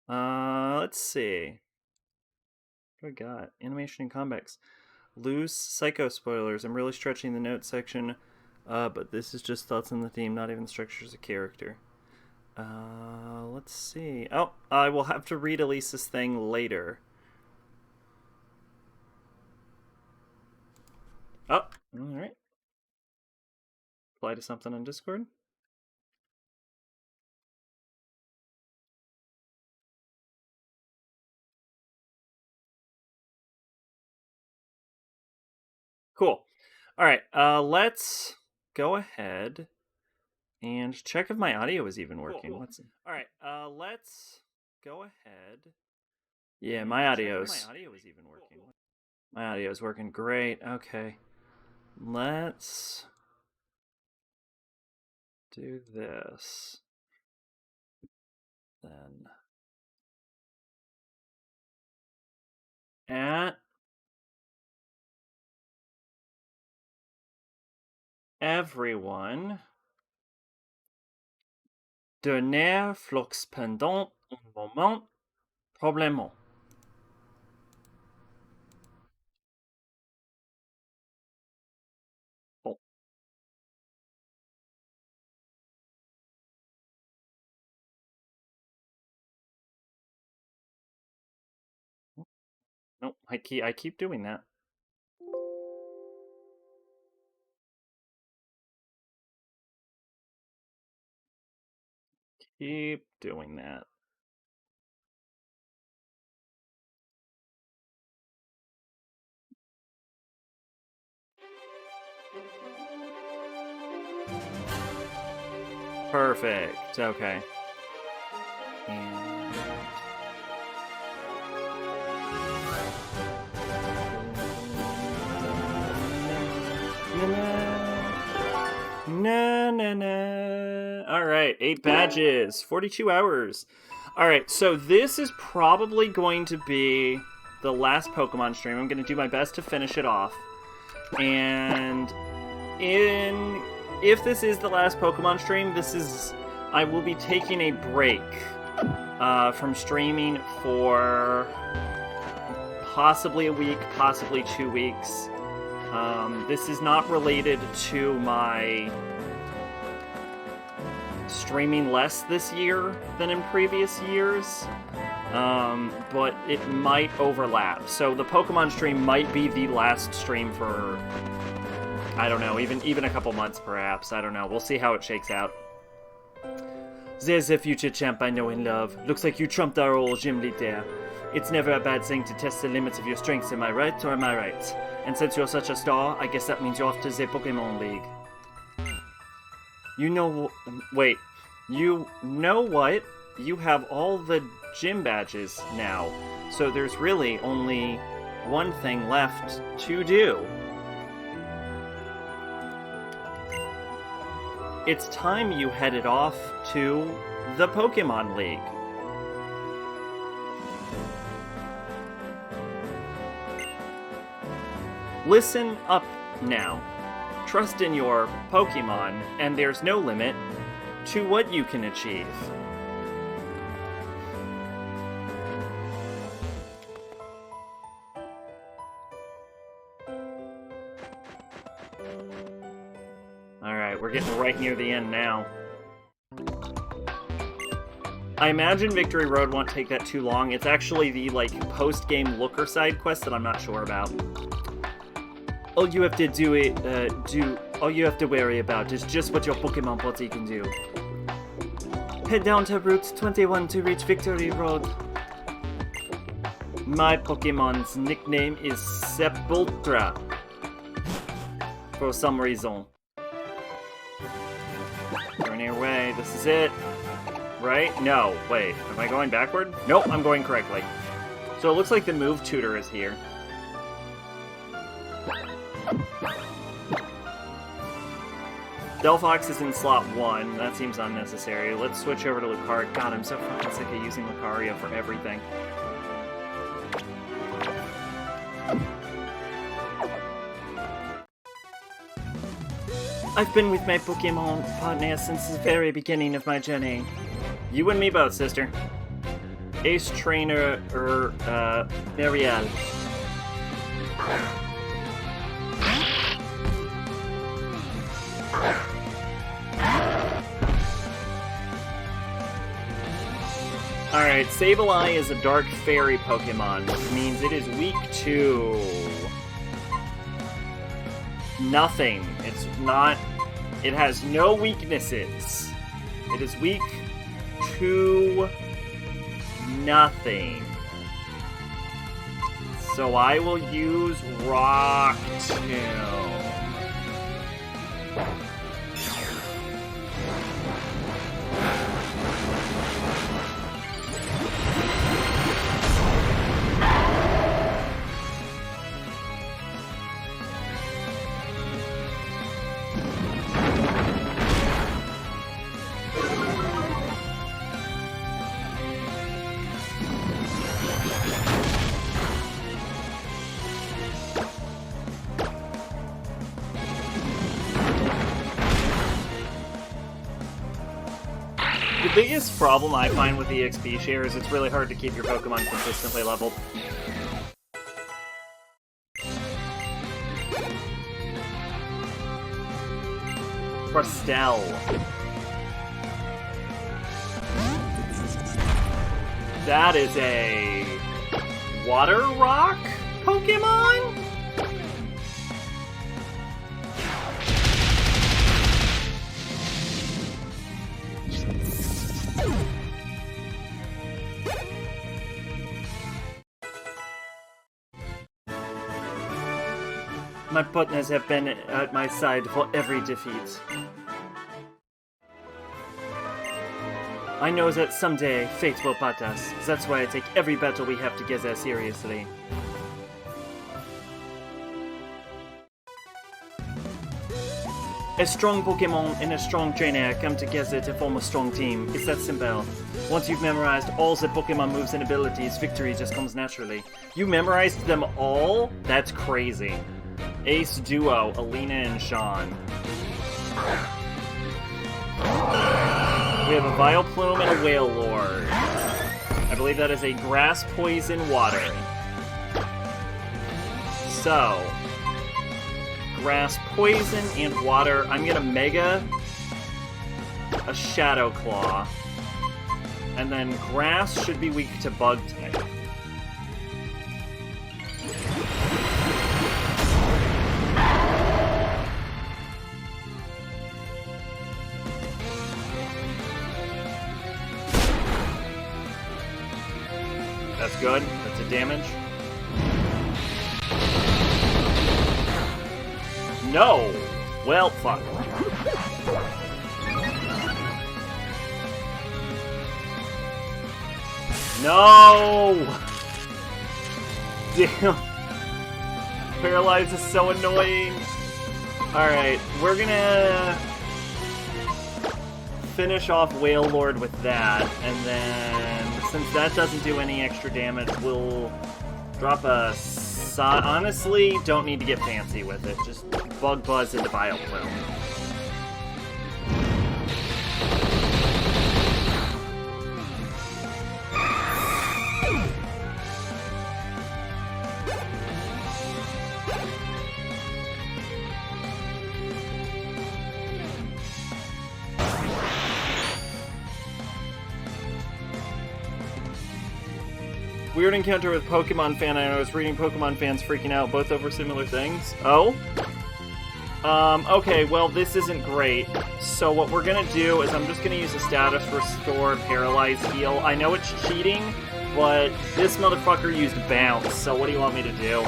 Let's see. What do I got? Animation and comics. Loose psycho spoilers. I'm really stretching the notes section, but this is just thoughts on the theme, not even structures of character. Let's see. Oh, I will have to read Elisa's thing later. Oh, alright. Apply to something on Discord. Cool. Alright, let's go ahead and check if my audio is even working. Cool. Alright, let's go ahead. Yeah, my audio is even working. My audio is working great. Okay. Let's do this. Then at everyone donner flux pendant un moment probablement. Bon. Nope, I keep doing that. Keep doing that. Perfect. Okay. And na. All right, 8 badges, 42 hours. All right, so this is probably going to be the last Pokemon stream. I'm going to do my best to finish it off. And if this is the last Pokemon stream, I will be taking a break from streaming for possibly a week, possibly 2 weeks. This is not related to my streaming less this year than in previous years, but it might overlap. So the Pokemon stream might be the last stream for, I don't know, even a couple months perhaps. I don't know. We'll see how it shakes out. There's a future champ I know and love. Looks like you trumped our old gym lead there. It's never a bad thing to test the limits of your strengths, am I right or am I right? And since you're such a star, I guess that means you're off to the Pokémon League. You know... Wait. You know what? You have all the gym badges now. So there's really only one thing left to do. It's time you headed off to the Pokémon League. Listen up now. Trust in your Pokémon, and there's no limit to what you can achieve. Alright, we're getting right near the end now. I imagine Victory Road won't take that too long. It's actually the, post-game looker side quest that I'm not sure about. All you have to all you have to worry about is just what your Pokemon body can do. Head down to Route 21 to reach Victory Road. My Pokemon's nickname is Sepultura. For some reason. Turn your way, this is it. Right? No, wait, am I going backward? Nope, I'm going correctly. So it looks like the move tutor is here. Delphox is in slot 1. That seems unnecessary. Let's switch over to Lucario. God, I'm so fucking sick of using Lucario for everything. I've been with my Pokemon partner since the very beginning of my journey. You and me both, sister. Ace Trainer, Marielle. Alright, Sableye is a Dark Fairy Pokemon, which means it is weak to... nothing. It's not... It has no weaknesses. It is weak to... nothing. So I will use Rock Tomb. The biggest problem I find with the XP share is it's really hard to keep your Pokemon consistently leveled. Crustel. That is a... Water Rock Pokemon? My partners have been at my side for every defeat. I know that someday fate will part us. That's why I take every battle we have together seriously. A strong Pokemon and a strong trainer come together to form a strong team. It's that simple. Once you've memorized all the Pokemon moves and abilities, victory just comes naturally. You memorized them all? That's crazy. Ace Duo, Alina and Sean. We have a Vileplume and a Wailord. I believe that is a Grass, Poison, Water. So, Grass, Poison, and Water. I'm gonna Mega a Shadow Claw. And then Grass should be weak to Bug type. That's good. That's a damage. No! Well, fuck. No! Damn. Paralyze is so annoying. Alright, we're gonna finish off Wailord with that, and then, since that doesn't do any extra damage, we'll drop a... Honestly, don't need to get fancy with it. Just Bug Buzz into Vileplume. Weird encounter with Pokemon fan. I was reading Pokemon fans freaking out, both over similar things. Oh? Okay, well, this isn't great. So what we're gonna do is I'm just gonna use a status restore, paralyze, heal. I know it's cheating, but this motherfucker used bounce, so what do you want me to do?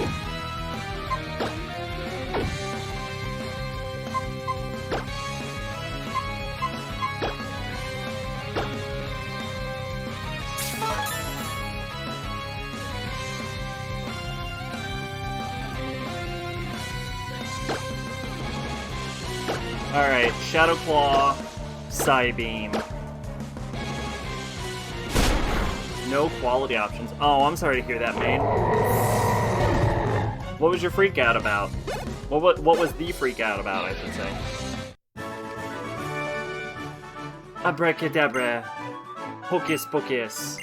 Alright, Shadow Claw, Psybeam. No quality options. Oh, I'm sorry to hear that, mate. What was your freak out about? What was the freak out about, I should say? Abracadabra. Hocus pocus.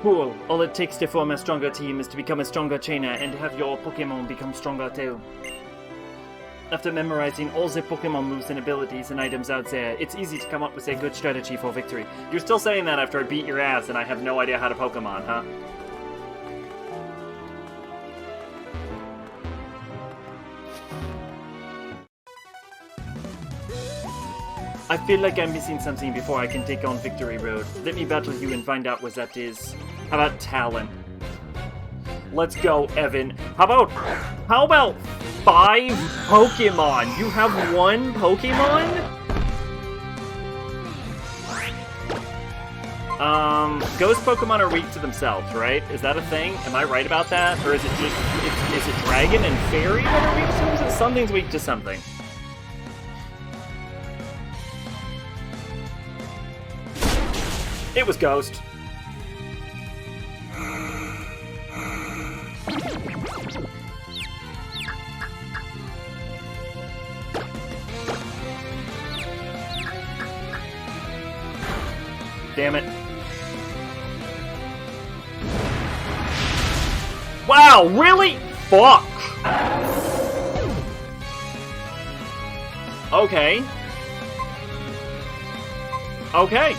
Cool. All it takes to form a stronger team is to become a stronger trainer and have your Pokémon become stronger too. After memorizing all the Pokémon moves and abilities and items out there, it's easy to come up with a good strategy for victory. You're still saying that after I beat your ass and I have no idea how to Pokémon, huh? I feel like I'm missing something before I can take on Victory Road. Let me battle you and find out what that is. How about Talon? Let's go, Evan. How about 5 Pokemon? You have 1 Pokemon? Ghost Pokemon are weak to themselves, right? Is that a thing? Am I right about that? Or is it just, is it Dragon and Fairy that are weak to themselves? Something's weak to something. It was Ghost. Damn it. Wow, really? Fuck. Okay. Okay.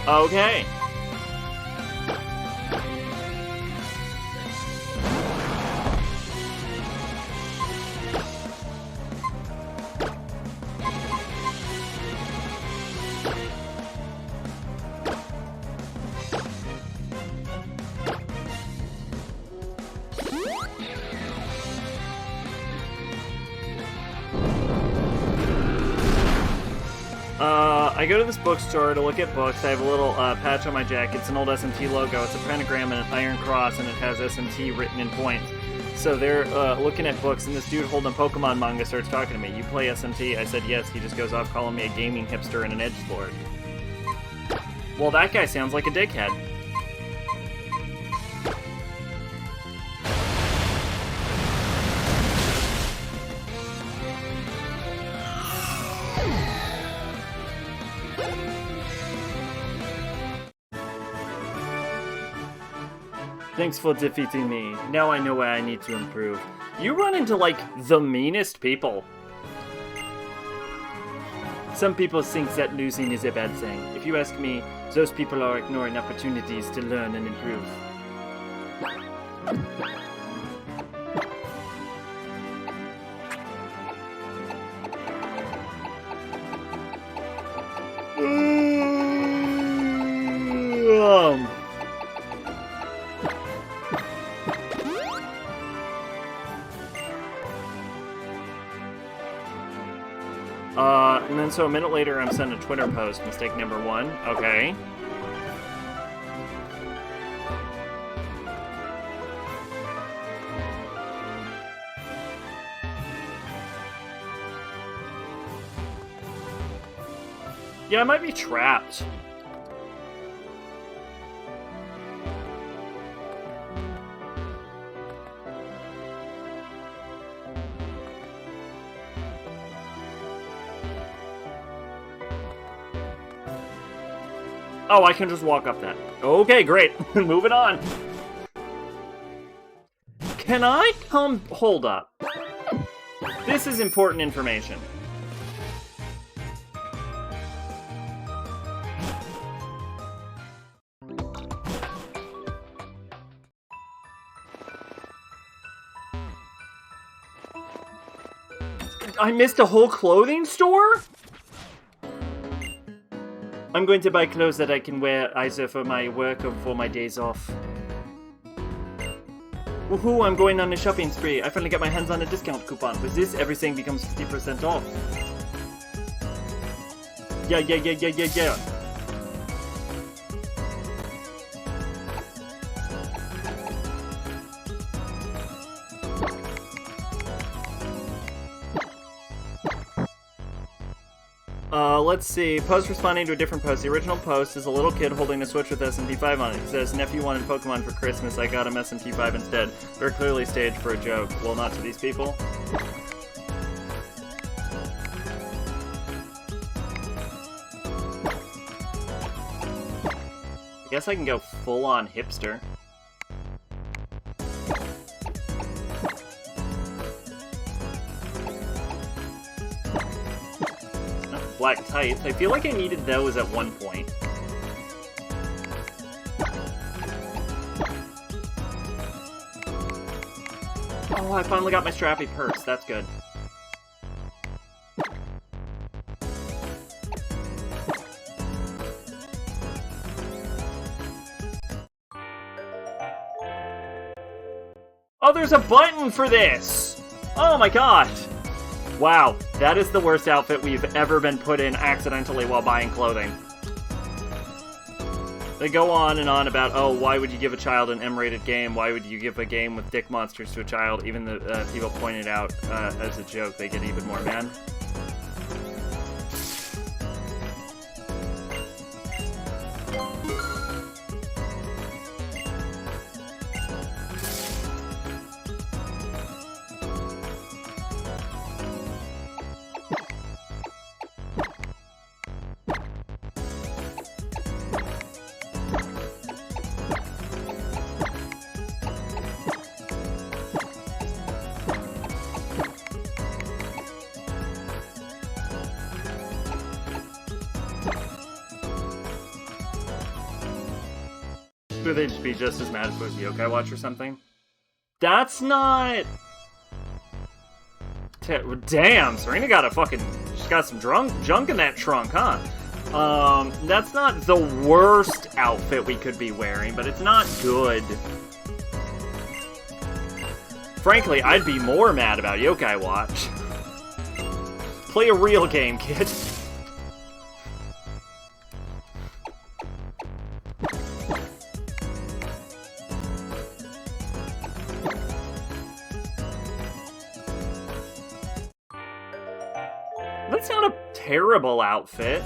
Okay. I go to this bookstore to look at books. I have a little patch on my jacket. It's an old SMT logo. It's a pentagram and an iron cross, and it has SMT written in points. So they're looking at books, and this dude holding a Pokemon manga starts talking to me. You play SMT? I said yes. He just goes off calling me a gaming hipster and an edgelord. Well, that guy sounds like a dickhead. Thanks for defeating me. Now I know where I need to improve. You run into, like, the meanest people. Some people think that losing is a bad thing. If you ask me, those people are ignoring opportunities to learn and improve. And then so a minute later I'm sent a Twitter post, mistake number 1. Okay. Yeah, I might be trapped. Oh, I can just walk up that. Okay, great. Moving on. Can I come... Hold up. This is important information. I missed a whole clothing store? I'm going to buy clothes that I can wear either for my work or for my days off. Woohoo, I'm going on a shopping spree. I finally got my hands on a discount coupon. With this, everything becomes 50% off. Yeah. Let's see. Post responding to a different post. The original post is a little kid holding a Switch with SMT5 on it. It says, nephew wanted Pokemon for Christmas, I got him SMT5 instead. Very clearly staged for a joke. Well, not to these people. I Guess I can go full-on hipster. Black tights. I feel like I needed those at one point. Oh, I finally got my strappy purse. That's good. Oh, there's a button for this! Oh my god! Wow, that is the worst outfit we've ever been put in accidentally while buying clothing. They go on and on about, oh, why would you give a child an M-rated game? Why would you give a game with dick monsters to a child? Even the people pointed out as a joke, they get even more mad. Would they be just as mad if it was Yokai Watch or something? That's not... Damn, Serena got a fucking... She's got some junk in that trunk, huh? That's not the worst outfit we could be wearing, but it's not good. Frankly, I'd be more mad about Yokai Watch. Play a real game, kid. That's not a terrible outfit.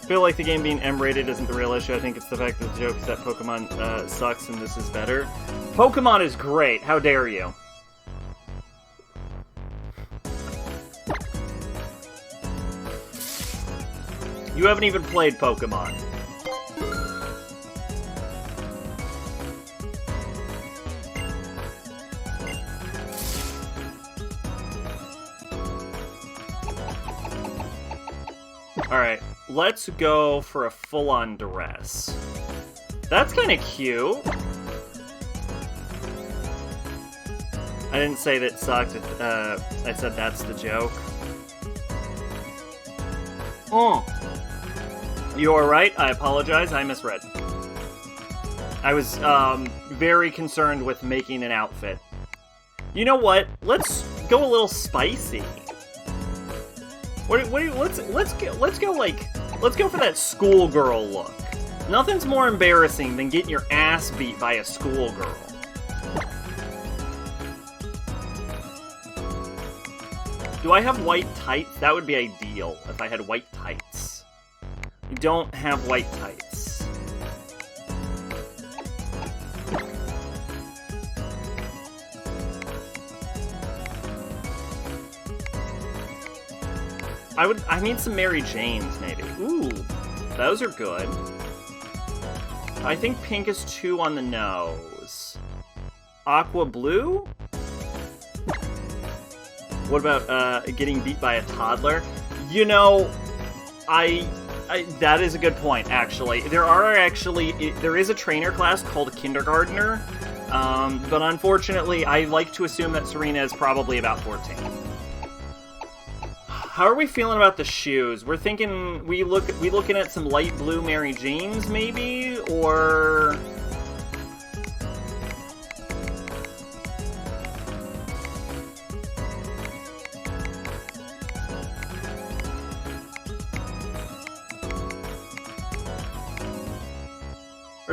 I feel like the game being M-rated isn't the real issue. I think it's the fact that the joke is that Pokemon sucks and this is better. Pokemon is great. How dare you? You haven't even played Pokemon. Alright, let's go for a full-on dress. That's kind of cute. I didn't say that sucked. I said that's the joke. Oh. You are right. I apologize. I misread. I was very concerned with making an outfit. You know what? Let's go a little spicy. Let's go for that schoolgirl look. Nothing's more embarrassing than getting your ass beat by a schoolgirl. Do I have white tights? That would be ideal if I had white tights. I don't have white tights. I need some Mary Janes, maybe. Ooh, those are good. I think pink is too on the nose. Aqua blue? What about getting beat by a toddler? You know, that is a good point, actually. There is a trainer class called Kindergartner, but unfortunately, I like to assume that Serena is probably about 14. How are we feeling about the shoes? We're thinking we looking at some light blue Mary Janes, maybe, or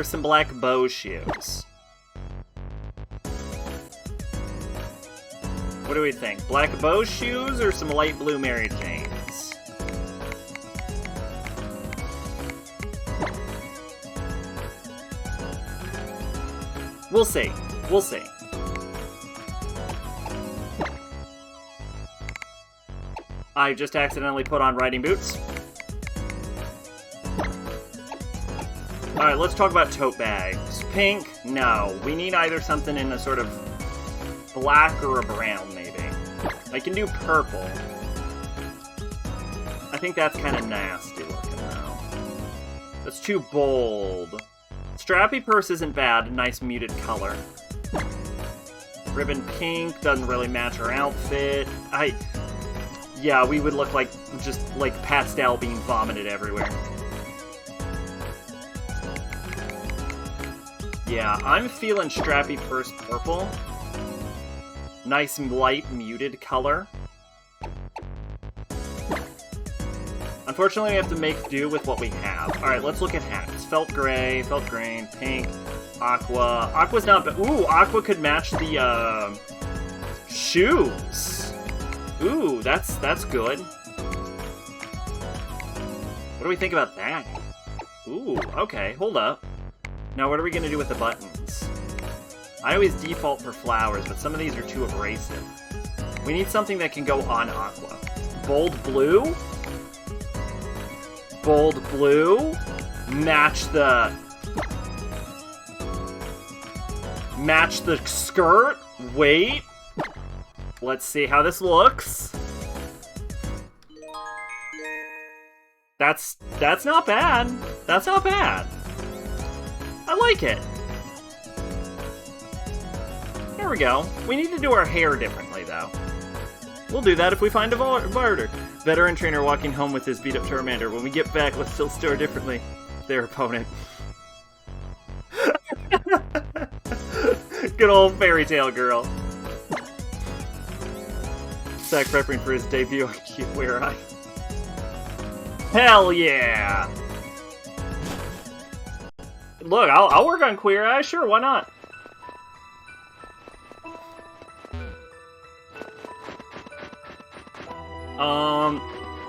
some black bow shoes. What do we think? Black bow shoes or some light blue Mary Janes? We'll see. We'll see. I just accidentally put on riding boots. Alright, let's talk about tote bags. Pink? No. We need either something in a sort of black or a brown, maybe. I can do purple. I think that's kind of nasty looking, though. That's too bold. Strappy purse isn't bad. Nice muted color. Ribbon pink doesn't really match her outfit. Yeah, we would look like, just like pastel being vomited everywhere. Yeah, I'm feeling strappy purse purple. Nice light muted color. Unfortunately, we have to make do with what we have. Alright, let's look at hats. Felt gray, felt green, pink, aqua. Aqua's not bad. Ooh, aqua could match the, shoes. Ooh, that's good. What do we think about that? Ooh, okay, hold up. Now, what are we gonna do with the buttons? I always default for flowers, but some of these are too abrasive. We need something that can go on aqua. Bold blue? Bold blue? Match the skirt? Wait. Let's see how this looks. That's not bad. That's not bad. I like it. There we go. We need to do our hair differently, though. We'll do that if we find a barter. Veteran trainer walking home with his beat-up Charmander. When we get back, let's still stare differently. Their opponent. Good old fairy tale girl. Zach prepping for his debut on Queer Eye. Hell yeah! Look, I'll work on Queer Eye. Sure, why not?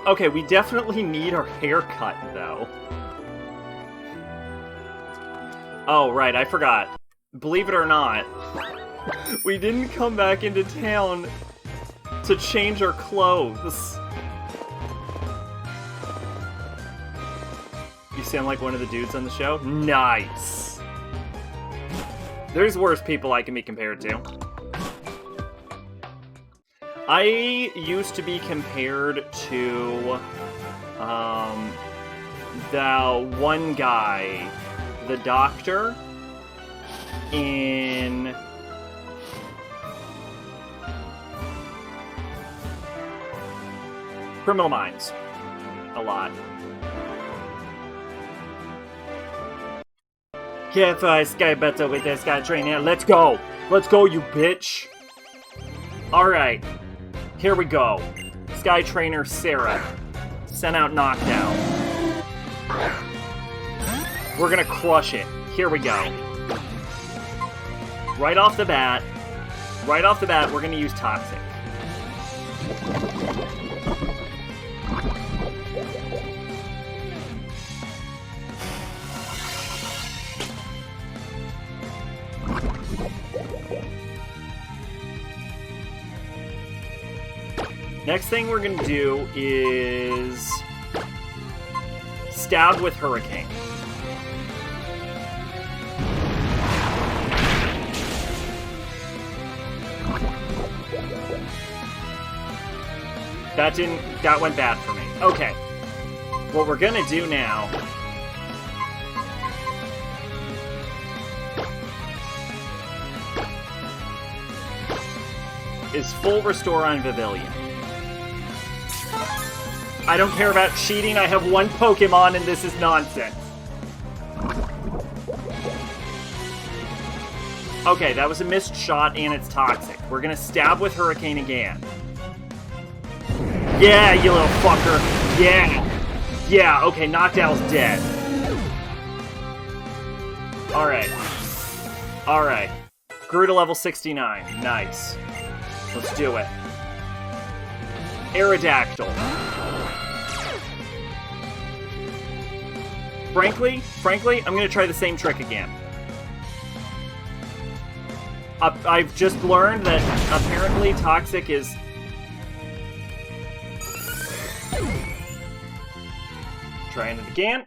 Okay, we definitely need our haircut, though. Oh, right, I forgot. Believe it or not, we didn't come back into town to change our clothes. You sound like one of the dudes on the show? Nice! There's worse people I can be compared to. I used to be compared to, the one guy, the doctor, in Criminal Minds. A lot. Can't find Sky better with this guy trainer. Let's go! Let's go, you bitch! Alright. Here we go. Sky Trainer Sarah. Sent out Knockdown. We're gonna crush it. Here we go. Right off the bat, we're gonna use Toxic. Next thing we're gonna do is stab with Hurricane. That went bad for me. Okay. What we're gonna do now is full restore on Pavilion. I don't care about cheating, I have one Pokemon and this is nonsense. Okay, that was a missed shot and it's Toxic. We're gonna stab with Hurricane again. Yeah, you little fucker. Yeah. Yeah, okay, Knockdown's dead. Alright. Alright. Grew to level 69. Nice. Let's do it. Aerodactyl. Frankly, I'm gonna try the same trick again. I've just learned that apparently Toxic is... Trying it again.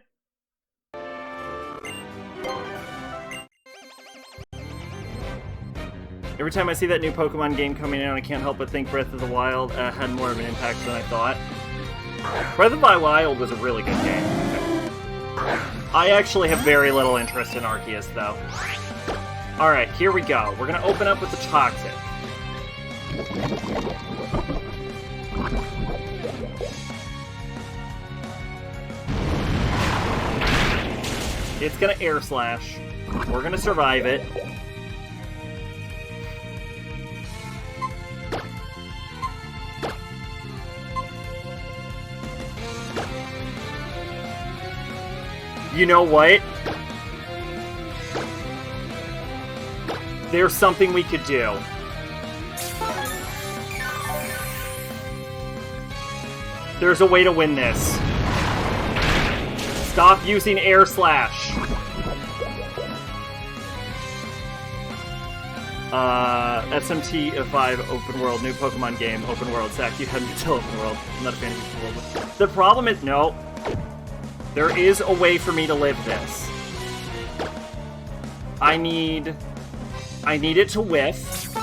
Every time I see that new Pokemon game coming out, I can't help but think Breath of the Wild had more of an impact than I thought. Breath of the Wild was a really good game. I actually have very little interest in Arceus, though. Alright, here we go. We're gonna open up with the Toxic. It's gonna Air Slash. We're gonna survive it. You know what? There's something we could do. There's a way to win this. Stop using Air Slash. SMT5 Open World, new Pokemon game, Open World. Zach, you had me tell Open World. I'm not a fan of Open World. The problem is, no. There is a way for me to live this. I need it to whiff.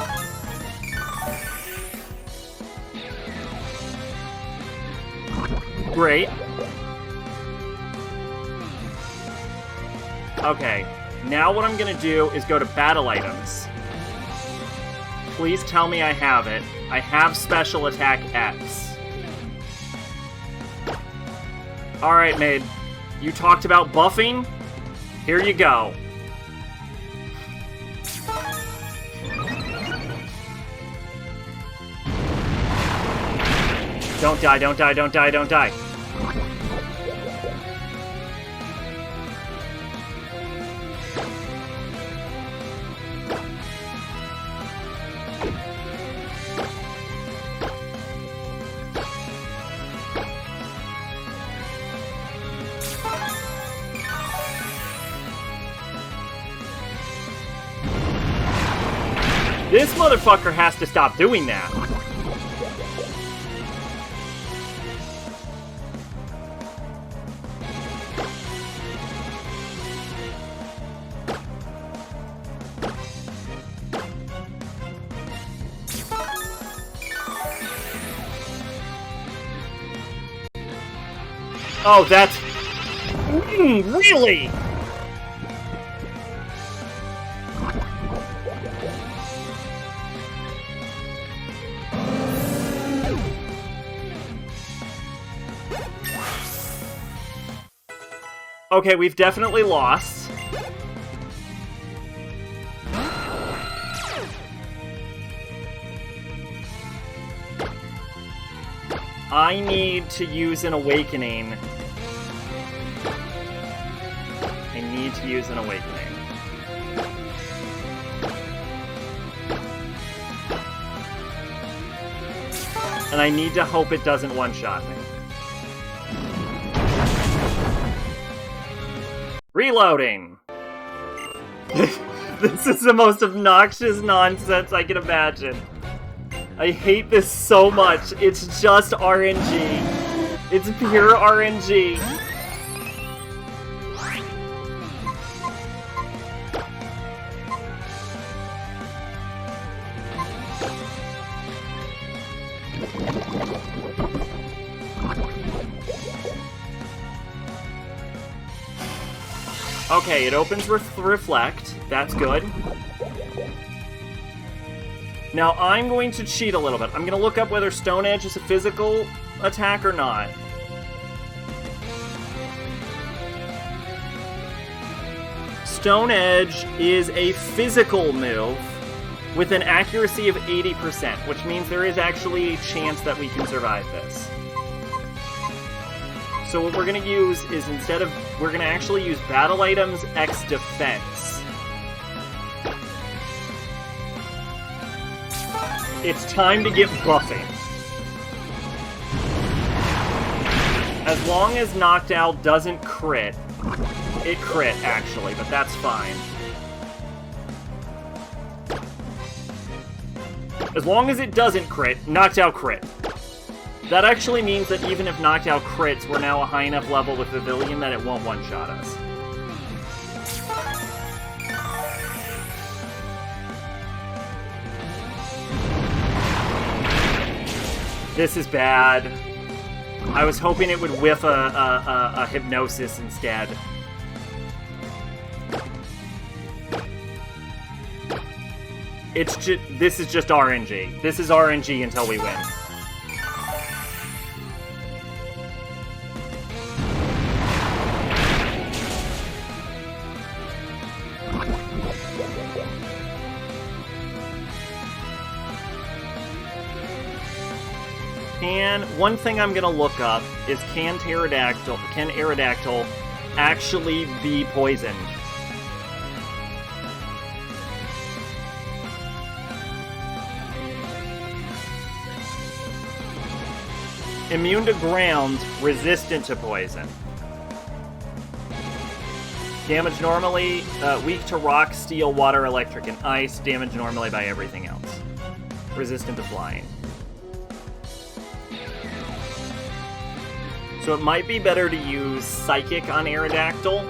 Great. Okay, now what I'm gonna do is go to battle items. Please tell me I have it. I have Special Attack X. Alright, Maid. You talked about buffing? Here you go. Don't die, don't die, don't die, don't die. This motherfucker has to stop doing that. Oh, that's... really? Okay, we've definitely lost. I need to use an Awakening. I need to use an Awakening. And I need to hope it doesn't one-shot me. Reloading! This is the most obnoxious nonsense I can imagine. I hate this so much. It's just RNG. It's pure RNG. Okay, it opens with Reflect. That's good. Now, I'm going to cheat a little bit. I'm going to look up whether Stone Edge is a physical attack or not. Stone Edge is a physical move with an accuracy of 80%, which means there is actually a chance that we can survive this. So what we're going to use is, instead of... we're going to actually use Battle Items X Defense. It's time to get buffing. As long as Knocked Out doesn't crit. It crit, actually, but that's fine. As long as it doesn't crit, Knocked Out crit. That actually means that even if Knocked Out crits, we're now a high enough level with Pavilion that it won't one-shot us. This is bad. I was hoping it would whiff a hypnosis instead. This is just RNG. This is RNG until we win. And one thing I'm gonna look up is can Aerodactyl actually be poisoned? Immune to ground, resistant to poison. Damage normally, weak to rock, steel, water, electric, and ice. Damage normally by everything else. Resistant to flying. So it might be better to use Psychic on Aerodactyl.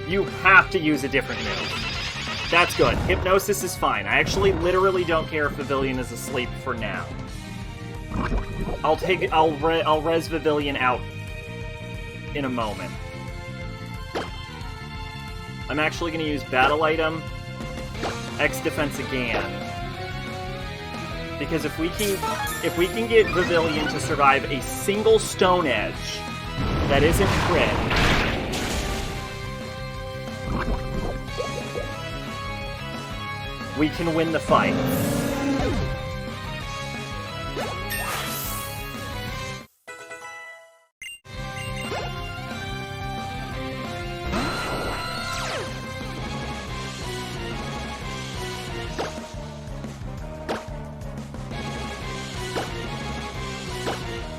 You have to use a different move. That's good. Hypnosis is fine. I actually literally don't care if Pavilion is asleep for now. I'll res Pavilion out in a moment. I'm actually going to use Battle Item, X Defense again. Because if we can get Pavilion to survive a single Stone Edge that isn't crit, we can win the fight.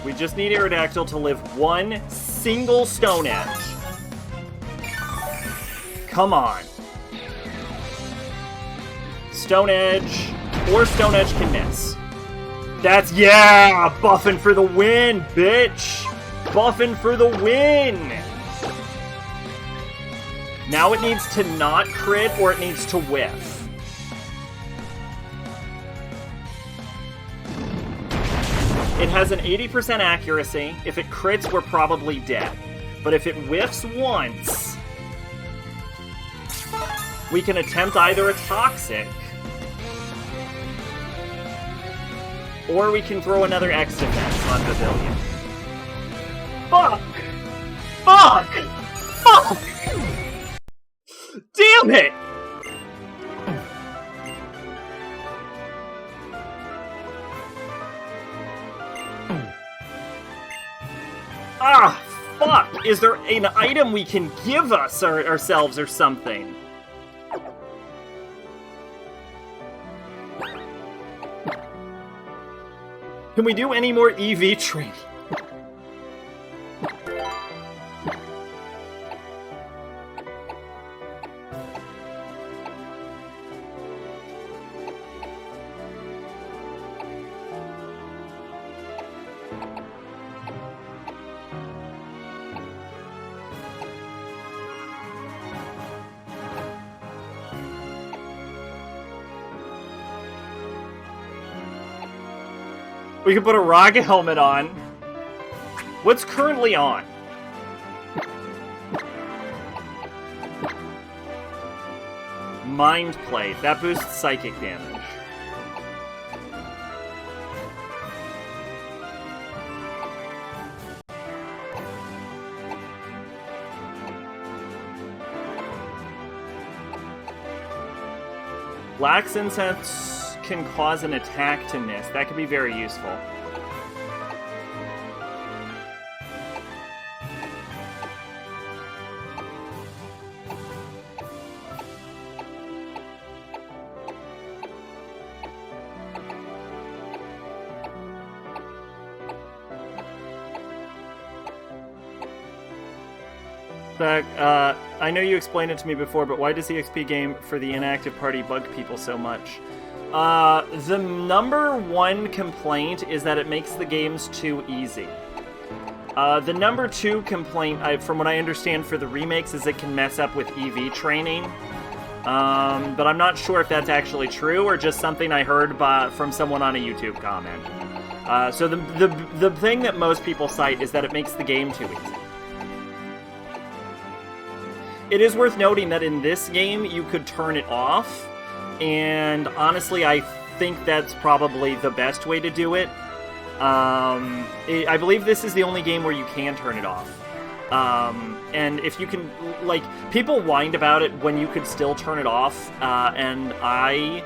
We just need Aerodactyl to live one single Stone Edge. Come on. Stone Edge, or Stone Edge can miss. That's, yeah! Buffing for the win, bitch! Buffing for the win! Now it needs to not crit, or it needs to whiff. It has an 80% accuracy. If it crits, we're probably dead. But if it whiffs once, we can attempt either a Toxic, or we can throw another X Defense on Pavilion. Fuck! Fuck! Fuck! Damn it! Ah, fuck! Is there an item we can give us ourselves or something? Can we do any more EV training? We can put a Raga helmet on. What's currently on? Mind Plate. That boosts psychic damage. Lax Incense can cause an attack to miss. That could be very useful. I know you explained it to me before, but why does the XP game for the inactive party bug people so much? The number one complaint is that it makes the games too easy. The number 2 complaint, from what I understand for the remakes, is it can mess up with EV training. But I'm not sure if that's actually true or just something I heard from someone on a YouTube comment. So the thing that most people cite is that it makes the game too easy. It is worth noting that in this game, you could turn it off, and honestly, I think that's probably the best way to do it. I believe this is the only game where you can turn it off. And if you can, like, people whined about it when you could still turn it off, and I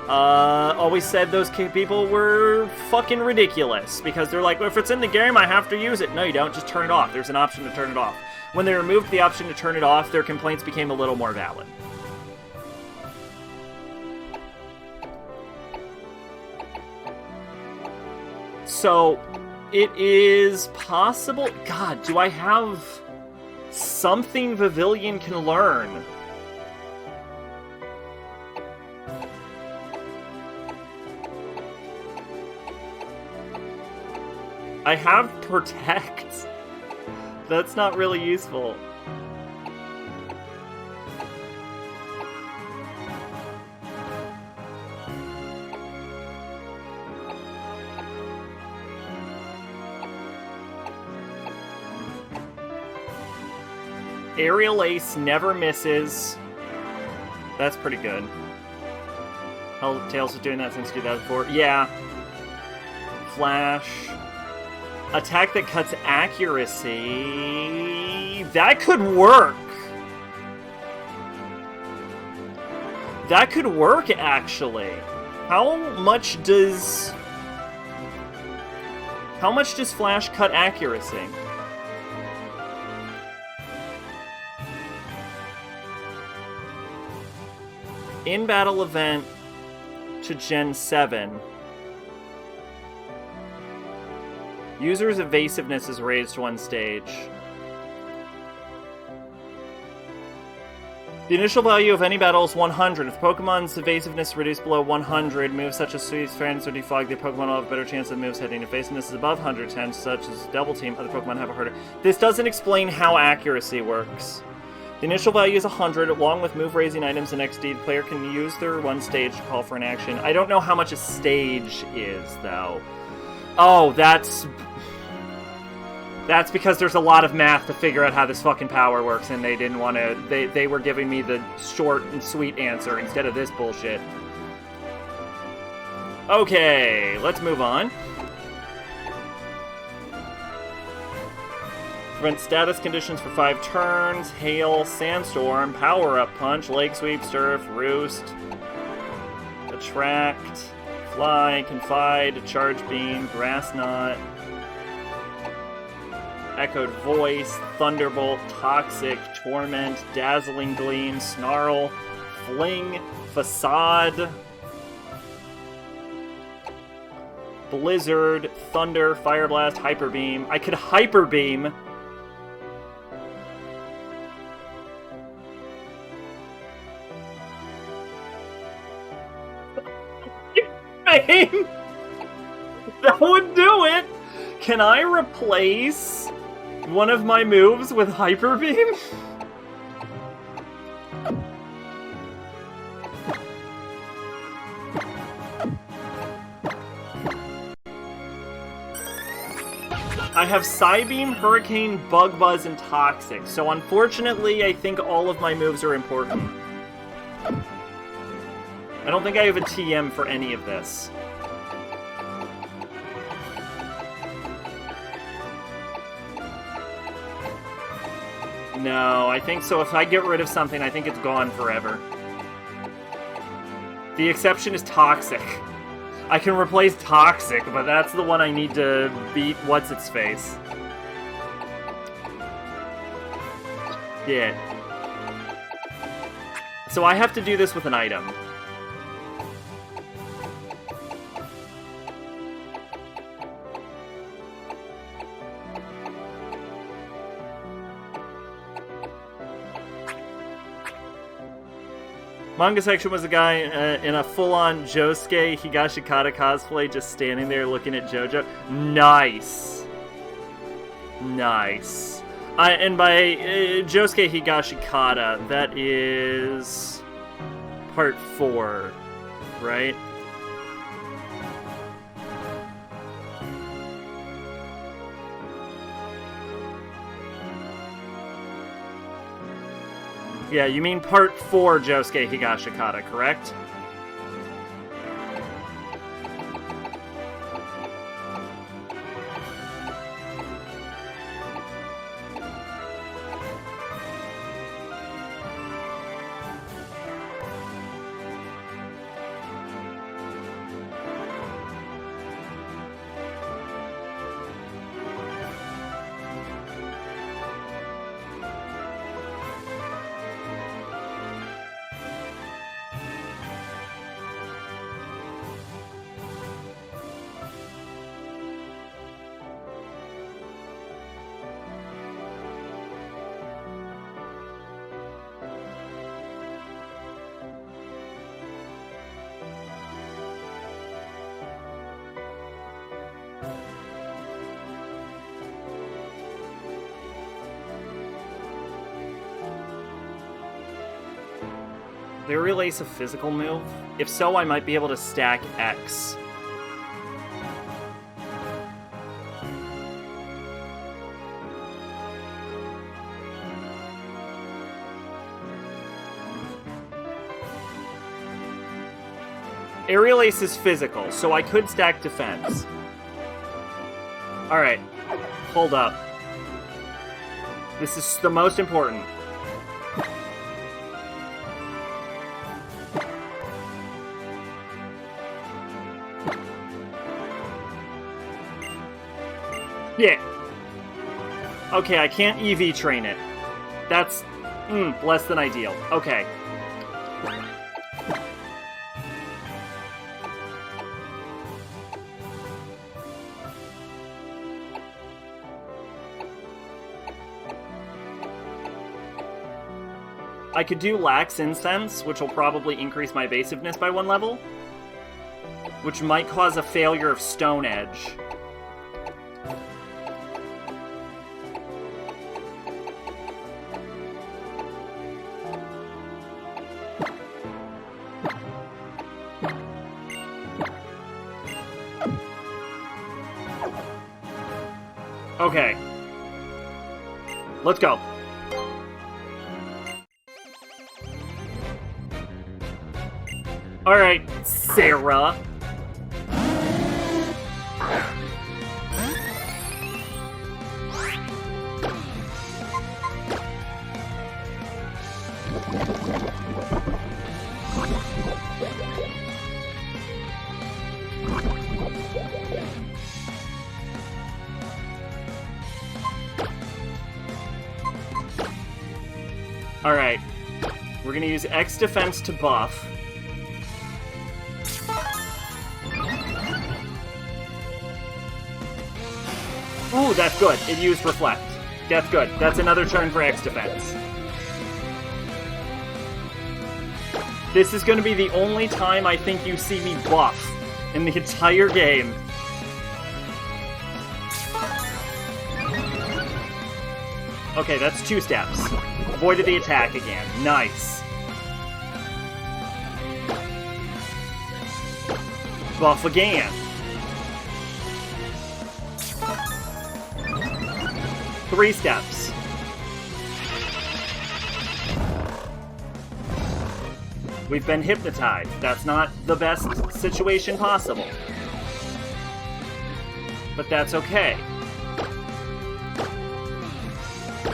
always said those people were fucking ridiculous, because they're like, well, if it's in the game, I have to use it. No, you don't, just turn it off. There's an option to turn it off. When they removed the option to turn it off, their complaints became a little more valid. So, it is possible... God, do I have something Pavilion can learn? I have Protect. That's not really useful. Aerial Ace never misses. That's pretty good. Tails is doing that since 2004. Yeah. Flash. Attack that cuts accuracy. That could work. That could work, actually. How much does Flash cut accuracy? In-battle event to Gen 7. User's evasiveness is raised 1 stage. The initial value of any battle is 100. If Pokemon's evasiveness is reduced below 100, moves such as Sweet Friends or Defog, the Pokemon will have a better chance of moves hitting. If evasiveness is above 110, such as Double Team, other Pokemon have a harder... This doesn't explain how accuracy works. The initial value is 100. Along with move-raising items and XD, the player can use their 1 stage to call for an action. I don't know how much a stage is, though. Oh, that's because there's a lot of math to figure out how this fucking power works, and they didn't want to... They were giving me the short and sweet answer instead of this bullshit. Okay, let's move on. Prevent status conditions for 5 turns. Hail, Sandstorm, Power-Up Punch, Leg Sweep, Surf, Roost, Attract, Fly, Confide, Charge Beam, Grass Knot, Echoed Voice, Thunderbolt, Toxic, Torment, Dazzling Gleam, Snarl, Fling, Facade, Blizzard, Thunder, Fire Blast, Hyper Beam. I could Hyper Beam. That would do it! Can I replace one of my moves with Hyper Beam? I have Psybeam, Hurricane, Bug Buzz, and Toxic, so unfortunately I think all of my moves are important. I don't think I have a TM for any of this. No, I think so. If I get rid of something, I think it's gone forever. The exception is Toxic. I can replace Toxic, but that's the one I need to beat What's-Its-Face. Yeah. So I have to do this with an item. Manga section was a guy in a full-on Josuke Higashikata cosplay just standing there looking at JoJo. Nice! Nice. And by Josuke Higashikata, that is part 4, right? Yeah, you mean part 4 Josuke Higashikata, correct? Aerial Ace a physical move? If so, I might be able to stack X. Aerial Ace is physical, so I could stack defense. Alright, hold up. This is the most important. Yeah. Okay, I can't EV train it. That's less than ideal. Okay. I could do Lax Incense, which will probably increase my evasiveness by 1 level, which might cause a failure of Stone Edge. Okay. Let's go. Alright, Sarah. Alright. We're gonna use X defense to buff. Ooh, that's good. It used Reflect. That's good. That's another turn for X defense. This is gonna be the only time I think you see me buff in the entire game. Okay, that's 2 steps. Avoided the attack again. Nice. Buff again. 3 steps. We've been hypnotized. That's not the best situation possible. But that's okay.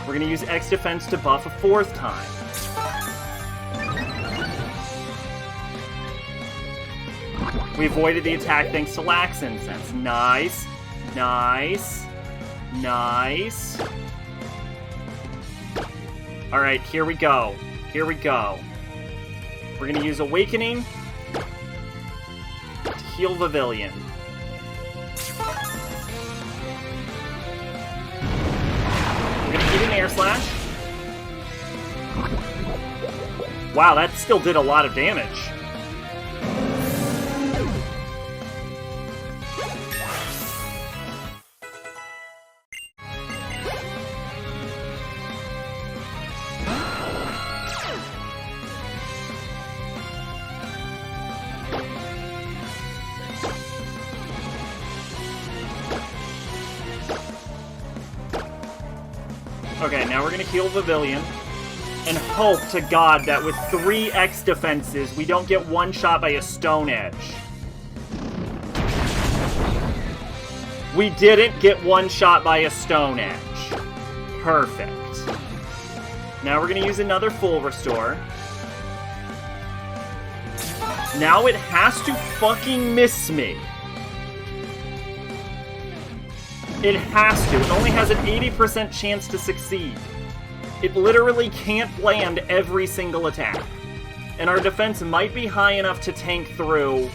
We're gonna use X defense to buff a 4th time. We avoided the attack thanks to Lax Incense. Nice. Nice. Nice. Alright, here we go. Here we go. We're gonna use Awakening to heal Pavilion. We're gonna eat an Air Slash. Wow, that still did a lot of damage. Okay, now we're gonna heal Pavilion. And hope to God that with 3 X defenses, we don't get one shot by a Stone Edge. We didn't get one shot by a Stone Edge. Perfect. Now we're gonna use another full restore. Now it has to fucking miss me. It has to. It only has an 80% chance to succeed. It literally can't land every single attack. And our defense might be high enough to tank through.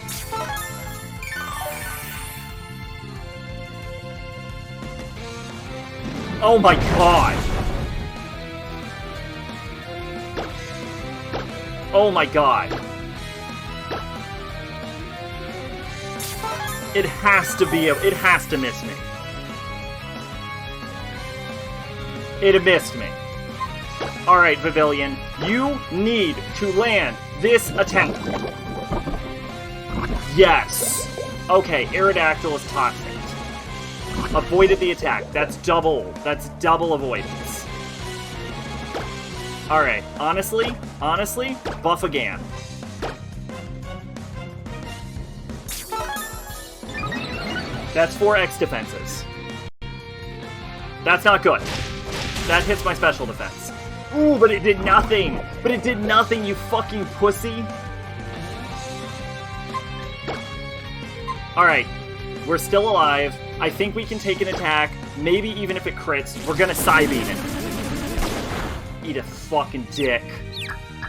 Oh my god! Oh my god. It has to be it has to miss me. It missed me. Alright, Pavilion, you need to land this attack. Yes. Okay, Aerodactyl is toxic. Avoided the attack. That's double avoidance. Alright, honestly, buff again. That's 4 X defenses. That's not good. That hits my special defense. Ooh, but it did nothing! But it did nothing, you fucking pussy! Alright, we're still alive. I think we can take an attack. Maybe even if it crits, we're gonna Psybeam it. Eat a fucking dick.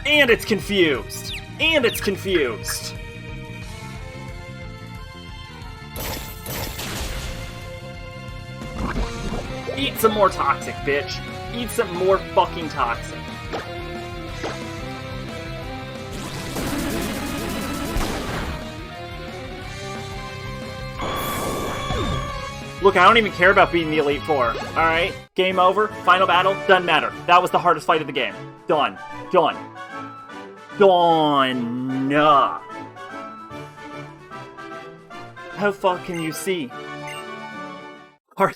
And it's confused! And it's confused! Eat some more toxic, bitch. Eat some more fucking toxic. Look, I don't even care about beating the Elite Four. Alright? Game over. Final battle. Doesn't matter. That was the hardest fight of the game. Done. Done. Done. How far can you see? Hard.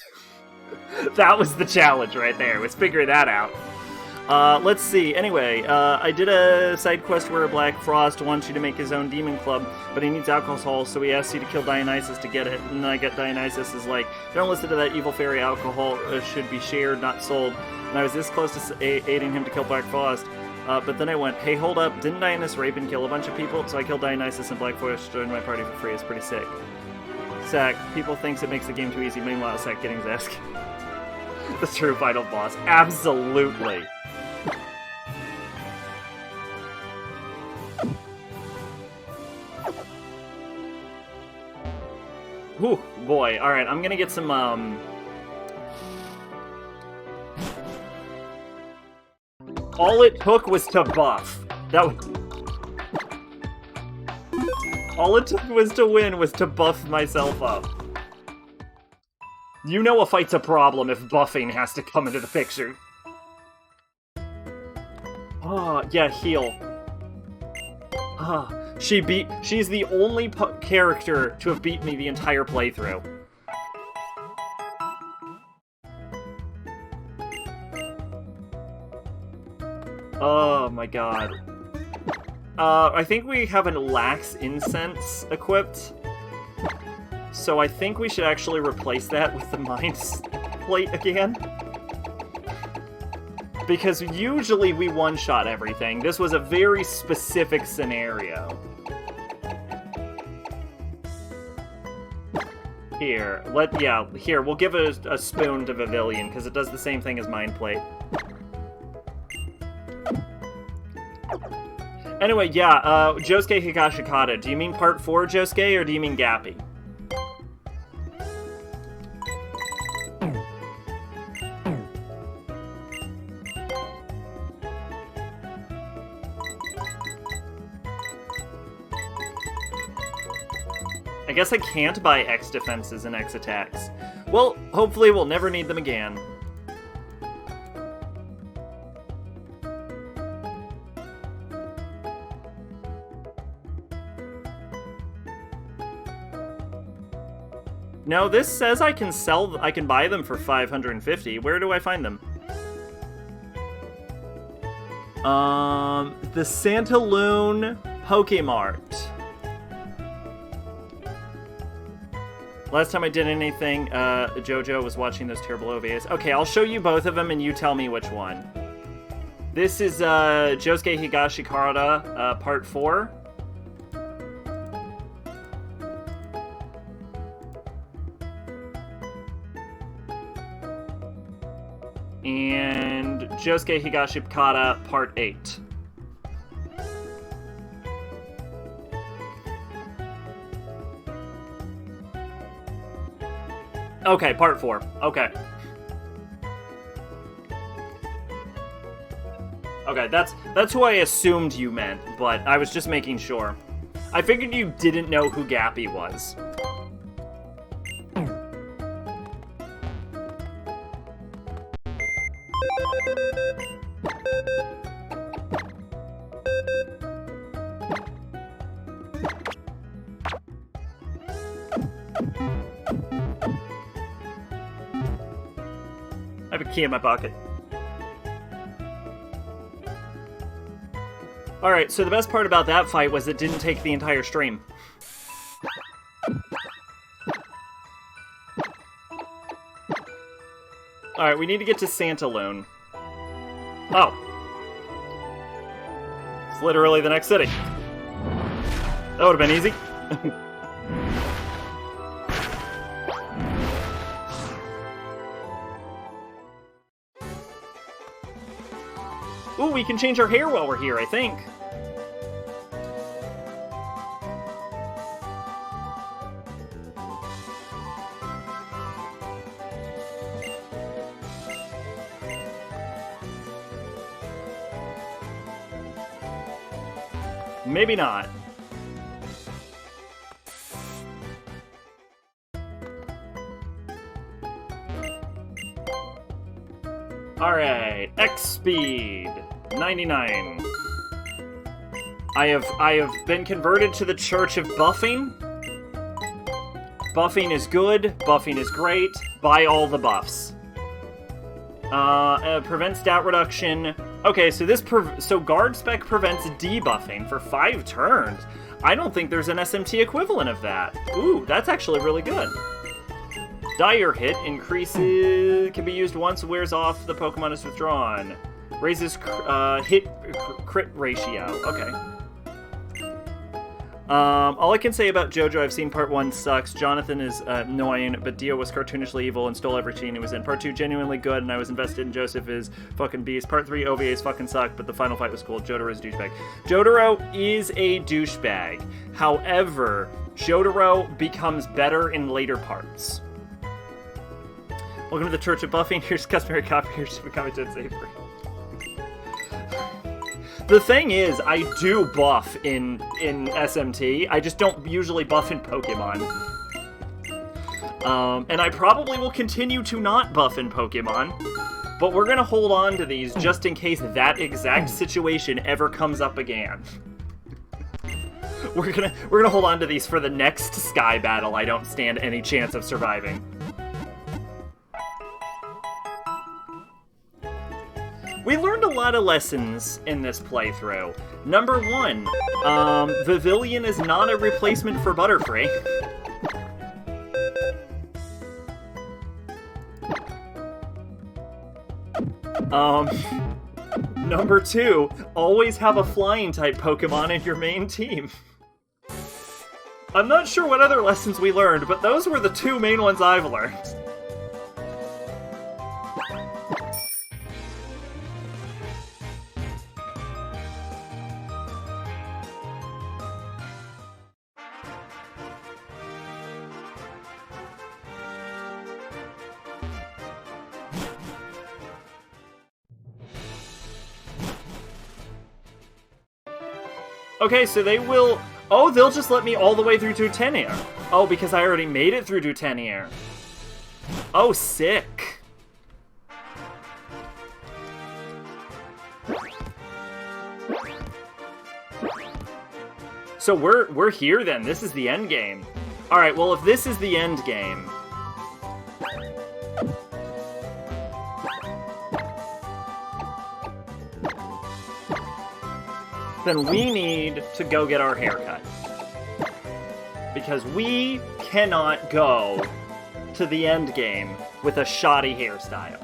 That was the challenge right there. Let's figure that out. Let's see. Anyway, I did a side quest where Black Frost wants you to make his own demon club, but he needs alcohol, so he asks you to kill Dionysus to get it. And then I get Dionysus is like, don't listen to that evil fairy. Alcohol should be shared, not sold. And I was this close to aiding him to kill Black Frost. But then I went, hey, hold up. Didn't Dionysus rape and kill a bunch of people? So I killed Dionysus and Black Frost joined my party for free. It's pretty sick. Sack. People thinks it makes the game too easy. Meanwhile, Sack getting his ass kicked. The true final boss. Absolutely. Whew, boy. Alright, I'm gonna get some, all it took was to buff. All it took was to win was to buff myself up. You know a fight's a problem if buffing has to come into the picture. Oh, yeah, heal. She's the only character to have beat me the entire playthrough. Oh my god. I think we have an Lax Incense equipped. So I think we should actually replace that with the Mind Plate again. Because usually we one-shot everything. This was a very specific scenario. Here, here, we'll give a spoon to Pavilion, because it does the same thing as Mind Plate. Anyway, yeah, Josuke Higashikata. Do you mean Part 4, Josuke, or do you mean Gappy? I guess I can't buy X defenses and X attacks. Well, hopefully we'll never need them again. No, this says I can buy them for 550. Where do I find them? The Santa Loon Pokemart. Last time I did anything, JoJo was watching those terrible OVAs. Okay, I'll show you both of them and you tell me which one. This is Josuke Higashikara, Part 4. And Josuke Higashikara, Part 8. Okay, Part 4. Okay. Okay, that's who I assumed you meant, but I was just making sure. I figured you didn't know who Gappy was. I have a key in my pocket. Alright, so the best part about that fight was it didn't take the entire stream. Alright, we need to get to Santa Loon. Oh. It's literally the next city. That would have been easy. Ooh, we can change our hair while we're here, I think. Maybe not. Alright, X speed 99. I have been converted to the Church of Buffing. Buffing is good, buffing is great. Buy all the buffs. Prevents stat reduction. Okay, so so guard spec prevents debuffing for 5 turns. I don't think there's an SMT equivalent of that. Ooh, that's actually really good. Dire Hit increases, can be used once, wears off, the Pokemon is withdrawn. Raises hit crit ratio. Okay. All I can say about JoJo, I've seen Part 1 sucks. Jonathan is annoying, but Dio was cartoonishly evil and stole every scene he was in. Part 2 genuinely good, and I was invested in Joseph is fucking beast. Part 3 OVAs fucking suck, but the final fight was cool. Jotaro's a douchebag. Jotaro is a douchebag. However, Jotaro becomes better in later parts. Welcome to the Church of Buffing. Here's customary copy. Here's to become a Gen Saver. The thing is, I do buff in SMT. I just don't usually buff in Pokemon. And I probably will continue to not buff in Pokemon. But we're gonna hold on to these just in case that exact situation ever comes up again. We're gonna hold on to these for the next Sky battle I don't stand any chance of surviving. We learned a lot of lessons in this playthrough. Number 1, Vivillon is not a replacement for Butterfree. Number 2, always have a flying type Pokemon in your main team. I'm not sure what other lessons we learned, but those were the 2 main ones I've learned. Okay, so they will... Oh, they'll just let me all the way through Dutenier. Oh, because I already made it through Dutenier. Oh, sick. So we're here then. This is the end game. All right, well, if this is the end game... then we need to go get our haircut. Because we cannot go to the end game with a shoddy hairstyle.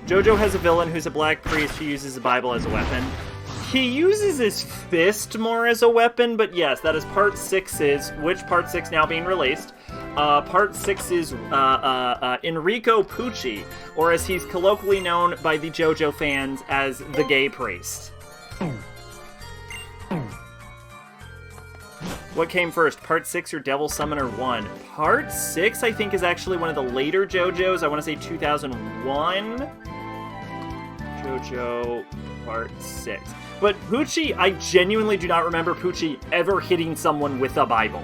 Jojo has a villain who's a black priest who uses the Bible as a weapon. He uses his fist more as a weapon, but yes, that is part 6's, which part 6 now being released. Part 6 is Enrico Pucci, or as he's colloquially known by the JoJo fans as the gay priest. What came first, Part 6 or Devil Summoner 1? Part 6, I think, is actually one of the later JoJos. I want to say 2001. JoJo Part 6. But Pucci, I genuinely do not remember Pucci ever hitting someone with a Bible.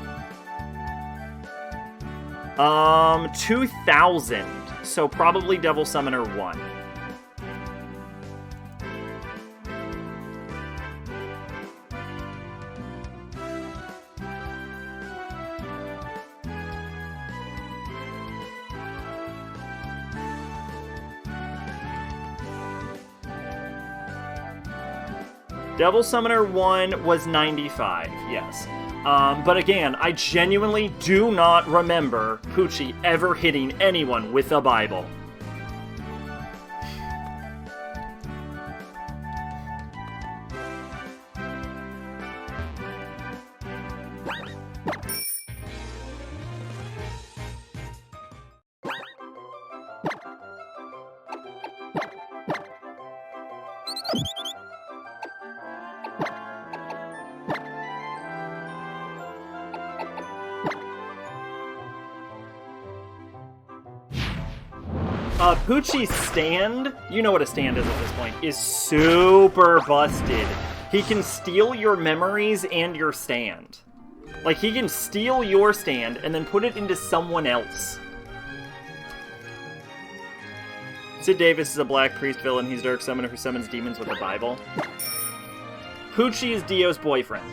2000. So probably Devil Summoner 1. Devil Summoner 1 was 95, yes. But again, I genuinely do not remember Pucci ever hitting anyone with a Bible. Pucci's stand, you know what a stand is at this point, is super busted. He can steal your memories and your stand. Like, he can steal your stand and then put it into someone else. Sid Davis is a black priest villain. He's a dark summoner who summons demons with a Bible. Pucci is Dio's boyfriend,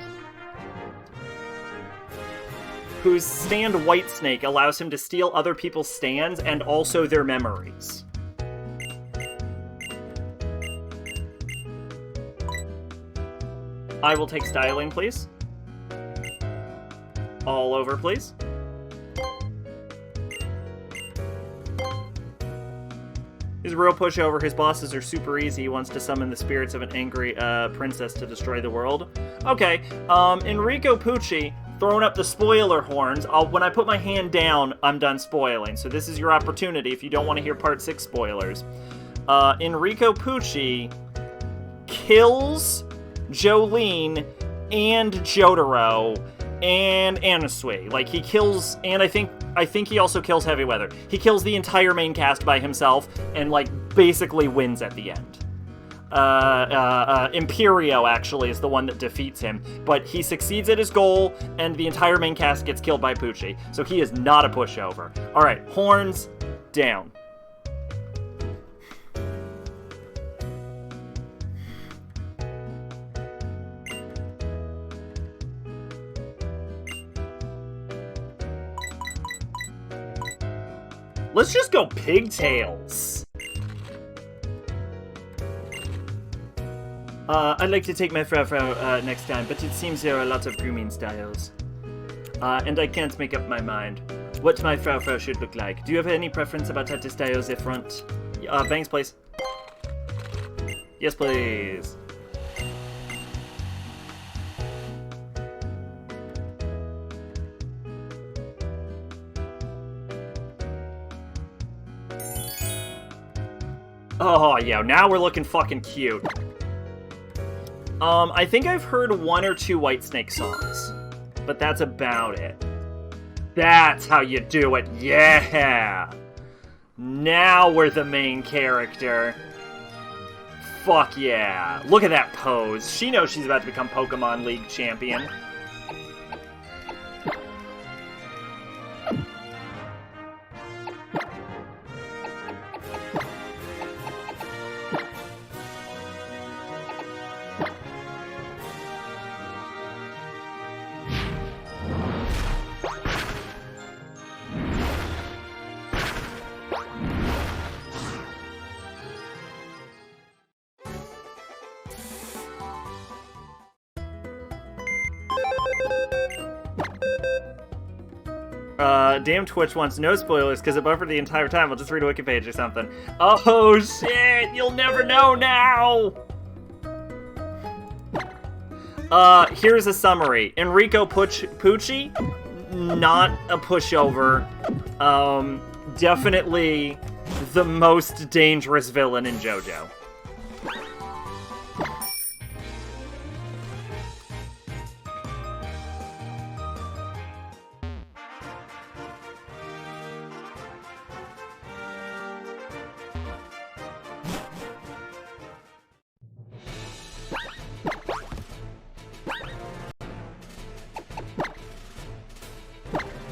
whose stand Whitesnake allows him to steal other people's stands and also their memories. I will take styling, please. All over, please. He's a real pushover. His bosses are super easy. He wants to summon the spirits of an angry princess to destroy the world. Okay, Enrico Pucci throwing up the spoiler horns. When I put my hand down, I'm done spoiling. So this is your opportunity if you don't want to hear Part 6 spoilers. Enrico Pucci kills Jolene and Jotaro and Anasui. Like, he kills, and I think he also kills Heavy Weather. He kills the entire main cast by himself and, like, basically wins at the end. Imperio, actually, is the one that defeats him, but he succeeds at his goal, and the entire main cast gets killed by Pucci, so he is not a pushover. Alright, horns down. Let's just go pigtails. I'd like to take my Frau next time, but it seems there are a lot of grooming styles. And I can't make up my mind what my Frau should look like. Do you have any preference about how to style the front? Bangs, please. Yes, please. Oh, yeah, now we're looking fucking cute. I think I've heard 1 or 2 Whitesnake songs, but that's about it. That's how you do it, yeah! Now we're the main character. Fuck yeah. Look at that pose. She knows she's about to become Pokemon League champion. Damn Twitch wants no spoilers because it buffered the entire time. I'll just read a wiki page or something. Oh shit! You'll never know now! Here's a summary. Enrico Pucci, not a pushover. Definitely the most dangerous villain in JoJo.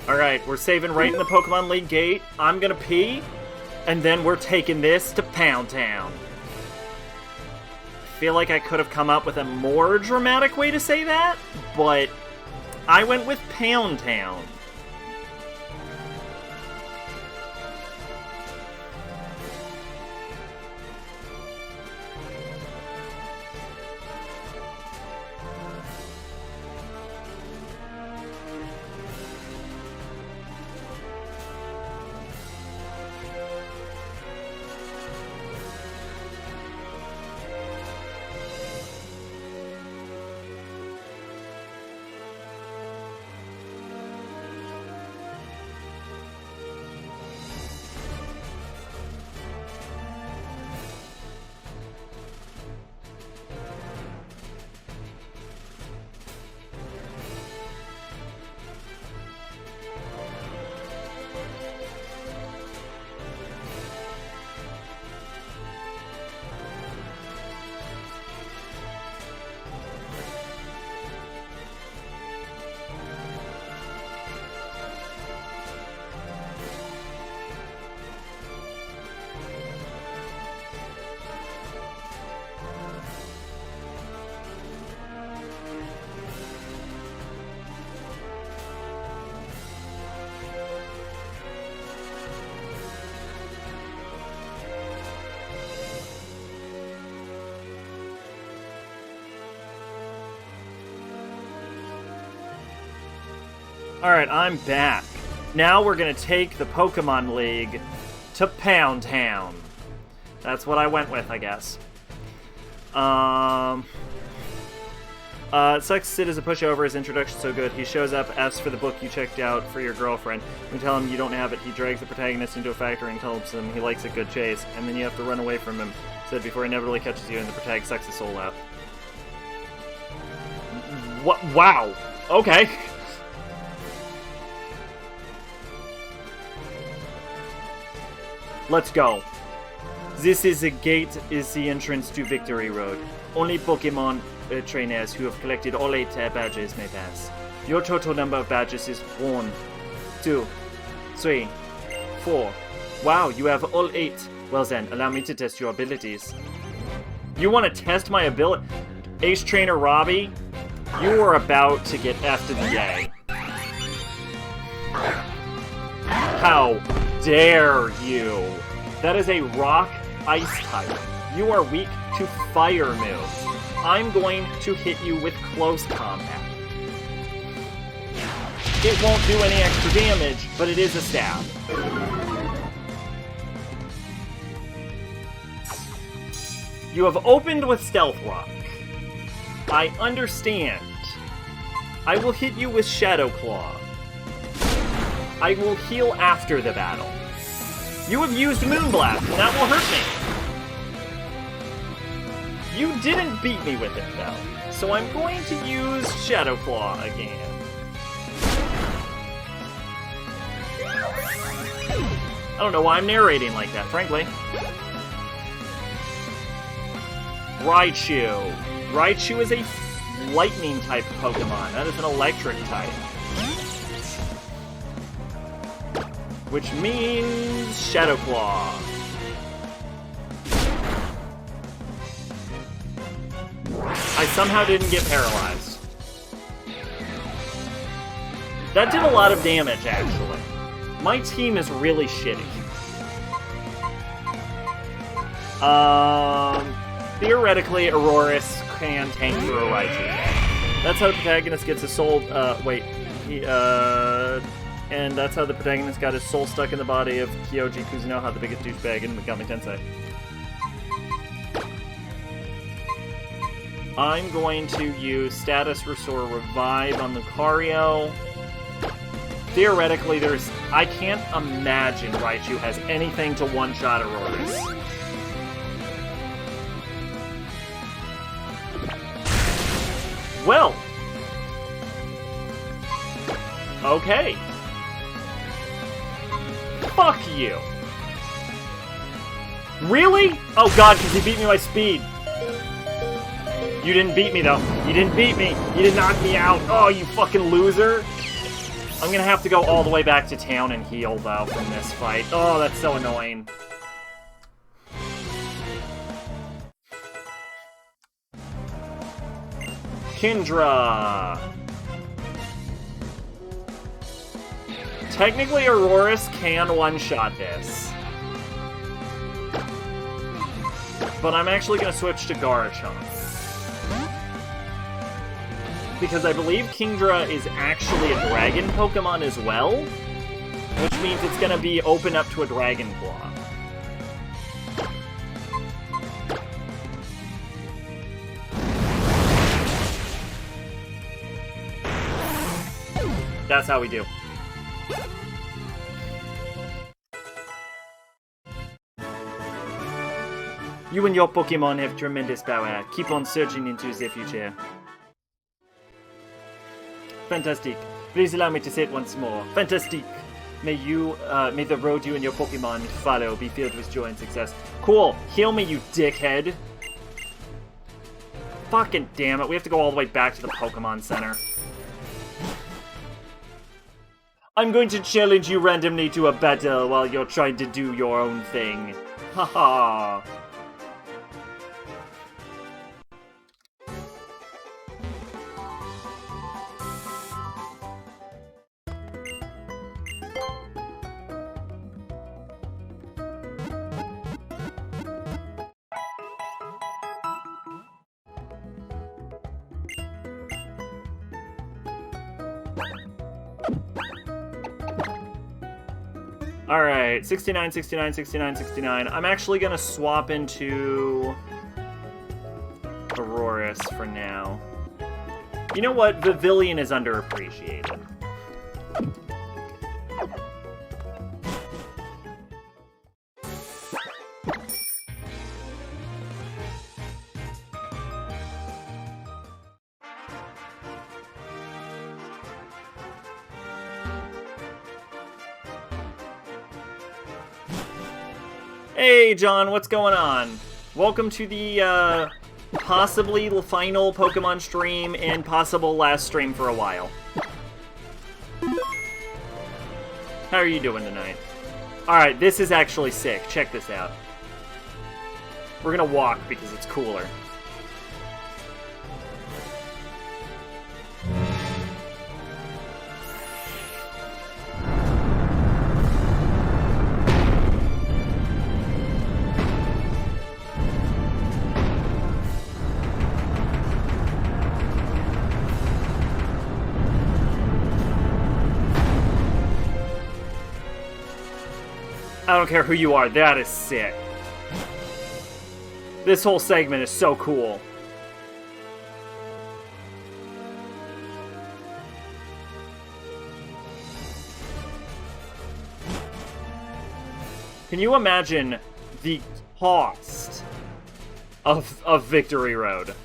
Alright, we're saving right in the Pokemon League gate. I'm gonna pee, and then we're taking this to Pound Town. I feel like I could have come up with a more dramatic way to say that, but I went with Pound Town. Alright, I'm back. Now we're gonna take the Pokemon League to Pound Town. That's what I went with, I guess. It sucks Sid is a pushover. His introduction's so good. He shows up, asks for the book you checked out for your girlfriend. When you tell him you don't have it, he drags the protagonist into a factory and tells him he likes a good chase, and then you have to run away from him, Sid, before he inevitably catches you and the protagonist sucks his soul out. What? Wow. Okay. Let's go. This is the gate, is the entrance to Victory Road. Only Pokemon trainers who have collected all 8 badges may pass. Your total number of badges is 1, 2, 3, 4. Wow, you have all 8. Well then, allow me to test your abilities. You want to test my ability? Ace Trainer Robbie, you are about to get F to the A. How dare you? That is a rock ice type. You are weak to fire moves. I'm going to hit you with close combat. It won't do any extra damage, but it is a stab. You have opened with Stealth Rock. I understand. I will hit you with Shadow Claw. I will heal after the battle. You have used Moonblast, and that will hurt me. You didn't beat me with it, though, so I'm going to use Shadow Claw again. I don't know why I'm narrating like that, frankly. Raichu. Raichu is a lightning-type Pokemon. That is an electric type. Which means Shadow Claw. I somehow didn't get paralyzed. That did a lot of damage, actually. My team is really shitty. Theoretically, Aurorus can tank through a Raichu. That's how the protagonist gets his soul, and And that's how the protagonist got his soul stuck in the body of Kyoji Kuzunoha, the biggest douchebag in Megami Tensei. I'm going to use Status Restore Revive on Lucario. Theoretically, I can't imagine Raichu has anything to one-shot Auroras. Well. Okay. Fuck you. Really? Oh god, because he beat me by speed. You didn't beat me, though. You didn't beat me. You didn't knock me out. Oh, you fucking loser. I'm gonna have to go all the way back to town and heal, though, from this fight. Oh, that's so annoying. Kindra. Technically, Auroras can one-shot this. But I'm actually gonna switch to Garchomp. Because I believe Kingdra is actually a dragon Pokemon as well, which means it's going to be open up to a Dragon Claw. That's how we do. You and your Pokemon have tremendous power. Keep on surging into the future. Fantastic. Please allow me to say it once more. Fantastic. May the road you and your Pokemon follow be filled with joy and success. Cool. Heal me, you dickhead. Fucking damn it. We have to go all the way back to the Pokemon Center. I'm going to challenge you randomly to a battle while you're trying to do your own thing. Haha. Alright, 69, 69, 69, 69. I'm actually gonna swap into Auroras for now. You know what? Vivillon is underappreciated. Hey, John, what's going on? Welcome to the, possibly final Pokemon stream and possible last stream for a while. How are you doing tonight? Alright, this is actually sick. Check this out. We're gonna walk because it's cooler. I don't care who you are, that is sick. This whole segment is so cool. Can you imagine the cost of Victory Road?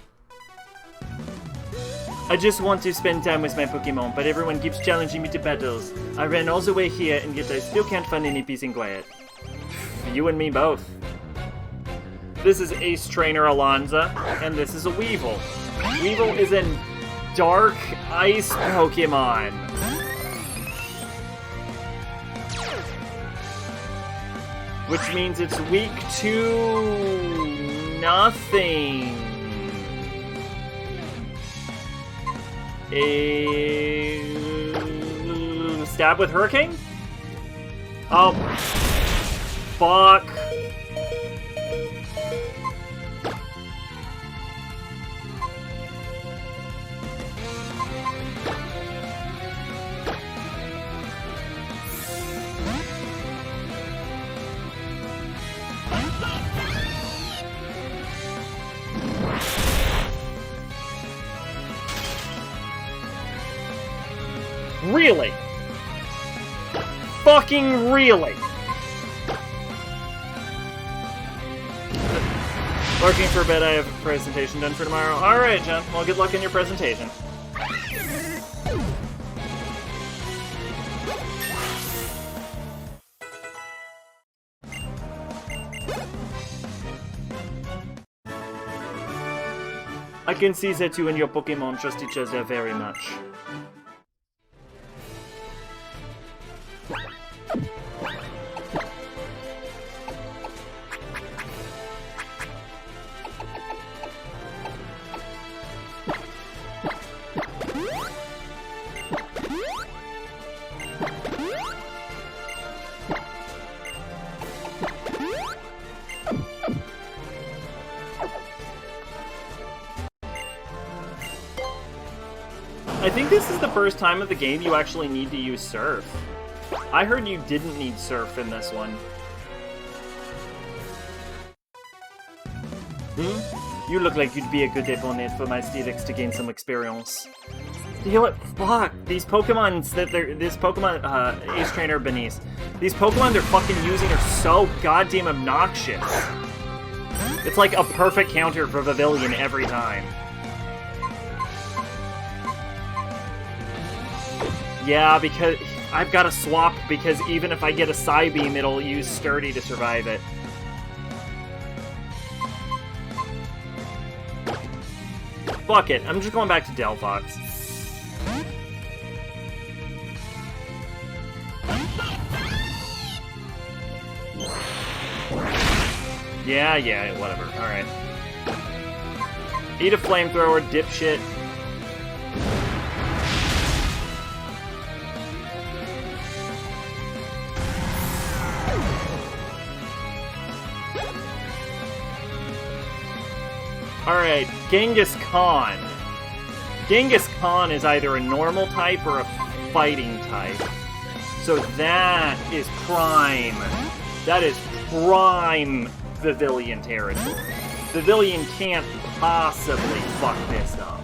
I just want to spend time with my Pokemon, but everyone keeps challenging me to battles. I ran all the way here, and yet I still can't find any peace and quiet. You and me both. This is Ace Trainer Alonza, and this is a Weevil. Weevil is a Dark Ice Pokemon. Which means it's weak to nothing. Stab with Hurricane? Oh. Fuck. Really? Fucking really? Lurking for a bit, I have a presentation done for tomorrow. Alright, Jen. Well, good luck in your presentation. I can see that you and your Pokémon trust each other very much. I think this is the first time of the game you actually need to use Surf. I heard you didn't need Surf in this one. Hmm? You look like you'd be a good opponent for my Steelix to gain some experience. You know what? Fuck! These Pokemons that this Pokemon, Ace Trainer Benice. These Pokemon they're fucking using are so goddamn obnoxious. It's like a perfect counter for Pavilion every time. Yeah, because I've got to swap, because even if I get a Psybeam, it'll use Sturdy to survive it. Fuck it, I'm just going back to Delphox. Yeah, whatever, alright. Eat a flamethrower, dipshit. Alright, Genghis Khan. Genghis Khan is either a normal type or a fighting type. So that is prime. That is prime Pavilion territory. Pavilion can't possibly fuck this up.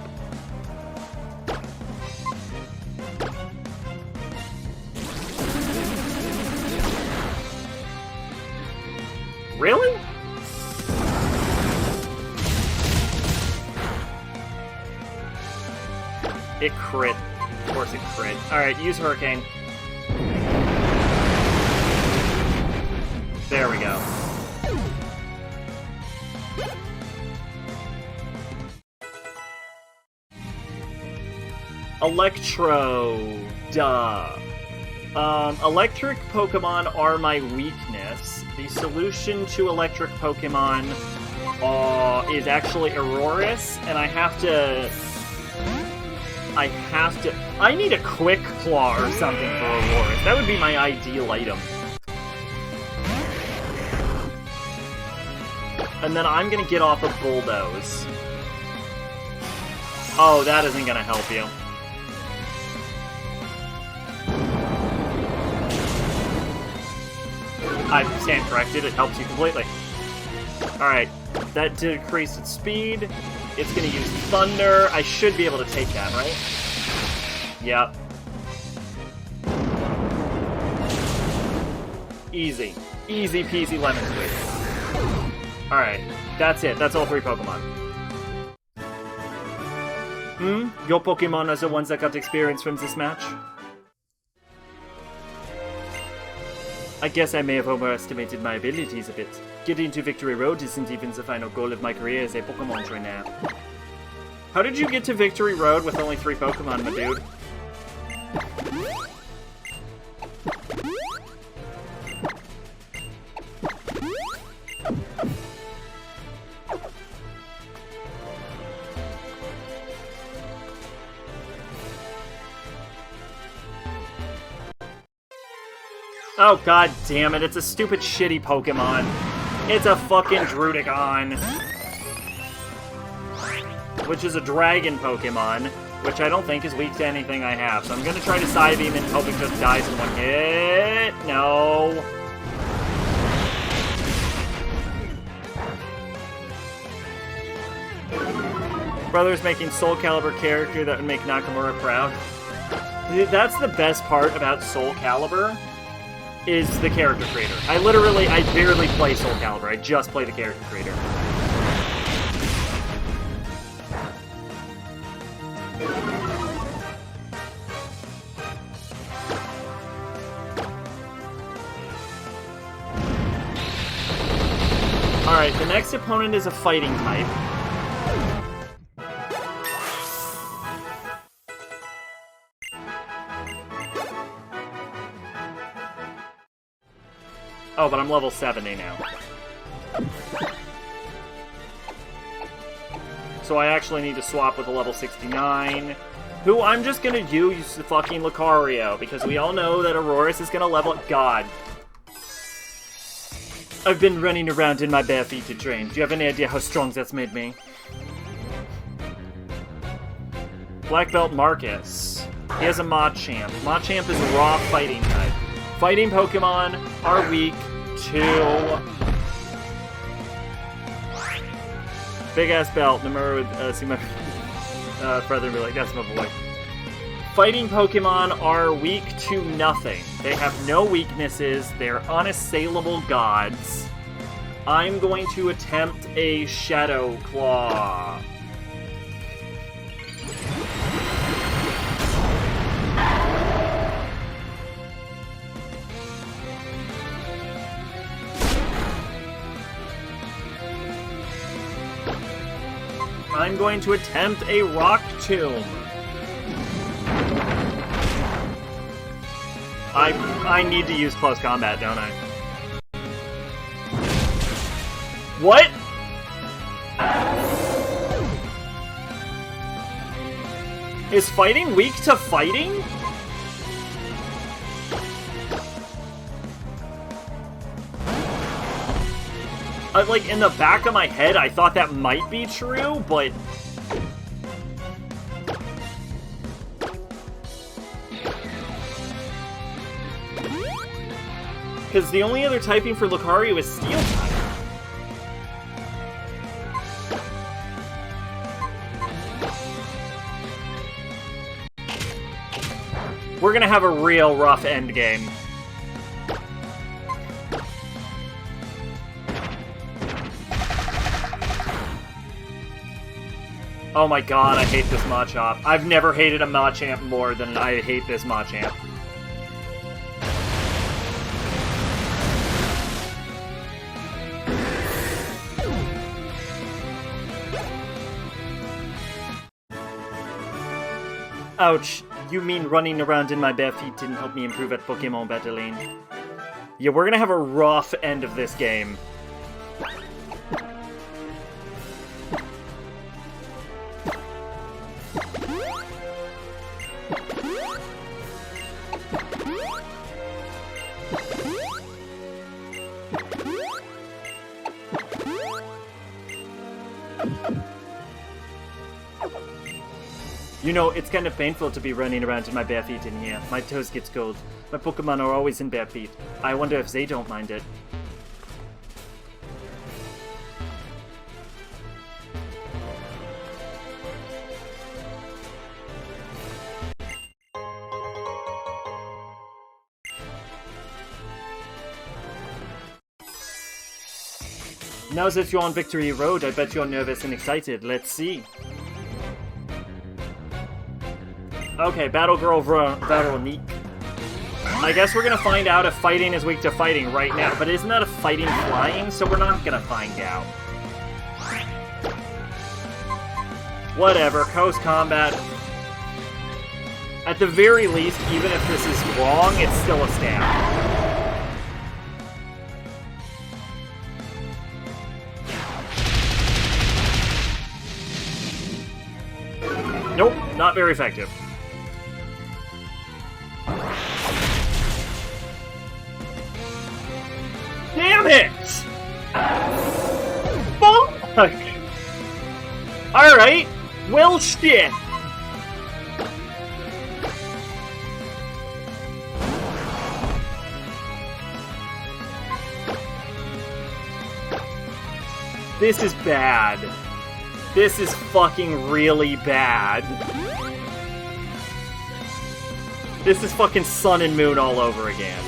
Really? It crit. Of course it crit. Alright, use Hurricane. There we go. Electro. Duh. Electric Pokemon are my weakness. The solution to electric Pokemon is actually Aurorus, and I need a Quick Claw or something for Aurorus. That would be my ideal item. And then I'm gonna get off of Bulldoze. Oh, that isn't gonna help you. I stand corrected, it helps you completely. Alright, that decreased its speed. It's gonna use Thunder. I should be able to take that, right? Yep. Easy. Easy peasy lemon squeeze. Alright, that's it. That's all 3 Pokemon. Your Pokemon are the ones that got experience from this match? I guess I may have overestimated my abilities a bit. Getting to Victory Road isn't even the final goal of my career as a Pokemon trainer. How did you get to Victory Road with only 3 Pokemon, my dude? Oh god damn it, it's a stupid shitty Pokemon. It's a fucking Drudicon. Which is a dragon Pokemon, which I don't think is weak to anything I have. So I'm gonna try to Psybeam and hope it just dies in one hit. No. Brother's making Soul Calibur character that would make Nakamura proud. That's the best part about Soul Calibur, is the character creator. I barely play Soul Calibur, I just play the character creator. Alright, the next opponent is a fighting type. Oh, but I'm level 70 now. So I actually need to swap with a level 69. Who I'm just gonna use the fucking Lucario, because we all know that Auroras is gonna level up. God. I've been running around in my bare feet to train. Do you have any idea how strong that's made me? Black Belt Marcus. He has a Machamp. Machamp is a raw fighting type. Fighting Pokemon are weak to... Big ass belt. Numero would see my brother and be like, that's my boy. Fighting Pokemon are weak to nothing. They have no weaknesses. They're unassailable gods. I'm going to attempt a Shadow Claw. I'm going to attempt a Rock Tomb. I need to use close combat, don't I? What? Is fighting weak to fighting? Like, in the back of my head, I thought that might be true, but... Because the only other typing for Lucario is Steel type. We're gonna have a real rough endgame. Oh my god, I hate this Machop. I've never hated a Machamp more than I hate this Machamp. Ouch. You mean running around in my bare feet didn't help me improve at Pokémon battling? Yeah, we're gonna have a rough end of this game. You know, it's kind of painful to be running around in my bare feet in here. My toes get cold. My Pokemon are always in bare feet. I wonder if they don't mind it. Now that you're on Victory Road, I bet you're nervous and excited. Let's see. Okay, Battle Girl Veronique. I guess we're gonna find out if fighting is weak to fighting right now, but isn't that a fighting flying? So we're not gonna find out. Whatever, Coast Combat. At the very least, even if this is wrong, it's still a stab. Nope, not very effective. Damn it! Fuck! Alright, well shit. This is bad. This is fucking really bad. This is fucking Sun and Moon all over again.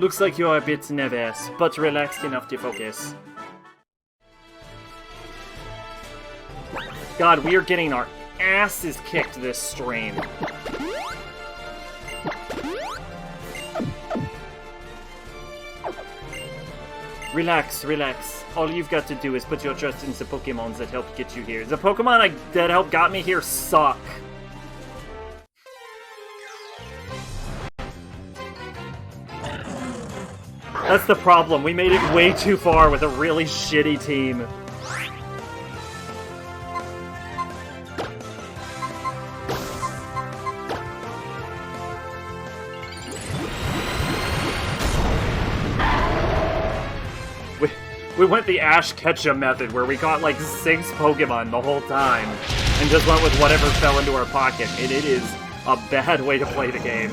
Looks like you are a bit nervous, but relaxed enough to focus. God, we are getting our asses kicked this stream. Relax, relax. All you've got to do is put your trust in the Pokemons that helped get you here. The Pokemon that helped got me here suck. That's the problem. We made it way too far with a really shitty team. We went the Ash Ketchum method, where we caught like 6 Pokemon the whole time, and just went with whatever fell into our pocket, and it is a bad way to play the game.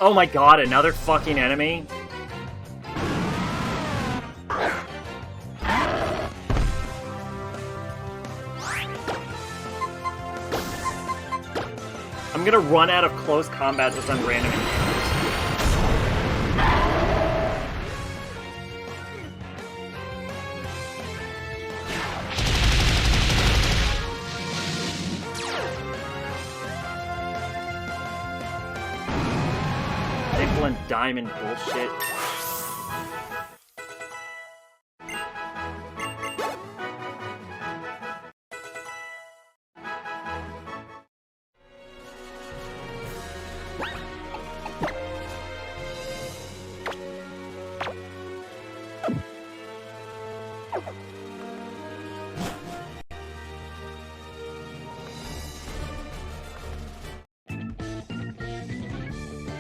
Oh my god, another fucking enemy? I'm gonna run out of close combat just on random encounters. Nickel and diamond bullshit.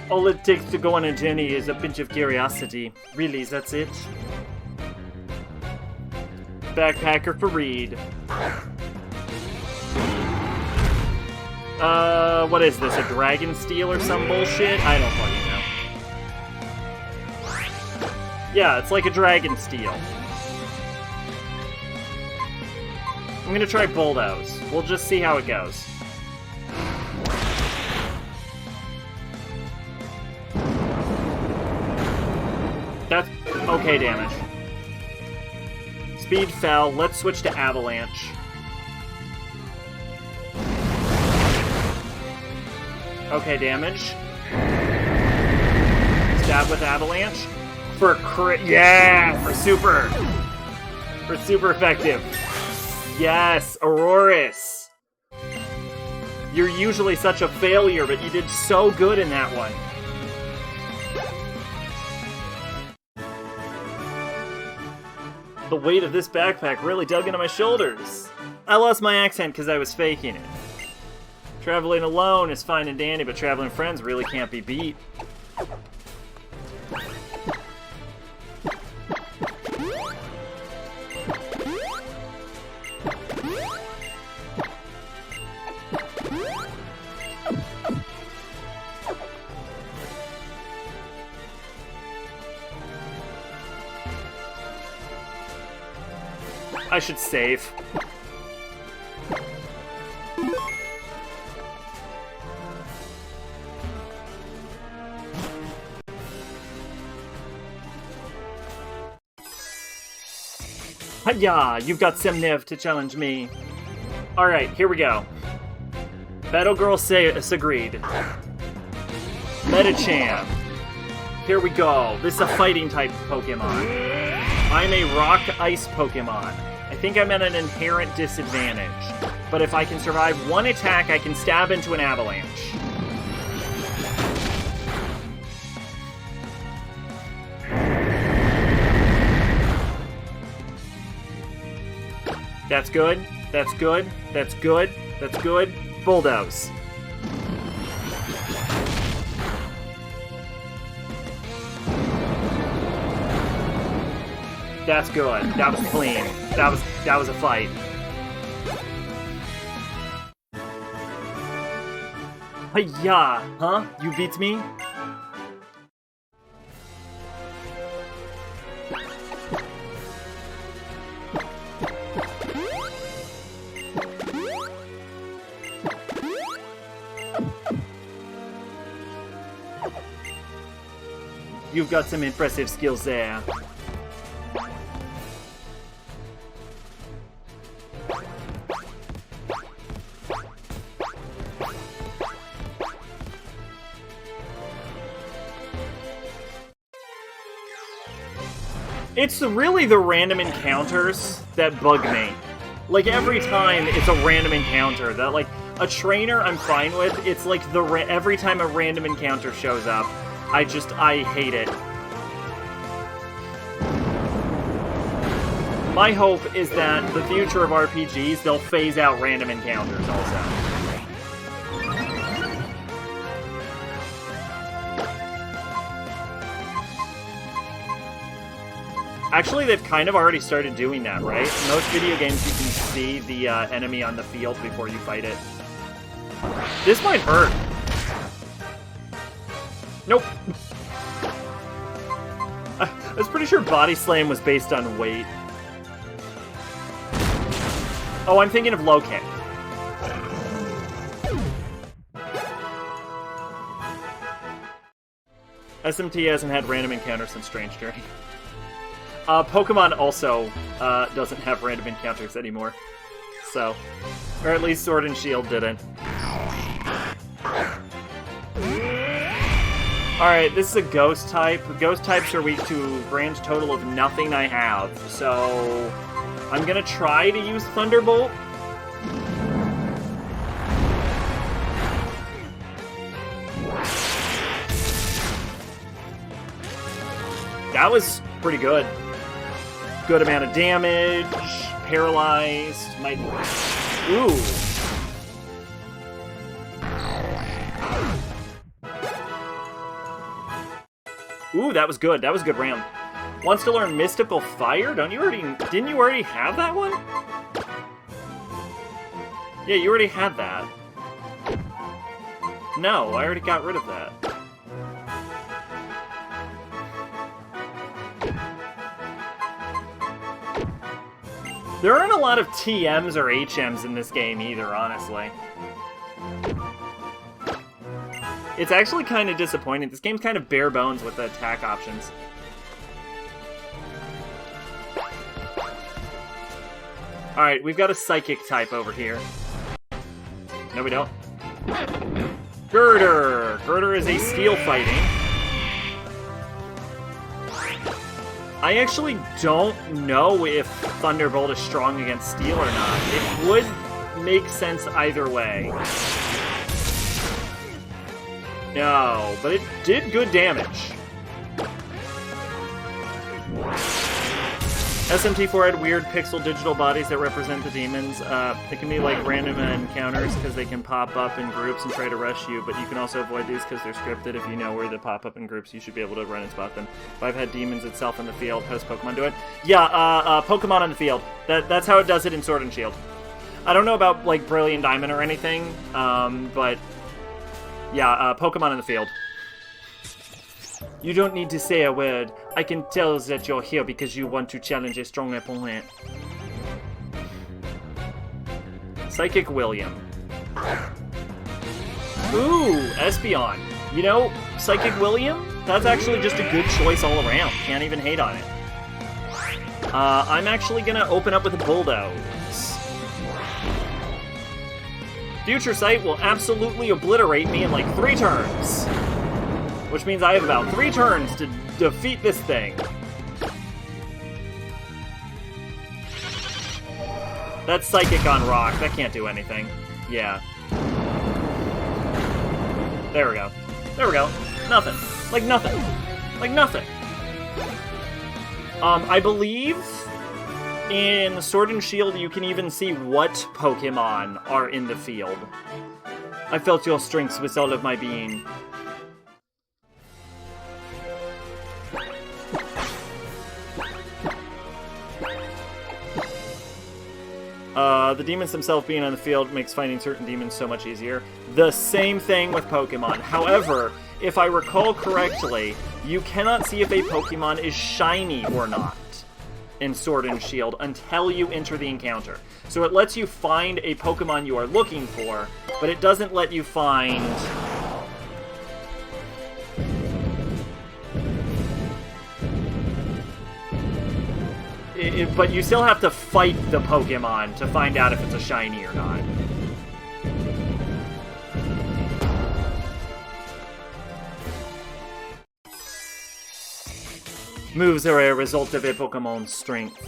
All it takes to go on a journey is a pinch of curiosity. Really, that's it? Backpacker for Reed. What is this? A dragon steel or some bullshit? I don't fucking know. Yeah, it's like a dragon steel. I'm gonna try Bulldoze. We'll just see how it goes. That's okay damage. Speed fell. Let's switch to Avalanche. Okay damage. Stab with Avalanche. For crit. Yeah! For super. For super effective. Yes! Aurorus! You're usually such a failure, but you did so good in that one. The weight of this backpack really dug into my shoulders. I lost my accent because I was faking it. Traveling alone is fine and dandy, but traveling with friends really can't be beat. I should save. Hiya! You've got some nerve to challenge me. Alright, here we go. Battle Girl agreed. Metacham. Here we go. This is a fighting type Pokemon. I'm a rock ice Pokemon. I think I'm at an inherent disadvantage. But if I can survive one attack, I can stab into an avalanche. That's good. That's good. That's good. That's good. Bulldoze. That's good. That was clean. That was a fight. Hi-ya! Huh? You beat me? You've got some impressive skills there. It's really the random encounters that bug me. Like, every time it's a random encounter. That, like, a trainer I'm fine with. It's like every time a random encounter shows up, I hate it. My hope is that the future of RPGs, they'll phase out random encounters also. Actually, they've kind of already started doing that, right? In most video games, you can see the enemy on the field before you fight it. This might hurt. Nope. I was pretty sure Body Slam was based on weight. Oh, I'm thinking of low kick. SMT hasn't had random encounters since Strange Journey. Pokemon also doesn't have random encounters anymore. So, or at least Sword and Shield didn't. Alright, this is a Ghost type. Ghost types are weak to a grand total of nothing I have. So, I'm gonna try to use Thunderbolt. That was pretty good. Good amount of damage, paralyzed, might... Ooh. Ooh, that was good. That was a good round. Wants to learn Mystical Fire? Didn't you already have that one? Yeah, you already had that. No, I already got rid of that. There aren't a lot of TMs or HMs in this game either, honestly. It's actually kind of disappointing. This game's kind of bare bones with the attack options. Alright, we've got a Psychic type over here. No, we don't. Girder! Girder is a steel fighting. I actually don't know if Thunderbolt is strong against steel or not. It would make sense either way. No, but it did good damage. SMT4 had weird pixel digital bodies that represent the demons. They can be like random encounters because they can pop up in groups and try to rush you, but you can also avoid these because they're scripted. If you know where they pop up in groups, you should be able to run and spot them. If I've had demons itself in the field, how does Pokemon do it? Yeah, Pokemon in the field. That's how it does it in Sword and Shield. I don't know about, like, Brilliant Diamond or anything, but yeah, Pokemon in the field. You don't need to say a word. I can tell that you're here because you want to challenge a strong opponent. Psychic William. Ooh, Espeon. You know, Psychic William? That's actually just a good choice all around. Can't even hate on it. I'm actually gonna open up with a Bulldoze. Future Sight will absolutely obliterate me in like 3 turns. Which means I have about 3 turns to defeat this thing. That's Psychic on Rock. That can't do anything. Yeah. There we go. There we go. Nothing. Like nothing. Like nothing. I believe In Sword and Shield, you can even see what Pokemon are in the field. I felt your strengths with all of my being. The demons themselves being on the field makes finding certain demons so much easier. The same thing with Pokemon. However, if I recall correctly, you cannot see if a Pokemon is shiny or not in Sword and Shield until you enter the encounter. So it lets you find a Pokemon you are looking for, but it doesn't let you find... but you still have to fight the Pokemon to find out if it's a shiny or not. Moves are a result of a Pokemon's strength.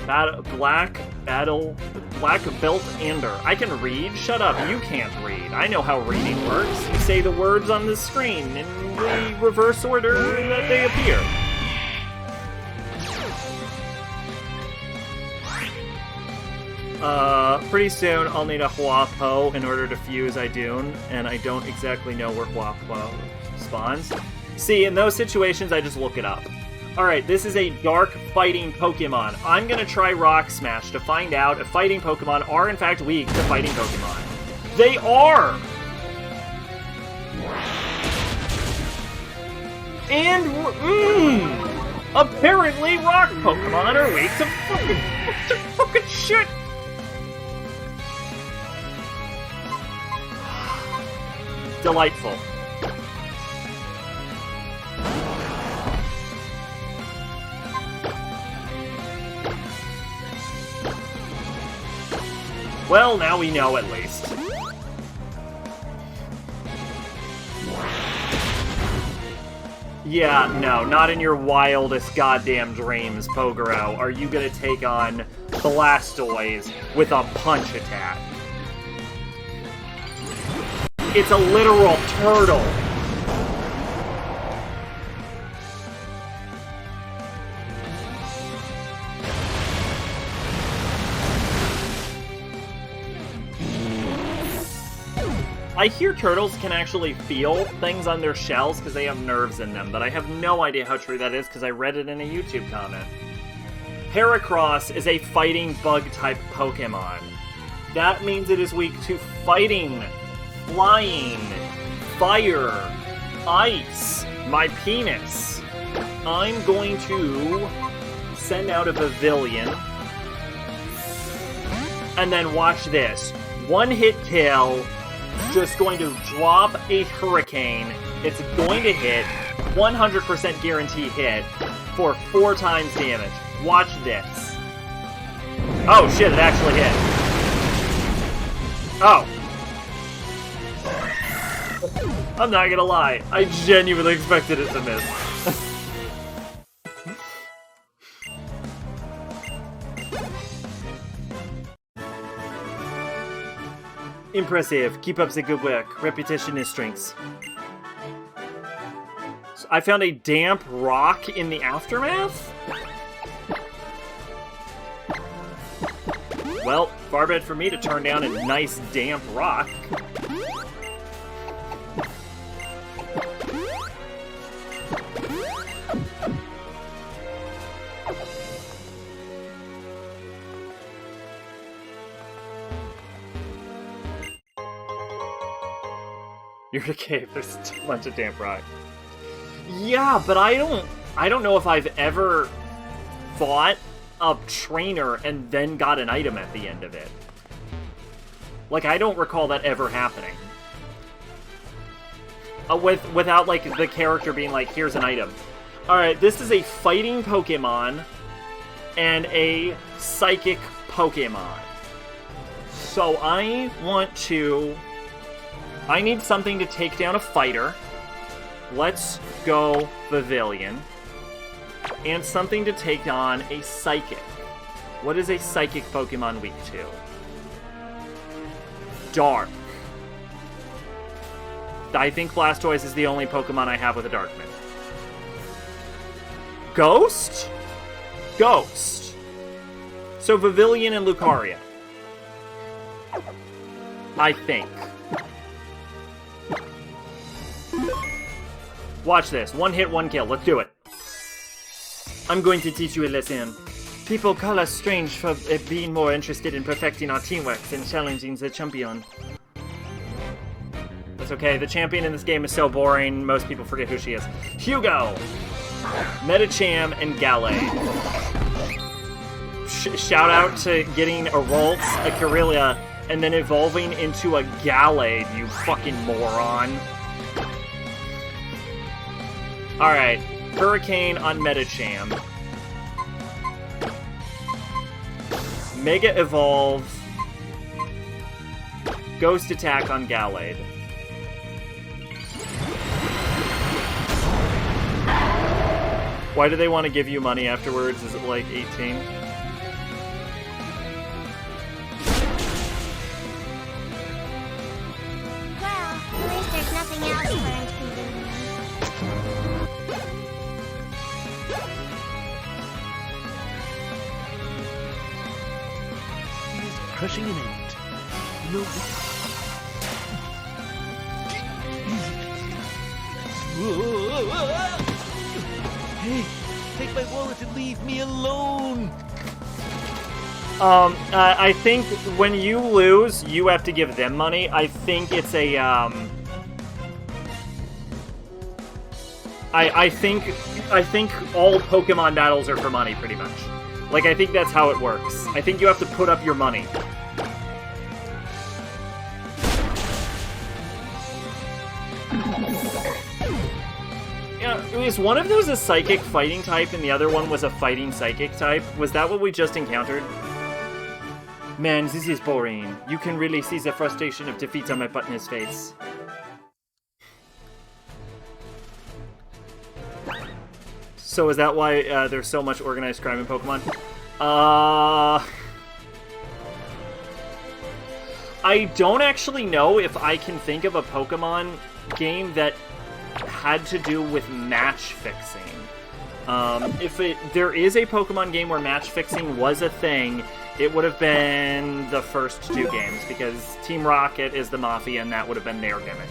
Black Belt Ander. I can read? Shut up, you can't read. I know how reading works. You say the words on the screen in the reverse order that they appear. Pretty soon I'll need a Huapo in order to fuse Idune, and I don't exactly know where Huapo spawns. See, in those situations, I just look it up. Alright, this is a dark fighting Pokemon. I'm gonna try Rock Smash to find out if fighting Pokemon are in fact weak to fighting Pokemon. They are! And, apparently rock Pokemon are weak to fucking shit! Delightful. Well, now we know at least. Yeah, no, not in your wildest goddamn dreams, Pogoro, are you gonna take on Blastoise with a punch attack. It's a literal turtle. I hear turtles can actually feel things on their shells because they have nerves in them, but I have no idea how true that is because I read it in a YouTube comment. Heracross is a fighting bug-type Pokemon. That means it is weak to fighting, flying, fire, ice, my penis. I'm going to send out a Pavilion, and then watch this. One hit kill, just going to drop a Hurricane. It's going to hit, 100% guarantee hit, for 4 times damage. Watch this. Oh shit, it actually hit. Oh. I'm not gonna lie, I genuinely expected it to miss. Impressive. Keep up the good work. Repetition is strengths. So I found a damp rock in the aftermath? Well, far be it for me to turn down a nice damp rock. You're in a cave, there's a bunch of damp rock. Yeah, but I don't know if I've ever fought a trainer and then got an item at the end of it. Like, I don't recall that ever happening. Without, like, the character being like, here's an item. Alright, this is a fighting Pokemon and a psychic Pokemon. So I need something to take down a fighter. Let's go Pavilion. And something to take on a psychic. What is a psychic Pokemon weak to? Dark. I think Blastoise is the only Pokemon I have with a Dark move. Ghost? Ghost. So Pavilion and Lucaria. I think. Watch this. One hit, one kill. Let's do it. I'm going to teach you a lesson. People call us strange for being more interested in perfecting our teamwork than challenging the champion. That's okay. The champion in this game is so boring, most people forget who she is. Hugo! Metacham and Gallade. Shout out to getting a Ralts, a Kirilla, and then evolving into a Gallade, you fucking moron. Alright, Hurricane on Metacham. Mega Evolve. Ghost Attack on Gallade. Why do they want to give you money afterwards? Is it like 18? Well, at least there's nothing else for inconvenience. He's crushing an ant. No. Hey, take my wallet and leave me alone. I think when you lose, you have to give them money. I think it's a, I think all Pokemon battles are for money, pretty much. Like, I think that's how it works. I think you have to put up your money. Yeah, is one of those a psychic fighting type and the other one was a fighting psychic type? Was that what we just encountered? Man, this is boring. You can really see the frustration of defeat on my partner's face. So is that why there's so much organized crime in Pokemon? I don't actually know if I can think of a Pokemon game that had to do with match fixing. There is a Pokemon game where match fixing was a thing, it would have been the first two games, because Team Rocket is the Mafia, and that would have been their gimmick.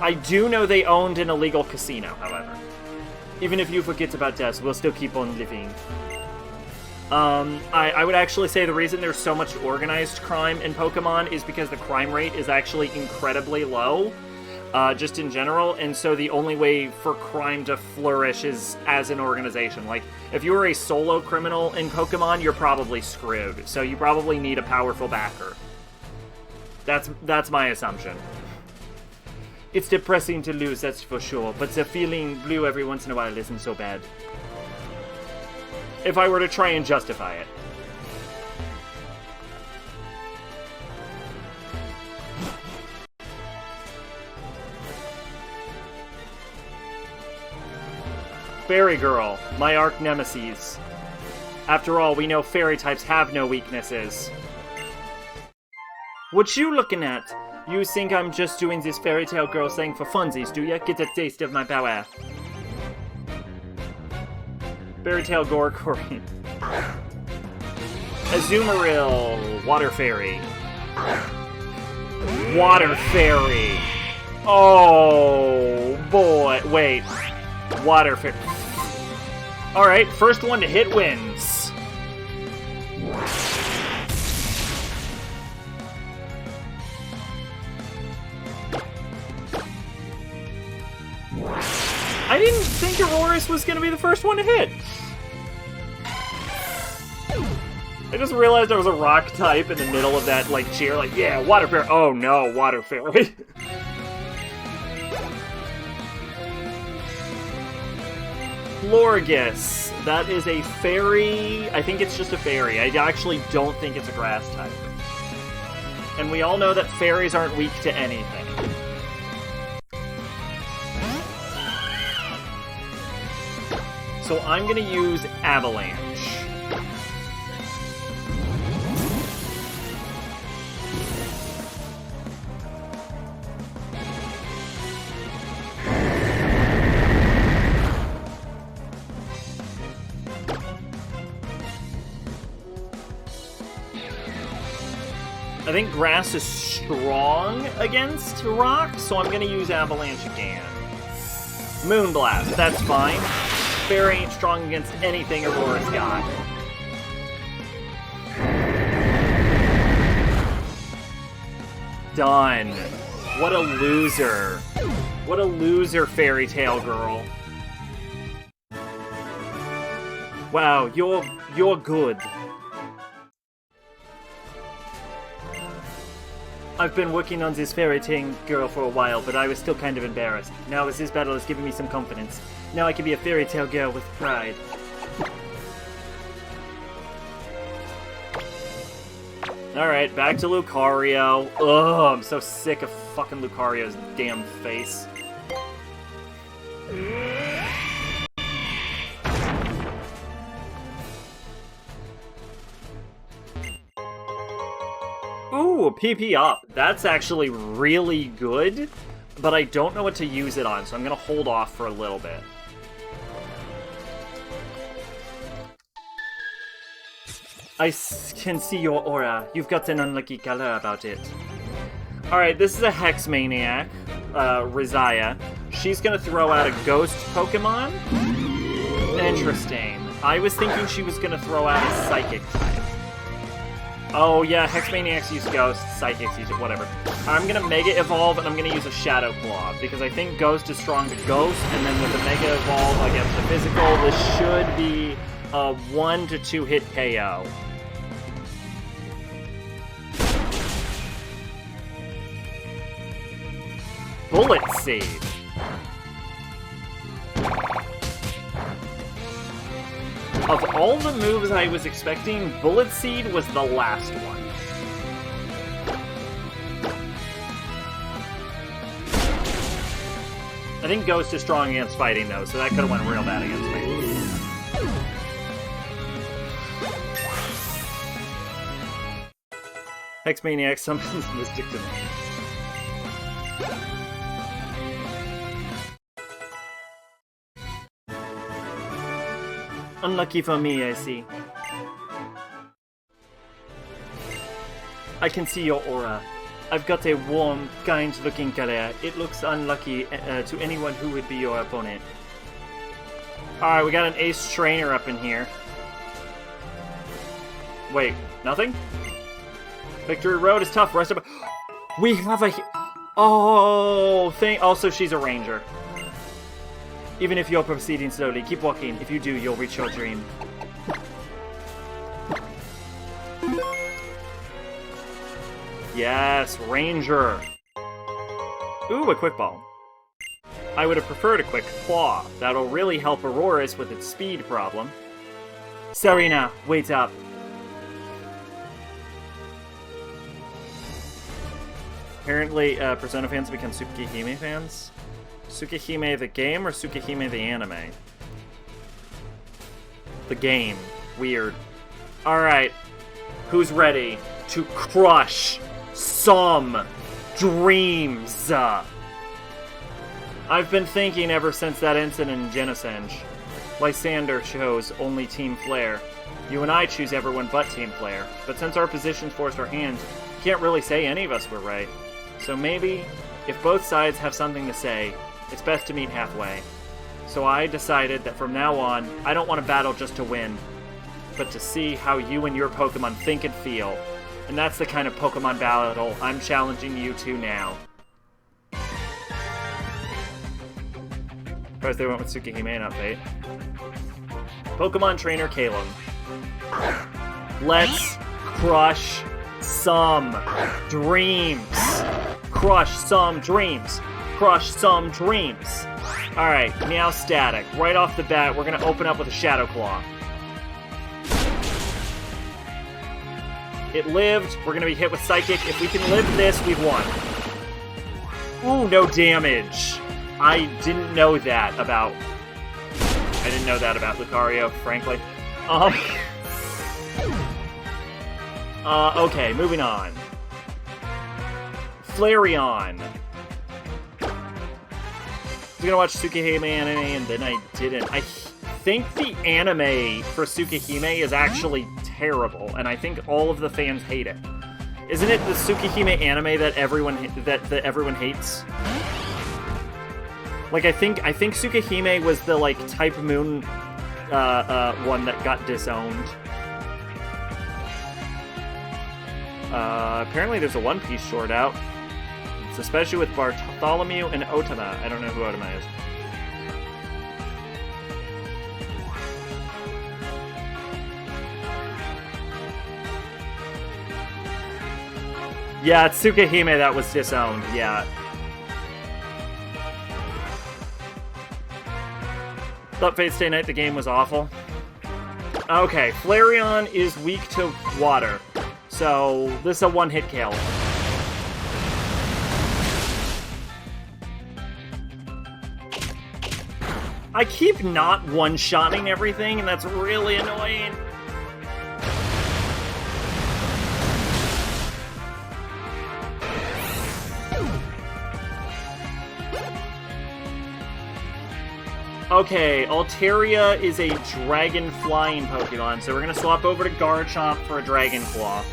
I do know they owned an illegal casino, however. Even if you forget about us, we'll still keep on living. I would actually say the reason there's so much organized crime in Pokemon is because the crime rate is actually incredibly low, just in general, and so the only way for crime to flourish is as an organization. Like, if you're a solo criminal in Pokemon, you're probably screwed, so you probably need a powerful backer. That's my assumption. It's depressing to lose, that's for sure, but the feeling blue every once in a while isn't so bad. If I were to try and justify it. Fairy Girl, my arch nemesis. After all, we know fairy types have no weaknesses. What you looking at? You think I'm just doing this fairy tale girl thing for funsies, do ya? Get a taste of my power. Fairy tale Gorgori. Azumarill, Water Fairy. Water Fairy. Oh, boy. Wait. Water Fairy. Alright, first one to hit wins. I didn't think Aurorus was going to be the first one to hit. I just realized there was a rock type in the middle of that, like, cheer. Like, yeah, Water Fairy. Oh, no, Water Fairy. Florges. That is a fairy. I think it's just a fairy. I actually don't think it's a grass type. And we all know that fairies aren't weak to anything. So I'm going to use Avalanche. think grass is strong against rock, so I'm gonna use avalanche again. Moonblast, that's fine. Fairy ain't strong against anything Aurora's got. Done. What a loser. What a loser, Fairy Tail Girl. Wow, you're good. I've been working on this Fairy Tail Girl for a while, but I was still kind of embarrassed. Now as this battle has given me some confidence. Now I can be a Fairy Tail Girl with pride. Alright, back to Lucario. Ugh, I'm so sick of fucking Lucario's damn face. Ooh, PP up. That's actually really good, but I don't know what to use it on, so I'm gonna hold off for a little bit. I can see your aura. You've got an unlucky color about it. Alright, this is a Hex Maniac, Rizaya. She's gonna throw out a Ghost Pokemon? Interesting. I was thinking she was gonna throw out a Psychic type. Oh yeah, Hex Maniacs use Ghost, Psychics use it, whatever. I'm gonna Mega Evolve and I'm gonna use a Shadow Claw, because I think Ghost is strong to Ghost, and then with a Mega Evolve against the physical, this should be a 1 to 2 hit KO. Bullet Seed. Of all the moves I was expecting, Bullet Seed was the last one. I think Ghost is strong against fighting, though, so that could have went real bad against me. Hex Maniac summons Mystic to me. Unlucky for me, I see. I can see your aura. I've got a warm, kind-looking color. It looks unlucky to anyone who would be your opponent. Alright, we got an Ace Trainer up in here. Wait, nothing? Victory Road is tough. Rest of we have a... Oh, also, she's a ranger. Even if you're proceeding slowly, keep walking. If you do, you'll reach your dream. Yes, Ranger. Ooh, a Quick Ball. I would have preferred a Quick Claw. That'll really help Auroras with its speed problem. Serena, wait up. Apparently, Persona fans become Tsukihime fans. Tsukihime the game or Tsukihime the anime? The game. Weird. Alright. Who's ready to crush some dreams? I've been thinking ever since that incident in Genosenge. Lysander chose only Team Flare. You and I choose everyone but Team Flare. But since our positions forced our hands, can't really say any of us were right. So maybe, if both sides have something to say, it's best to meet halfway. So I decided that from now on, I don't want to battle just to win, but to see how you and your Pokemon think and feel. And that's the kind of Pokemon battle I'm challenging you to now. First they went with Tsukihime, not Fate. Pokemon Trainer Caleb. Let's crush some dreams. Crush some dreams. Crush some dreams. Alright, now Static. Right off the bat, we're going to open up with a Shadow Claw. It lived. We're going to be hit with Psychic. If we can live this, we've won. Ooh, no damage. I didn't know that about Lucario, frankly. Okay, moving on. Flareon. I was gonna watch Tsukihime anime and then I didn't. I think the anime for Tsukihime is actually terrible, and I think all of the fans hate it. Isn't it the Tsukihime anime that everyone everyone hates? Like I think Tsukihime was the like Type Moon one that got disowned. Apparently there's a One Piece short out. It's especially with Bartholomew and Otama. I don't know who Otama is. Yeah, it's Tsukihime that was disowned, yeah. Thought Fate Stay Night, the game was awful. Okay, Flareon is weak to water. So, this is a one-hit kill. I keep not one-shotting everything, and that's really annoying. Okay, Altaria is a dragon flying Pokemon, so we're gonna swap over to Garchomp for a Dragon Claw.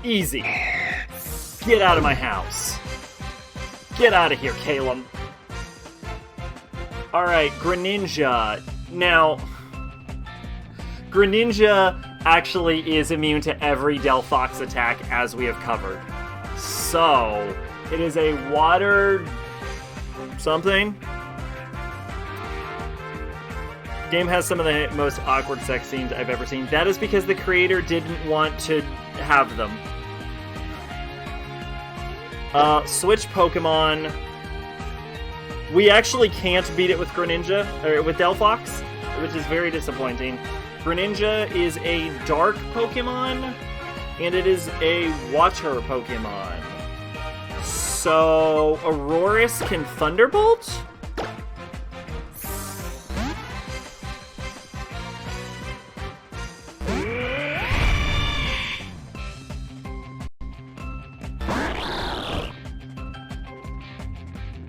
Easy. Get out of my house. Get out of here, Caleb. Alright, Greninja. Now, Greninja actually is immune to every Delphox attack, as we have covered. So, it is a water... something? Game has some of the most awkward sex scenes I've ever seen. That is because the creator didn't want to have them. Switch Pokemon... We actually can't beat it with Greninja, or with Delphox, which is very disappointing. Greninja is a dark Pokemon, and it is a water Pokemon. So, Aurorus can Thunderbolt?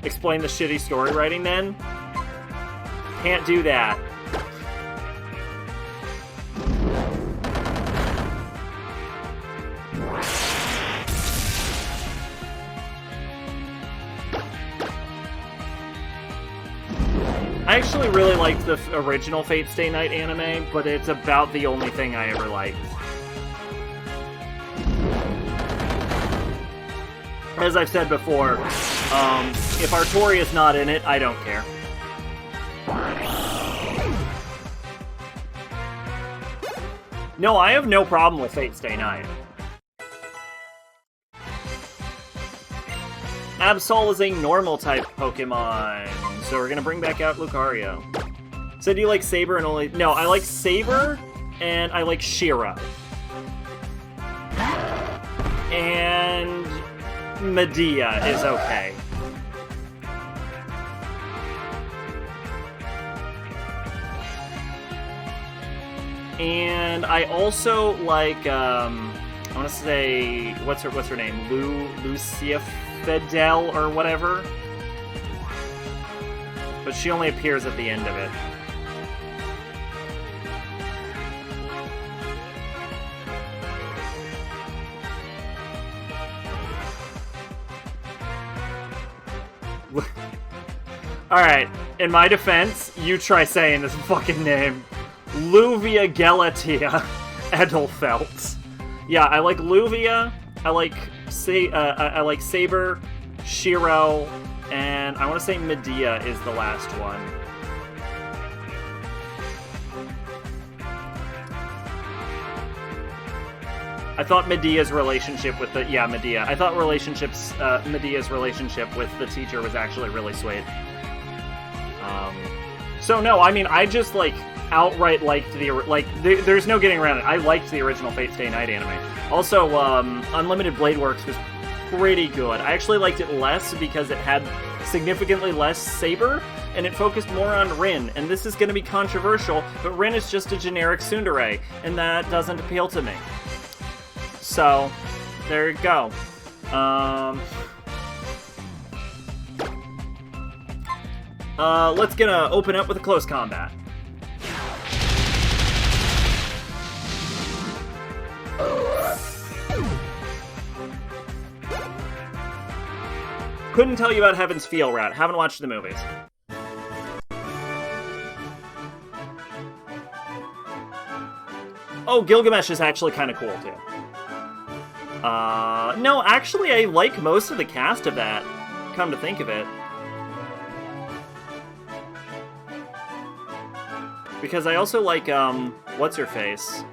Explain the shitty story writing then? Can't do that. I actually really liked the original Fate Stay Night anime, but it's about the only thing I ever liked. As I've said before, if Artori is not in it, I don't care. No, I have no problem with Fate Stay Night. Absol is a normal type Pokemon, so we're gonna bring back out Lucario. So do you like Saber and only... No, I like Saber, and I like Shiro. And... Medea is okay. And I also like, I want to say, what's her name? Lucia Fidel or whatever. But she only appears at the end of it. Alright, in my defense, you try saying this fucking name. Luvia Galatea Edelfelt. Yeah, I like Luvia, I like Saber, Shiro, and I want to say Medea is the last one. I thought Medea's relationship with the... Yeah, Medea. I thought Medea's relationship with the teacher was actually really sweet. So no, I mean, I just, like, outright liked the... Like, there's no getting around it. I liked the original Fate Stay Night anime. Also, Unlimited Blade Works was pretty good. I actually liked it less because it had significantly less Saber, and it focused more on Rin. And this is going to be controversial, but Rin is just a generic tsundere, and that doesn't appeal to me. So, there you go. Let's gonna open up with a close combat. Couldn't tell you about Heaven's Feel Rat. Haven't watched the movies. Oh, Gilgamesh is actually kind of cool, too. No, actually, I like most of the cast of that, come to think of it. Because I also like, what's-her-face?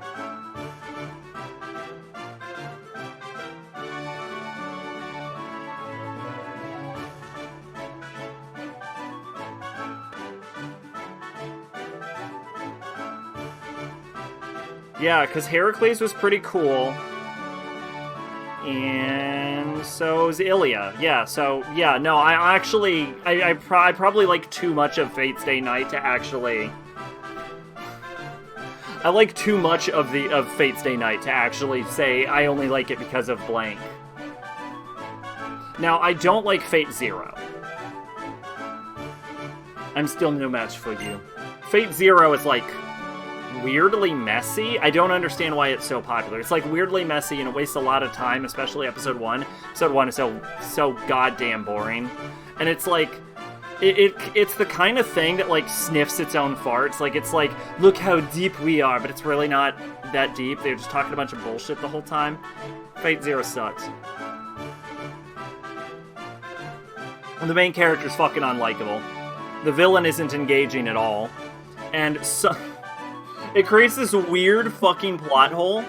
Yeah, because Heracles was pretty cool. And so is Ilya. Yeah, so, yeah, no, I probably like too much of Fate's Day Night to actually... I like too much of Fate's Day Night to actually say I only like it because of blank. Now, I don't like Fate Zero. I'm still no match for you. Fate Zero is like weirdly messy. I don't understand why it's so popular. It's like weirdly messy and it wastes a lot of time, especially episode 1. Episode 1 is so goddamn boring. And it's like it's the kind of thing that like sniffs its own farts. Like it's like, look how deep we are, but it's really not that deep. They're just talking a bunch of bullshit the whole time. Fate Zero sucks. And the main character's fucking unlikable. The villain isn't engaging at all. And so it creates this weird fucking plot hole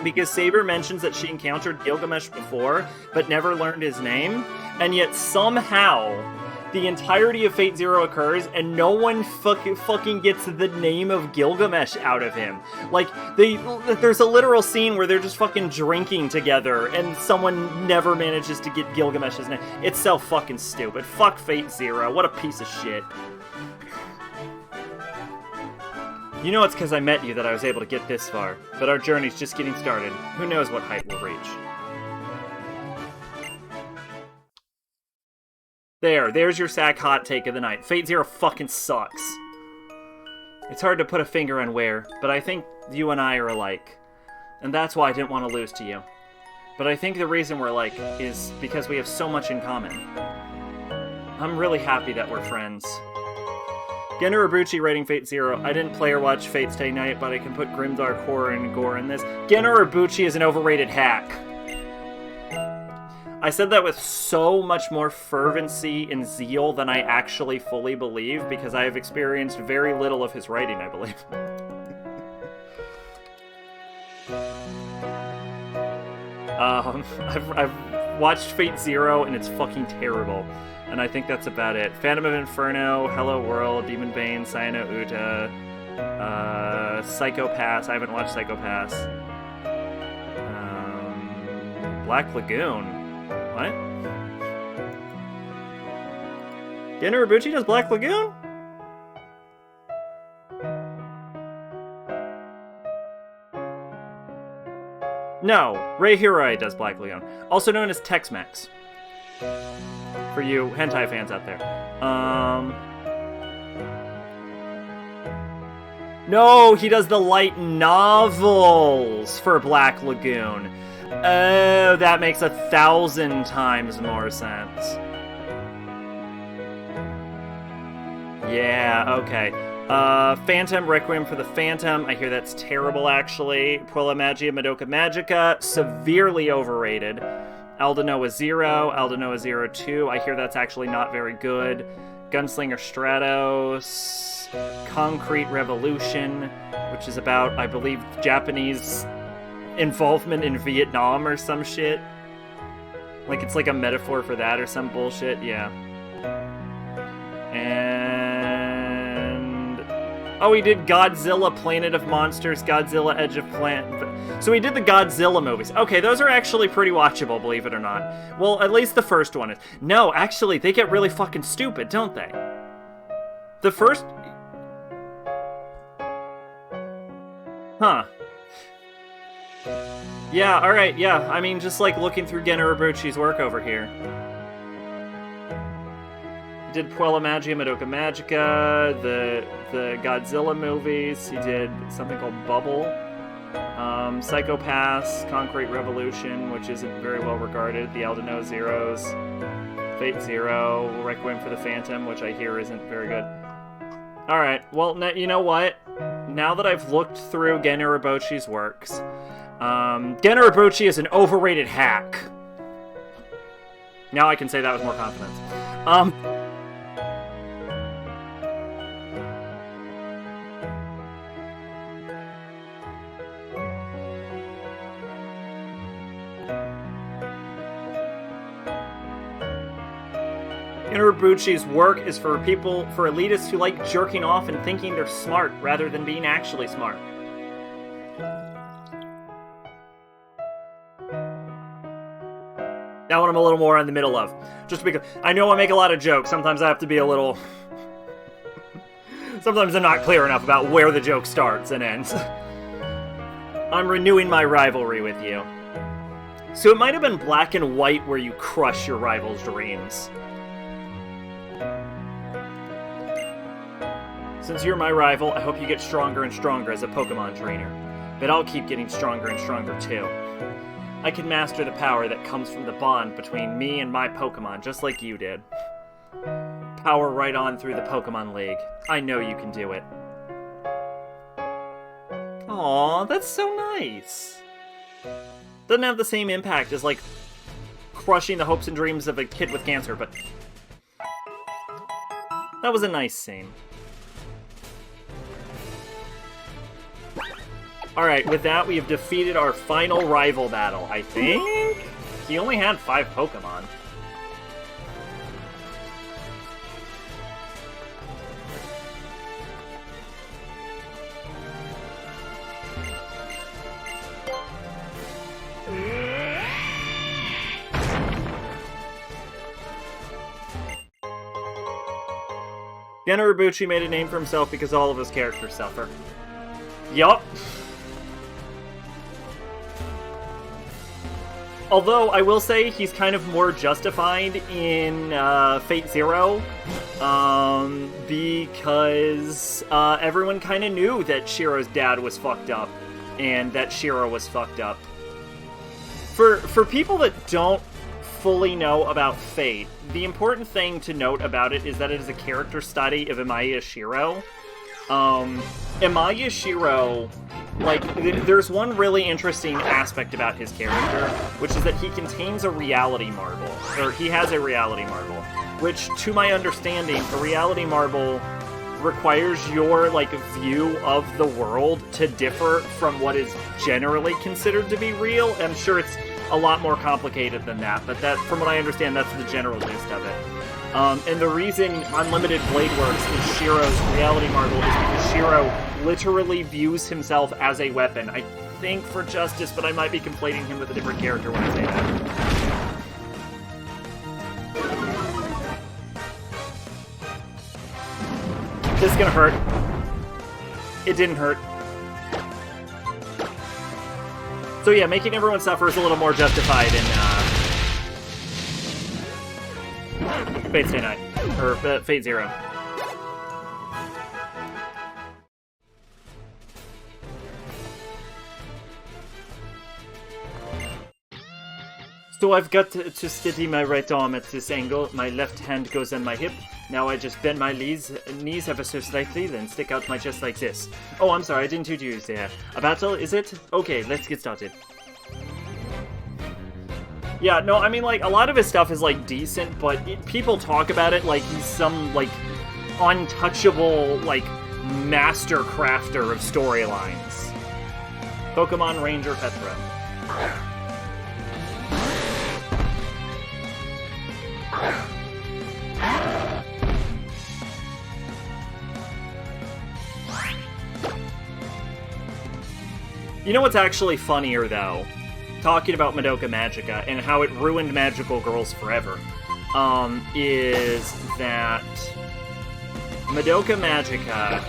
because Saber mentions that she encountered Gilgamesh before, but never learned his name, and yet somehow the entirety of Fate Zero occurs, and no one fucking gets the name of Gilgamesh out of him. Like, there's a literal scene where they're just fucking drinking together, and someone never manages to get Gilgamesh's name. It's so fucking stupid. Fuck Fate Zero. What a piece of shit. You know it's because I met you that I was able to get this far, but our journey's just getting started. Who knows what height we'll reach. There's your sack hot take of the night. Fate Zero fucking sucks. It's hard to put a finger on where, but I think you and I are alike. And that's why I didn't want to lose to you. But I think the reason we're alike is because we have so much in common. I'm really happy that we're friends. Geno Urobuchi rating Fate Zero. I didn't play or watch Fate's Day Night, but I can put grimdark horror and gore in this. Geno Urobuchi is an overrated hack. I said that with so much more fervency and zeal than I actually fully believe, because I have experienced very little of his writing, I believe. I've watched Fate Zero, and it's fucking terrible. And I think that's about it. Phantom of Inferno, Hello World, Demon Bane, Sayano Uta, Psycho Pass. I haven't watched Psycho Pass. Black Lagoon. What? Geno Urobuchi does Black Lagoon? No, Rei Hirai does Black Lagoon. Also known as Tex-Mex. For you hentai fans out there. No, he does the light novels for Black Lagoon. Oh, that makes 1,000 times more sense. Yeah, okay. Phantom, Requiem for the Phantom. I hear that's terrible, actually. Puella Magia, Madoka Magica. Severely overrated. Aldanoa Zero, Aldanoa Zero 2. I hear that's actually not very good. Gunslinger Stratos. Concrete Revolution, which is about, I believe, Japanese involvement in Vietnam or some shit. Like, it's like a metaphor for that or some bullshit, yeah. And... oh, he did Godzilla, Planet of Monsters, Godzilla, Edge of Planet... so he did the Godzilla movies. Okay, those are actually pretty watchable, believe it or not. Well, at least the first one is. No, actually, they get really fucking stupid, don't they? The first... huh. Yeah, alright, yeah. I mean, just like looking through Gen Urobuchi's work over here. He did Puella Magia, Madoka Magica, the Godzilla movies. He did something called Bubble. Psychopaths, Concrete Revolution, which isn't very well regarded. The Aldino Zeros. Fate Zero, Requiem for the Phantom, which I hear isn't very good. Alright, well, you know what? Now that I've looked through Gen Urobuchi's works, Gen Urobuchi is an overrated hack. Now I can say that with more confidence. Gen Urobuchi's work is for elitists who like jerking off and thinking they're smart rather than being actually smart. That one I'm a little more in the middle of. Just because I know I make a lot of jokes, sometimes I have to be a little... Sometimes I'm not clear enough about where the joke starts and ends. I'm renewing my rivalry with you. So it might have been Black and White where you crush your rival's dreams. Since you're my rival, I hope you get stronger and stronger as a Pokemon trainer. But I'll keep getting stronger and stronger too. I can master the power that comes from the bond between me and my Pokemon, just like you did. Power right on through the Pokemon League. I know you can do it. Aww, that's so nice. Doesn't have the same impact as, like, crushing the hopes and dreams of a kid with cancer, but... That was a nice scene. Alright, with that, we have defeated our final rival battle, I think? He only had 5 Pokemon. Gen Urobuchi made a name for himself because all of his characters suffer. Yup. Although, I will say, he's kind of more justified in Fate Zero, because everyone kind of knew that Shiro's dad was fucked up, and that Shiro was fucked up. For people that don't fully know about Fate, the important thing to note about it is that it is a character study of Imaya Shiro. Imaya Shiro, like, there's one really interesting aspect about his character, which is that he contains a reality marble, or he has a reality marble, which, to my understanding, a reality marble requires your, like, view of the world to differ from what is generally considered to be real. I'm sure it's a lot more complicated than that, but that, from what I understand, that's the general gist of it. And the reason Unlimited Blade works is Shiro's reality marble is because Shiro literally views himself as a weapon. I think for justice, but I might be conflating him with a different character when I say that. This is gonna hurt. It didn't hurt. So yeah, making everyone suffer is a little more justified in Fate Stay Night, or Fate Zero. So I've got to steady my right arm at this angle. My left hand goes on my hip. Now I just bend my knees ever so slightly, then stick out my chest like this. Oh, I'm sorry, I didn't introduce there. A battle, is it? Okay, let's get started. Yeah, no, I mean, like, a lot of his stuff is, like, decent, but people talk about it like he's some, like, untouchable, like, master crafter of storylines. Pokemon Ranger Petra. You know what's actually funnier, though? Talking about Madoka Magica and how it ruined magical girls forever, is that Madoka Magica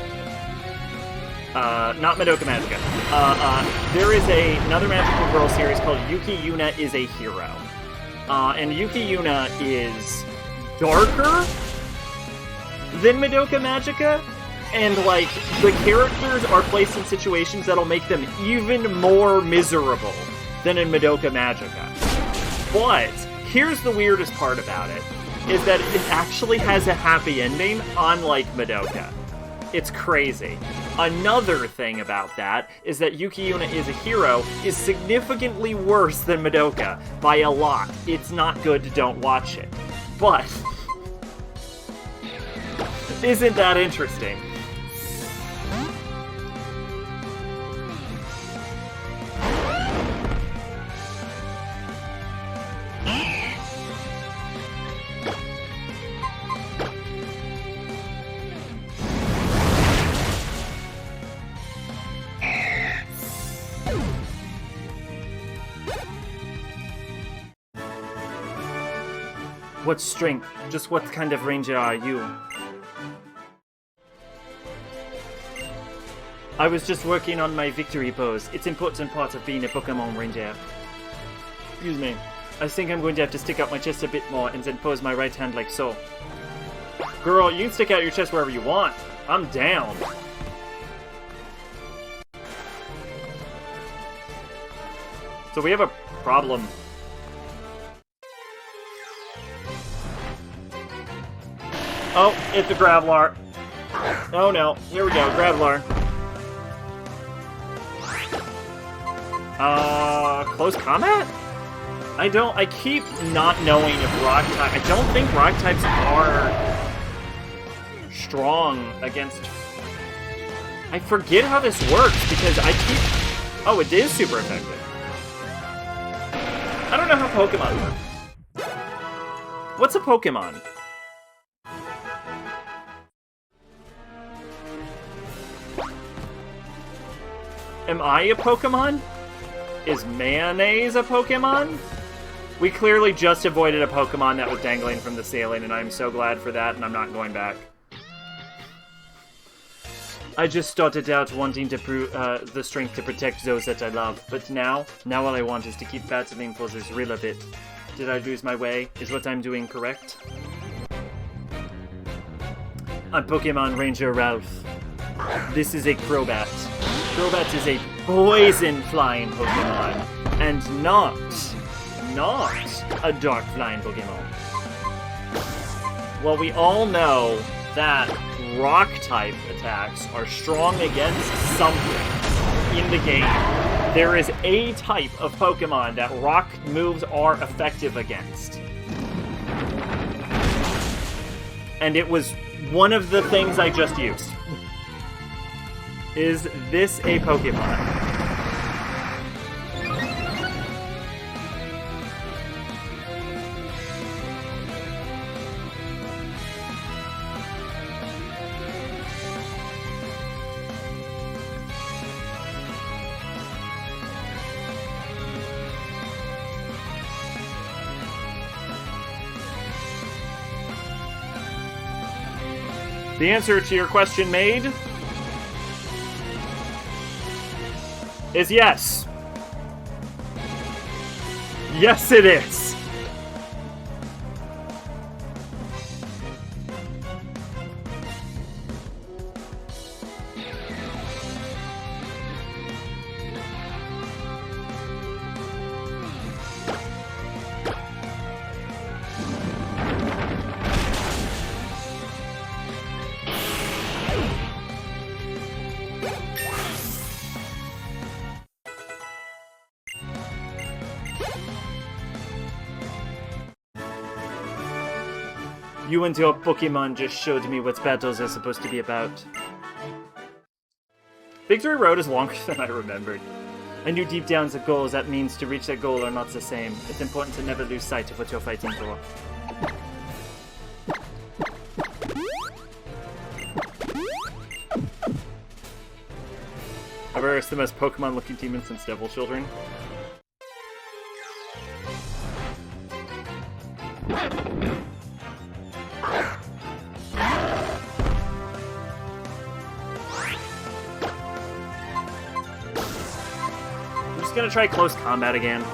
Not Madoka Magica. There is another Magical Girl series called Yuki Yuna is a Hero. And Yuki Yuna is darker than Madoka Magica, and, like, the characters are placed in situations that'll make them even more miserable than in Madoka Magica. But here's the weirdest part about it, is that it actually has a happy ending, unlike Madoka. It's crazy. Another thing about that is that Yuki Yuna is a Hero is significantly worse than Madoka by a lot. It's not good, don't watch it. But isn't that interesting? What strength? Just what kind of ranger are you? I was just working on my victory pose. It's an important part of being a Pokémon ranger. Excuse me. I think I'm going to have to stick out my chest a bit more and then pose my right hand like so. Girl, you can stick out your chest wherever you want. I'm down. So we have a problem. Oh, it's a Graveler. Oh no, here we go, Graveler. Close combat? I keep not knowing if rock type. I don't think rock types are strong against. I forget how this works because I keep. Oh, it is super effective. I don't know how Pokemon work. What's a Pokemon? Am I a Pokemon? Is mayonnaise a Pokemon? We clearly just avoided a Pokemon that was dangling from the ceiling, and I'm so glad for that, and I'm not going back. I just started out wanting to prove the strength to protect those that I love, but now all I want is to keep battling for this real a bit. Did I lose my way? Is what I'm doing correct? I'm Pokemon Ranger Ralph. This is a Crobat. Crobat is a poison flying Pokemon, and not a dark flying Pokemon. Well, we all know that rock type attacks are strong against something in the game. There is a type of Pokemon that rock moves are effective against. And it was one of the things I just used. Is this a Pokemon? The answer to your question, Maid, is yes. Yes, it is. You and your Pokemon just showed me what battles are supposed to be about. Victory Road is longer than I remembered. I knew deep down the goals that means to reach that goal are not the same. It's important to never lose sight of what you're fighting for. However, it's the most Pokemon-looking demon since Devil Children. gonna try close combat again.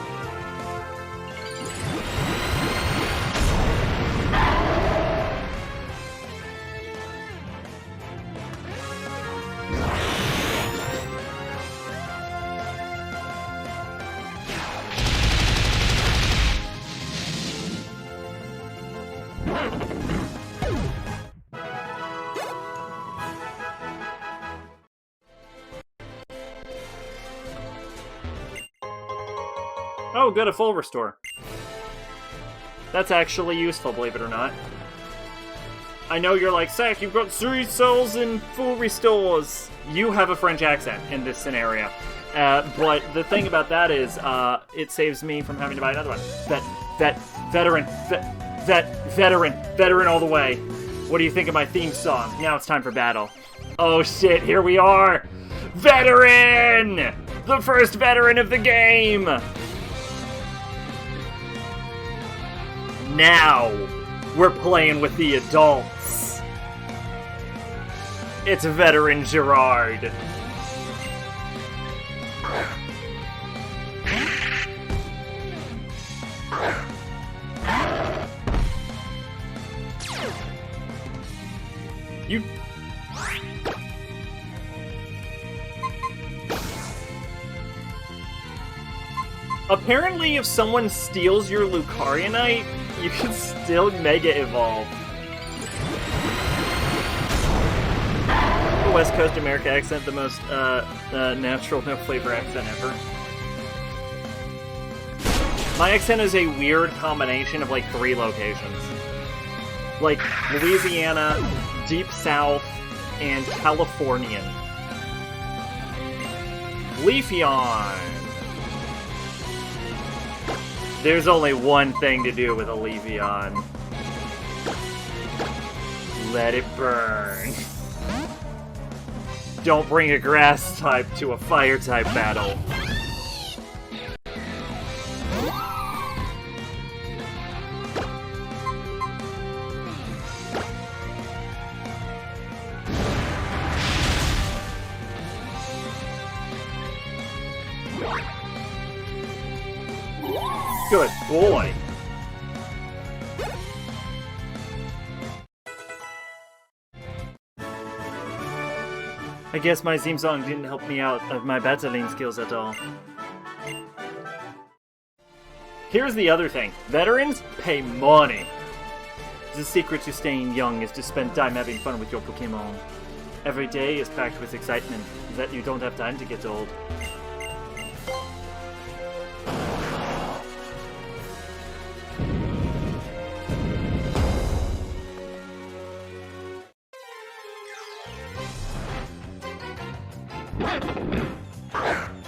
Oh, good, a full restore. That's actually useful, believe it or not. I know you're like, Zach, you've got 3 souls and full restores. You have a French accent in this scenario. But the thing about that is, it saves me from having to buy another one. Veteran all the way. What do you think of my theme song? Now it's time for battle. Oh shit, here we are! Veteran! The first veteran of the game! Now, we're playing with the adults. It's Veteran Gerard. You... Apparently, if someone steals your Lucarionite, you can still Mega Evolve. The West Coast America accent, the most natural, no flavor accent ever. My accent is a weird combination of like 3 locations. Like Louisiana, Deep South, and Californian. Leafeon! There's only one thing to do with a Leafeon. Let it burn. Don't bring a grass type to a fire type battle. Good boy. I guess my theme song didn't help me out of my battling skills at all. Here's the other thing. Veterans pay money. The secret to staying young is to spend time having fun with your Pokémon. Every day is packed with excitement that you don't have time to get old.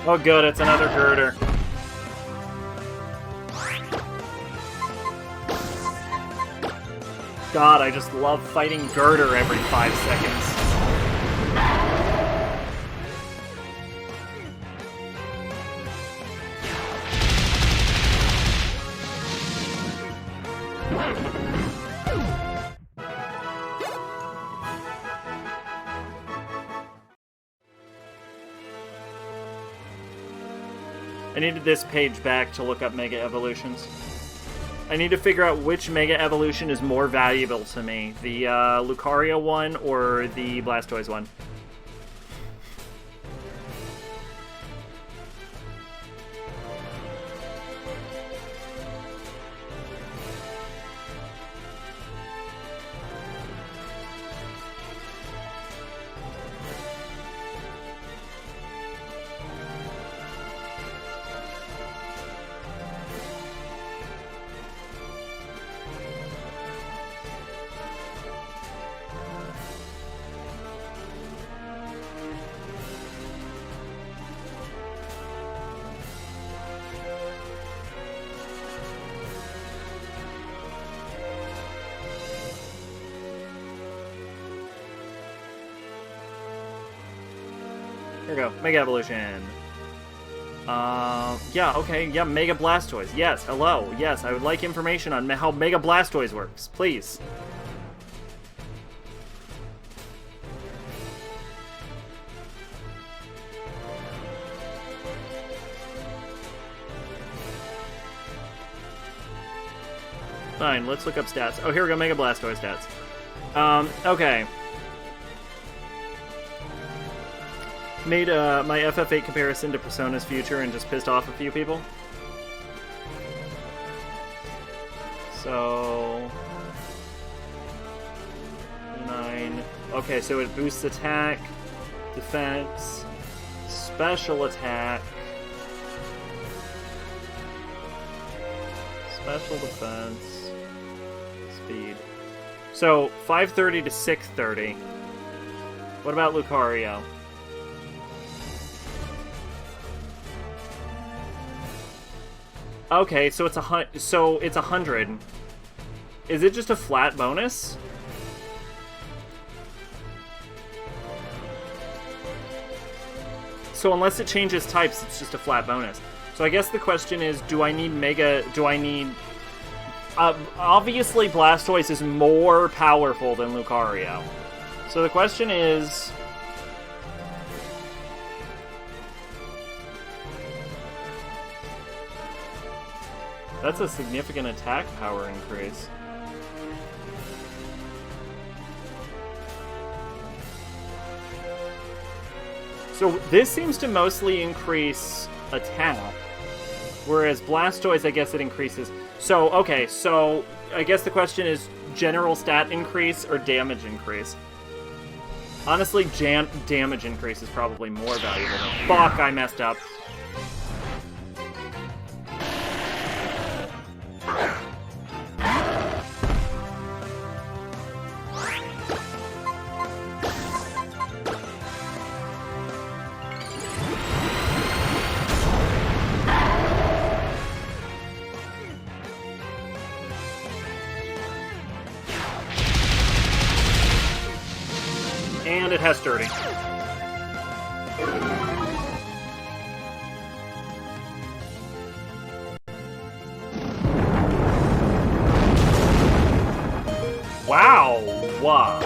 Oh good, it's another girder. God, I just love fighting girder every 5 seconds. I needed this page back to look up Mega Evolutions. I need to figure out which Mega Evolution is more valuable to me. The Lucario one or the Blastoise one. Here we go. Mega Evolution. Yeah, okay. Yeah, Mega Blastoise. Yes, hello. Yes, I would like information on how Mega Blastoise works, please. Fine, let's look up stats. Oh, here we go, Mega Blastoise stats. Okay. Made my FF8 comparison to Persona's Future and just pissed off a few people. So... 9... Okay, so it boosts attack, defense, special attack, special defense, speed. So, 530 to 630. What about Lucario? Okay, so it's it's 100. Is it just a flat bonus? So unless it changes types, it's just a flat bonus. So I guess the question is, do I need Mega... Do I need... obviously Blastoise is more powerful than Lucario. So the question is... That's a significant attack power increase. So this seems to mostly increase attack, whereas Blastoise, I guess it increases... So, okay, so I guess the question is general stat increase or damage increase? Honestly, damage increase is probably more valuable. Fuck, I messed up. And it has Dirty. Wow! Wow.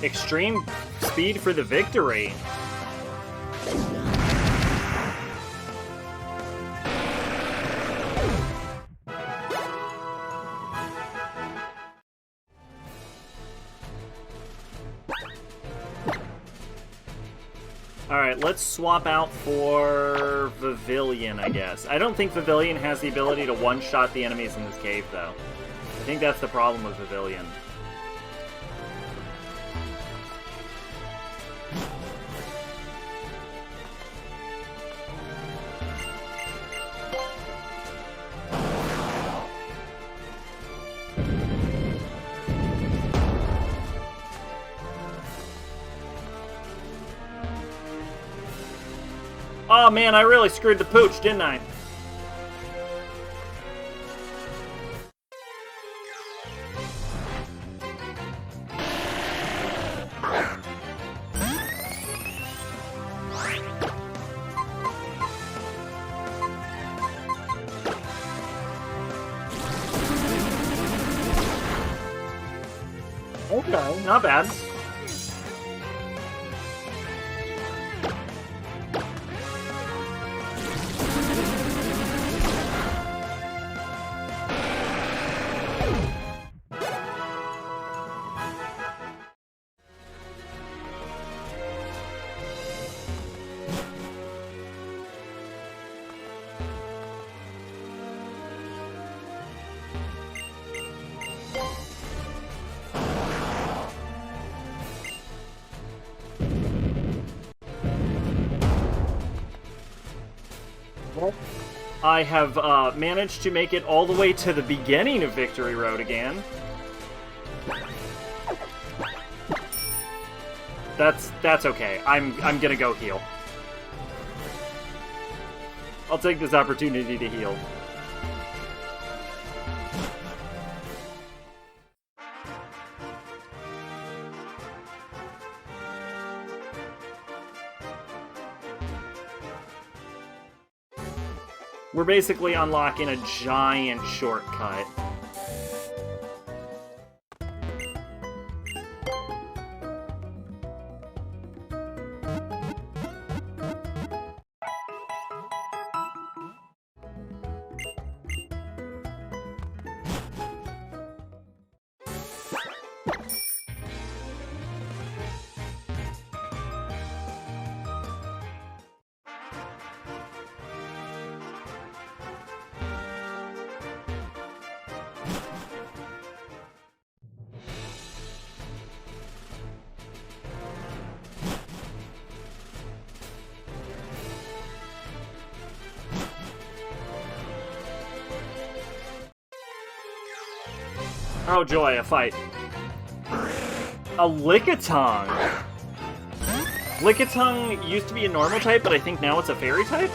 Extreme speed for the victory. Alright, let's swap out for Pavilion, I guess. I don't think Pavilion has the ability to one-shot the enemies in this cave, though. I think that's the problem with Pavilion. Oh man, I really screwed the pooch, didn't I? Okay, not bad. I have managed to make it all the way to the beginning of Victory Road again. That's okay. I'm gonna go heal. I'll take this opportunity to heal. We're basically unlocking a giant shortcut. Oh joy, a fight. A Lickitung! Lickitung used to be a normal type, but I think now it's a fairy type?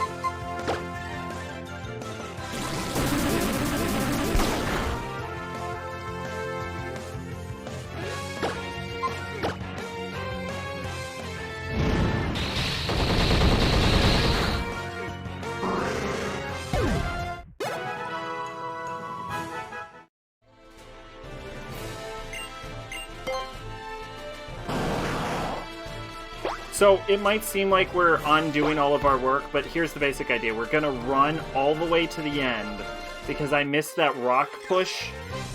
So, it might seem like we're undoing all of our work, but here's the basic idea. We're gonna run all the way to the end, because I missed that rock push.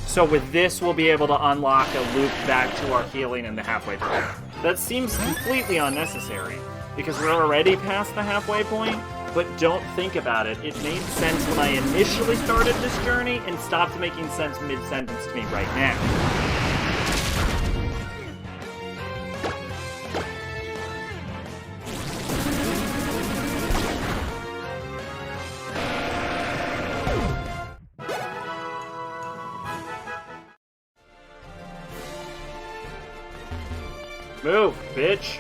So with this, we'll be able to unlock a loop back to our healing in the halfway point. That seems completely unnecessary, because we're already past the halfway point, but don't think about it. It made sense when I initially started this journey, and stopped making sense mid-sentence to me right now. Move, bitch!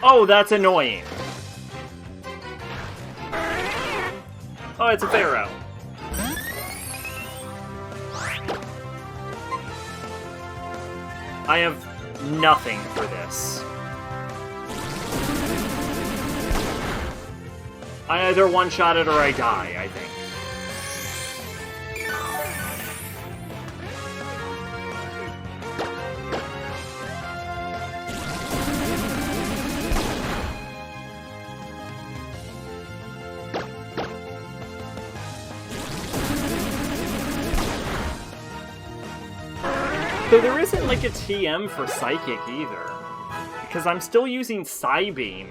Oh, that's annoying. Oh, it's a pharaoh. I have nothing for this. I either one-shot it or I die, I think. Though there isn't like a TM for Psychic either, because I'm still using Psybeam.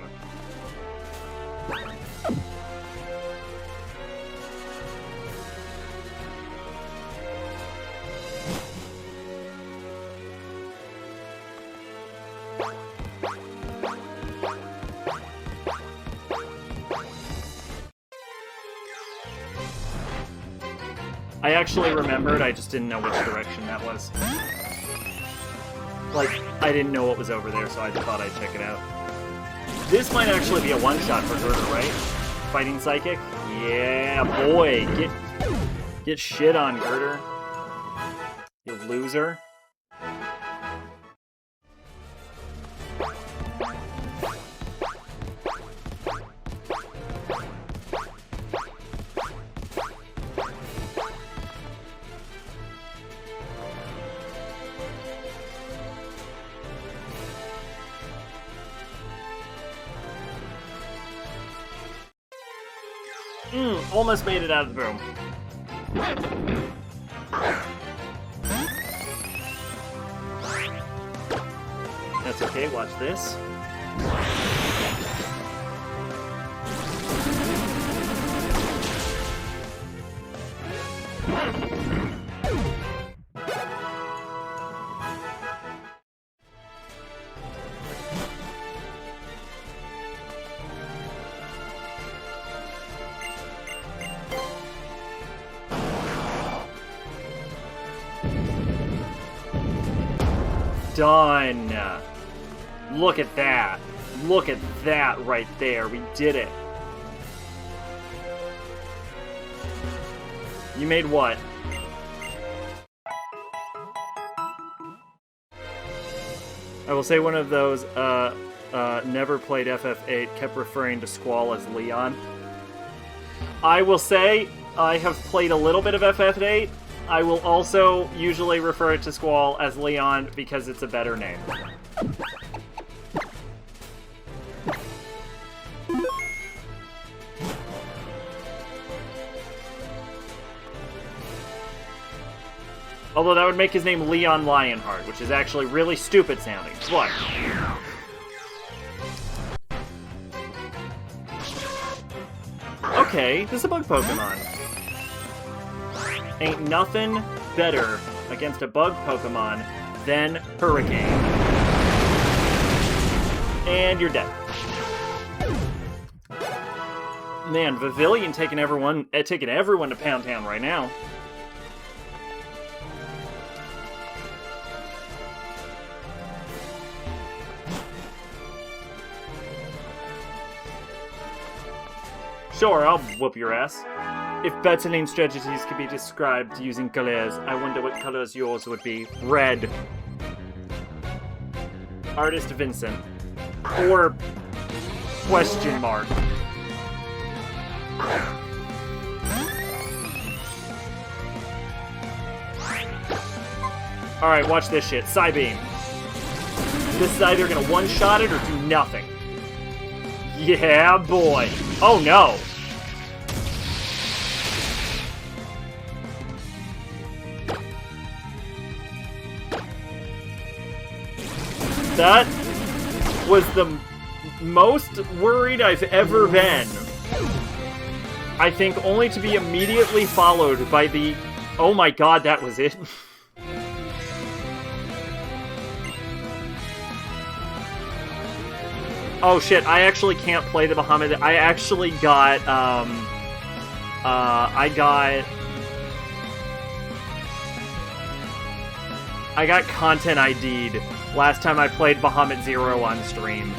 I actually remembered, I just didn't know which direction that was. Like, I didn't know what was over there, so I thought I'd check it out. This might actually be a one-shot for Gerder, right? Fighting Psychic? Yeah, boy! Get shit on, Gerder. You loser. Almost made it out of the room. That's okay, watch this. Done! Look at that! Look at that right there! We did it! You made what? I will say one of those, never played FF8, kept referring to Squall as Leon. I will say, I have played a little bit of FF8. I will also usually refer to Squall as Leon because it's a better name. Although that would make his name Leon Lionheart, which is actually really stupid sounding. What? Okay, this is a bug Pokemon. Ain't nothing better against a bug Pokemon than Hurricane. And you're dead. Man, Pavilion taking everyone to Pound Town right now. Sure, I'll whoop your ass. If battling strategies could be described using colors, I wonder what colors yours would be. Red. Artist Vincent. Or... question mark. Alright, watch this shit. Psybeam. This is either gonna one-shot it or do nothing. Yeah, boy. Oh, no. That was the most worried I've ever been. I think only to be immediately followed by the... Oh my god, that was it. Oh shit, I actually can't play the Bahamut. I actually got, I got content ID'd last time I played Bahamut Zero on stream.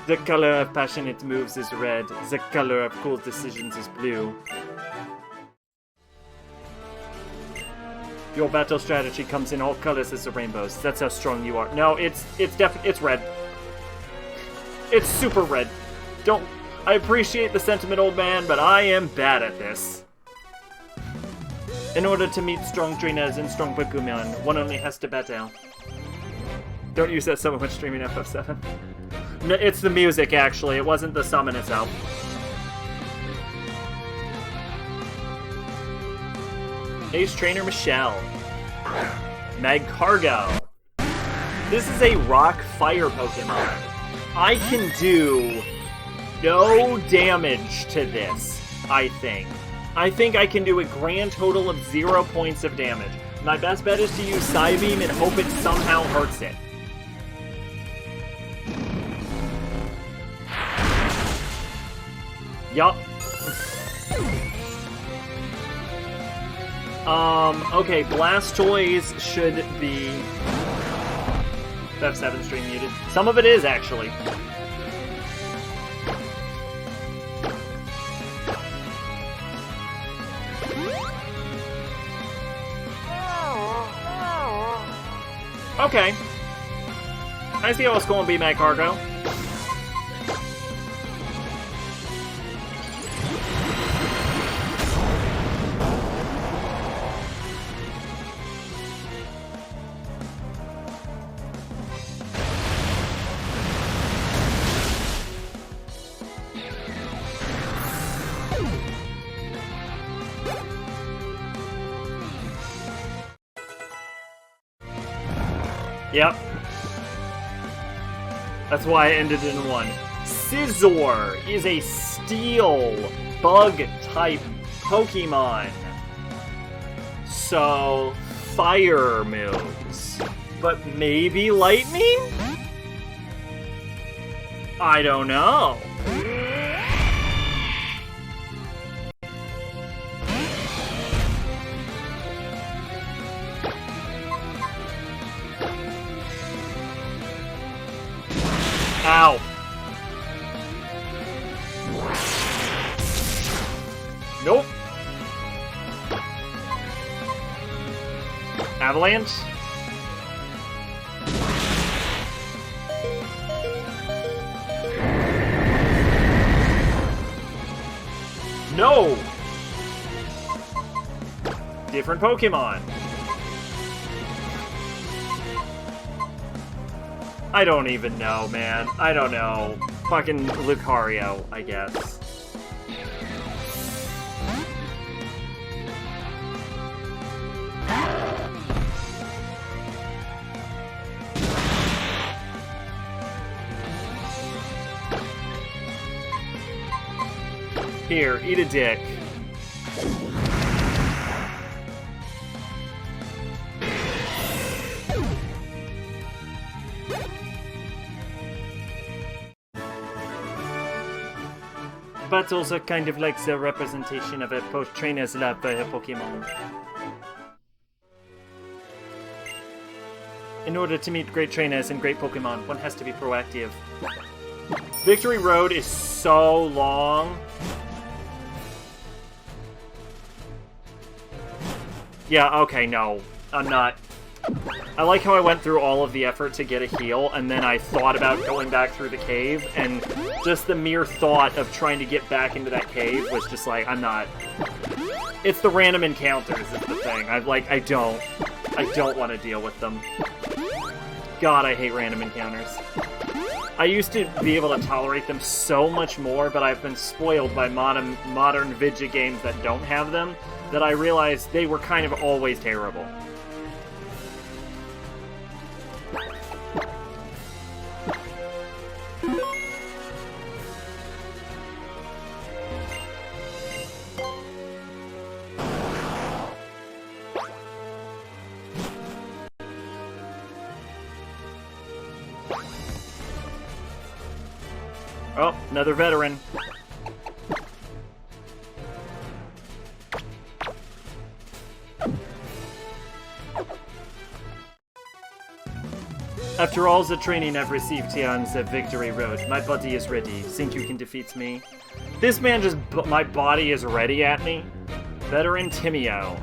The color of passionate moves is red. The color of cool decisions is blue. Your battle strategy comes in all colors as the rainbows. That's how strong you are. No, it's red. It's super red. I appreciate the sentiment, old man, but I am bad at this. In order to meet strong trainers and strong Pokemon, one only has to battle. Don't use that so much streaming FF7. No, it's the music, actually. It wasn't the summon itself. Ace Trainer Michelle. Magcargo. This is a rock fire Pokemon. I can do no damage to this, I think. I think I can do a grand total of 0 points of damage. My best bet is to use Psybeam and hope it somehow hurts it. Yup. Okay, Blastoise should be... F7 stream muted. Some of it is, actually. Okay. I see how it's going to be, Magcargo. Yep. That's why I ended in 1. Scizor is a steel bug-type Pokemon. So, fire moves. But maybe lightning? I don't know. Ow. Nope. Avalanche? No! Different Pokemon. I don't even know, man. I don't know. Fucking Lucario, I guess. Here, eat a dick. Battles are kind of like the representation of a trainer's love for her Pokémon. In order to meet great trainers and great Pokémon, one has to be proactive. Victory Road is so long. Yeah, okay, no. I'm not. I like how I went through all of the effort to get a heal, and then I thought about going back through the cave, and just the mere thought of trying to get back into that cave was just like, I'm not. It's the random encounters is the thing. I don't want to deal with them. God, I hate random encounters. I used to be able to tolerate them so much more, but I've been spoiled by modern Vidya games that don't have them, that I realized they were kind of always terrible. Oh, another veteran. After all the training I've received here on the Victory Road, my body is ready. Think you can defeat me? This man just... my body is ready at me? Veteran Timio.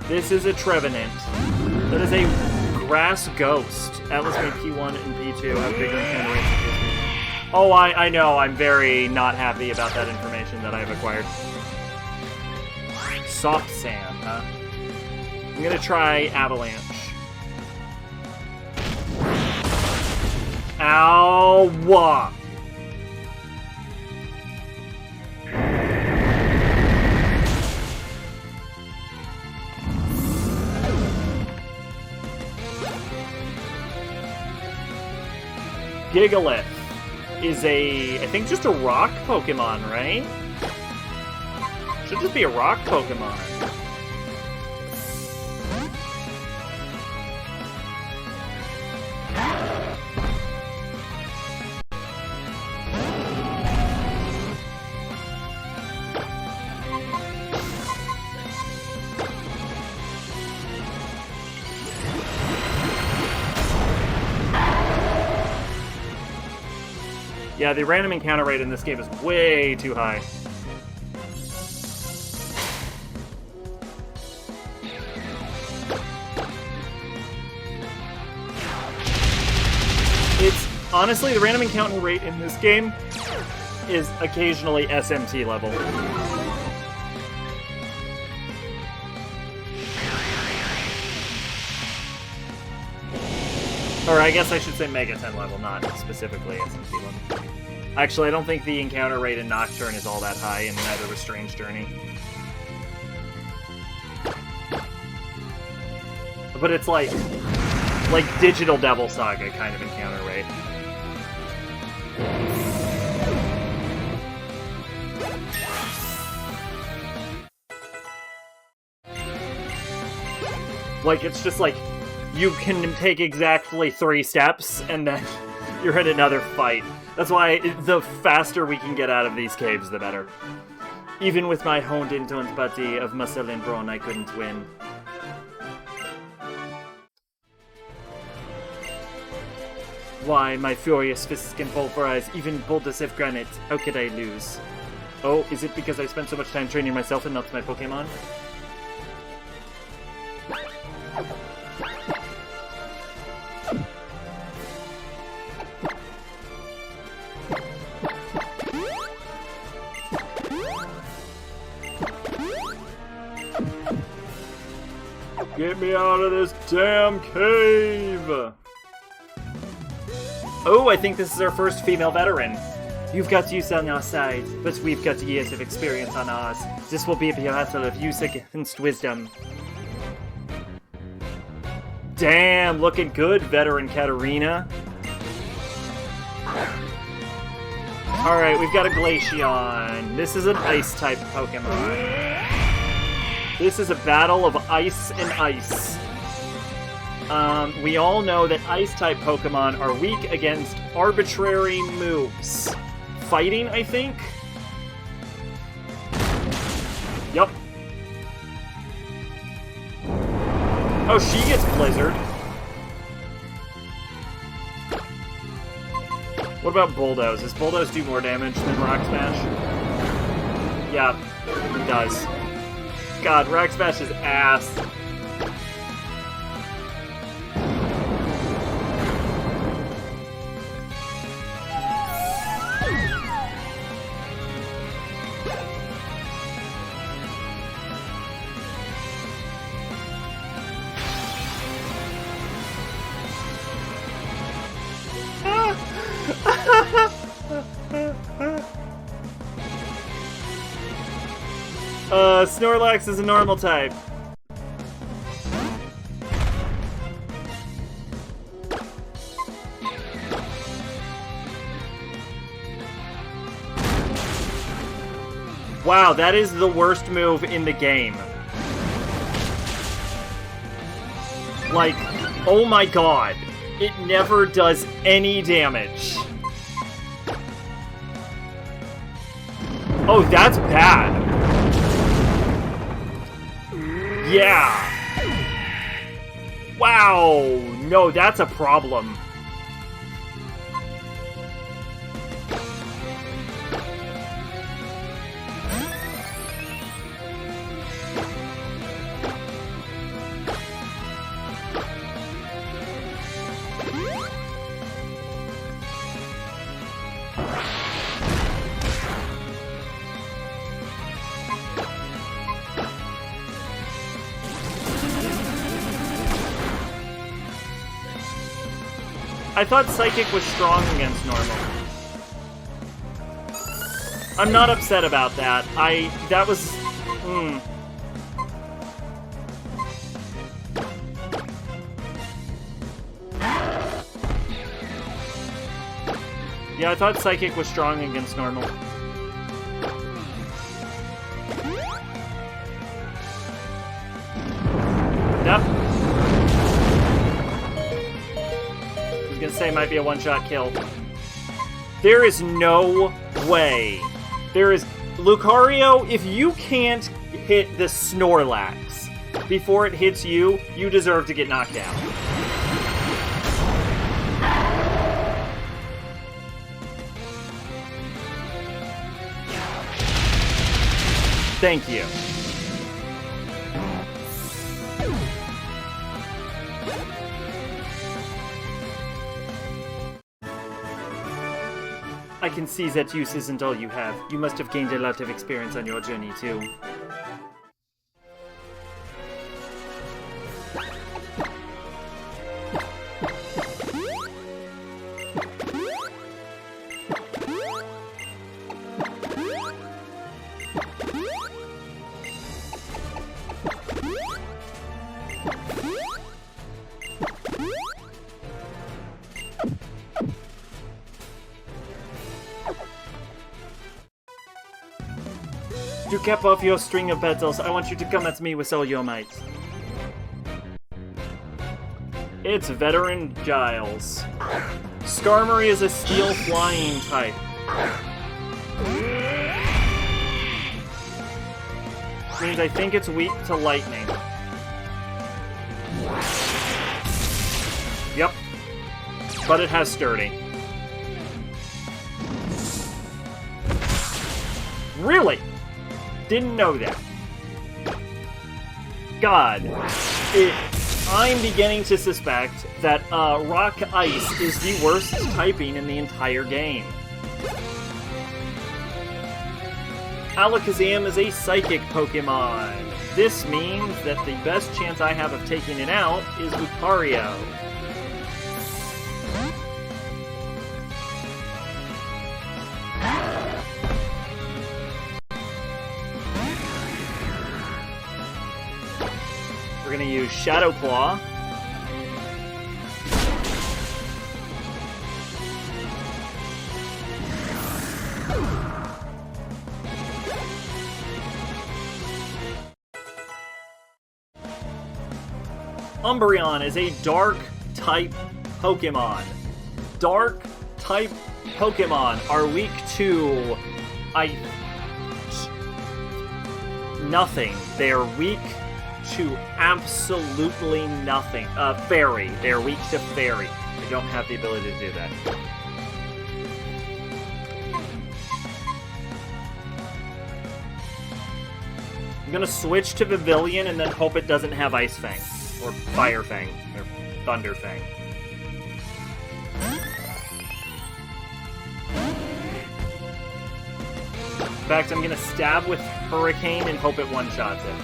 This is a Trevenant. That is a grass ghost. Atlas made P1 and P2 have bigger encounter rates. Oh, I know. I'm very not happy about that information that I've acquired. Soft sand, huh? I'm gonna try Avalanche. Ow! Gigalith is I think just a rock Pokemon, right? Should just be a rock Pokemon. Yeah, the random encounter rate in this game is way too high. It's honestly, the random encounter rate in this game is occasionally SMT level. Or I guess I should say Mega 10 level, not specifically SMT level. Actually, I don't think the encounter rate in Nocturne is all that high, and neither was Strange Journey. But it's like Digital Devil Saga kind of encounter rate. Like, it's just like, you can take exactly 3 steps, and then you're in another fight. That's why the faster we can get out of these caves, the better. Even with my honed-in toned body of muscle and brawn, I couldn't win. Why, my furious fists can pulverize even boulders of granite. How could I lose? Oh, is it because I spent so much time training myself and not my Pokémon? Get me out of this damn cave! Oh, I think this is our first female veteran. You've got use on our side, but we've got years of experience on ours. This will be a battle of use against wisdom. Damn, looking good, veteran Katarina. Alright, we've got a Glaceon. This is an Ice-type Pokemon. This is a battle of ice and ice. We all know that Ice-type Pokemon are weak against arbitrary moves. Fighting, I think? Yup. Oh, she gets Blizzard. What about Bulldoze? Does Bulldoze do more damage than Rock Smash? Yeah, it does. God, Rock Smash is ass. Snorlax is a normal type. Wow, that is the worst move in the game. Like, oh my god. It never does any damage. Oh, that's bad. Yeah. Wow. No, that's a problem. I thought Psychic was strong against normal. I'm not upset about that. That was... Yeah, I thought Psychic was strong against normal. Yep. I was gonna say might be a one-shot kill. There is no way. There is... Lucario, if you can't hit the Snorlax before it hits you, you deserve to get knocked out. Thank you. I can see that use isn't all you have. You must have gained a lot of experience on your journey, too. To cap off your string of battles, I want you to come at me with all your might. It's Veteran Giles. Skarmory is a steel flying type. Means I think it's weak to lightning. Yep. But it has sturdy. Really? Didn't know that. God. I'm beginning to suspect that Rock Ice is the worst typing in the entire game. Alakazam is a Psychic Pokemon. This means that the best chance I have of taking it out is Lucario. We're gonna use Shadow Claw. Umbreon is a dark-type Pokemon. Dark-type Pokemon are weak to... nothing. They are weak to absolutely nothing. Fairy. They're weak to Fairy. I don't have the ability to do that. I'm gonna switch to Pavilion and then hope it doesn't have Ice Fang. Or Fire Fang. Or Thunder Fang. In fact, I'm gonna stab with Hurricane and hope it one-shots it.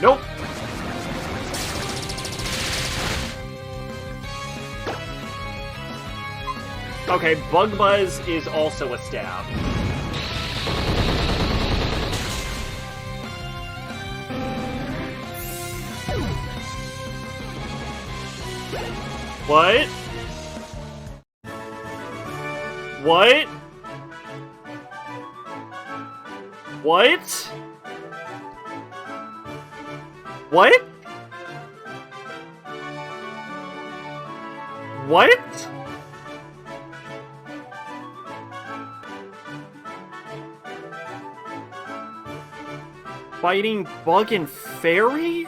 Nope! Okay, Bug Buzz is also a stab. What? What? What? What? What? Fighting Bug and Fairy?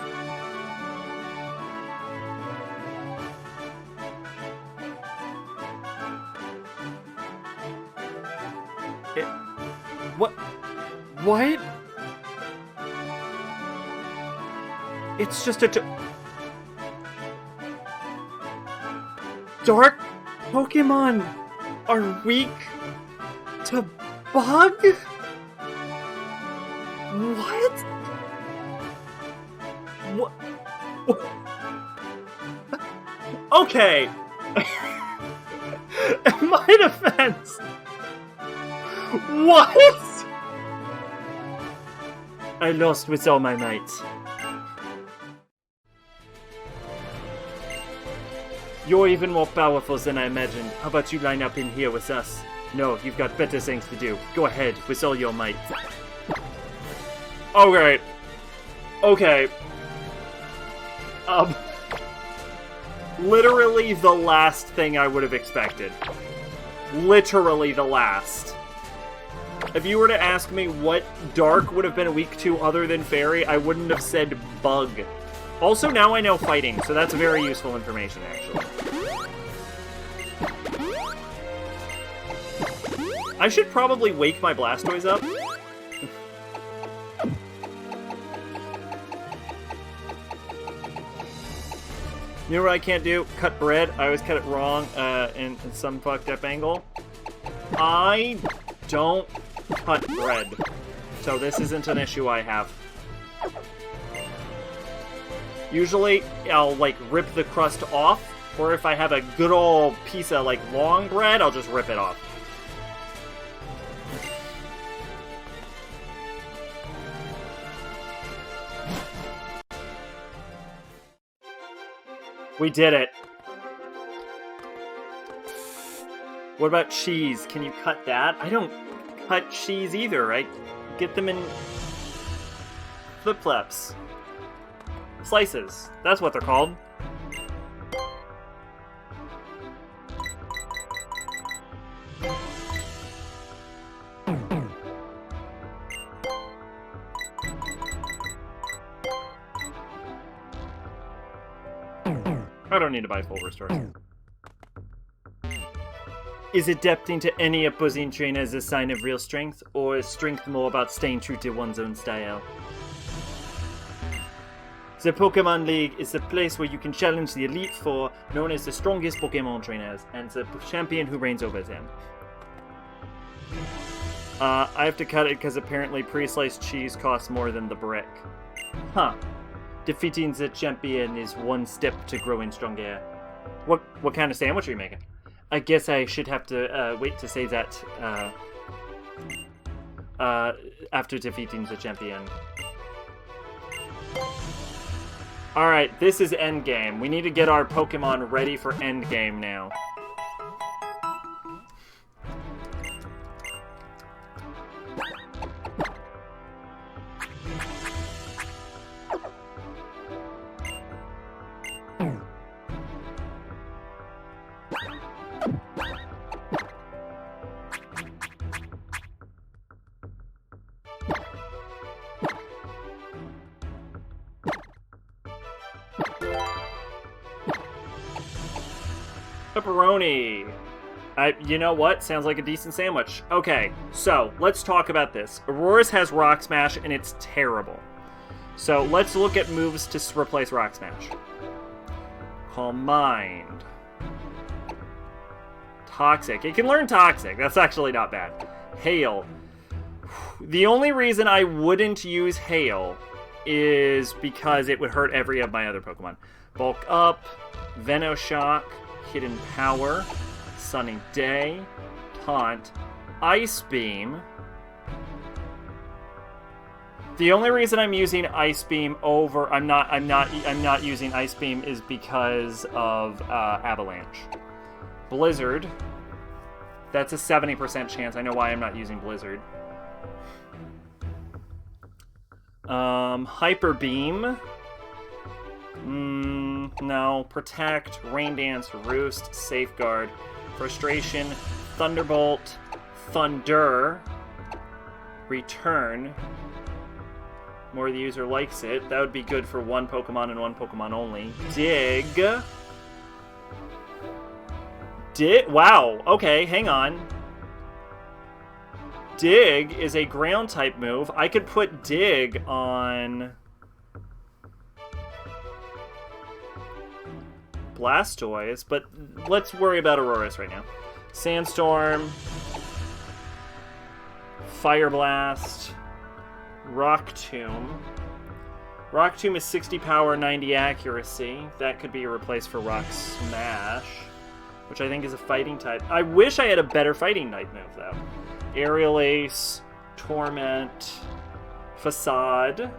What? What? It's just a dark Pokemon are weak to Bug? What? What? Okay. In my defense. What? I lost with all my might. You're even more powerful than I imagined. How about you line up in here with us? No, you've got better things to do. Go ahead, with all your might. Alright. Okay. Literally the last thing I would have expected. Literally the last. If you were to ask me what Dark would have been weak to other than Fairy, I wouldn't have said Bug. Also, now I know Fighting, so that's very useful information, actually. I should probably wake my Blastoise up. You know what I can't do? Cut bread. I always cut it wrong in some fucked up angle. I don't cut bread. So this isn't an issue I have. Usually, I'll, like, rip the crust off, or if I have a good old piece of, like, long bread, I'll just rip it off. We did it. What about cheese? Can you cut that? I don't cut cheese either. I get them in flip-flaps. Slices. That's what they're called. I don't need to buy full restores. Is adapting to any opposing trainer as a sign of real strength, or is strength more about staying true to one's own style? The Pokemon League is the place where you can challenge the Elite Four, known as the strongest Pokemon trainers, and the champion who reigns over them. I have to cut it because apparently pre-sliced cheese costs more than the brick. Huh. Defeating the champion is one step to growing stronger. What kind of sandwich are you making? I guess I should have to wait to say that after defeating the champion. Alright, this is endgame. We need to get our Pokemon ready for endgame now. pepperoni. You know what? Sounds like a decent sandwich. Okay, so let's talk about this. Aurorus has Rock Smash, and it's terrible. So let's look at moves to replace Rock Smash. Calm Mind. Toxic. It can learn Toxic. That's actually not bad. Hail. The only reason I wouldn't use Hail is because it would hurt every of my other Pokemon. Bulk Up, Venoshock, Hidden Power, Sunny Day, Taunt, Ice Beam. The only reason I'm using Ice Beam over I'm not using Ice Beam is because of Avalanche. Blizzard. That's a 70% chance. I know why I'm not using Blizzard. Hyper Beam. No. Protect, Rain Dance, Roost, Safeguard, Frustration, Thunderbolt, Thunder, Return. More the user likes it. That would be good for one Pokemon and one Pokemon only. Dig. Wow. Okay, hang on. Dig is a ground type move. I could put Dig on Blastoise, but let's worry about Aurorus right now. Sandstorm, Fire Blast, Rock Tomb. Rock Tomb is 60 power, 90 accuracy. That could be replaced for Rock Smash, which I think is a fighting type. I wish I had a better fighting type move, though. Aerial Ace, Torment, Facade,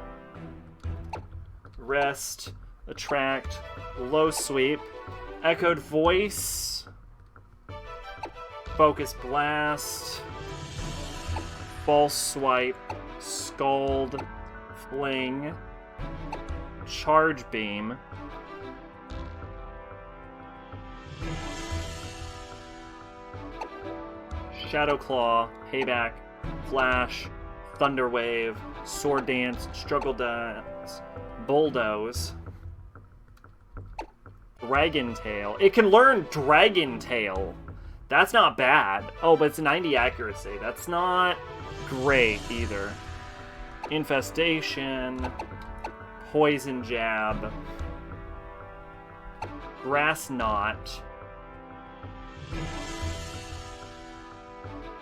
Rest, Attract, Low Sweep, Echoed Voice, Focus Blast, False Swipe, Scald, Fling, Charge Beam, Shadow Claw, Payback, Flash, Thunder Wave, Sword Dance, Struggle Dance, Bulldoze, Dragon Tail. It can learn Dragon Tail. That's not bad. Oh, but it's 90 accuracy. That's not great either. Infestation, Poison Jab, Grass Knot.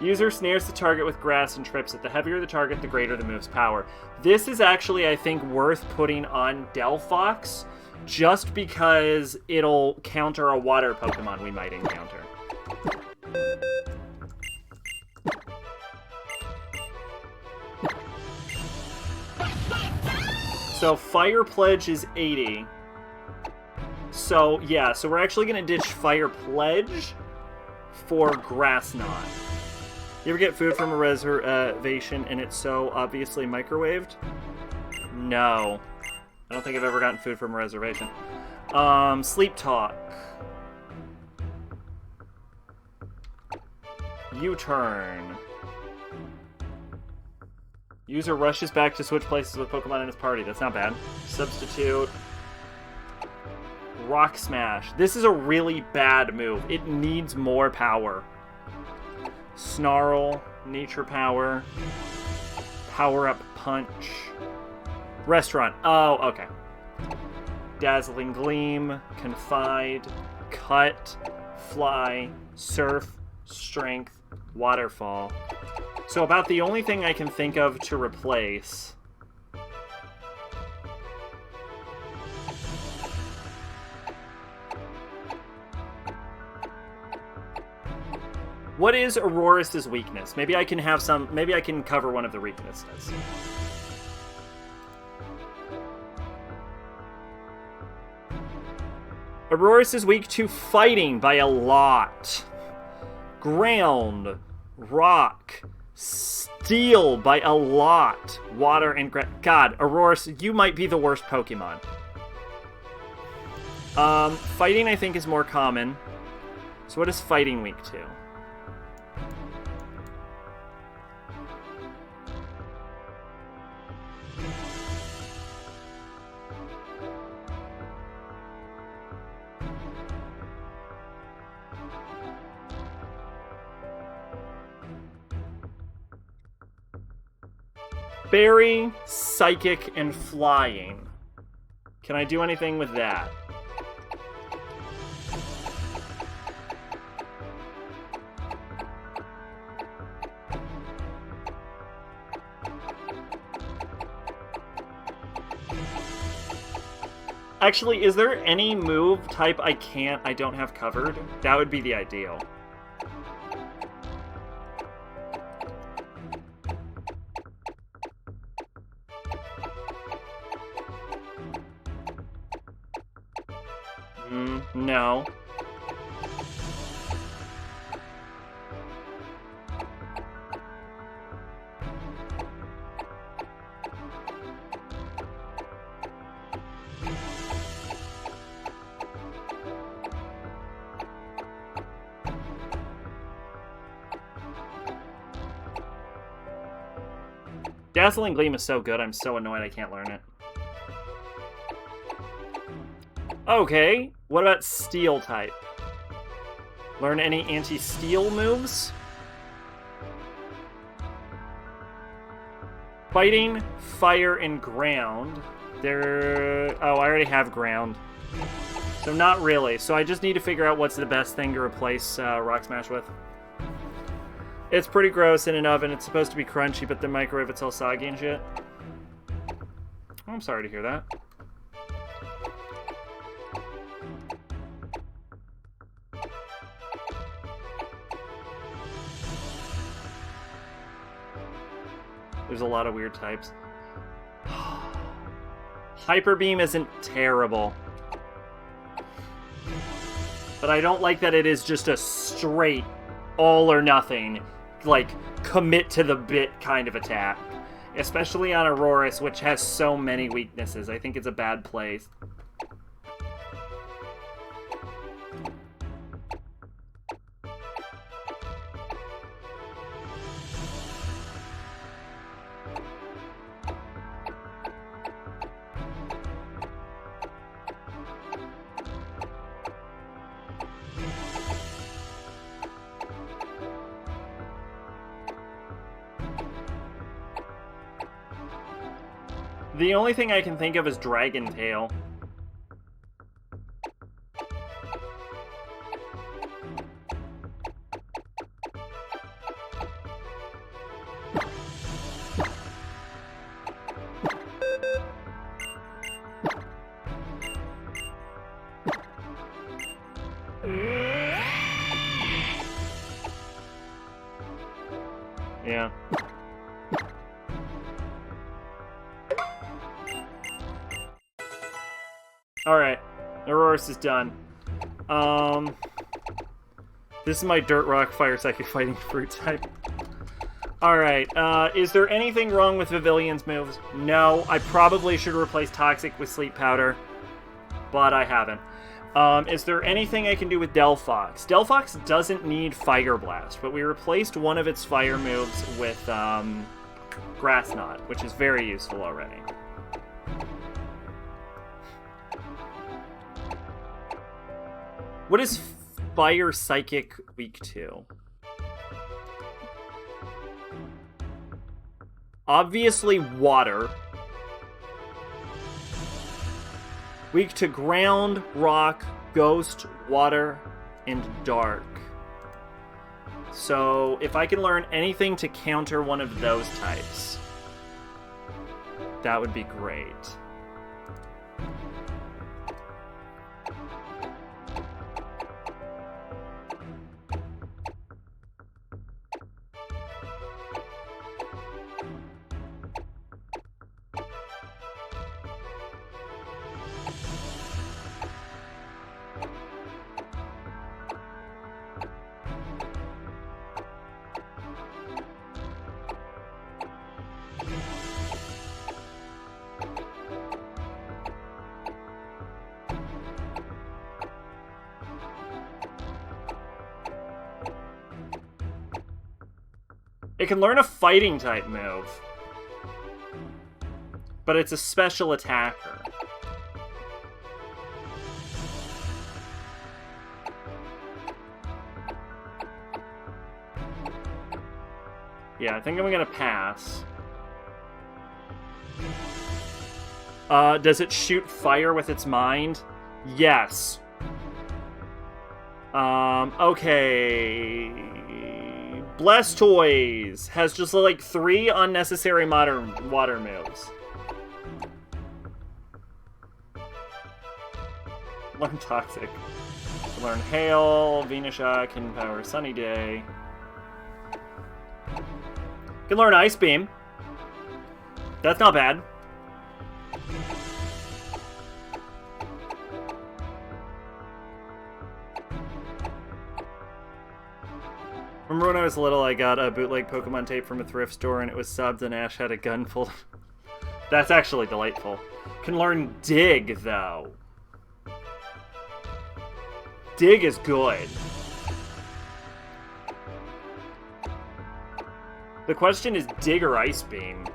User snares the target with grass and trips it. The heavier the target, the greater the move's power. This is actually, I think, worth putting on Delphox, just because it'll counter a water Pokemon we might encounter. So Fire Pledge is 80. So, yeah, so we're actually going to ditch Fire Pledge for Grass Knot. You ever get food from a reservation and it's so obviously microwaved? No. I don't think I've ever gotten food from a reservation. Sleep Talk. U-Turn. User rushes back to switch places with Pokemon in his party. That's not bad. Substitute. Rock Smash. This is a really bad move. It needs more power. Snarl. Nature Power. Power Up Punch. Restaurant. Oh, okay. Dazzling Gleam. Confide. Cut. Fly. Surf. Strength. Waterfall. So about the only thing I can think of to replace... What is Aurorus' weakness? Maybe I can have some... Maybe I can cover one of the weaknesses. Aurorus is weak to fighting by a lot. Ground, rock, steel by a lot. Water and God, Aurorus, you might be the worst Pokemon. Fighting, I think, is more common. So what is fighting weak to? Berry, Psychic, and Flying. Can I do anything with that? Actually, is there any move type I don't have covered? That would be the ideal. No. Dazzling Gleam is so good, I'm so annoyed I can't learn it. Okay, what about Steel type? Learn any anti-steel moves? Fighting, Fire, and Ground. Oh, I already have Ground. So not really. So I just need to figure out what's the best thing to replace Rock Smash with. It's pretty gross in an oven. It's supposed to be crunchy, but the microwave it's all soggy and shit. Oh, I'm sorry to hear that. There's a lot of weird types. Hyper Beam isn't terrible. But I don't like that it is just a straight all or nothing, like, commit to the bit kind of attack. Especially on Auroras, which has so many weaknesses. I think it's a bad place. The only thing I can think of is Dragon Tail. Yeah. Alright, Auroras is done. This is my Dirt Rock Fire Psychic Fighting Fruit type. Alright, is there anything wrong with Vivillion's moves? No, I probably should replace Toxic with Sleep Powder, but I haven't. Is there anything I can do with Delphox? Delphox doesn't need Fire Blast, but we replaced one of its fire moves with Grass Knot, which is very useful already. What is Fire Psychic weak to? Obviously water. Weak to ground, rock, ghost, water, and dark. So if I can learn anything to counter one of those types, that would be great. It can learn a fighting type move, but it's a special attacker. Yeah, I think I'm gonna pass. Does it shoot fire with its mind? Yes. Okay. Blastoise has just like 3 unnecessary modern water moves. Learn Toxic. Learn Hail, Venushot, can power Sunny Day. Can learn Ice Beam. That's not bad. Remember when I was little, I got a bootleg Pokemon tape from a thrift store and it was subbed and Ash had a gun full. That's actually delightful. Can learn Dig, though. Dig is good. The question is Dig or Ice Beam.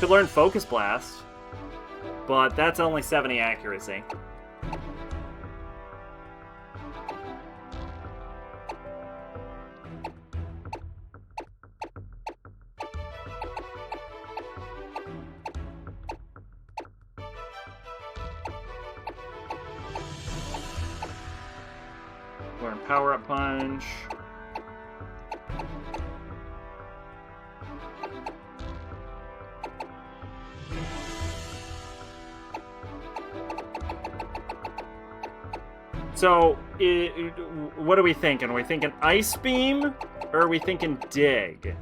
Could learn Focus Blast, but that's only 70 accuracy. Learn Power Up Punch. So, what are we thinking? Are we thinking Ice Beam, or are we thinking Dig?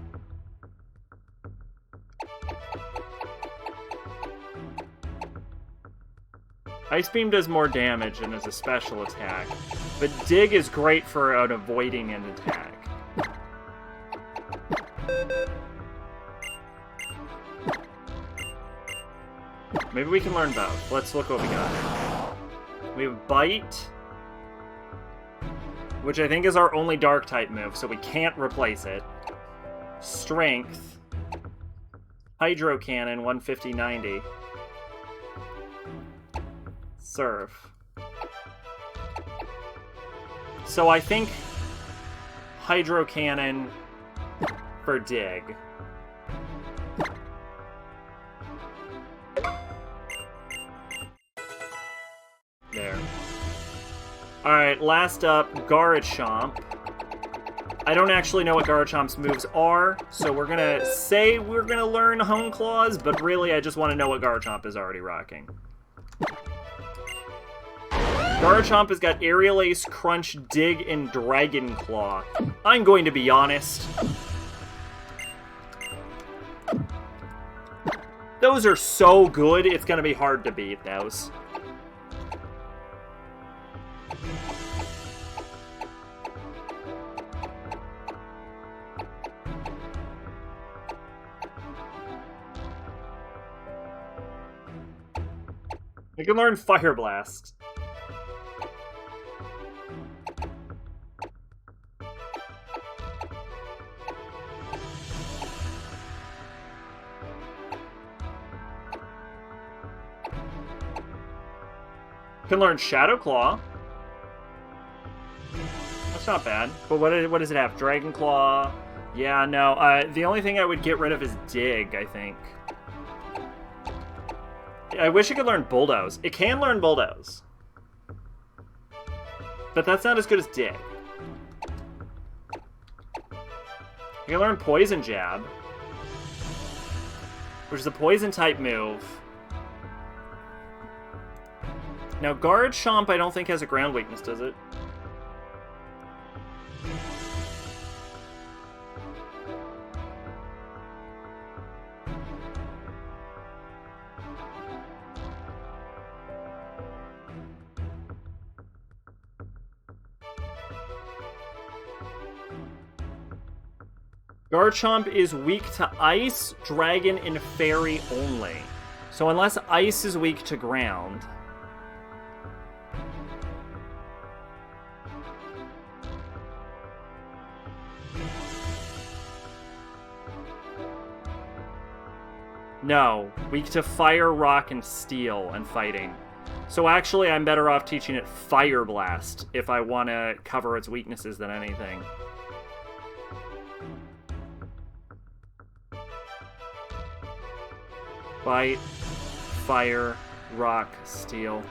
Ice Beam does more damage and is a special attack, but Dig is great for avoiding an attack. Maybe we can learn both. Let's look what we got. We have Bite, which I think is our only Dark-type move, so we can't replace it. Strength. Hydro Cannon, 150-90. Surf. So I think Hydro Cannon for Dig. There. Alright, last up, Garchomp. I don't actually know what Garchomp's moves are, so we're gonna say we're gonna learn Hone Claws, but really I just want to know what Garchomp is already rocking. Garchomp has got Aerial Ace, Crunch, Dig, and Dragon Claw. I'm going to be honest. Those are so good, it's going to be hard to beat those. We can learn Fire Blast. Can learn Shadow Claw. That's not bad. But what does it have? Dragon Claw. Yeah, no. The only thing I would get rid of is Dig, I think. I wish it could learn Bulldoze. It can learn Bulldoze. But that's not as good as Dig. You can learn Poison Jab, which is a Poison-type move. Now, Garchomp I don't think has a ground weakness, does it? Garchomp is weak to Ice, Dragon, and Fairy only. So unless Ice is weak to ground... No, weak to Fire, Rock, and Steel and fighting. So actually I'm better off teaching it Fire Blast if I want to cover its weaknesses than anything. Bite, fire, rock, steel.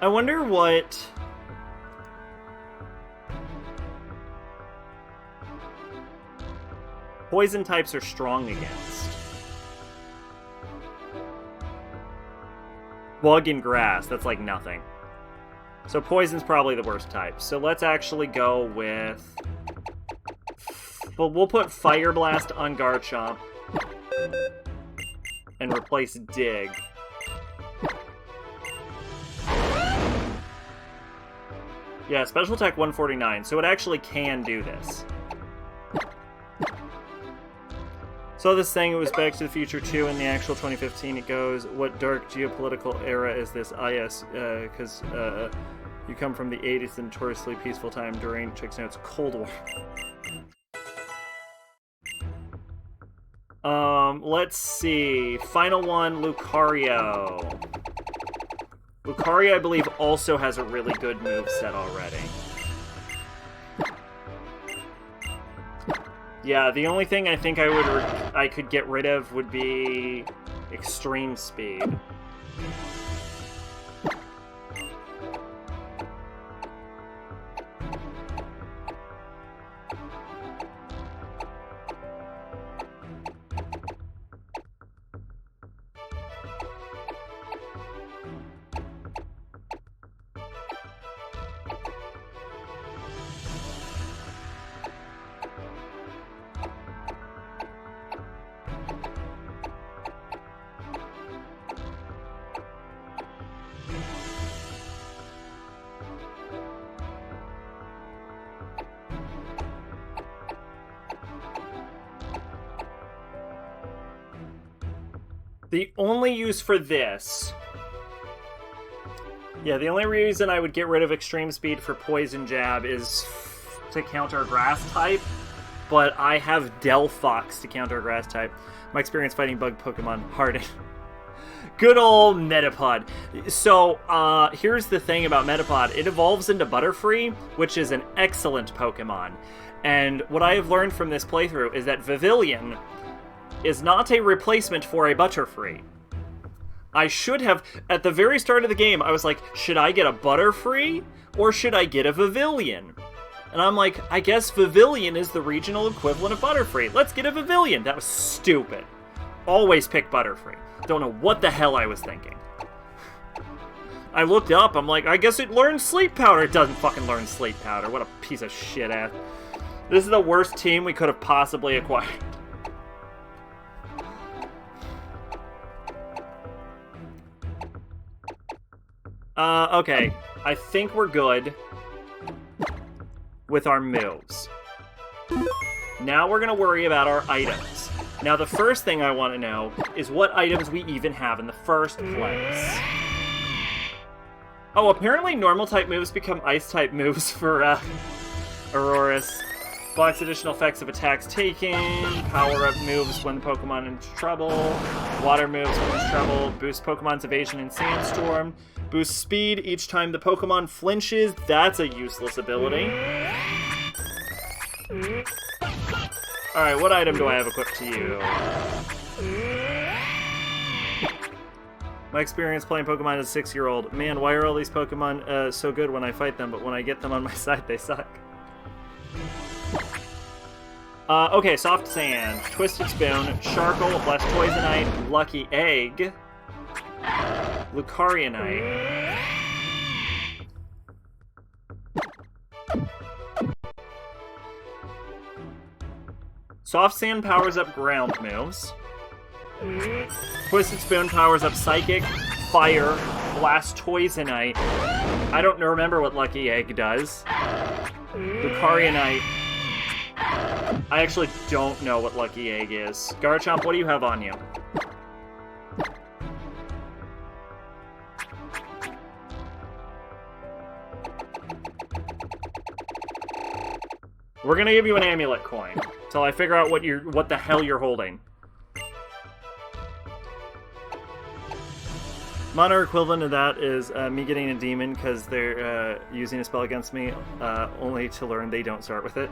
I wonder what... poison types are strong against. Bug and grass, that's like nothing. So poison's probably the worst type. So let's actually go with... Well, we'll put Fire Blast on Garchomp. And replace Dig. Yeah, Special Attack 149, so it actually can do this. So this thing, it was Back to the Future 2 in the actual 2015. It goes, what dark geopolitical era is this? Ah, yes, because you come from the 80s, the notoriously peaceful time during Chick's Notes Cold War. Let's see. Final one, Lucario. Lucario, I believe, also has a really good moveset already. Yeah, the only thing I think I could get rid of would be Extreme Speed. The only use for this... Yeah, the only reason I would get rid of Extreme Speed for Poison Jab is to counter Grass type, but I have Delphox to counter Grass type. My experience fighting bug Pokemon, Harden. Good old Metapod. So, here's the thing about Metapod. It evolves into Butterfree, which is an excellent Pokemon. And what I have learned from this playthrough is that Vivillon is not a replacement for a Butterfree. I should have, at the very start of the game, I was like, should I get a Butterfree or should I get a Vivillon? And I'm like, I guess Vivillon is the regional equivalent of Butterfree. Let's get a Vivillon. That was stupid. Always pick Butterfree. Don't know what the hell I was thinking. I looked up, I'm like, I guess it learns Sleep Powder. It doesn't fucking learn Sleep Powder. What a piece of shit ass. This is the worst team we could have possibly acquired. Okay. I think we're good with our moves. Now we're going to worry about our items. Now the first thing I want to know is what items we even have in the first place. Oh, apparently normal-type moves become Ice-type moves for, Aurorus. Blocks additional effects of attacks taken. Power-up moves when the Pokemon in trouble. Water moves when in trouble. Boost Pokemon's evasion in Sandstorm. Boost speed each time the Pokemon flinches. That's a useless ability. Alright, what item do I have equipped to you? My experience playing Pokemon as a 6-year-old. Man, why are all these Pokemon so good when I fight them, but when I get them on my side, they suck? Okay, Soft Sand, Twisted Spoon, Sharkle, Blastoisanite, Lucky Egg, Lucarionite. Soft Sand powers up ground moves. Twisted Spoon powers up Psychic, Fire, Blastoisanite. I don't remember what Lucky Egg does. Lucarionite. I actually don't know what Lucky Egg is. Garchomp, what do you have on you? We're gonna give you an amulet coin till I figure out what the hell you're holding. Mono equivalent of that is me getting a demon because they're using a spell against me, only to learn they don't start with it.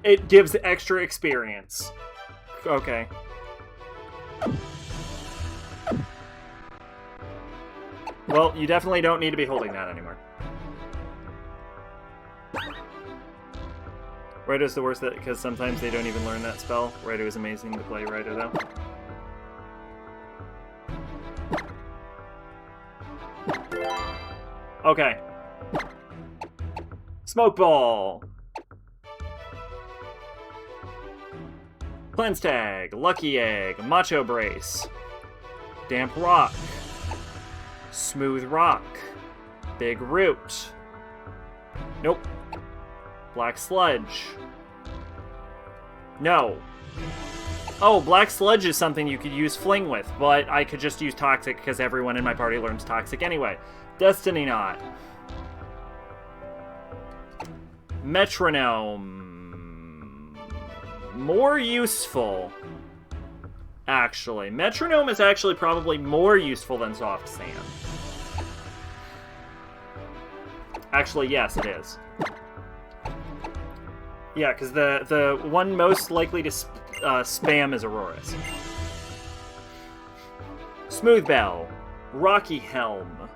It gives extra experience. Okay. Well, you definitely don't need to be holding that anymore. Raido's the worst because sometimes they don't even learn that spell. Raido is amazing to play Raido, though. Okay. Smoke Ball. Cleanse Tag, Lucky Egg, Macho Brace, Damp Rock, Smooth Rock, Big Root. Nope. Black Sludge. No. Oh, Black Sludge is something you could use Fling with, but I could just use Toxic because everyone in my party learns Toxic anyway. Destiny Knot. Metronome. More useful, actually. Metronome is actually probably more useful than Soft Sand. Actually, yes, it is. Yeah, because the one most likely to spam is Aurora's. Smooth Bell. Rocky Helm.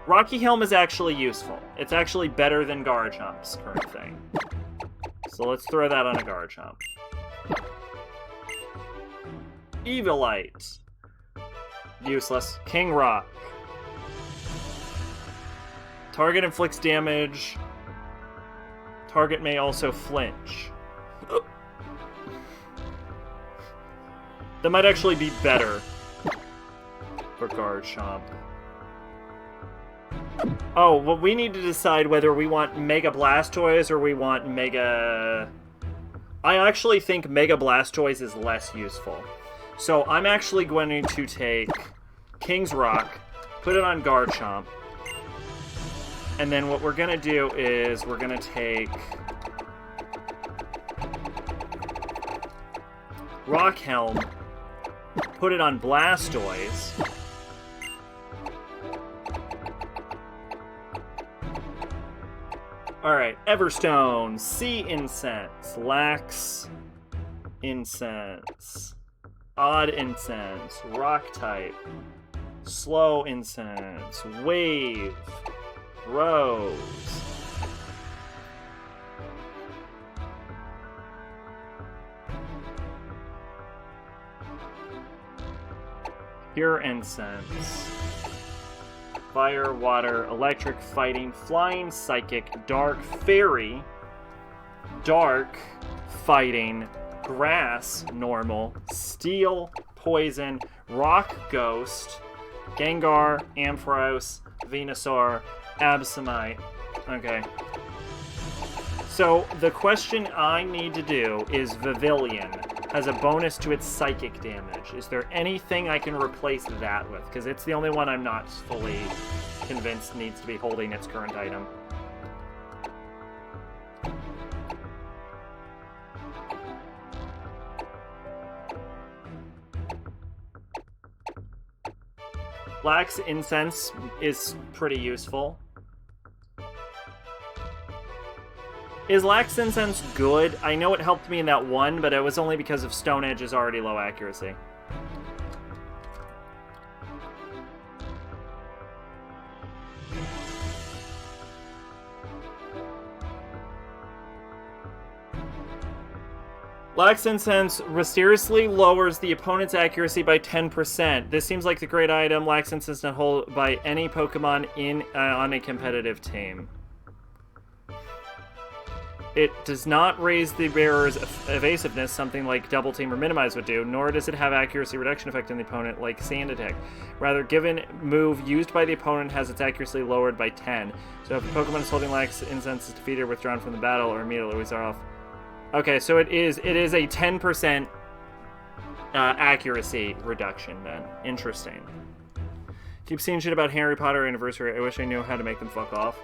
Rocky Helm is actually useful. It's actually better than Garchomp's current thing. So let's throw that on a Garchomp. Evilite. Useless. King Rock. Target inflicts damage. Target may also flinch. That might actually be better for Garchomp. Oh, well, we need to decide whether we want Mega Blastoise or we want Mega... I actually think Mega Blastoise is less useful. So I'm actually going to take King's Rock, put it on Garchomp, and then what we're going to do is we're going to take Rock Helm, put it on Blastoise, alright, Everstone, Sea Incense, Lax Incense, Odd Incense, Rock Type, Slow Incense, Wave, Rose. Pure Incense. Fire, Water, Electric, Fighting, Flying, Psychic, Dark, Fairy, Dark, Fighting, Grass, Normal, Steel, Poison, Rock, Ghost, Gengar, Ampharos, Venusaur, Absomite. Okay. So, the question I need to do is Vivillon has a bonus to its psychic damage. Is there anything I can replace that with? Because it's the only one I'm not fully convinced needs to be holding its current item. Lax Incense is pretty useful. Is Lax Incense good? I know it helped me in that one, but it was only because of Stone Edge's already low accuracy. Lax Incense mysteriously lowers the opponent's accuracy by 10%. This seems like the great item. Lax Incense not hold by any Pokemon in on a competitive team. It does not raise the bearer's evasiveness, something like Double Team or Minimize would do, nor does it have accuracy reduction effect on the opponent like Sand Attack. Rather, given move used by the opponent has its accuracy lowered by 10. So if a Pokemon is holding Lax Incense is defeated or withdrawn from the battle or immediately withdrawn off. Okay, so it is a 10% accuracy reduction then. Interesting. Keep seeing shit about Harry Potter Anniversary. I wish I knew how to make them fuck off.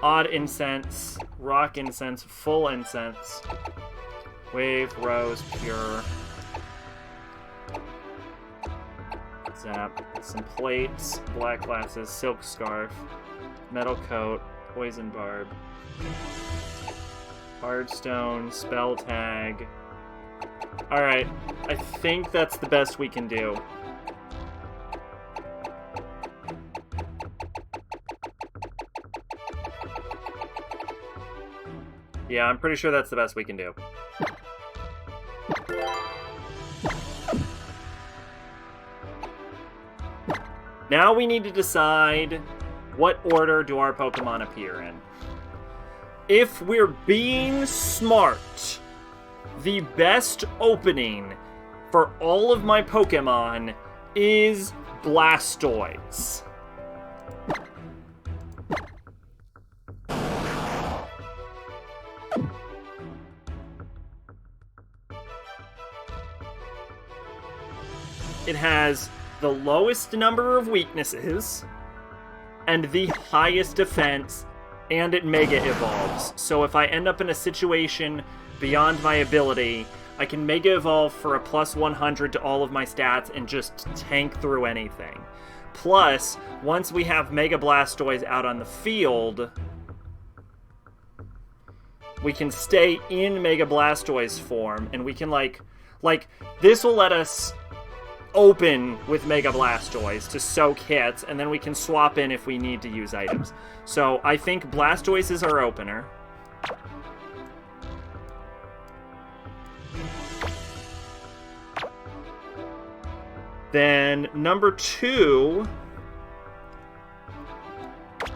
Odd Incense, Rock Incense, Full Incense, Wave, Rose, Pure, Zap, some plates, black glasses, Silk Scarf, Metal Coat, Poison Barb, Hardstone, Spell Tag. Alright, I think that's the best we can do. Yeah, I'm pretty sure that's the best we can do. Now we need to decide what order do our Pokemon appear in. If we're being smart, the best opening for all of my Pokemon is Blastoise. It has the lowest number of weaknesses and the highest defense, and it Mega Evolves. So if I end up in a situation beyond my ability, I can Mega Evolve for a plus 100 to all of my stats and just tank through anything. Plus, once we have Mega Blastoise out on the field, we can stay in Mega Blastoise form, and we can, like, this will let us open with Mega Blastoise to soak hits, and then we can swap in if we need to use items. So I think Blastoise is our opener. Then number 2,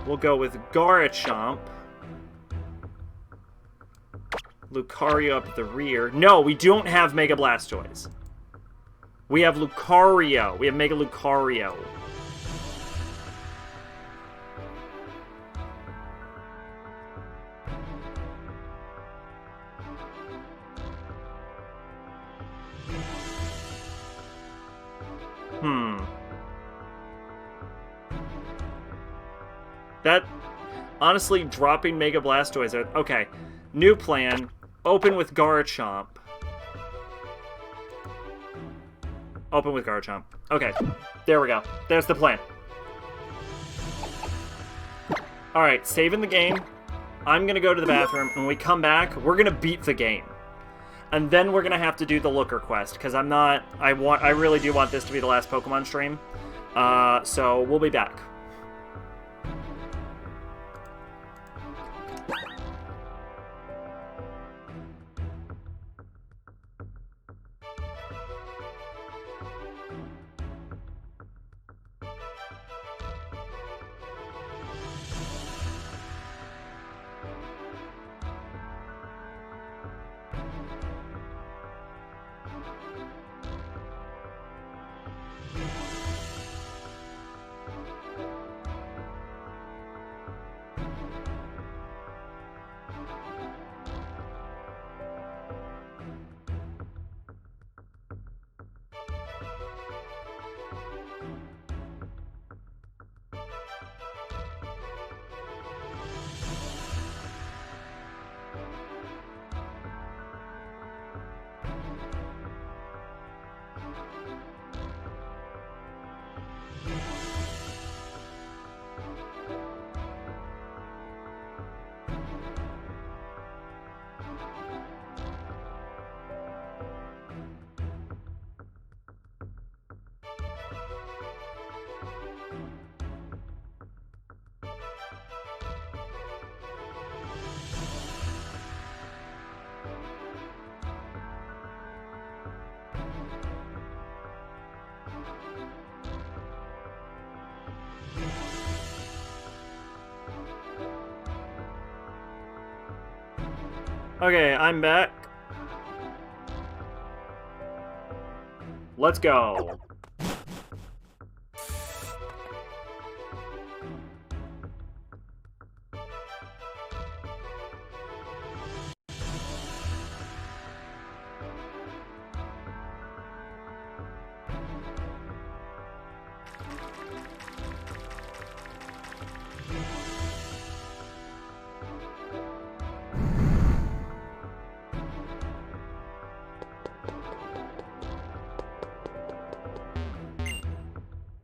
we'll go with Garchomp. Lucario up at the rear. No, we don't have Mega Blastoise. We have Lucario. We have Mega Lucario. That, honestly, dropping Mega Blastoise. Okay, new plan. Open with Garchomp. Open with Garchomp. Okay, there we go. There's the plan. Alright, saving the game. I'm gonna go to the bathroom, and when we come back, we're gonna beat the game. And then we're gonna have to do the Looker quest, because I really do want this to be the last Pokemon stream. So we'll be back. Okay, I'm back. Let's go.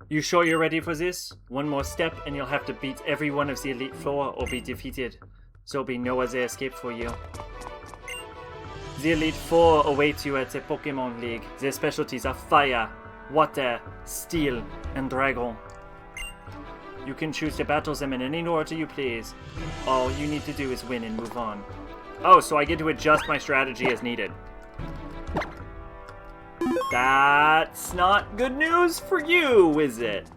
You sure you're ready for this? One more step and you'll have to beat every one of the Elite Four or be defeated. So be no other escape for you. The Elite Four await you at the Pokémon League. Their specialties are Fire, Water, Steel, and Dragon. You can choose to battle them in any order you please. All you need to do is win and move on. Oh, so I get to adjust my strategy as needed. That's not good news for you, is it?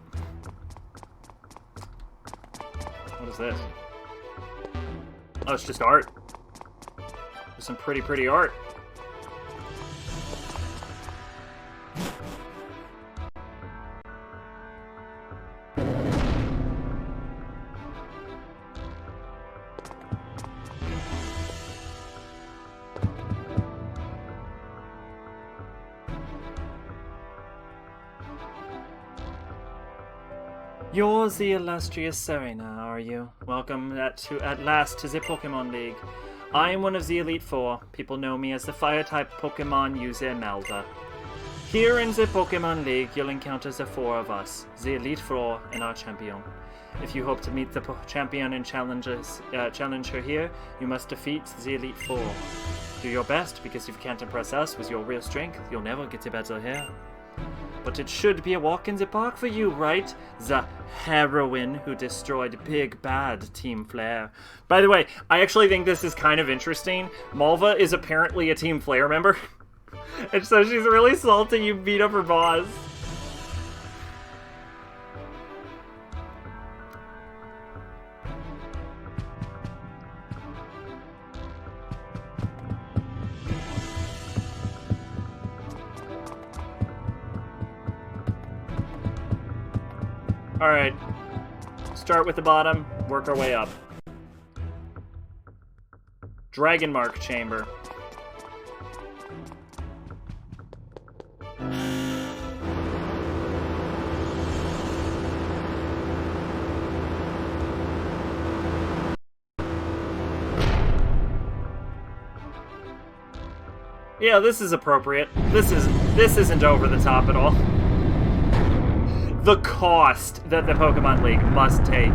What is this? Oh, it's just art. There's some pretty art. You're the illustrious Serena, are you? Welcome at last to the Pokémon League. I am one of the Elite Four. People know me as the Fire-type Pokémon user Malva. Here in the Pokémon League, you'll encounter the four of us, the Elite Four and our champion. If you hope to meet the champion and challenge her here, you must defeat the Elite Four. Do your best, because if you can't impress us with your real strength, you'll never get to battle here. But it should be a walk in the park for you, right? The heroine who destroyed Big Bad Team Flare. By the way, I actually think this is kind of interesting. Malva is apparently a Team Flare member. And so she's really salty you beat up her boss. Alright, start with the bottom, work our way up. Dragon Mark Chamber. Yeah, this is appropriate. This isn't over the top at all. The cost that the Pokémon League must take.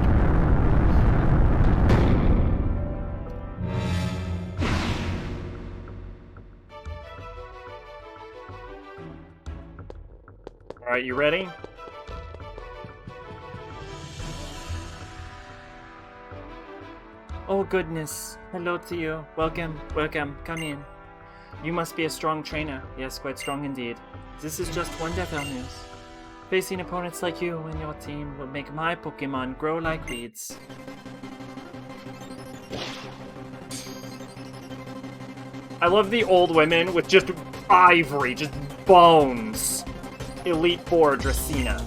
Alright, you ready? Oh goodness, hello to you. Welcome, come in. You must be a strong trainer. Yes, quite strong indeed. This is just wonderful news. Facing opponents like you and your team will make my Pokémon grow like weeds. I love the old women with just ivory, just bones. Elite Four Dracena.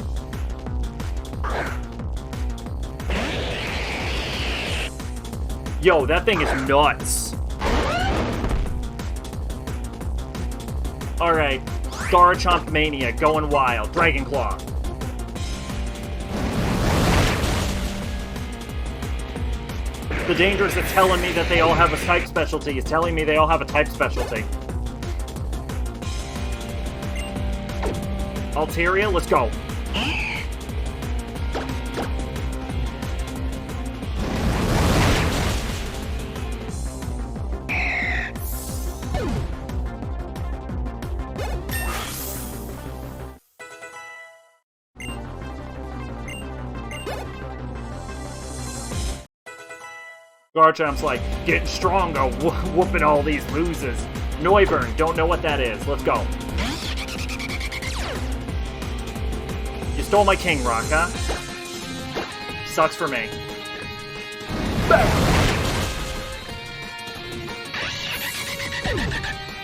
Yo, that thing is nuts. Alright. Garchomp Mania, going wild. Dragon Claw. The dangers of telling me that they all have a type specialty is telling me they all have a type specialty. Altaria, let's go. Garchomp's like, getting stronger, whooping all these losers. Noivern, don't know what that is. Let's go. You stole my King Rock, huh? Sucks for me.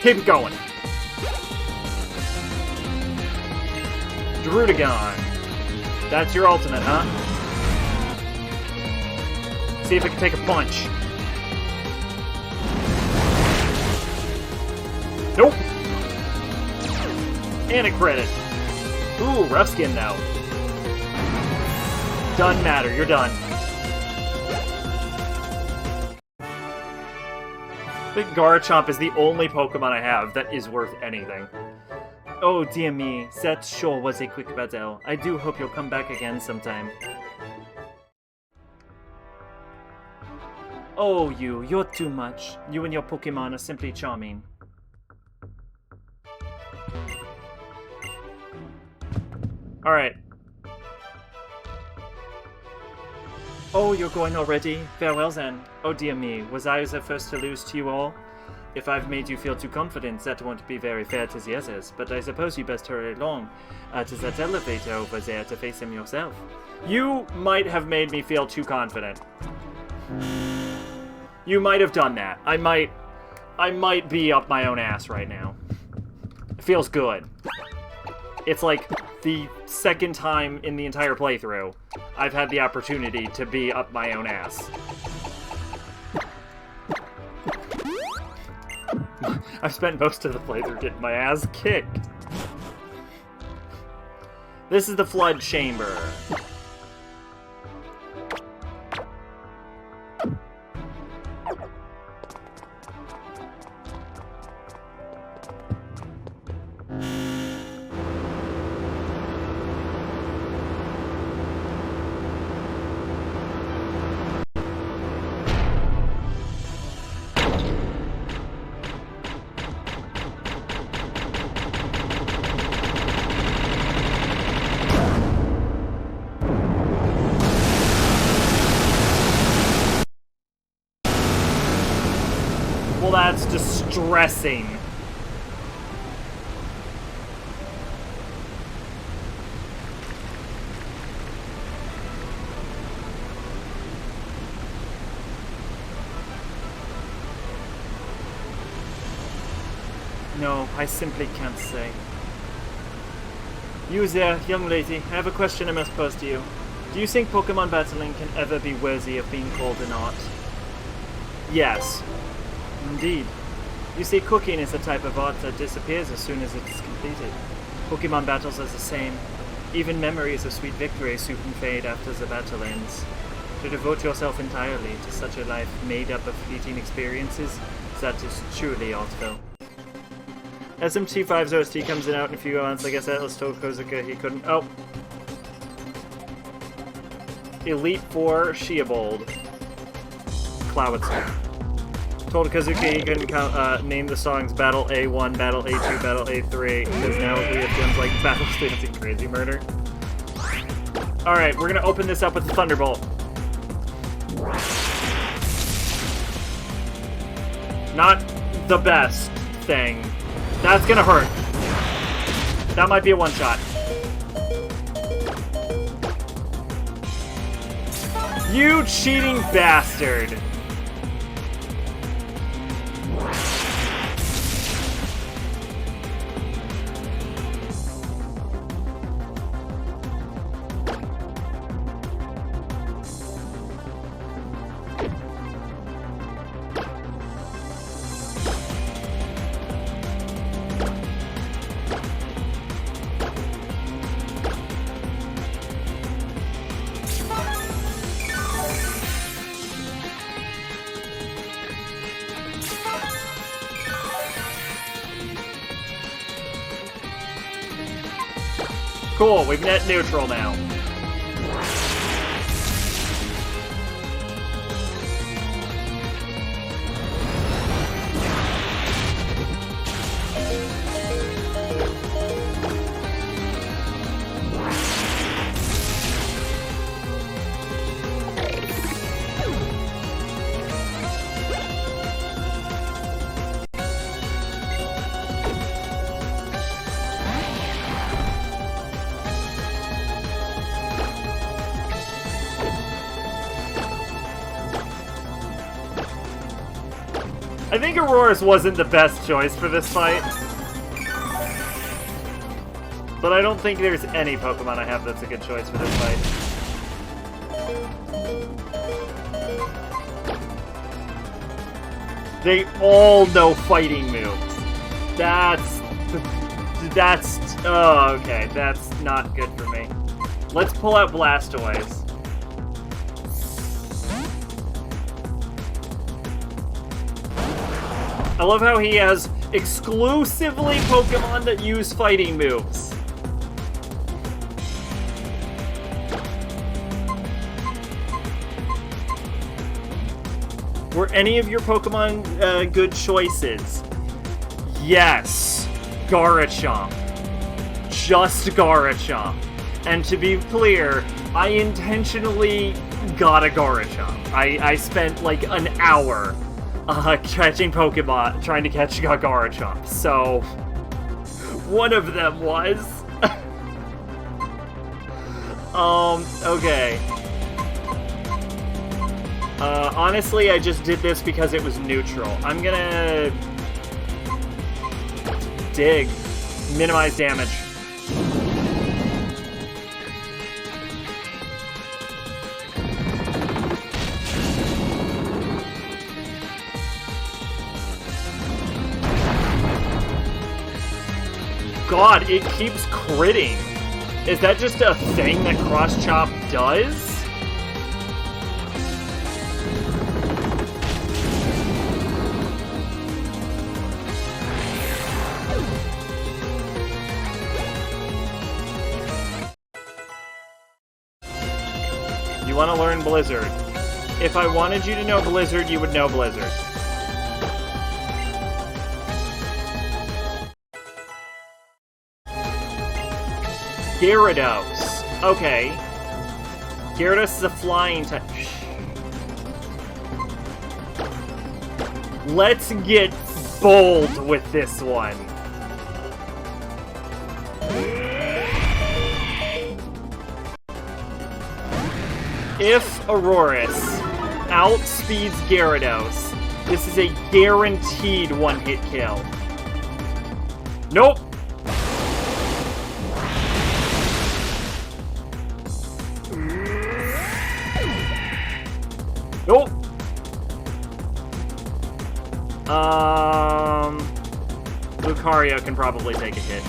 Keep it going. Druddigon. That's your ultimate, huh? See if it can take a punch. Nope. And a credit. Ooh, rough skin now. Doesn't matter, you're done. I think Garchomp is the only Pokemon I have that is worth anything. Oh dear me, that sure was a quick battle. I do hope you'll come back again sometime. Oh you're too much. You and your Pokemon are simply charming. Alright. Oh, you're going already? Farewell then. Oh dear me, was I the first to lose to you all? If I've made you feel too confident, that won't be very fair to the others, but I suppose you best hurry along to that elevator over there to face him yourself. You might have made me feel too confident. You might have done that. I might be up my own ass right now. It feels good. It's like the second time in the entire playthrough I've had the opportunity to be up my own ass. I've spent most of the playthrough getting my ass kicked. This is the Flood Chamber. Well, that's distressing. No, I simply can't say. You there, young lady, I have a question I must pose to you. Do you think Pokemon battling can ever be worthy of being called an art? Yes. Indeed. You see, cooking is a type of art that disappears as soon as it is completed. Pokemon battles are the same. Even memories of sweet victory soon fade after the battle ends. To devote yourself entirely to such a life made up of fleeting experiences, that is truly artful. SMT5's OST comes out in a few months. I guess Atlas told Kozuka he couldn't. Oh. Elite Four, Sheobold. Clowitzer. Told Kazuki he couldn't name the songs Battle A1, Battle A2, Battle A3, because now we have gems like Battle Dancing Crazy Murder. Alright, we're gonna open this up with the Thunderbolt. Not the best thing. That's gonna hurt. That might be a one-shot. You cheating bastard! Cool, we've net neutral now. I think Aurora's wasn't the best choice for this fight. But I don't think there's any Pokemon I have that's a good choice for this fight. They all know fighting moves. That's... Oh, okay. That's not good for me. Let's pull out Blastoise. I love how he has exclusively Pokemon that use fighting moves. Were any of your Pokemon good choices? Yes. Garachomp. Just Garachomp. And to be clear, I intentionally got a Garachomp. I spent like an hour catching Pokemon, trying to catch Garachomp. So, one of them was. Okay. Honestly, I just did this because it was neutral. I'm gonna... dig. Minimize damage. God, it keeps critting. Is that just a thing that Cross Chop does? You want to learn Blizzard. If I wanted you to know Blizzard, you would know Blizzard. Gyarados. Okay. Gyarados is a flying type. Let's get bold with this one. If Aurorus outspeeds Gyarados, this is a guaranteed one-hit kill. Nope. Nope. Lucario can probably take a hit.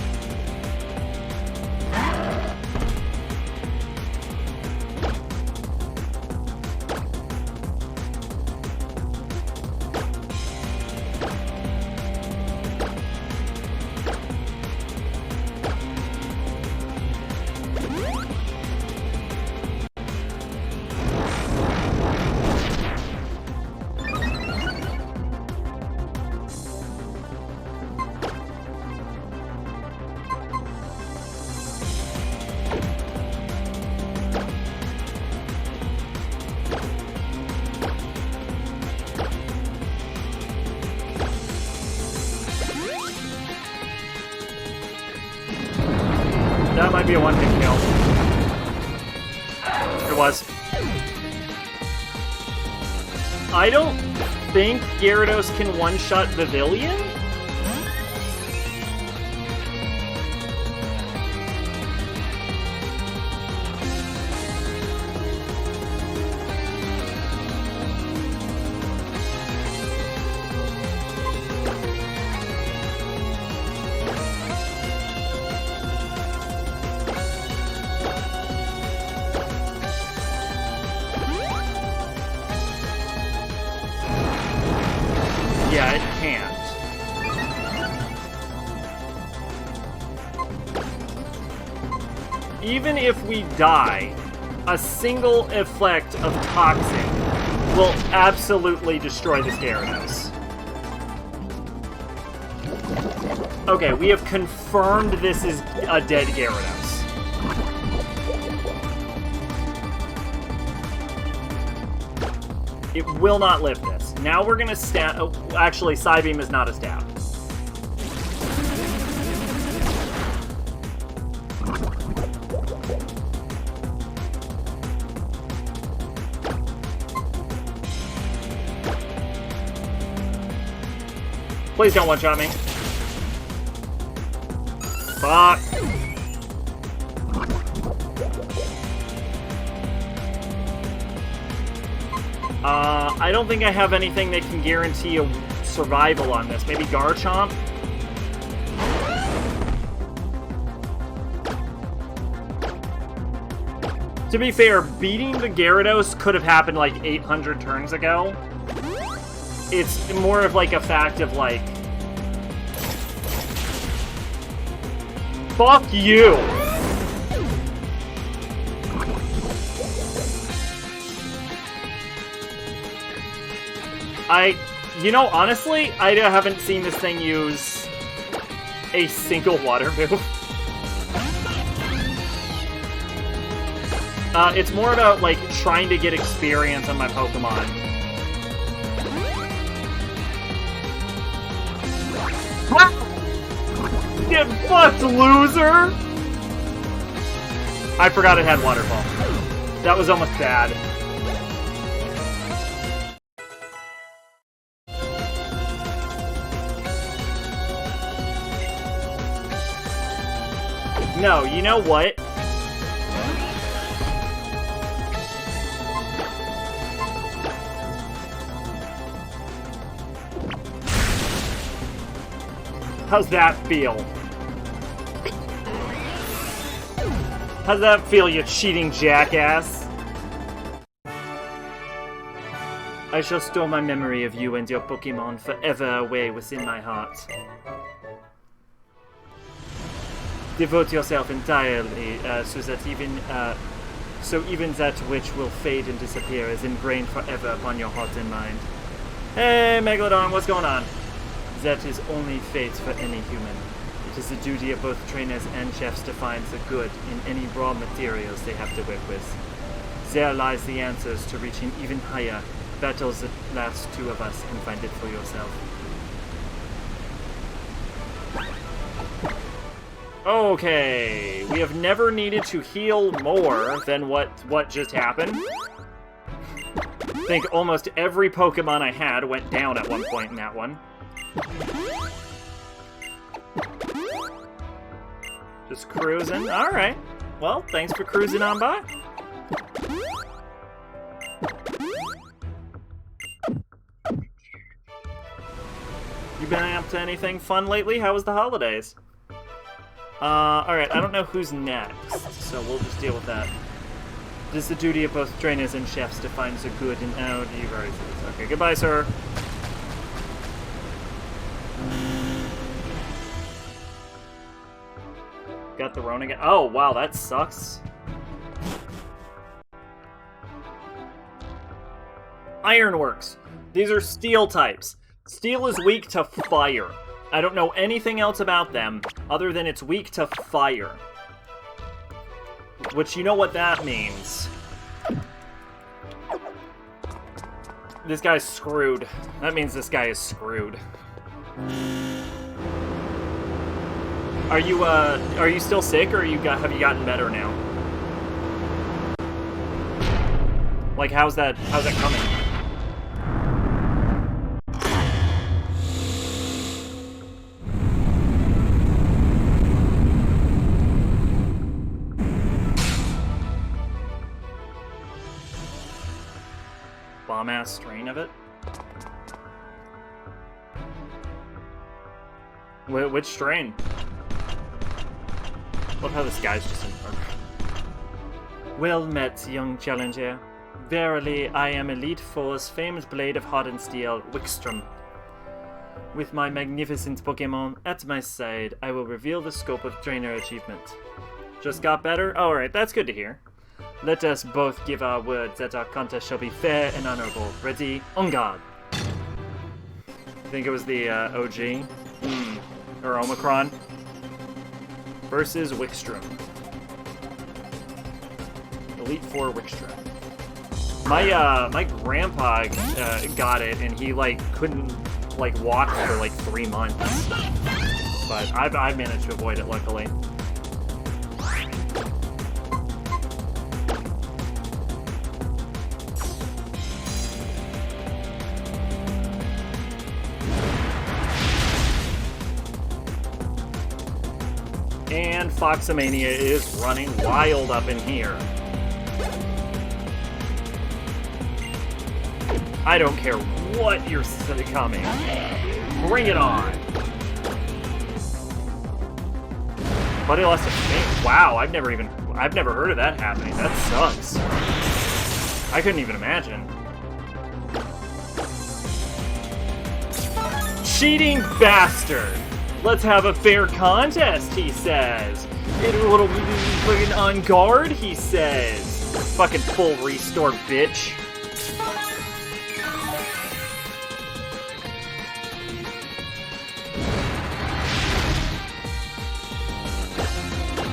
That might be a one-hit kill. It was. I don't think Gyarados can one-shot Pavilion? Yeah, it can't. Even if we die, a single effect of Toxic will absolutely destroy this Gyarados. Okay, we have confirmed this is a dead Gyarados. It will not live this. Now we're gonna stab... Oh, actually, Psybeam is not a stab. Please don't one-shot me. Fuck. I don't think I have anything that can guarantee a survival on this. Maybe Garchomp? To be fair, beating the Gyarados could have happened like 800 turns ago. It's more of like a fact of like... Fuck you! You know, honestly, I haven't seen this thing use a single water move. It's more about, like, trying to get experience on my Pokemon. Get fucked, loser! I forgot it had Waterfall. That was almost bad. No, you know what? How's that feel? How's that feel, you cheating jackass? I shall store my memory of you and your Pokémon forever away within my heart. Devote yourself entirely, so even that which will fade and disappear is ingrained forever upon your heart and mind. Hey, Megalodon, what's going on? That is only fate for any human. It is the duty of both trainers and chefs to find the good in any raw materials they have to work with. There lies the answers to reaching even higher. Battle the last two of us and find it for yourself. Okay, we have never needed to heal more than what just happened. I think almost every Pokemon I had went down at one point in that one. Just cruising. Alright. Well, thanks for cruising on by. You been up to anything fun lately? How was the holidays? Alright, I don't know who's next, so we'll just deal with that. It is the duty of both trainers and chefs to find the good in... Oh, you've already said this. Okay, goodbye, sir. Got the Rona again. Oh, wow, that sucks. Ironworks. These are steel types. Steel is weak to fire. I don't know anything else about them other than it's weak to fire. Which, you know what that means. This guy's screwed. That means this guy is screwed. Are you still sick, or have you gotten better now? Like, how's that coming? Bomb-ass strain of it? Which strain? Love how this guy's just in front. Well met, young challenger. Verily, I am Elite Four's famed blade of hardened steel, Wickstrom. With my magnificent Pokémon at my side, I will reveal the scope of trainer achievement. Just got better? Alright, that's good to hear. Let us both give our word that our contest shall be fair and honorable. Ready? On guard! I think it was the OG? Or Omicron? Versus Wickstrom. Elite Four Wickstrom. My grandpa got it, and he like couldn't like walk for like 3 months. But I managed to avoid it, luckily. and Foxomania is running wild up in here. I don't care what you're coming. Bring it on. Buddy lost a faint. Wow, I've never heard of that happening. That sucks. I couldn't even imagine. Cheating bastard! Let's have a fair contest, he says. Get a little fucking on guard, he says. Fucking full restore, bitch.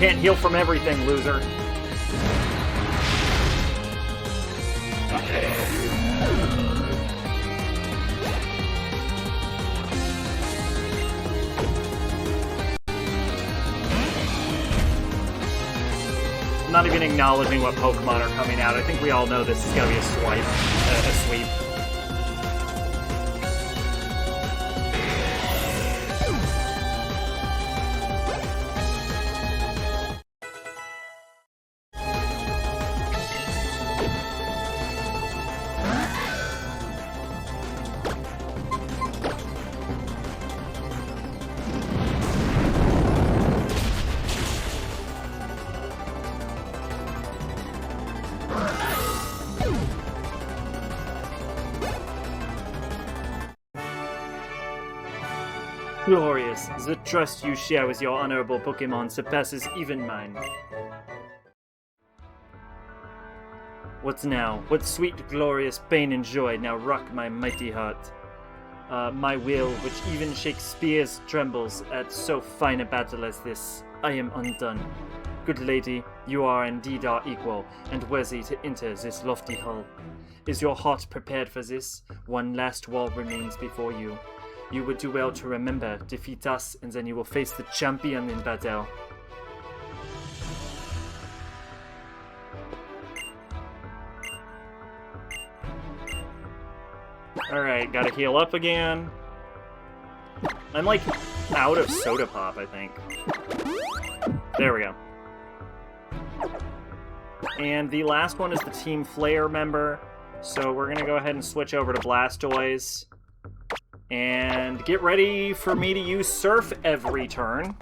Can't heal from everything, loser. Not even acknowledging what Pokemon are coming out. I think we all know this is gonna be a sweep. Glorious, the trust you share with your honorable Pokémon surpasses even mine. What now? What sweet, glorious pain and joy now rock my mighty heart. My will, which even Shakespeare's trembles at so fine a battle as this. I am undone. Good lady, you are indeed our equal, and worthy to enter this lofty hall. Is your heart prepared for this? One last wall remains before you. You would do well to remember, defeat us, and then you will face the champion in battle. Alright, gotta heal up again. I'm like out of soda pop, I think. There we go. And the last one is the Team Flare member. So we're gonna go ahead and switch over to Blastoise. And get ready for me to use Surf every turn.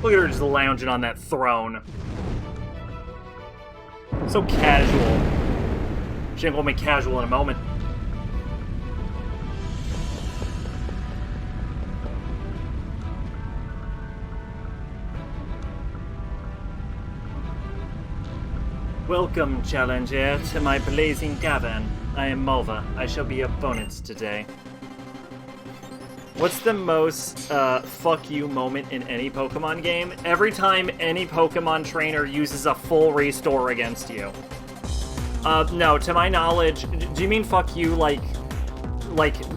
Look at her just lounging on that throne. So casual. She ain't gonna be casual in a moment. Welcome, challenger, to my blazing cavern. I am Mulva. I shall be your opponent today. What's the most fuck you moment in any Pokemon game? Every time any Pokemon trainer uses a full restore against you. No, to my knowledge, do you mean fuck you like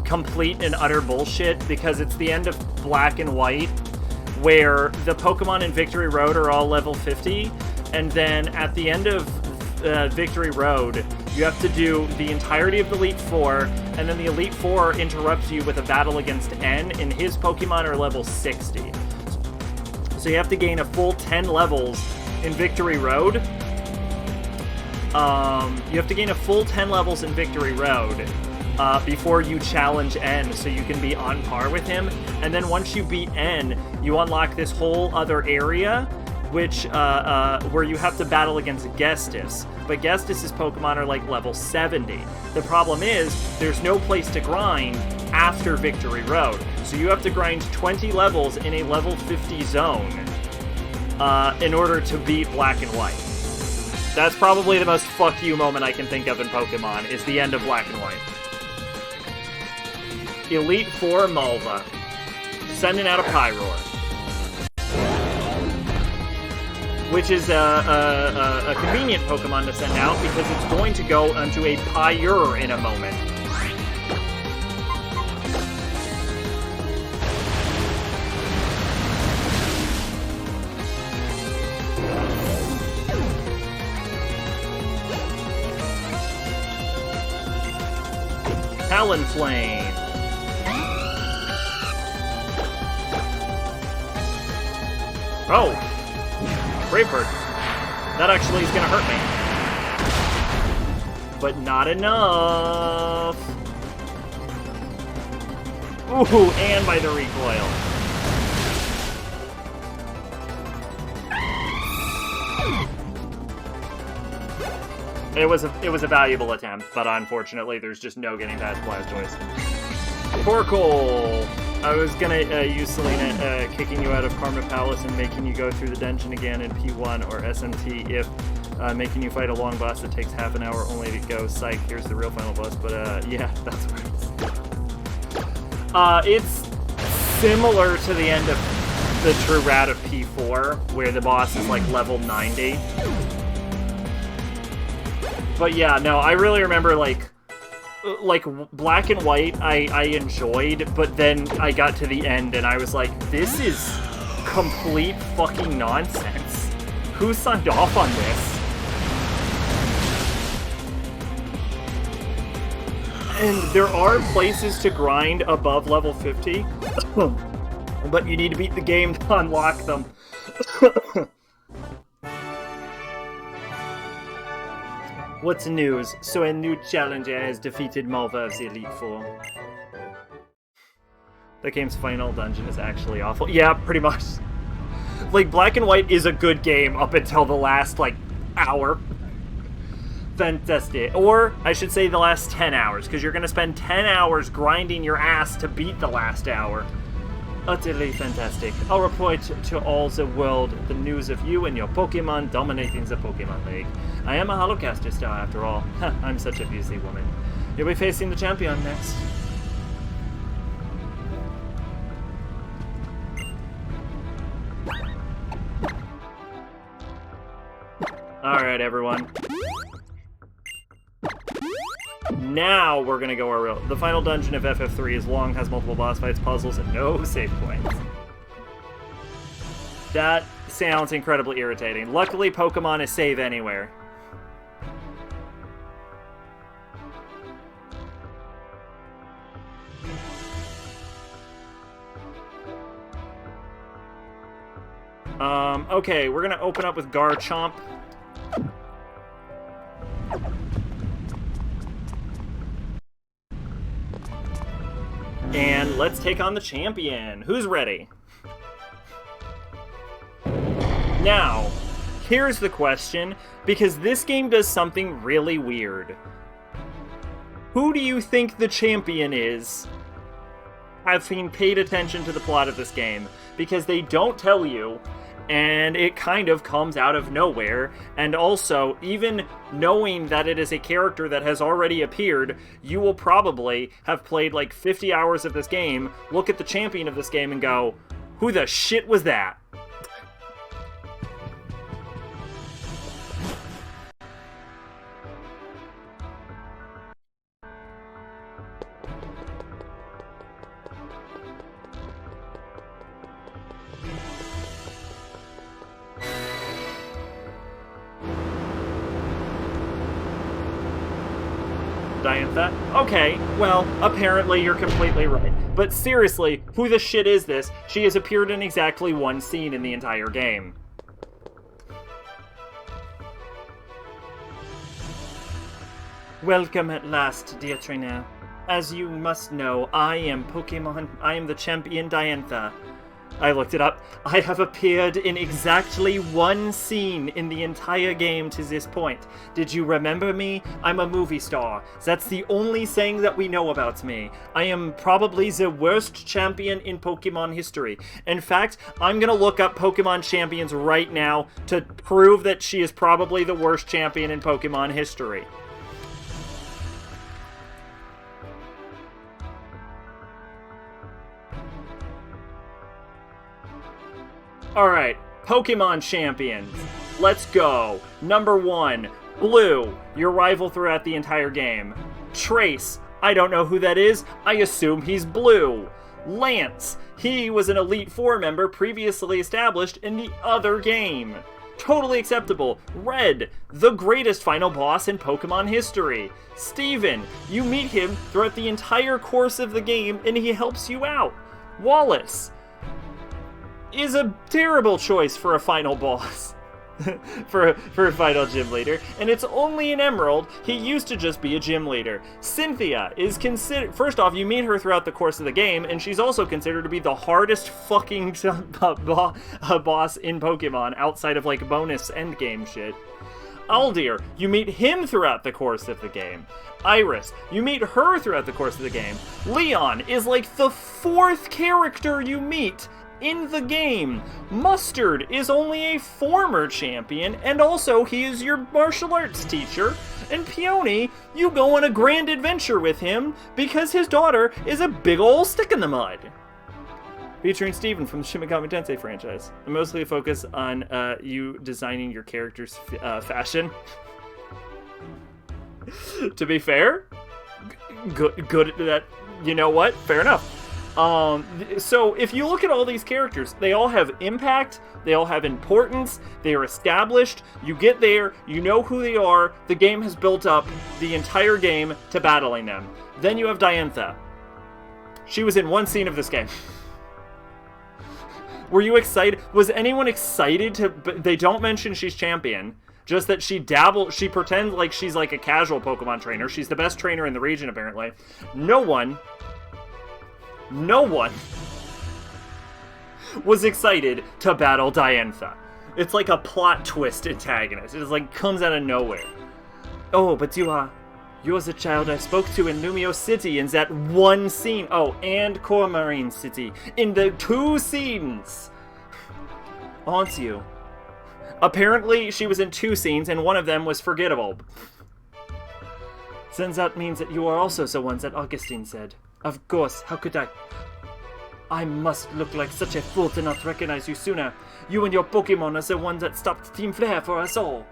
complete and utter bullshit? Because it's the end of Black and White, where the Pokemon in Victory Road are all level 50, and then at the end of Victory Road, you have to do the entirety of the Elite Four, and then the Elite Four interrupts you with a battle against N, and his Pokemon are level 60. So you have to gain a full 10 levels in Victory Road. You have to gain a full 10 levels in Victory Road before you challenge N, so you can be on par with him. And then once you beat N, you unlock this whole other area, which where you have to battle against Gestis. But Gestis' Pokemon are like level 70. The problem is, there's no place to grind after Victory Road. So you have to grind 20 levels in a level 50 zone in order to beat Black and White. That's probably the most fuck you moment I can think of in Pokemon, is the end of Black and White. Elite Four Mulva. Sending out a Pyroar. which is a convenient Pokemon to send out because it's going to go onto a Pyre in a moment. Talonflame. Oh! Brave Bird. That actually is gonna hurt me. But not enough! Ooh, and by the recoil. It was a valuable attempt, but unfortunately there's just no getting past Blastoise. Torkoal! I was gonna use Selena kicking you out of Karma Palace and making you go through the dungeon again in P1 or SMT if making you fight a long boss that takes half an hour only to go. Psych, here's the real final boss, but yeah, that's where it is. It's similar to the end of the True Rat of P4, where the boss is like level 90. But yeah, no, I really remember like Black and White I enjoyed, but then I got to the end and I was like, this is complete fucking nonsense. Who signed off on this? And there are places to grind above level 50, but you need to beat the game to unlock them. What's news? So a new challenger has defeated Malva of the Elite Four. The game's final dungeon is actually awful. Yeah, pretty much. Like, Black and White is a good game up until the last, like, hour. Fantastic. Or, I should say the last 10 hours, because you're going to spend 10 hours grinding your ass to beat the last hour. Utterly fantastic. I'll report to all the world the news of you and your Pokemon dominating the Pokemon League. I am a Holocaster star after all. I'm such a busy woman. You'll be facing the champion next. Alright, everyone. Now we're gonna go our real. The final dungeon of FF3 is long, has multiple boss fights, puzzles, and no save points. That sounds incredibly irritating. Luckily, Pokemon is save anywhere. Okay, we're gonna open up with Garchomp. And let's take on the champion. Who's ready? Now, here's the question, because this game does something really weird. Who do you think the champion is? Having paid attention to the plot of this game, because they don't tell you, and it kind of comes out of nowhere, and also, even knowing that it is a character that has already appeared, you will probably have played like 50 hours of this game, look at the champion of this game and go, who the shit was that? Diantha? Okay, well, apparently you're completely right. But seriously, who the shit is this? She has appeared in exactly one scene in the entire game. Welcome at last, dear trainer. As you must know, I am Pokémon. I am the champion Diantha. I looked it up. I have appeared in exactly one scene in the entire game to this point. Did you remember me? I'm a movie star. That's the only thing that we know about me. I am probably the worst champion in Pokemon history. In fact, I'm gonna look up Pokemon champions right now to prove that she is probably the worst champion in Pokemon history. Alright, Pokemon champions. Let's go. Number 1, Blue, your rival throughout the entire game. Trace, I don't know who that is. I assume he's blue. Lance, he was an Elite Four member previously established in the other game. Totally acceptable. Red, the greatest final boss in Pokemon history. Steven, you meet him throughout the entire course of the game and he helps you out. Wallace is a terrible choice for a final boss. for a final gym leader, and it's only an Emerald. He used to just be a gym leader. Cynthia is considered, first off, you meet her throughout the course of the game, and she's also considered to be the hardest fucking boss in Pokemon outside of like bonus endgame shit. Aldir, you meet him throughout the course of the game. Iris, you meet her throughout the course of the game. Leon is like the 4th character you meet in the game. Mustard is only a former champion, and also he is your martial arts teacher. And Peony, you go on a grand adventure with him because his daughter is a big ol' stick in the mud. Featuring Steven from the Shin Megami Tensei franchise. I mostly focus on you designing your character's fashion. To be fair, good at that. You know what? Fair enough. So if you look at all these characters, they all have impact, they all have importance, they are established, you get there, you know who they are, the game has built up the entire game to battling them. Then you have Diantha. She was in one scene of this game. Were you excited? Was anyone excited to... They don't mention she's champion. Just that she pretends like she's like a casual Pokemon trainer. She's the best trainer in the region, apparently. No one was excited to battle Diantha. It's like a plot twist antagonist. It just like comes out of nowhere. Oh, but you're the child I spoke to in Lumio City in that one scene. Oh, and Cormarine City. In the 2 scenes. Aren't you? Apparently, she was in 2 scenes, and one of them was forgettable. Since that means that you are also the ones that Augustine said. Of course, how could I? I must look like such a fool to not recognize you sooner. You and your Pokemon are the ones that stopped Team Flare for us all.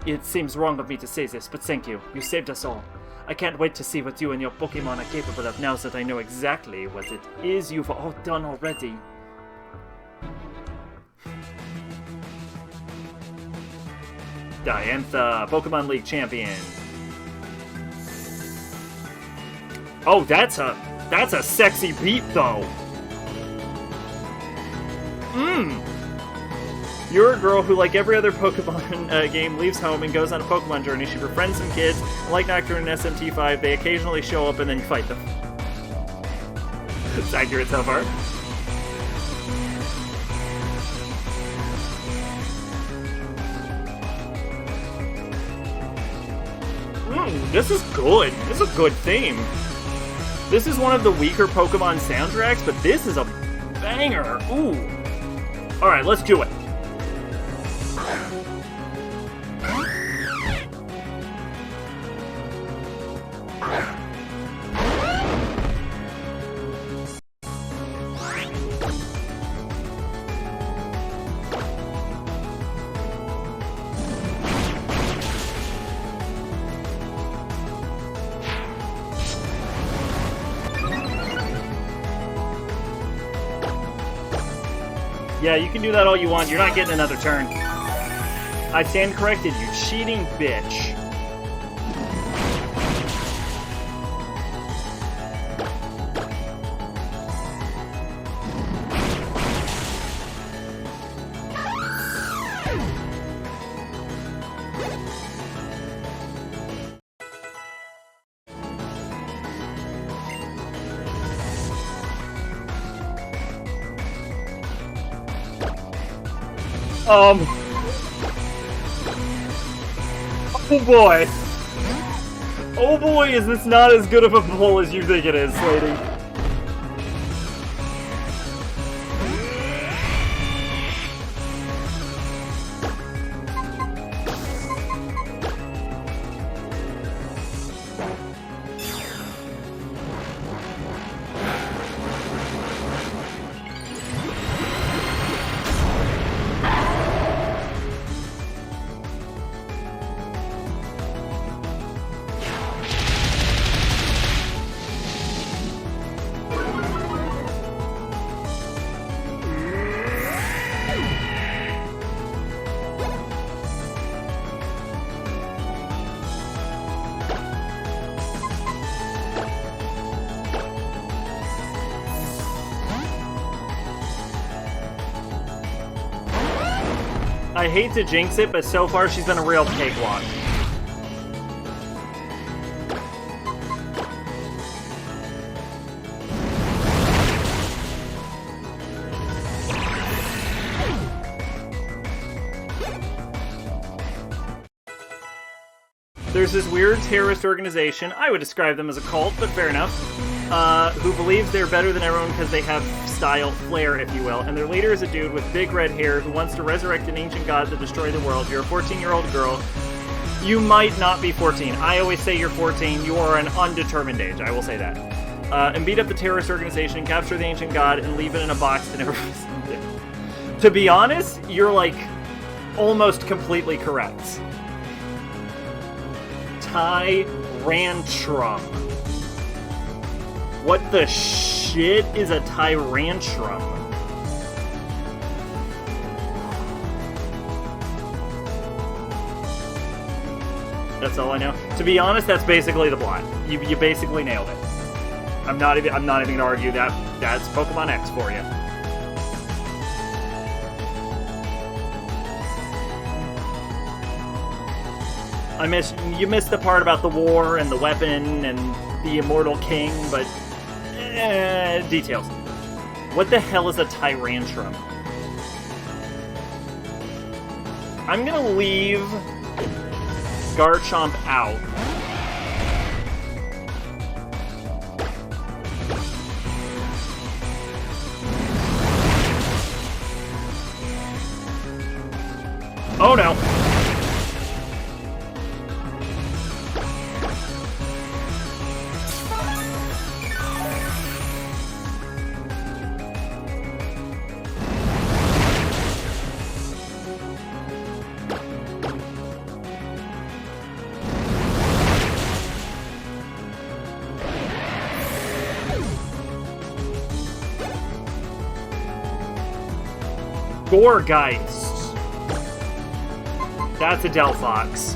It seems wrong of me to say this, but thank you. You saved us all. I can't wait to see what you and your Pokemon are capable of now that I know exactly what it is you've all done already. Diantha, Pokemon League champion. Oh, that's a sexy beat, though. You're a girl who, like every other Pokemon game, leaves home and goes on a Pokemon journey. She befriends some kids, and like Nocturne and SMT5, they occasionally show up and then you fight them. It's accurate so far. This is good. This is a good theme. This is one of the weaker Pokemon soundtracks, but this is a banger. Ooh. Alright, let's do it. Yeah, you can do that all you want. You're not getting another turn. I stand corrected, you cheating bitch. Oh boy. Oh boy, is this not as good of a pull as you think it is, lady. I hate to jinx it, but so far she's been a real cakewalk. There's this weird terrorist organization, I would describe them as a cult, but fair enough, who believes they're better than everyone because they have style, flair, if you will, and their leader is a dude with big red hair who wants to resurrect an ancient god to destroy the world. You're a 14-year-old girl. You might not be 14. I always say you're 14. You are an undetermined age, I will say that. And beat up the terrorist organization, capture the ancient god, and leave it in a box to never visit it. To be honest, you're, like, almost completely correct. Tyrantrum. What the shit is a Tyrantrum? That's all I know. To be honest, that's basically the plot. You basically nailed it. I'm not even gonna argue that. That's Pokemon X for you. You missed the part about the war and the weapon and the immortal king, but details. What the hell is a Tyrantrum? I'm gonna leave Garchomp out. Oh no! Gourgeist. That's a Delphox.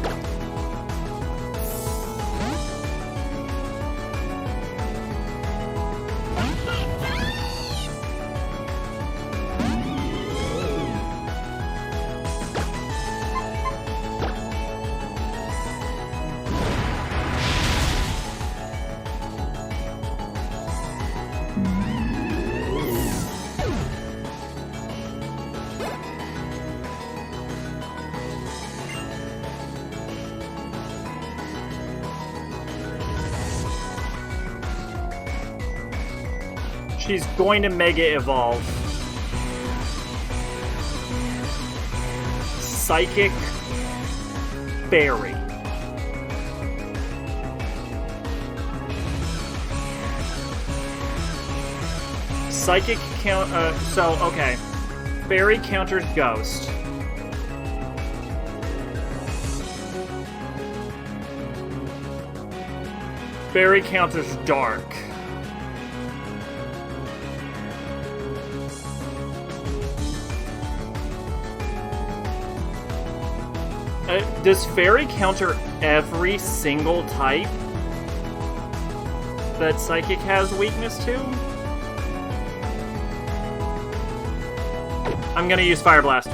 She's going to Mega Evolve. Psychic Fairy. Psychic count. Okay. Fairy counters Ghost. Fairy counters Dark. Does Fairy counter every single type that Psychic has weakness to? I'm gonna use Fire Blast.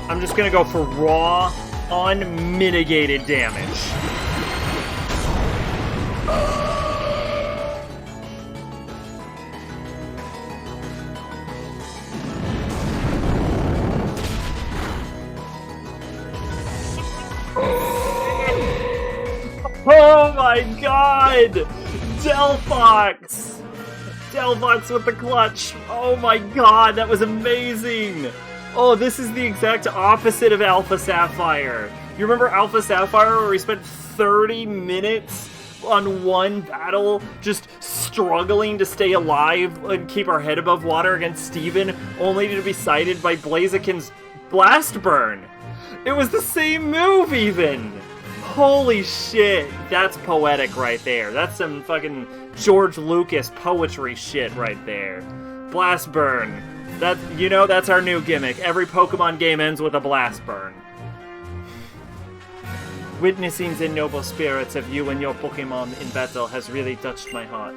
I'm just gonna go for raw, unmitigated damage. Oh my god! Delphox! Delphox with the clutch! Oh my god, that was amazing! Oh, this is the exact opposite of Alpha Sapphire. You remember Alpha Sapphire where we spent 30 minutes on one battle just struggling to stay alive and keep our head above water against Steven, only to be cited by Blaziken's Blast Burn? It was the same move even! Holy shit, that's poetic right there. That's some fucking George Lucas poetry shit right there. Blast Burn. That's our new gimmick. Every Pokemon game ends with a Blast Burn. Witnessing the noble spirits of you and your Pokémon in battle has really touched my heart.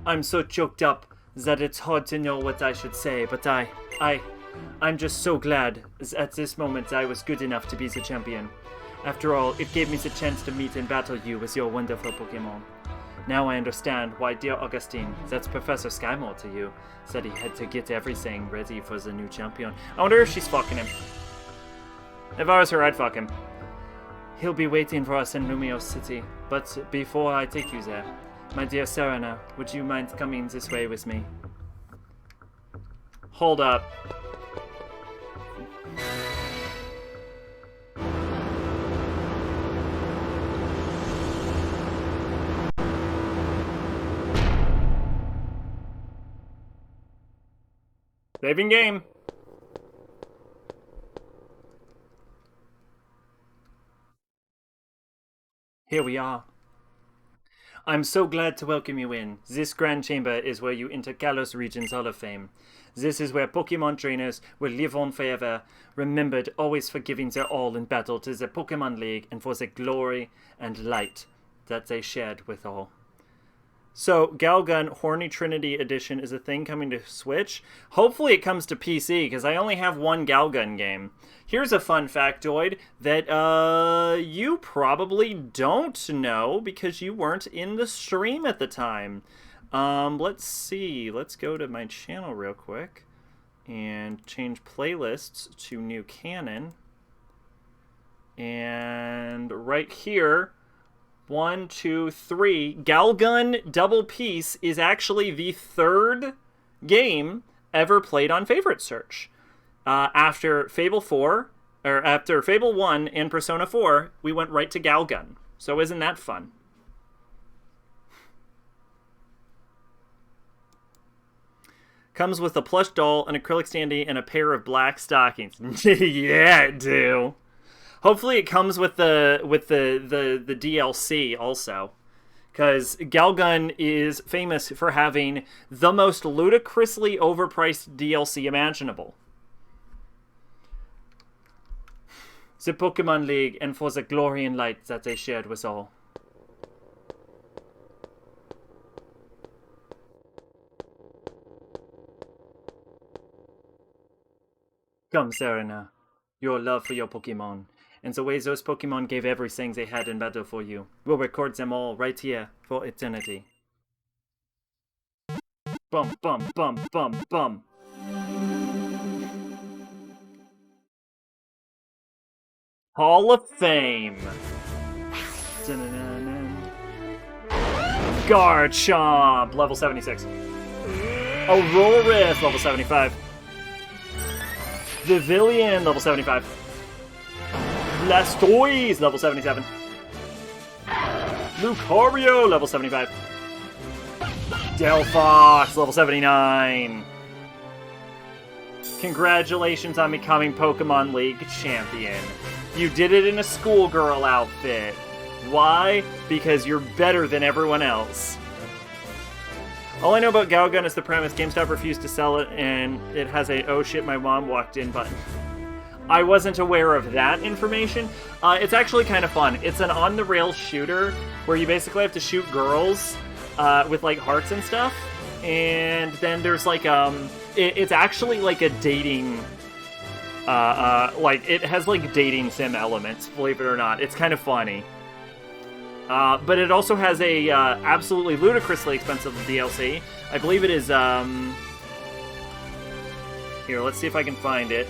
I'm so choked up that it's hard to know what I should say, but I'm just so glad at this moment I was good enough to be the champion. After all, it gave me the chance to meet and battle you with your wonderful Pokémon. Now I understand why dear Augustine, that's Professor Skymore to you, said he had to get everything ready for the new champion. I wonder if she's fucking him. If I was her, I'd fuck him. He'll be waiting for us in Lumiose City, but before I take you there, my dear Serena, would you mind coming this way with me? Hold up. Saving game. Here we are. I'm so glad to welcome you in. This grand chamber is where you enter Kalos Region's Hall of Fame. This is where Pokemon trainers will live on forever, remembered always for giving their all in battle to the Pokemon League and for the glory and light that they shared with all. So, Galgun Horny Trinity Edition is a thing coming to Switch. Hopefully it comes to PC, because I only have one Galgun game. Here's a fun factoid that you probably don't know, because you weren't in the stream at the time. Let's see. Let's go to my channel real quick and change playlists to New Canon. And right here... 1, 2, 3. Galgun Double Peace is actually the third game ever played on Favorite Search. After Fable 4, or after Fable 1 and Persona 4, we went right to Galgun. So isn't that fun? Comes with a plush doll, an acrylic standee, and a pair of black stockings. Yeah, it do. Hopefully it comes with the DLC also, because Galgun is famous for having the most ludicrously overpriced DLC imaginable. The Pokemon League, and for the glory and light that they shared with all. Come, Serena. Your love for your Pokemon, and the way those Pokemon gave everything they had in battle for you. We'll record them all right here for eternity. Bum, bum, bum, bum, bum. Hall of Fame. Garchomp, level 76. Aurorus, level 75. Vivillon, level 75. Blastoise, level 77. Lucario, level 75. Delphox, level 79. Congratulations on becoming Pokemon League champion. You did it in a schoolgirl outfit. Why? Because you're better than everyone else. All I know about Galgun is the premise. GameStop refused to sell it, and it has a "oh shit, my mom walked in" button. I wasn't aware of that information. It's actually kind of fun. It's an on-the-rails shooter where you basically have to shoot girls with, like, hearts and stuff. And then there's, like, it's actually, like, a dating... like, it has, like, dating sim elements, believe it or not. It's kind of funny. But it also has a absolutely ludicrously expensive DLC. I believe it is, Here, let's see if I can find it.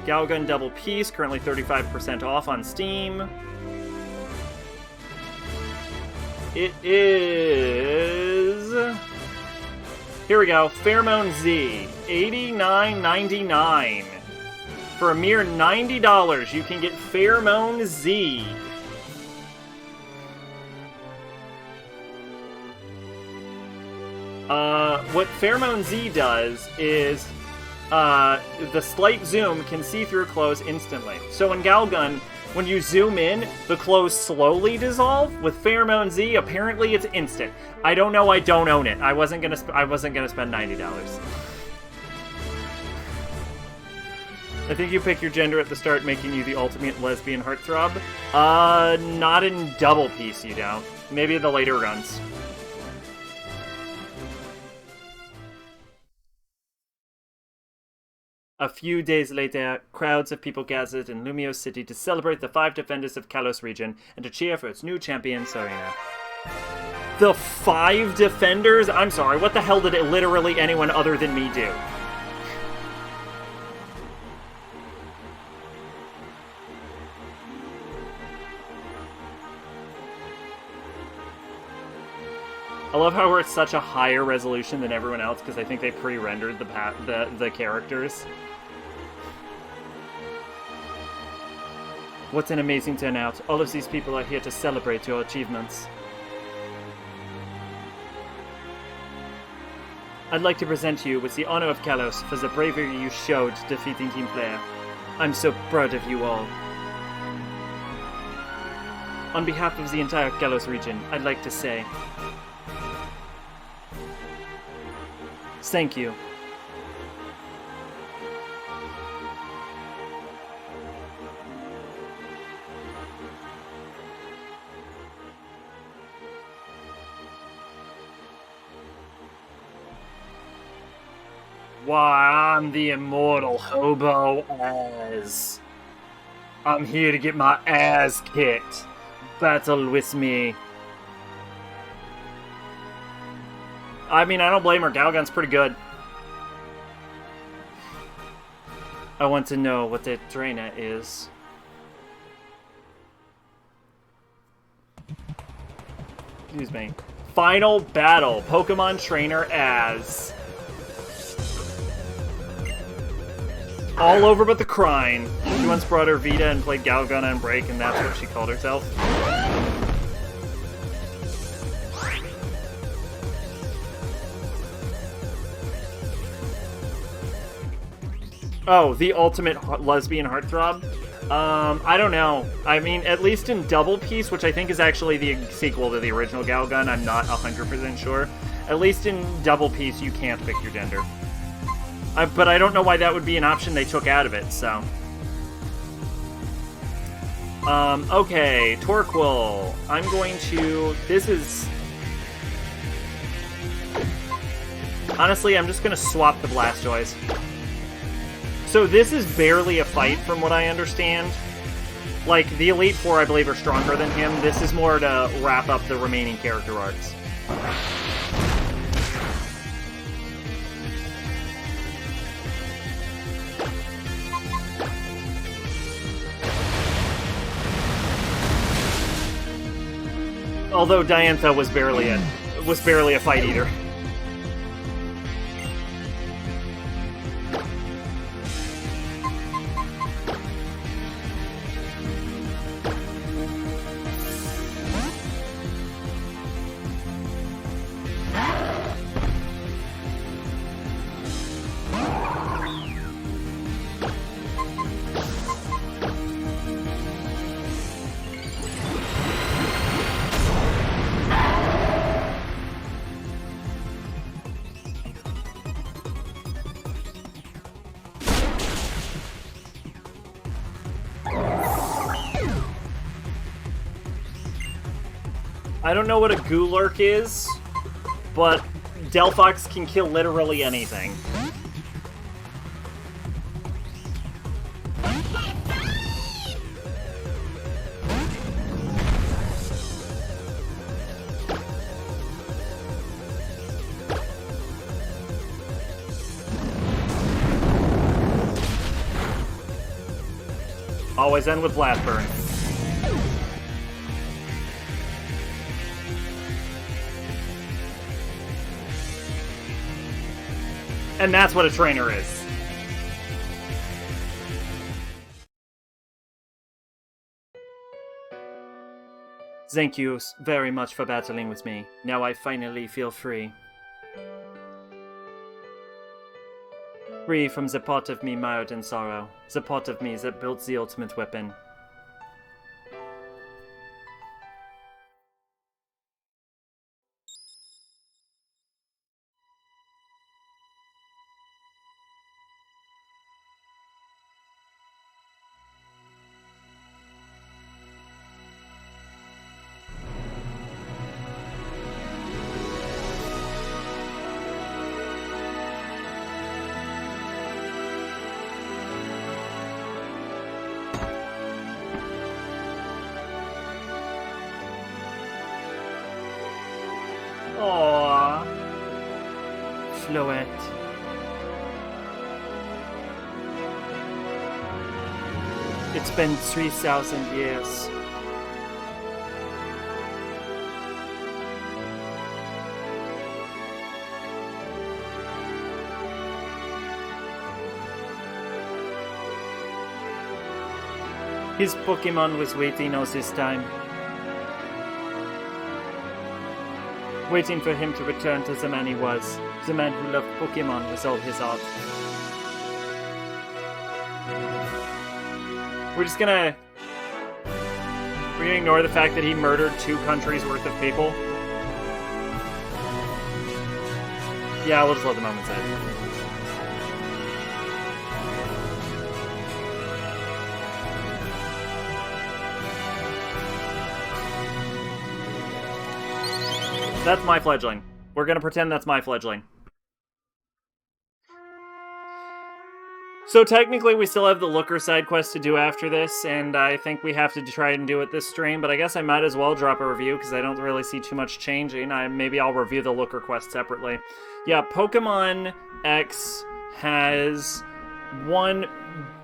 Galgun Double Peace, currently 35% off on Steam. It is... Here we go. Pheromone Z, $89.99. For a mere $90, you can get Pheromone Z. What Pheromone Z does is... the slight zoom can see through clothes instantly. So in Galgun, When you zoom in, the clothes slowly dissolve. With Pheromone Z, apparently it's instant. I don't know. I don't own it. I wasn't gonna spend $90. I think you pick your gender at the start, making you the ultimate lesbian heartthrob. Not in Double Piece, you don't. Maybe the later runs. A few days later, crowds of people gathered in Lumio City to celebrate the 5 defenders of Kalos region and to cheer for its new champion, Serena. The 5 defenders? I'm sorry, what the hell did it literally anyone other than me do? I love how we're at such a higher resolution than everyone else because I think they pre-rendered the characters. What an amazing turnout. All of these people are here to celebrate your achievements. I'd like to present you with the honor of Kalos for the bravery you showed defeating Team Player. I'm so proud of you all. On behalf of the entire Kalos region, I'd like to say... thank you. Why, I'm the immortal hobo Az. I'm here to get my ass kicked. Battle with me. I mean, I don't blame her. Galgun's pretty good. I want to know what the Draina is. Excuse me. Final battle. Pokemon Trainer Az. All over but the crying. She once brought her Vita and played Galgun on break, and that's what she called herself. Oh, the ultimate lesbian heartthrob? I don't know. I mean, at least in Double Piece, which I think is actually the sequel to the original Galgun, I'm not 100% sure. At least in Double Piece, you can't pick your gender. But I don't know why that would be an option they took out of it, so... okay, Torquil. I'm going to... This is... Honestly, I'm just going to swap the Blastoise. So this is barely a fight, from what I understand. Like, the Elite Four, I believe, are stronger than him. This is more to wrap up the remaining character arcs. Although Diantha was barely a fight either. I don't know what a Gulurk is, but Delphox can kill literally anything. Always end with Blast Burn. And that's what a trainer is. Thank you very much for battling with me. Now I finally feel free. Free from the part of me mired in sorrow. The part of me that built the ultimate weapon. Aww. Floette. It's been 3,000 years. His Pokemon was waiting all this time. Waiting for him to return to the man he was. The man who loved Pokemon with all his heart. We're gonna ignore the fact that he murdered 2 countries worth of people. Yeah, we'll just let the moment sit. That's my fledgling. We're gonna pretend that's my fledgling. So technically we still have the Looker side quest to do after this, and I think we have to try and do it this stream, but I guess I might as well drop a review, because I don't really see too much changing. Maybe I'll review the Looker quest separately. Yeah, Pokemon X has one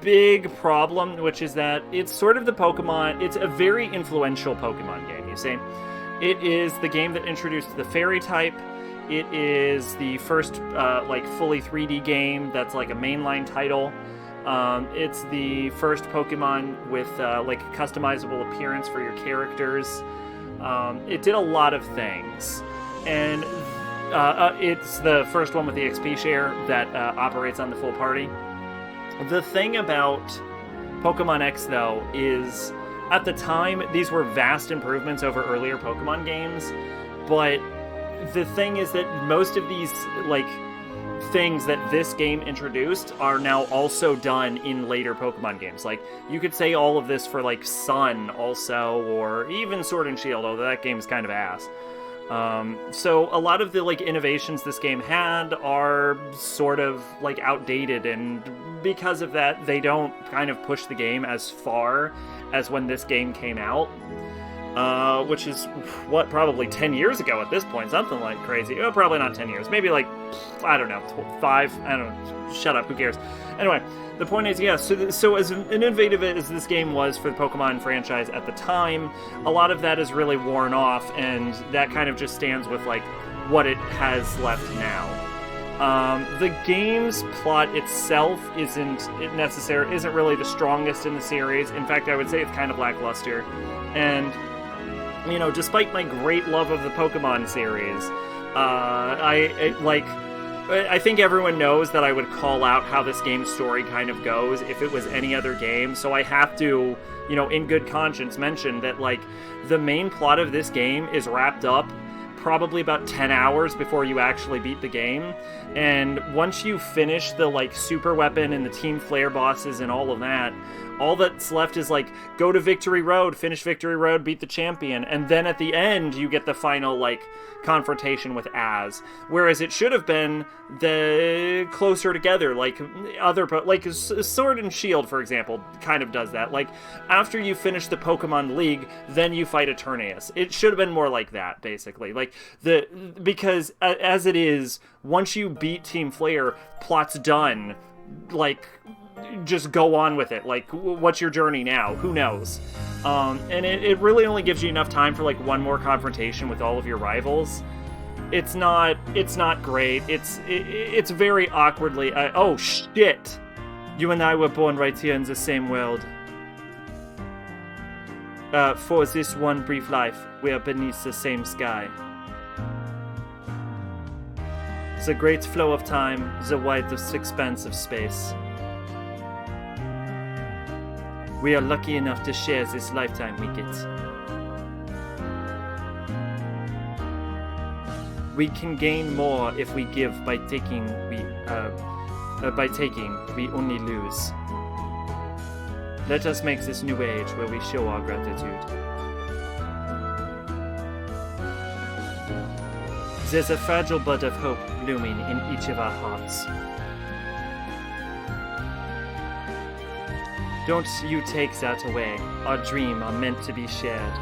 big problem, which is that it's sort of the Pokemon... It's a very influential Pokemon game, you see. It is the game that introduced the fairy type. It is the first, fully 3D game that's, like, a mainline title. It's the first Pokemon with, a customizable appearance for your characters. It did a lot of things. And it's the first one with the XP share that operates on the full party. The thing about Pokemon X, though, is... At the time, these were vast improvements over earlier Pokemon games, but the thing is that most of these, things that this game introduced are now also done in later Pokemon games. Like, you could say all of this for, Sun also, or even Sword and Shield, although that game's kind of ass. So a lot of the, innovations this game had are sort of, outdated, and because of that, they don't kind of push the game as far as when this game came out, which is, probably 10 years ago at this point, something like crazy. Oh, probably not 10 years, maybe I don't know, 5, I don't know, shut up, who cares? Anyway, the point is, yeah, so as innovative as this game was for the Pokemon franchise at the time, a lot of that is really worn off, and that kind of just stands with, what it has left now. The game's plot itself isn't really the strongest in the series. In fact, I would say it's kind of lackluster. And, despite my great love of the Pokemon series, I think everyone knows that I would call out how this game's story kind of goes if it was any other game, so I have to, in good conscience mention that, the main plot of this game is wrapped up probably about 10 hours before you actually beat the game, and once you finish the, super weapon and the Team Flare bosses and all of that, all that's left is, go to Victory Road, finish Victory Road, beat the champion, and then at the end, you get the final, confrontation with Az. Whereas it should have been the closer together, Sword and Shield, for example, kind of does that. After you finish the Pokemon League, then you fight Eternatus. It should have been more like that, basically. Because as it is, once you beat Team Flare, plot's done. Just go on with it. What's your journey now? Who knows? And it really only gives you enough time for one more confrontation with all of your rivals. It's not great. It's very awkwardly. Oh shit! You and I were born right here in the same world. For this one brief life, we are beneath the same sky. The great flow of time, the widest expanse of space. We are lucky enough to share this lifetime we get. We can gain more if we give. By taking, we only lose. Let us make this new age where we show our gratitude. There's a fragile bud of hope blooming in each of our hearts. Don't you take that away. Our dreams are meant to be shared.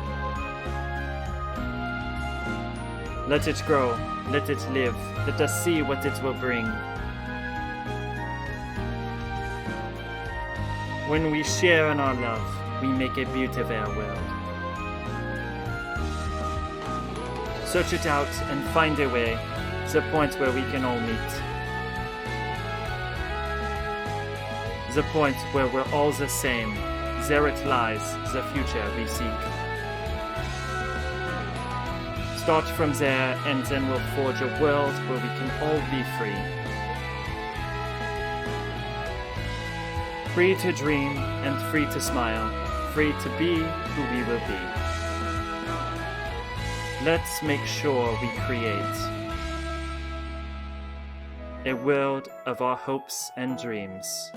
Let it grow. Let it live. Let us see what it will bring. When we share in our love, we make a beautiful world. Search it out and find a way. The point where we can all meet. The point where we're all the same. There it lies, the future we seek. Start from there, and then we'll forge a world where we can all be free. Free to dream and free to smile. Free to be who we will be. Let's make sure we create a world of our hopes and dreams.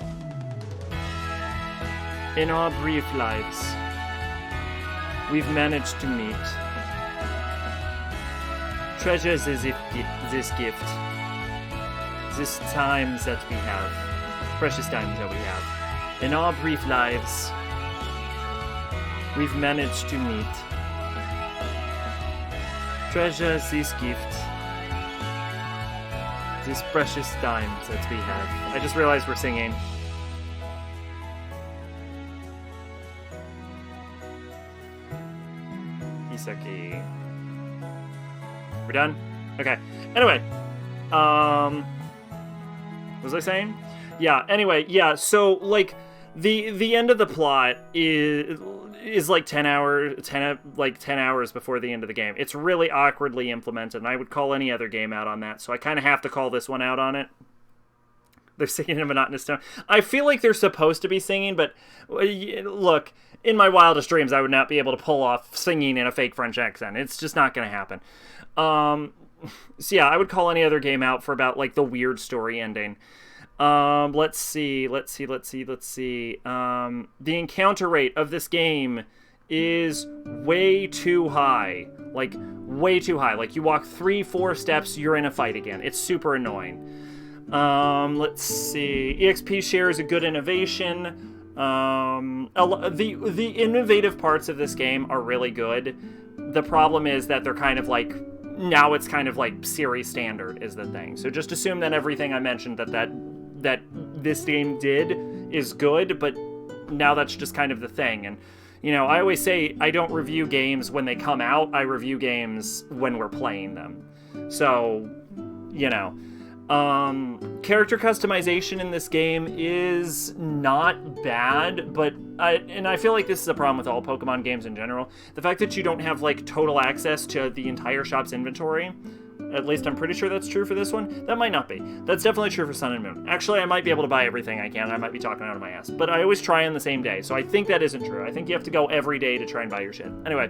In our brief lives, we've managed to meet. Treasure this gift, this time that we have, precious time that we have. In our brief lives, we've managed to meet. Treasure this gift, this precious time that we have. I just realized we're singing. Isaki. We're done? Okay. Anyway. What was I saying? Yeah, anyway, yeah, so, like, the end of the plot is like 10 hours before the end of the game. It's really awkwardly implemented, and I would call any other game out on that, so I kind of have to call this one out on it. They're singing in a monotonous tone. I feel like they're supposed to be singing, but look, in my wildest dreams, I would not be able to pull off singing in a fake French accent. It's just not going to happen. So yeah, I would call any other game out for about, like, the weird story ending. Let's see. The encounter rate of this game is way too high. Like, way too high. Like, you walk 3-4 steps, you're in a fight again. It's super annoying. Let's see. EXP share is a good innovation. The innovative parts of this game are really good. The problem is that they're kind of like, now it's kind of like series standard is the thing. So just assume that everything I mentioned that this game did is good, but now that's just kind of the thing. And, you know, I always say I don't review games when they come out. I review games when we're playing them. So, you know. Character customization in this game is not bad, but I feel like this is a problem with all Pokemon games in general. The fact that you don't have, like, total access to the entire shop's inventory, at least I'm pretty sure that's true for this one. That might not be. That's definitely true for Sun and Moon. Actually, I might be able to buy everything I can. I might be talking out of my ass. But I always try on the same day, so I think that isn't true. I think you have to go every day to try and buy your shit. Anyway,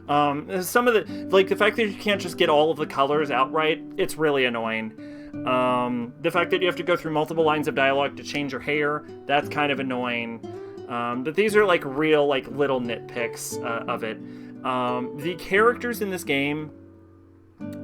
some of the, like, the fact that you can't just get all of the colors outright, it's really annoying. The fact that you have to go through multiple lines of dialogue to change your hair, that's kind of annoying. But these are, like, real, like, little nitpicks of it. The characters in this game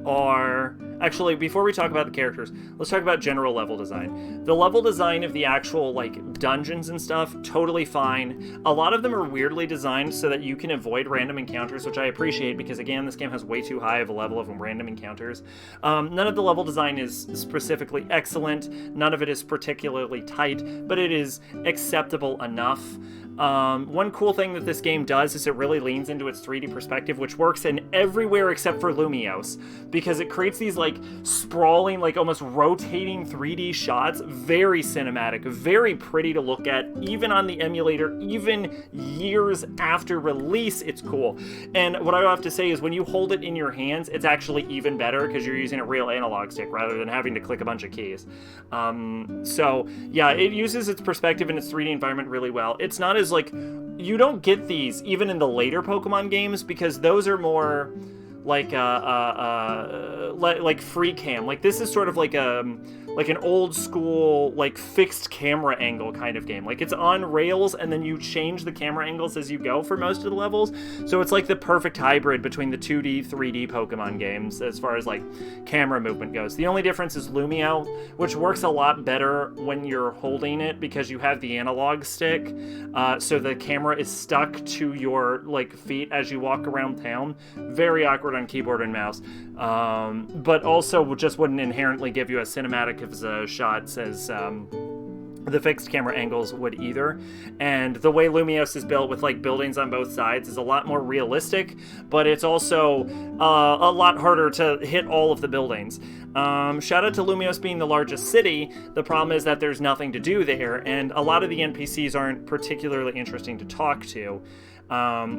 are... Actually, before we talk about the characters, let's talk about general level design. The level design of the actual, like, dungeons and stuff, totally fine. A lot of them are weirdly designed so that you can avoid random encounters, which I appreciate because, again, this game has way too high of a level of random encounters. None of the level design is specifically excellent. None of it is particularly tight, but it is acceptable enough. One cool thing that this game does is it really leans into its 3D perspective, which works in everywhere except for Lumiose, because it creates these, like, sprawling, like, almost rotating 3D shots, very cinematic, very pretty to look at, even on the emulator, even years after release, it's cool. And what I have to say is when you hold it in your hands, it's actually even better because you're using a real analog stick rather than having to click a bunch of keys. So, yeah, it uses its perspective and its 3D environment really well. It's not as, like, you don't get these even in the later Pokemon games because those are more like like free cam. Like this is sort of like an old school like fixed camera angle kind of game. Like it's on rails and then you change the camera angles as you go for most of the levels. So it's like the perfect hybrid between the 2D, 3D Pokemon games as far as like camera movement goes. The only difference is Lumio, which works a lot better when you're holding it because you have the analog stick. So the camera is stuck to your like feet as you walk around town. Very awkward on keyboard and mouse. But also just wouldn't inherently give you a cinematic of the shots as the fixed camera angles would either. And the way Lumios is built with like buildings on both sides is a lot more realistic, but it's also a lot harder to hit all of the buildings. Shout out to Lumios being the largest city. The problem is that there's nothing to do there, and a lot of the NPCs aren't particularly interesting to talk to,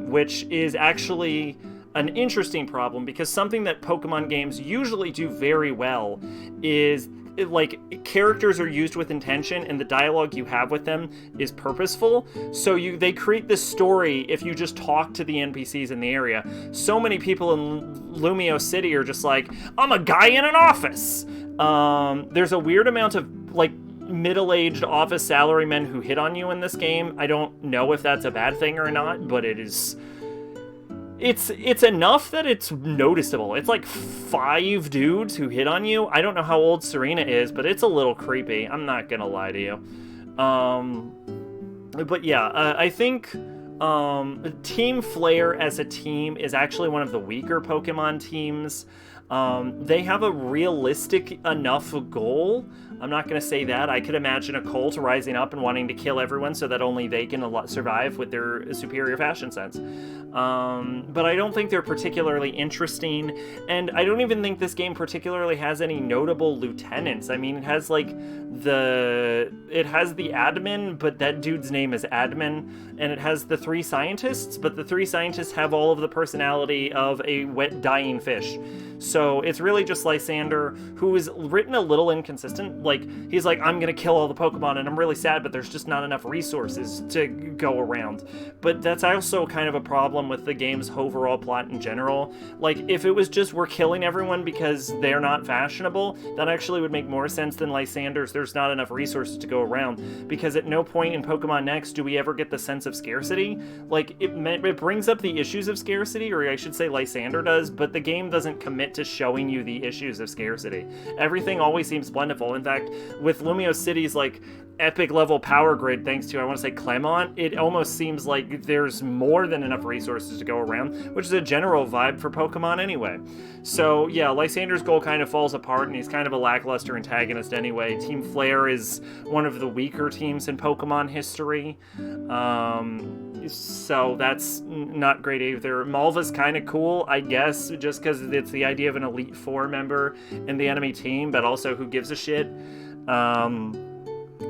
which is actually an interesting problem, because something that Pokemon games usually do very well is like characters are used with intention and the dialogue you have with them is purposeful. So they create this story if you just talk to the NPCs in the area. So many people in Lumio City are just like, I'm a guy in an office. There's a weird amount of like middle-aged office salarymen who hit on you in this game. I don't know if that's a bad thing or not, but it's enough that it's noticeable. It's like 5 dudes who hit on you. I don't know how old Serena is, but it's a little creepy. I'm not gonna lie to you. But yeah, I think Team Flare as a team is actually one of the weaker Pokemon teams. They have a realistic enough goal. I'm not going to say that. I could imagine a cult rising up and wanting to kill everyone so that only they can survive with their superior fashion sense. But I don't think they're particularly interesting, and I don't even think this game particularly has any notable lieutenants. I mean, it has the admin, but that dude's name is Admin, and it has the 3 scientists, but the 3 scientists have all of the personality of a wet dying fish. So it's really just Lysander, who is written a little inconsistent. Like, he's like, I'm gonna kill all the Pokemon, and I'm really sad, but there's just not enough resources to go around. But that's also kind of a problem with the game's overall plot in general. Like, if it was just we're killing everyone because they're not fashionable, that actually would make more sense than Lysander's there's not enough resources to go around, because at no point in Pokemon Next do we ever get the sense of scarcity. Like, it brings up the issues of scarcity, or I should say Lysander does, but the game doesn't commit to showing you the issues of scarcity. Everything always seems plentiful. In fact, with Lumio City's like epic level power grid, thanks to, I want to say, Clemont, it almost seems like there's more than enough resources to go around, which is a general vibe for Pokemon anyway. So yeah, Lysander's goal kind of falls apart, and he's kind of a lackluster antagonist anyway. Team Flare is one of the weaker teams in Pokemon history. So that's not great either. Malva's kind of cool, I guess, just because it's the idea of an Elite Four member in the enemy team, but also who gives a shit.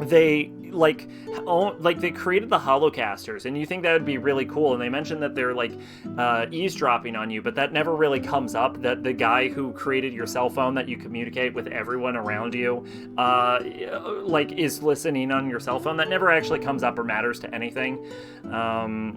They they created the Holocasters, and you think that would be really cool, and they mentioned that they're like eavesdropping on you, but that never really comes up, that the guy who created your cell phone that you communicate with everyone around you is listening on your cell phone. That never actually comes up or matters to anything.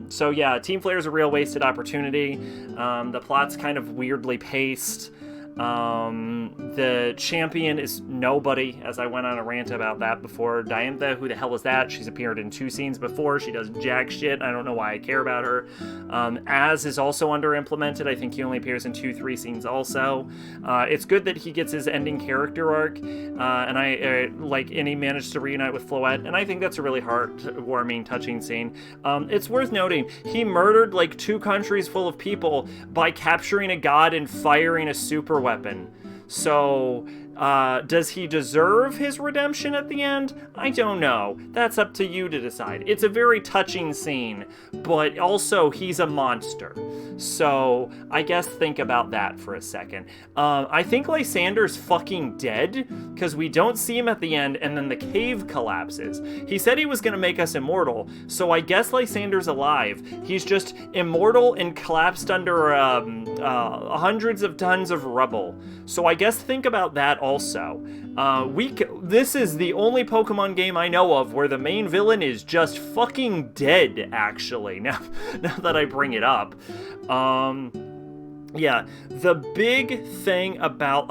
So yeah, Team Flare is a real wasted opportunity. The plot's kind of weirdly paced. The champion is nobody, as I went on a rant about that before. Diantha, who the hell is that? She's appeared in 2 scenes before. She does jack shit. I don't know why I care about her. Az is also under-implemented. I think he only appears in 2-3 scenes also. It's good that he gets his ending character arc, and he managed to reunite with Floette, and I think that's a really heartwarming, touching scene. It's worth noting, he murdered like 2 countries full of people by capturing a god and firing a super weapon. So, does he deserve his redemption at the end? I don't know. That's up to you to decide. It's a very touching scene, but also he's a monster. So, I guess think about that for a second. I think Lysander's fucking dead, because we don't see him at the end, and then the cave collapses. He said he was going to make us immortal, so I guess Lysander's alive. He's just immortal and collapsed under hundreds of tons of rubble. So I guess think about that also. This is the only Pokemon game I know of where the main villain is just fucking dead, actually, now that I bring it up. Yeah, the big thing about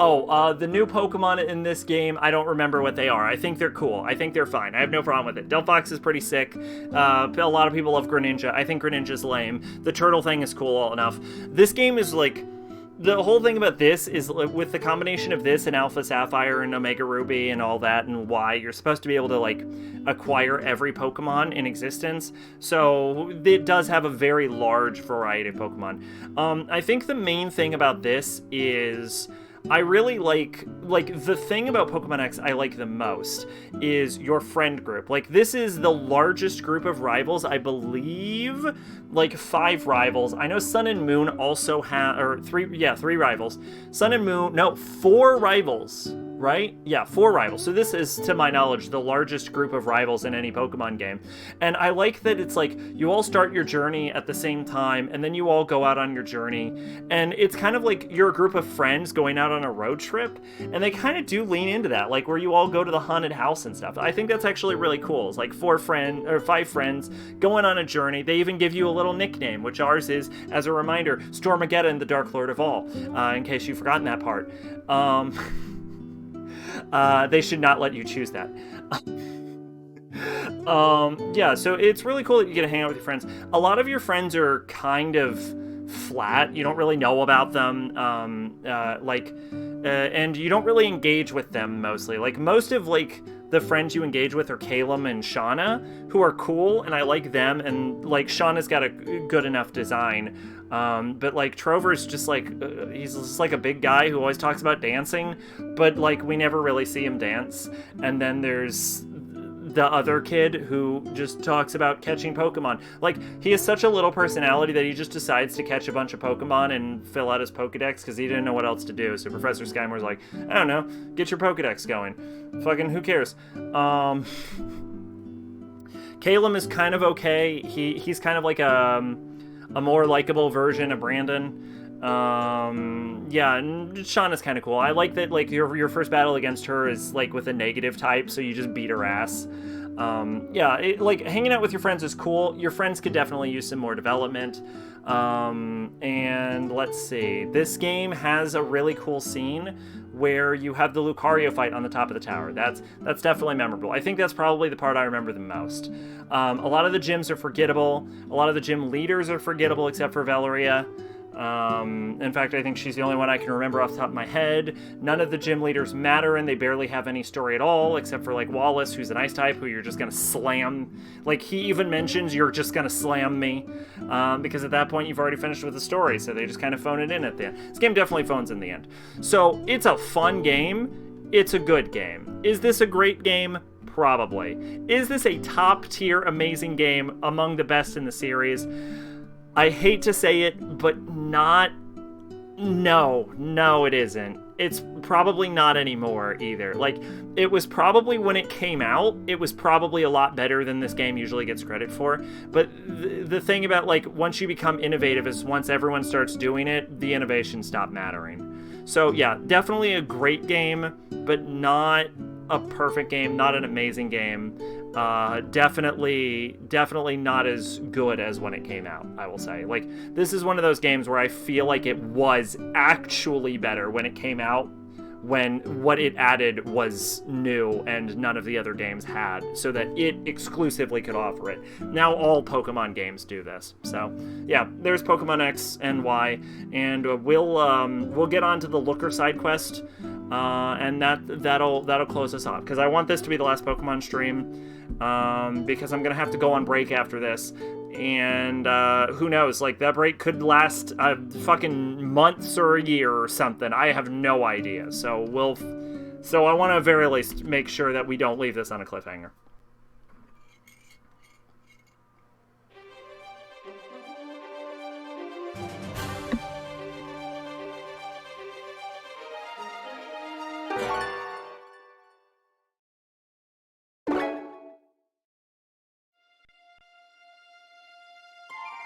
the new Pokemon in this game, I don't remember what they are. I think they're cool. I think they're fine. I have no problem with it. Delphox is pretty sick. A lot of people love Greninja. I think Greninja's lame. The turtle thing is cool all enough. This game is like, the whole thing about this is with the combination of this and Alpha Sapphire and Omega Ruby and all that and Y, you're supposed to be able to like acquire every Pokemon in existence. So it does have a very large variety of Pokemon. I think the main thing about this is I really like the thing about Pokemon X I like the most is your friend group. Like, this is the largest group of rivals, I believe, like 5 rivals. I know Sun and Moon also have, or 3 rivals. Sun and Moon, no, 4 rivals, right? Yeah, 4 rivals. So this is, to my knowledge, the largest group of rivals in any Pokemon game. And I like that it's like, you all start your journey at the same time, and then you all go out on your journey. And it's kind of like you're a group of friends going out on a road trip, and they kind of do lean into that, like where you all go to the haunted house and stuff. I think that's actually really cool. It's like 5 friends going on a journey. They even give you a little nickname, which ours is, as a reminder, Stormageddon, the Dark Lord of All, in case you've forgotten that part. They should not let you choose that. Yeah, so it's really cool that you get to hang out with your friends. A lot of your friends are kind of flat. You don't really know about them, and you don't really engage with them mostly. Like, most of, like, the friends you engage with are Calum and Shauna, who are cool, and I like them, and, like, Shauna's got a good enough design. But, like, Trover's just, like, he's just, like, a big guy who always talks about dancing, but, like, we never really see him dance. And then there's the other kid who just talks about catching Pokemon. Like, he has such a little personality that he just decides to catch a bunch of Pokemon and fill out his Pokedex because he didn't know what else to do. So Professor Skymore's like, I don't know, get your Pokedex going. Fucking who cares? Calum is kind of okay. He's kind of like a more likable version of Brandon. Yeah, and Shauna's kind of cool. I like that, like, your first battle against her is, like, with a negative type, so you just beat her ass. Yeah, like, hanging out with your friends is cool. Your friends could definitely use some more development. And let's see. This game has a really cool scene where you have the Lucario fight on the top of the tower. That's definitely memorable. I think that's probably the part I remember the most. A lot of the gyms are forgettable. A lot of the gym leaders are forgettable except for Valeria. In fact, I think she's the only one I can remember off the top of my head. None of the gym leaders matter, and they barely have any story at all, except for, like, Wallace, who's an ice type, who you're just gonna slam. Like, he even mentions, you're just gonna slam me, because at that point you've already finished with the story, so they just kind of phone it in at the end. This game definitely phones in the end. So, it's a fun game. It's a good game. Is this a great game? Probably. Is this a top-tier amazing game among the best in the series? I hate to say it, but not... No, it isn't. It's probably not anymore, either. Like, it was probably, when it came out, it was probably a lot better than this game usually gets credit for. But the thing about, like, once you become innovative is once everyone starts doing it, the innovation stopped mattering. So, yeah, definitely a great game, but not a perfect game, not an amazing game. Definitely not as good as when it came out, I will say. Like, this is one of those games where I feel like it was actually better when it came out, when what it added was new and none of the other games had, so that it exclusively could offer it. Now all Pokemon games do this. So, yeah, there's Pokemon X and Y, and we'll get on to the Looker side quest, and that'll close us off, because I want this to be the last Pokemon stream. Because I'm gonna have to go on break after this, and who knows, like, that break could last fucking months or a year or something. I have no idea. So I want to very least make sure that we don't leave this on a cliffhanger.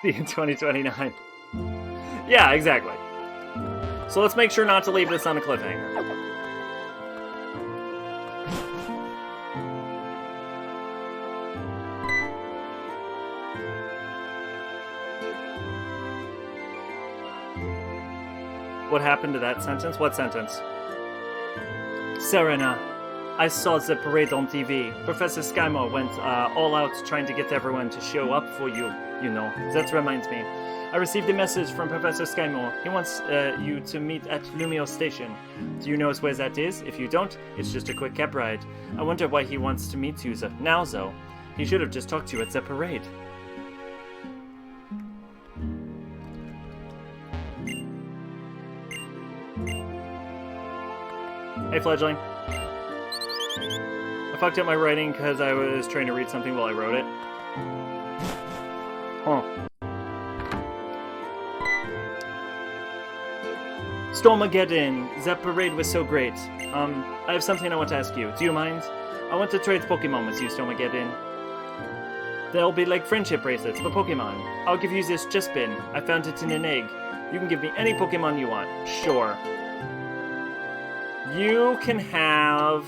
In 2029. Yeah, exactly. So let's make sure not to leave this on a cliffhanger. What happened to that sentence? What sentence? Serena, I saw the parade on TV. Professor Skymore went all out trying to get everyone to show up for you, you know. That reminds me. I received a message from Professor Skymore. He wants you to meet at Lumio Station. Do you know where that is? If you don't, it's just a quick cab ride. I wonder why he wants to meet you now, though. He should have just talked to you at the parade. Hey, Fledgling. I fucked up my writing because I was trying to read something while I wrote it. Huh. Stormageddon! That parade was so great. I have something I want to ask you. Do you mind? I want to trade Pokemon with you, Stormageddon. They'll be like friendship bracelets for Pokemon. I'll give you this Chespin. I found it in an egg. You can give me any Pokemon you want. Sure. You can have...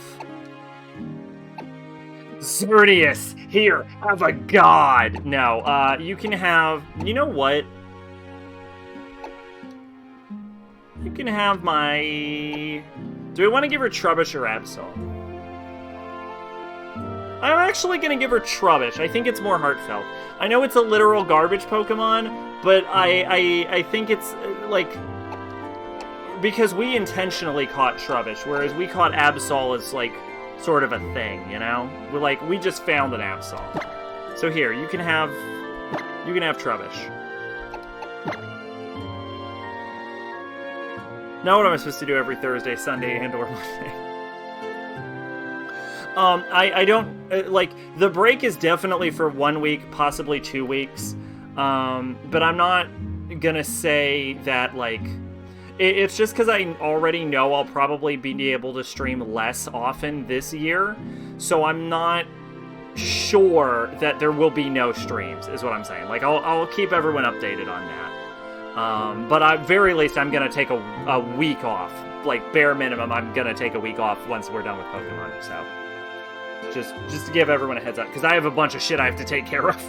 Xerneas! Here, have a god! No, you can have... You know what? You can have my... Do I want to give her Trubbish or Absol? I'm actually going to give her Trubbish. I think it's more heartfelt. I know it's a literal garbage Pokemon, but I think it's, like... Because we intentionally caught Trubbish, whereas we caught Absol as, like, sort of a thing, you know? We just found an Absol. So here, you can have Trubbish. Now what am I supposed to do every Thursday, Sunday, and or Monday? I don't, like, the break is definitely for 1 week, possibly 2 weeks, but I'm not gonna say that, like, it's just because I already know I'll probably be able to stream less often this year, so I'm not sure that there will be no streams, is what I'm saying. Like, I'll keep everyone updated on that. But at very least, I'm going to take a week off. Like, bare minimum, I'm going to take a week off once we're done with Pokemon, so... Just to give everyone a heads up, because I have a bunch of shit I have to take care of.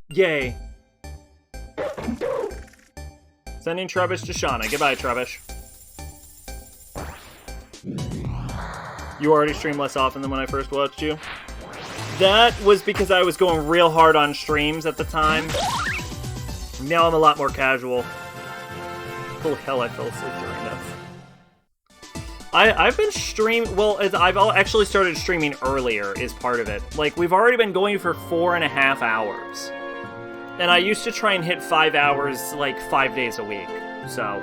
Yay. Sending Trubbish to Shauna. Goodbye, Trubbish. You already stream less often than when I first watched you? That was because I was going real hard on streams at the time. Now I'm a lot more casual. Holy hell, I fell asleep during this. I've been streaming... Well, I've actually started streaming earlier is part of it. Like, we've already been going for 4.5 hours. And I used to try and hit 5 hours, like, 5 days a week. So,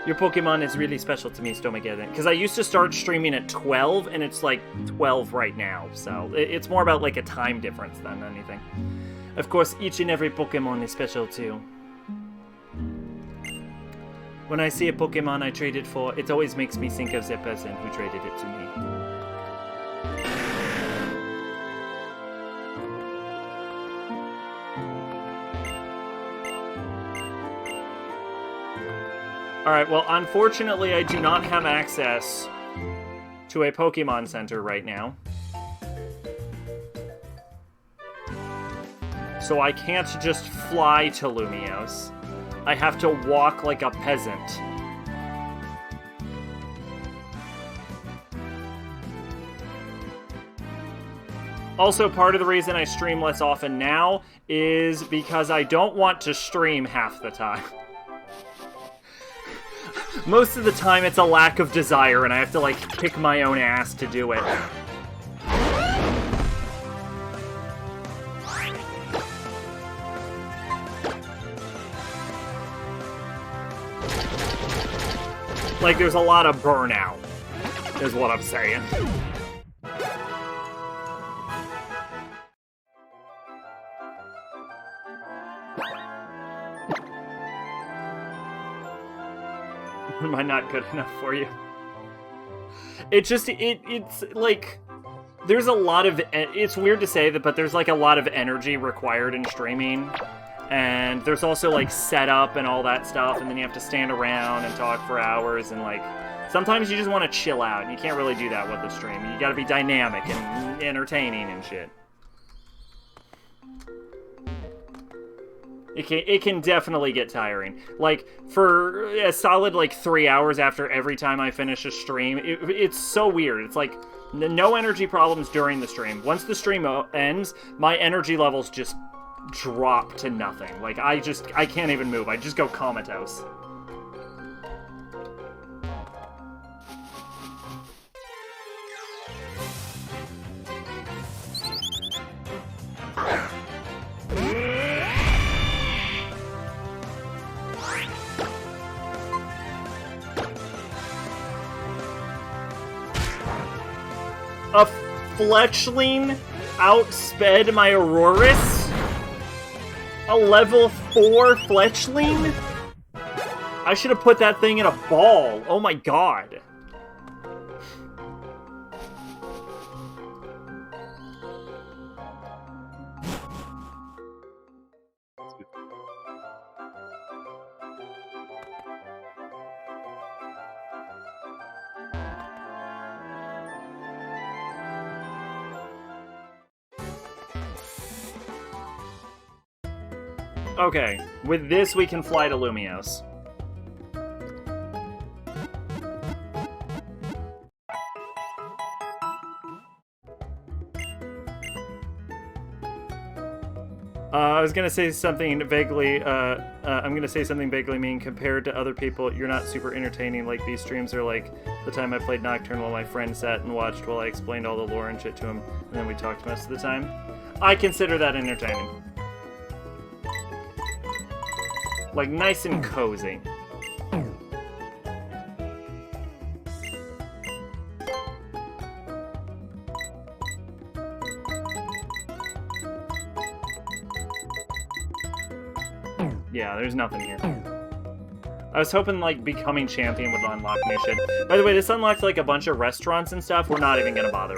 your Pokemon is really special to me, Stormageddon. Because I used to start streaming at 12, and it's, like, 12 right now. So, it's more about, like, a time difference than anything. Of course, each and every Pokemon is special, too. When I see a Pokemon I traded for, it always makes me think of the person who traded it to me. Alright, well, unfortunately, I do not have access to a Pokemon Center right now. So I can't just fly to Lumiose. I have to walk like a peasant. Also, part of the reason I stream less often now is because I don't want to stream half the time. Most of the time, it's a lack of desire, and I have to, like, kick my own ass to do it. Like, there's a lot of burnout, is what I'm saying. Am I not good enough for you? It's like, there's a lot of, it's weird to say that, but there's like a lot of energy required in streaming. And there's also like setup and all that stuff, and then you have to stand around and talk for hours, and like, sometimes you just want to chill out, and you can't really do that with a stream. You gotta be dynamic and entertaining and shit. It can definitely get tiring. Like, for a solid, like, 3 hours after every time I finish a stream, it's so weird. It's like, no energy problems during the stream. Once the stream ends, my energy levels just drop to nothing. Like, I can't even move. I just go comatose. A Fletchling outsped my Aurorus? A level 4 Fletchling? I should have put that thing in a ball. Oh my god. Okay, with this we can fly to Lumios. I was gonna say something vaguely, I'm gonna say something vaguely mean. Compared to other people, you're not super entertaining. Like, these streams are like the time I played Nocturne while my friend sat and watched while I explained all the lore and shit to him, and then we talked most of the time. I consider that entertaining. Like, nice and cozy. Yeah, there's nothing here. I was hoping, like, becoming champion would unlock new shit. By the way, this unlocked, like, a bunch of restaurants and stuff. We're not even gonna bother.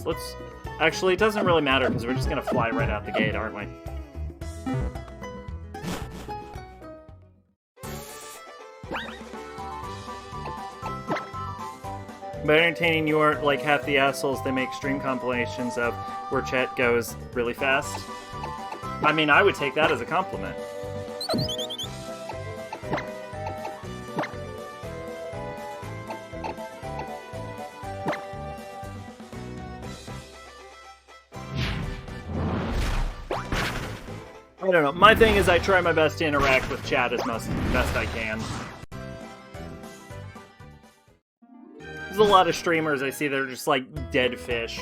Let's... Actually, it doesn't really matter, because we're just gonna fly right out the gate, aren't we? By entertaining, you aren't like half the assholes they make stream compilations of where chat goes really fast. I mean, I would take that as a compliment. I don't know. My thing is I try my best to interact with chat as best I can. There's a lot of streamers I see that are just like dead fish.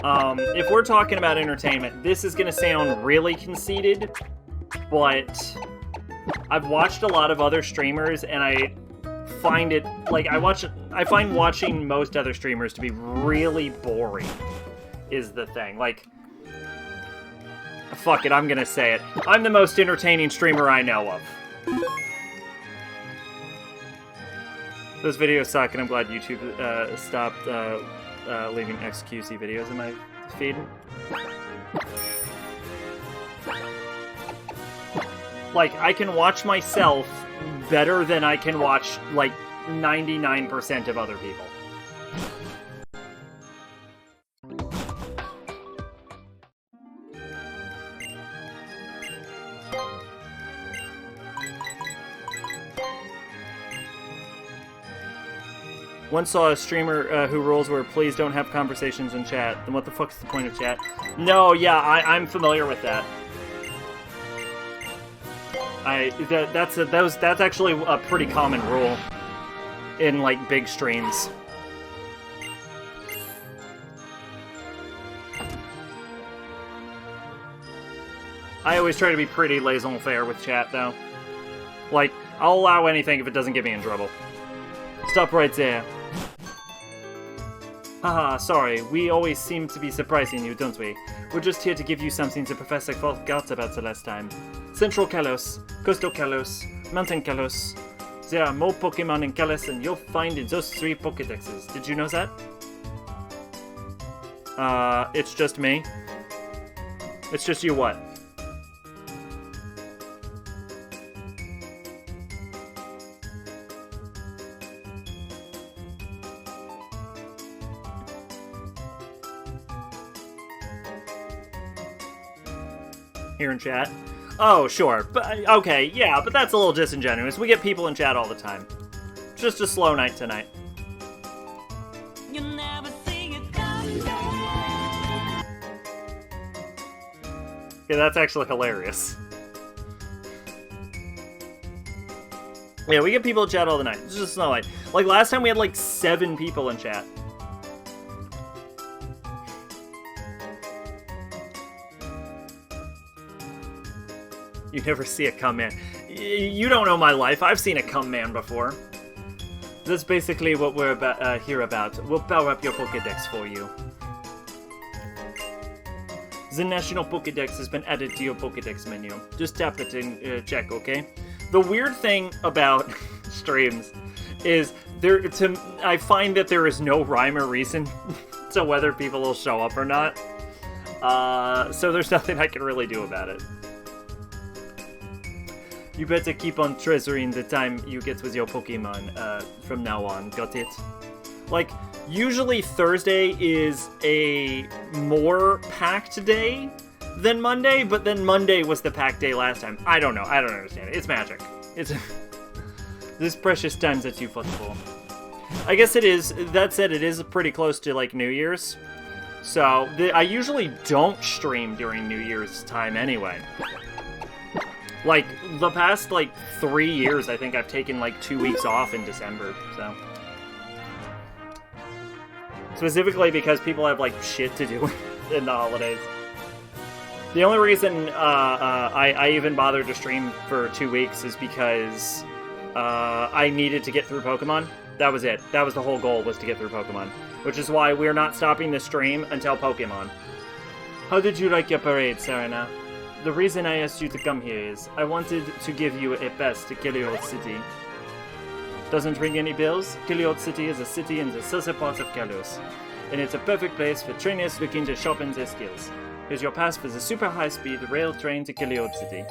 If we're talking about entertainment, this is gonna sound really conceited, but I've watched a lot of other streamers and I find it like I find watching most other streamers to be really boring is the thing. Like, fuck it, I'm gonna say it. I'm the most entertaining streamer I know of. Those videos suck, and I'm glad YouTube stopped leaving XQC videos in my feed. Like, I can watch myself better than I can watch, like, 99% of other people. Once saw a streamer who rules where please don't have conversations in chat. Then what the fuck's the point of chat? No, yeah, I'm familiar with that. That's actually a pretty common rule in like big streams. I always try to be pretty laissez-faire with chat though. Like, I'll allow anything if it doesn't get me in trouble. Stop right there. Haha, sorry, we always seem to be surprising you, don't we? We're just here to give you something the Professor forgot about the last time. Central Kalos, Coastal Kalos, Mountain Kalos. There are more Pokemon in Kalos than you'll find in those 3 Pokédexes. Did you know that? It's just me. It's just you what? here in chat. Oh, sure. But okay, yeah, but that's a little disingenuous. We get people in chat all the time. Just a slow night tonight. You never see it coming. Yeah, that's actually hilarious. Yeah, we get people in chat all the night. It's just a slow night. Like, last time we had, like, 7 people in chat. You never see a come man. You don't know my life. I've seen a come man before. That's basically what we're here about. We'll power up your Pokédex for you. The National Pokédex has been added to your Pokédex menu. Just tap it and check, okay? The weird thing about streams is I find that there is no rhyme or reason to whether people will show up or not. So there's nothing I can really do about it. You better keep on treasuring the time you get with your Pokemon from now on. Got it? Like, usually Thursday is a more packed day than Monday, but then Monday was the packed day last time. I don't know. I don't understand it. It's magic. It's this precious times that you fought for. I guess it is. That said, it is pretty close to, like, New Year's. So, I usually don't stream during New Year's time anyway. Like, the past, like, 3 years, I think I've taken, like, 2 weeks off in December, so. Specifically because people have, like, shit to do in the holidays. The only reason I even bothered to stream for 2 weeks is because I needed to get through Pokemon. That was it. That was the whole goal, was to get through Pokemon. Which is why we're not stopping the stream until Pokemon. How did you like your parade, Serena? The reason I asked you to come here is I wanted to give you a pass to Kiliot City. Doesn't ring any bells? Kiliot City is a city in the southern part of Kalos, and it's a perfect place for trainers looking to sharpen their skills. Here's your pass for the super high-speed rail train to Kiliot City.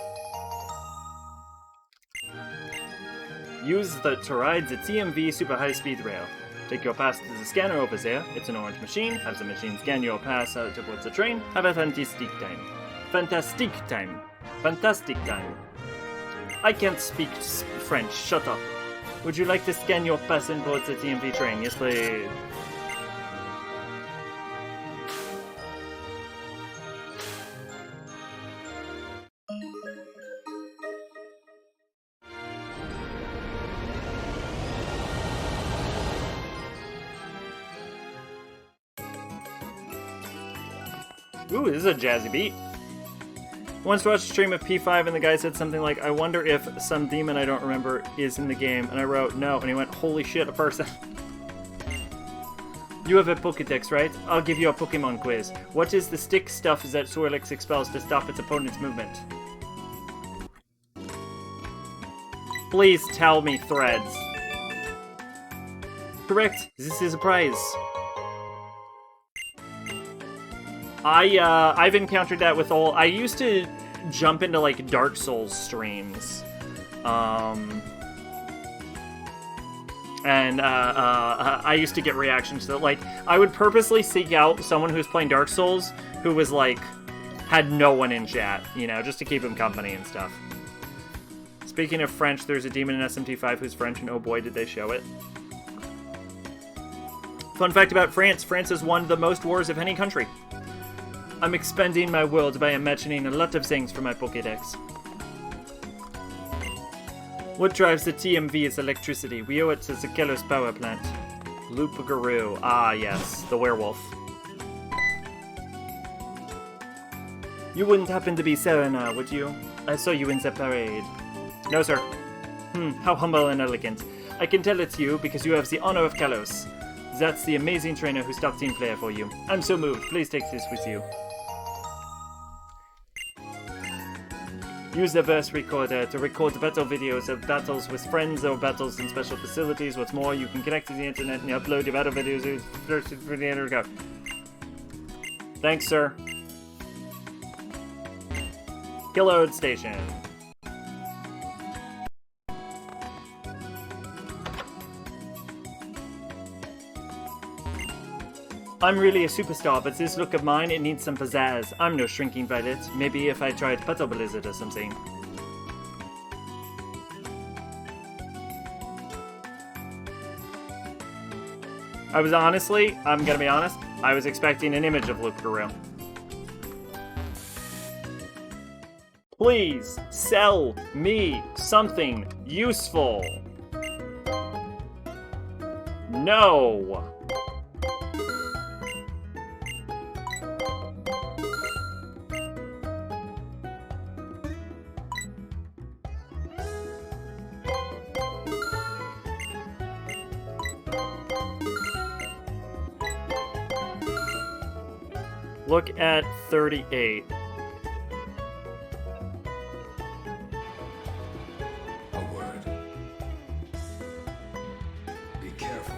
Use to ride the TMV super high-speed rail. Take your pass to the scanner over there. It's an orange machine. Have the machine scan your pass towards the train. Have a fantastic time. Fantastic time. Fantastic time. I can't speak French. Shut up. Would you like to scan your pass and board the TMV train? Yes, please. Ooh, this is a jazzy beat. Once watched a stream of P5 and the guy said something like, I wonder if some demon I don't remember is in the game. And I wrote, no. And he went, holy shit, a person. You have a Pokédex, right? I'll give you a Pokemon quiz. What is the stick stuff that Swirlix expels to stop its opponent's movement? Please tell me, Threads. Correct. This is a prize. I've encountered that with I used to jump into, like, Dark Souls streams. I used to get reactions to that. Like, I would purposely seek out someone who's playing Dark Souls who was, like, had no one in chat, you know, just to keep him company and stuff. Speaking of French, there's a demon in SMT5 who's French, and oh boy, did they show it. Fun fact about France. France has won the most wars of any country. I'm expanding my world by imagining a lot of things for my Pokédex. What drives the TMV is electricity. We owe it to the Kelos power plant. Loup-garou. Ah, yes. The werewolf. You wouldn't happen to be Serena, would you? I saw you in the parade. No, sir. How humble and elegant. I can tell it's you because you have the honor of Kalos. That's the amazing trainer who stopped team player for you. I'm so moved. Please take this with you. Use the verse recorder to record battle videos of battles with friends or battles in special facilities. What's more, you can connect to the internet and upload your battle videos for the internet. Thanks, sir. Killode Station. I'm really a superstar, but this look of mine, it needs some pizzazz. I'm no shrinking violet. Maybe if I tried Puzzle Blizzard or something. I was honestly, I'm gonna be honest, I was expecting an image of Luke Guru. Please, sell me something useful. No. Look at 38. A word. Be careful.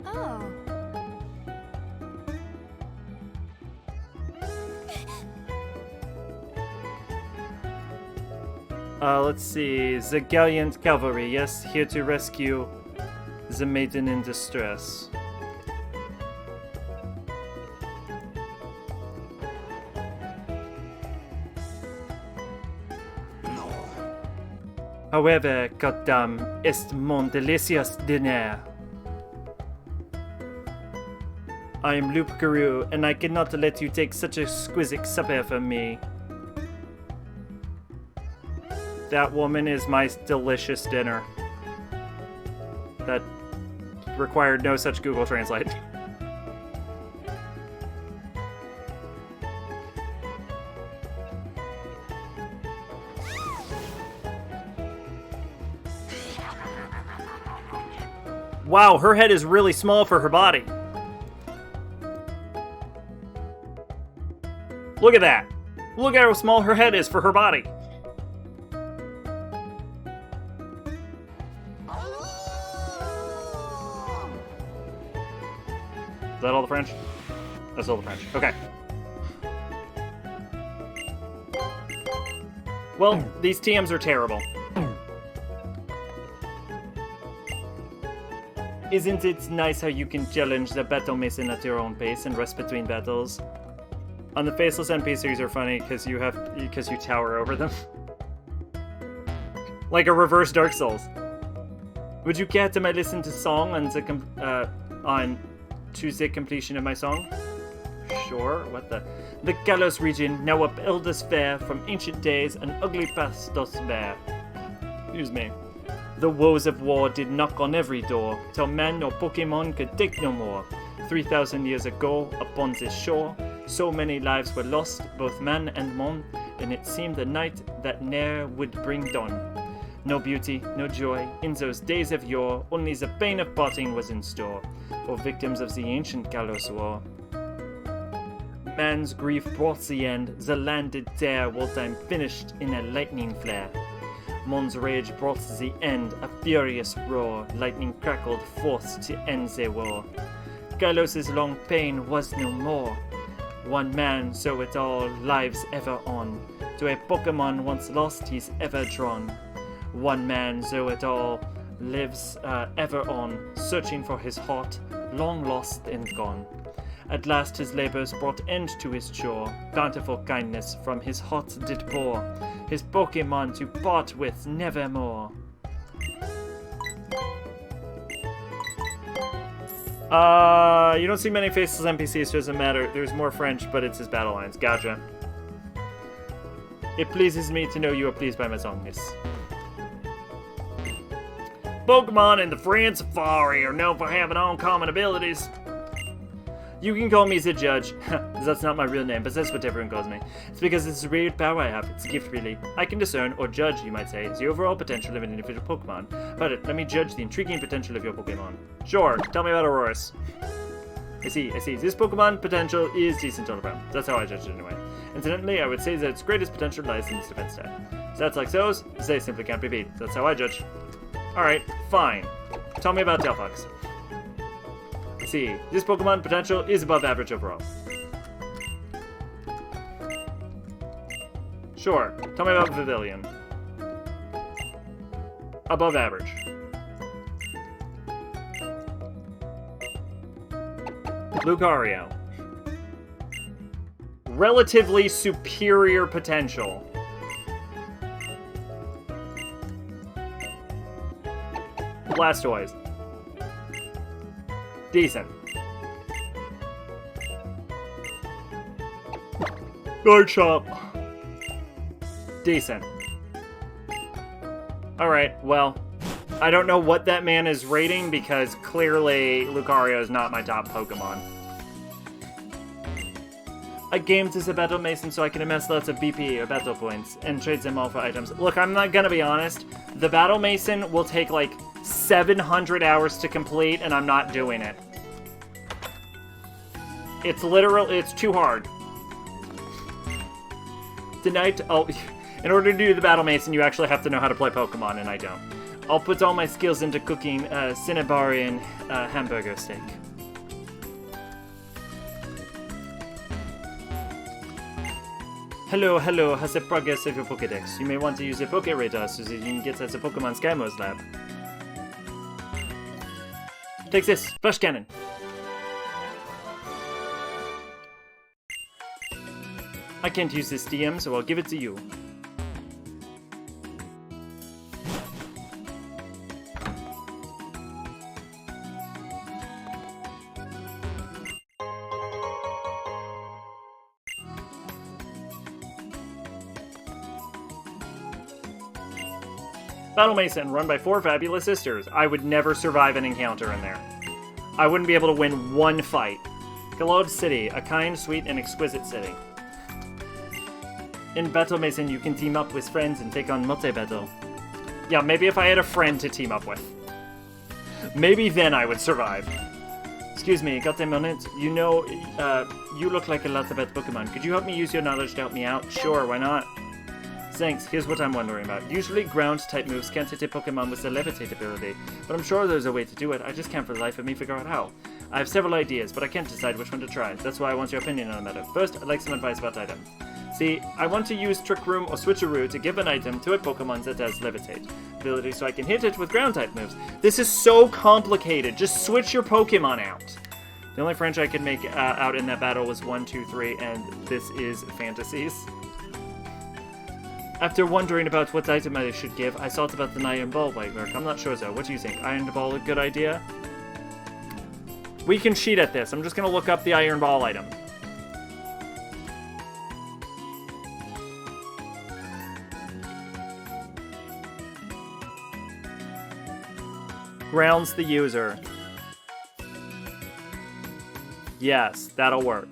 Oh. Let's see. The Gallant Cavalry, yes, here to rescue the maiden in distress. However, goddamn, est mon delicious dinner. I am Loop Guru, and I cannot let you take such exquisite supper from me. That woman is my delicious dinner. That required no such Google Translate. Wow, her head is really small for her body. Look at that. Look at how small her head is for her body. Is that all the French? That's all the French. Okay. Well, these TMs are terrible. Isn't it nice how you can challenge the battle mason at your own pace and rest between battles? On the faceless NPCs are funny because you tower over them. Like a reverse Dark Souls. Would you care to listen to song on the to the completion of my song? Sure, what the... The Kalos region, now a eldest fair, from ancient days, an ugly past does bear. Excuse me. The woes of war did knock on every door, till man or Pokémon could take no more. 3,000 years ago, upon this shore, so many lives were lost, both man and mon, and it seemed a night that ne'er would bring dawn. No beauty, no joy, in those days of yore, only the pain of parting was in store, for victims of the ancient Kalos war. Man's grief brought the end, the land did tear, while time finished in a lightning flare. Mon's rage brought the end, a furious roar, lightning crackled forth to end their war. Kalos' long pain was no more. One man, so it all, lives ever on, to a Pokémon once lost he's ever drawn. One man, though it all, lives ever on, searching for his heart, long lost and gone. At last his labours brought end to his chore, bountiful kindness from his heart did pour, his Pokémon to part with nevermore. You don't see many faceless NPCs, so it doesn't matter. There's more French, but it's his battle lines. Gotcha. It pleases me to know you are pleased by my songness. Pokemon in the Friend Safari are known for having uncommon abilities. You can call me the Judge. That's not my real name, but that's what everyone calls me. It's because it's a weird power I have. It's a gift, really. I can discern, or judge, you might say, the overall potential of an individual Pokemon. But let me judge the intriguing potential of your Pokemon. Sure, tell me about Aurorus. I see. This Pokemon potential is decent all around. That's how I judge it anyway. Incidentally, I would say that its greatest potential lies in its defense stat. Stats like those, they simply can't be beat. That's how I judge. Alright, fine. Tell me about Delphox. See, this Pokemon potential is above average overall. Sure. Tell me about Pavilion. Above average. Lucario. Relatively superior potential. Blastoise. Decent. Garchomp. Decent. Alright, well, I don't know what that man is rating because clearly Lucario is not my top Pokemon. I gamed as a Battle Mason so I can amass lots of BP or battle points and trade them all for items. Look, I'm not gonna be honest. The Battle Mason will take like 700 hours to complete and I'm not doing it. It's too hard. Tonight, in order to do the Battle Mason, you actually have to know how to play Pokemon, and I don't. I'll put all my skills into cooking Cinnabarian hamburger steak. Hello, how's the progress of your Pokédex? You may want to use a Poké Radar so that you can get at the Pokemon Skymo's lab. Take this, Flash Cannon. I can't use this DM, so I'll give it to you. Battle Mason, run by 4 fabulous sisters. I would never survive an encounter in there. I wouldn't be able to win one fight. Galode City, a kind, sweet, and exquisite city. In Battle Mason, you can team up with friends and take on multi-battle. Yeah, maybe if I had a friend to team up with. Maybe then I would survive. Excuse me, got a minute? You know, you look like a lot about Pokemon. Could you help me use your knowledge to help me out? Sure, why not? Thanks, here's what I'm wondering about. Usually ground-type moves can't hit a Pokemon with the Levitate ability, but I'm sure there's a way to do it. I just can't for the life of me figure out how. I have several ideas, but I can't decide which one to try. That's why I want your opinion on the matter. First, I'd like some advice about items. See, I want to use Trick Room or Switcheroo to give an item to a Pokemon that has Levitate ability so I can hit it with ground-type moves. This is so complicated. Just switch your Pokemon out. The only French I could make out in that battle was 1, 2, 3, and this is Fantasies. After wondering about what item I should give, I thought about the Iron Ball might work. I'm not sure though. What do you think? Iron Ball a good idea? We can cheat at this. I'm just going to look up the Iron Ball item. Grounds the user. Yes, that'll work.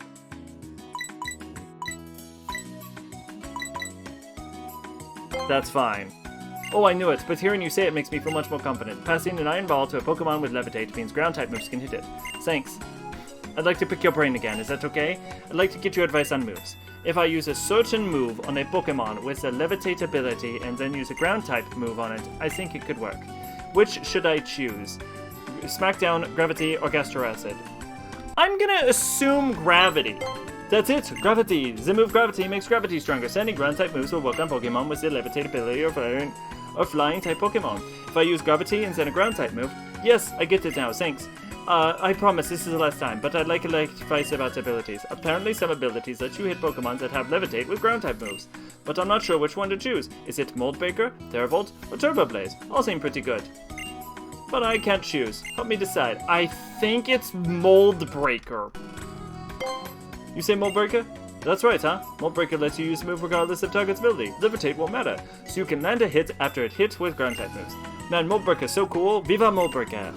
That's fine. Oh, I knew it, but hearing you say it makes me feel much more confident. Passing an Iron Ball to a Pokemon with Levitate means ground-type moves can hit it. Thanks. I'd like to pick your brain again, is that okay? I'd like to get your advice on moves. If I use a certain move on a Pokemon with a Levitate ability and then use a ground-type move on it, I think it could work. Which should I choose? Smackdown, Gravity, or Gastroacid? I'm gonna assume Gravity. That's it, Gravity. The move Gravity makes Gravity stronger. Sending ground-type moves will work on Pokemon with the Levitate ability or flying-type Pokemon. If I use Gravity instead of ground-type move, yes, I get it now, thanks. I promise this is the last time, but I'd like advice about abilities. Apparently some abilities let you hit Pokemon that have Levitate with ground-type moves, but I'm not sure which one to choose. Is it Mold Breaker, Terravolt, or Turbo Blaze? All seem pretty good. But I can't choose. Help me decide. I think it's Mold Breaker. You say Mold Breaker? That's right, huh? Mold Breaker lets you use the move regardless of target's ability. Levitate won't matter, so you can land a hit after it hits with ground-type moves. Man, Mold Breaker's so cool. Viva Mold Breaker!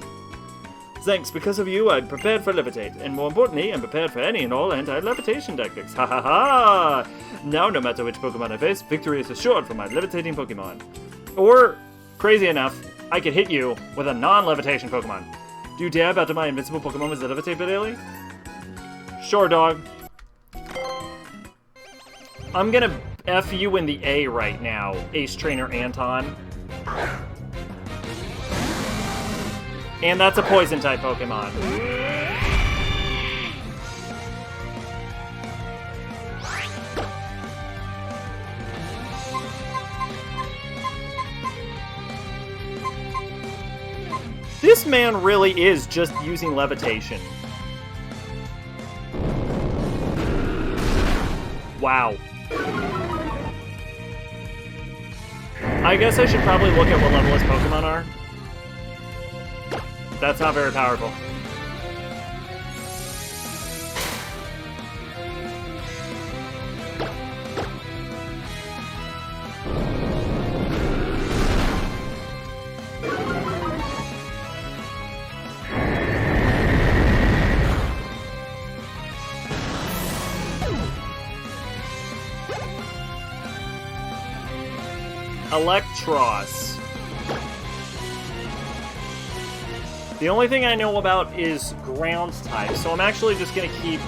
Thanks, because of you, I'm prepared for Levitate, and more importantly, I'm prepared for any and all anti-levitation tactics. Ha ha ha! Now, no matter which Pokemon I face, victory is assured for my levitating Pokemon. Or, crazy enough, I could hit you with a non-levitation Pokemon. Do you dare battle my invincible Pokemon with the Levitate ability? Sure, dog. I'm gonna F you in the A right now, Ace Trainer Anton. And that's a Poison-type Pokemon. This man really is just using levitation. Wow. I guess I should probably look at what level his Pokemon are. That's not very powerful. Electros. The only thing I know about is ground type, so I'm actually just gonna keep...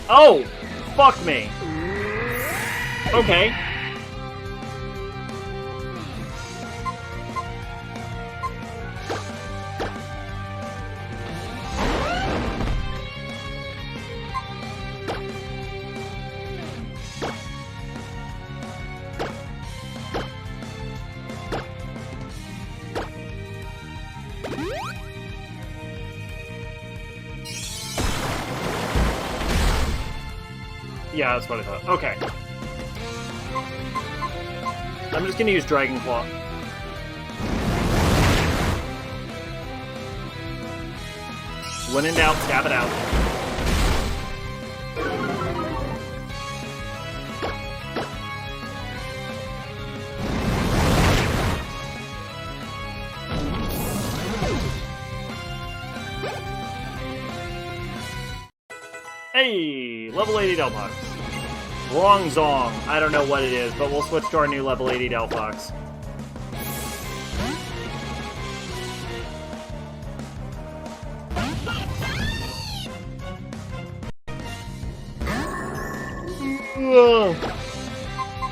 Oh! Fuck me! Okay. Yeah, that's what I thought. Okay. I'm just gonna use Dragon Claw. When in doubt, stab it out. Hey! Level 80 Delphox. Wrong Zong. I don't know what it is, but we'll switch to our new level 80 Delphox.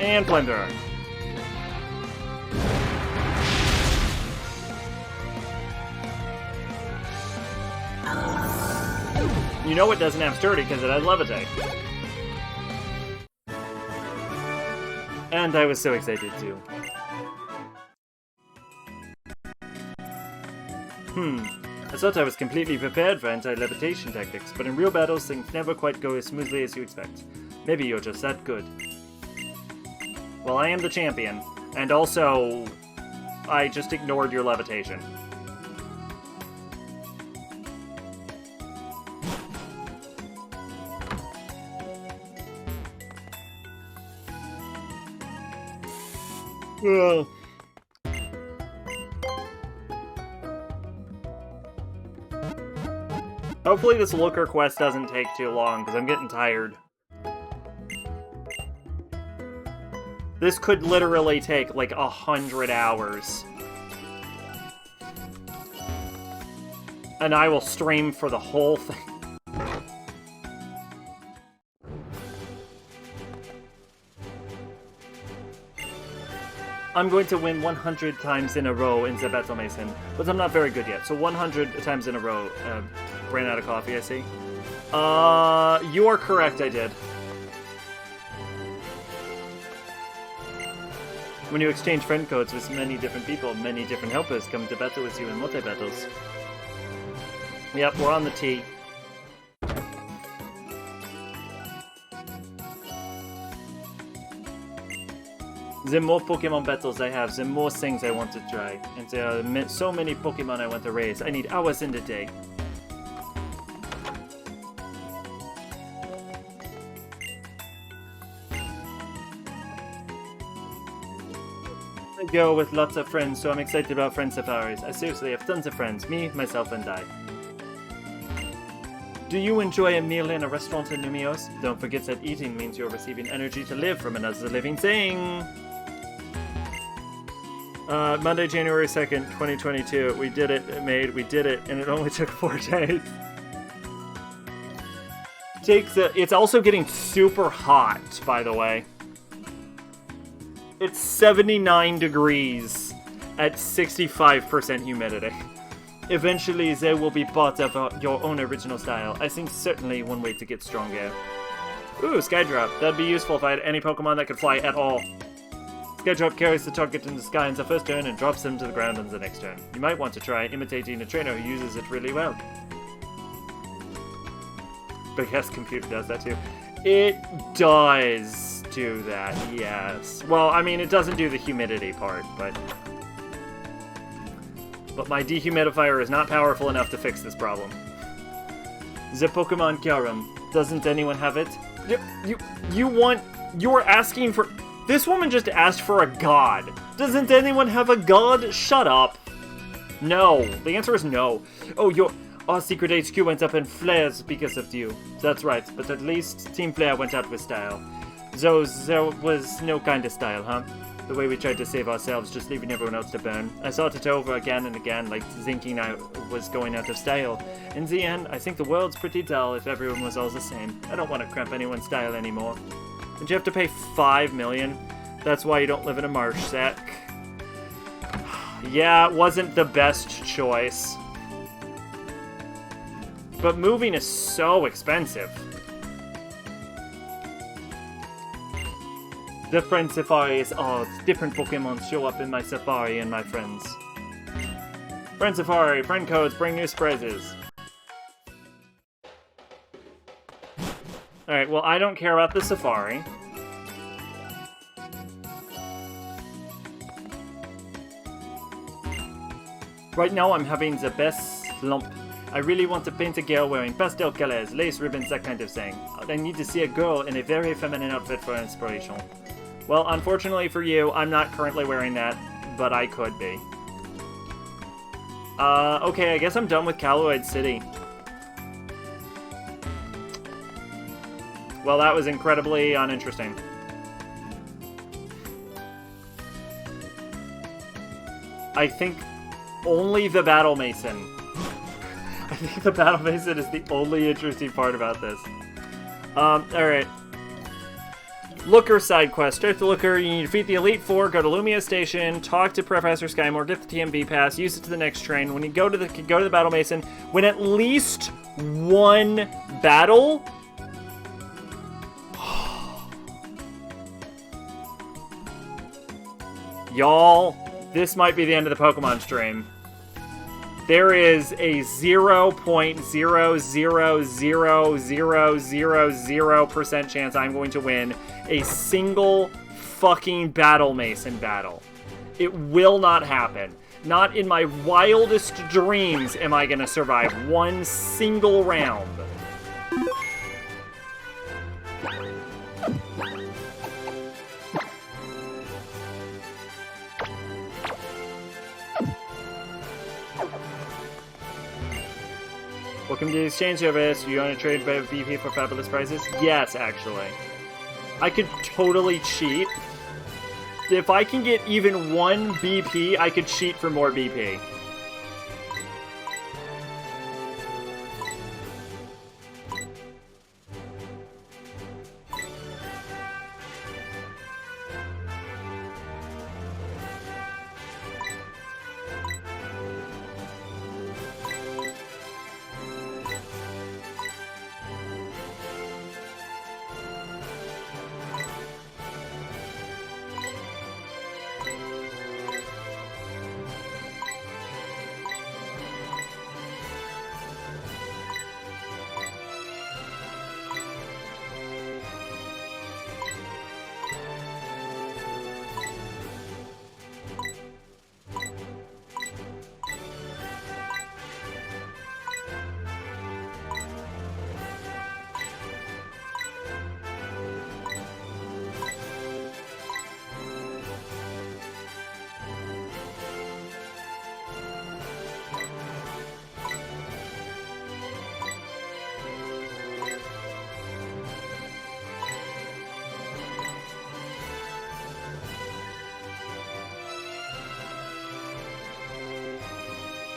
And Flamethrower. You know it doesn't have Sturdy because it has Levitate. And I was so excited too. I thought I was completely prepared for anti-levitation tactics, but in real battles things never quite go as smoothly as you expect. Maybe you're just that good. Well, I am the champion, and also, I just ignored your levitation. Ugh. Hopefully this Looker quest doesn't take too long, because I'm getting tired. This could literally take, like, 100 hours. And I will stream for the whole thing. I'm going to win 100 times in a row in the Battle Mason, but I'm not very good yet. So 100 times in a row. Ran out of coffee, I see. You are correct, I did. When you exchange friend codes with many different people, many different helpers come to battle with you in multi-battles. Yep, we're on the T. The more Pokemon battles I have, the more things I want to try. And there are so many Pokemon I want to raise. I need hours in the day. I go with lots of friends, so I'm excited about friend safaris. I seriously have tons of friends. Me, myself, and I. Do you enjoy a meal in a restaurant in Numios? Don't forget that eating means you're receiving energy to live from another living thing. Monday, January 2nd, 2022. We did it, we did it, and it only took 4 days. It's also getting super hot, by the way. It's 79 degrees at 65% humidity. Eventually, they will be part of your own original style. I think certainly one way to get stronger. Ooh, Skydrop. That'd be useful if I had any Pokemon that could fly at all. Skydrop carries the target in the sky in the first turn and drops them to the ground on the next turn. You might want to try imitating a trainer who uses it really well. But yes, computer does that too. It does do that, yes. Well, I mean, it doesn't do the humidity part, but my dehumidifier is not powerful enough to fix this problem. The Pokemon Kyurem. Doesn't anyone have it? You're asking for... This woman just asked for a god. Doesn't anyone have a god? Shut up. No. The answer is no. Oh, our secret HQ went up in flares because of you. That's right, but at least Team Flare went out with style. So there was no kind of style, huh? The way we tried to save ourselves, just leaving everyone else to burn. I thought it over again and again, like thinking I was going out of style. In the end, I think the world's pretty dull if everyone was all the same. I don't want to cramp anyone's style anymore. Did you have to pay $5 million? That's why you don't live in a marsh sack. Yeah, it wasn't the best choice. But moving is so expensive. The friend safari is odd. Different Pokemon show up in my safari and my friends. Friend safari, friend codes bring new surprises. Alright, well, I don't care about the safari. Right now, I'm having the best slump. I really want to paint a girl wearing pastel colors, lace ribbons, that kind of thing. I need to see a girl in a very feminine outfit for inspiration. Well, unfortunately for you, I'm not currently wearing that, but I could be. Okay, I guess I'm done with Kaluide City. Well, that was incredibly uninteresting. I think only the Battle Mason. I think the Battle Mason is the only interesting part about this. Alright. Looker side quest. Start the Looker, you need to defeat the Elite Four, go to Lumia Station, talk to Professor Skymore, get the TMB pass, use it to the next train. When you go to the Battle Mason, win at least one battle. Y'all, this might be the end of the Pokemon stream. There is a 0.0000000% chance I'm going to win a single fucking Battle Mason battle. It will not happen. Not in my wildest dreams am I going to survive one single round. Welcome to the exchange service. You want to trade by BP for fabulous prizes? Yes, actually. I could totally cheat. If I can get even one BP, I could cheat for more BP.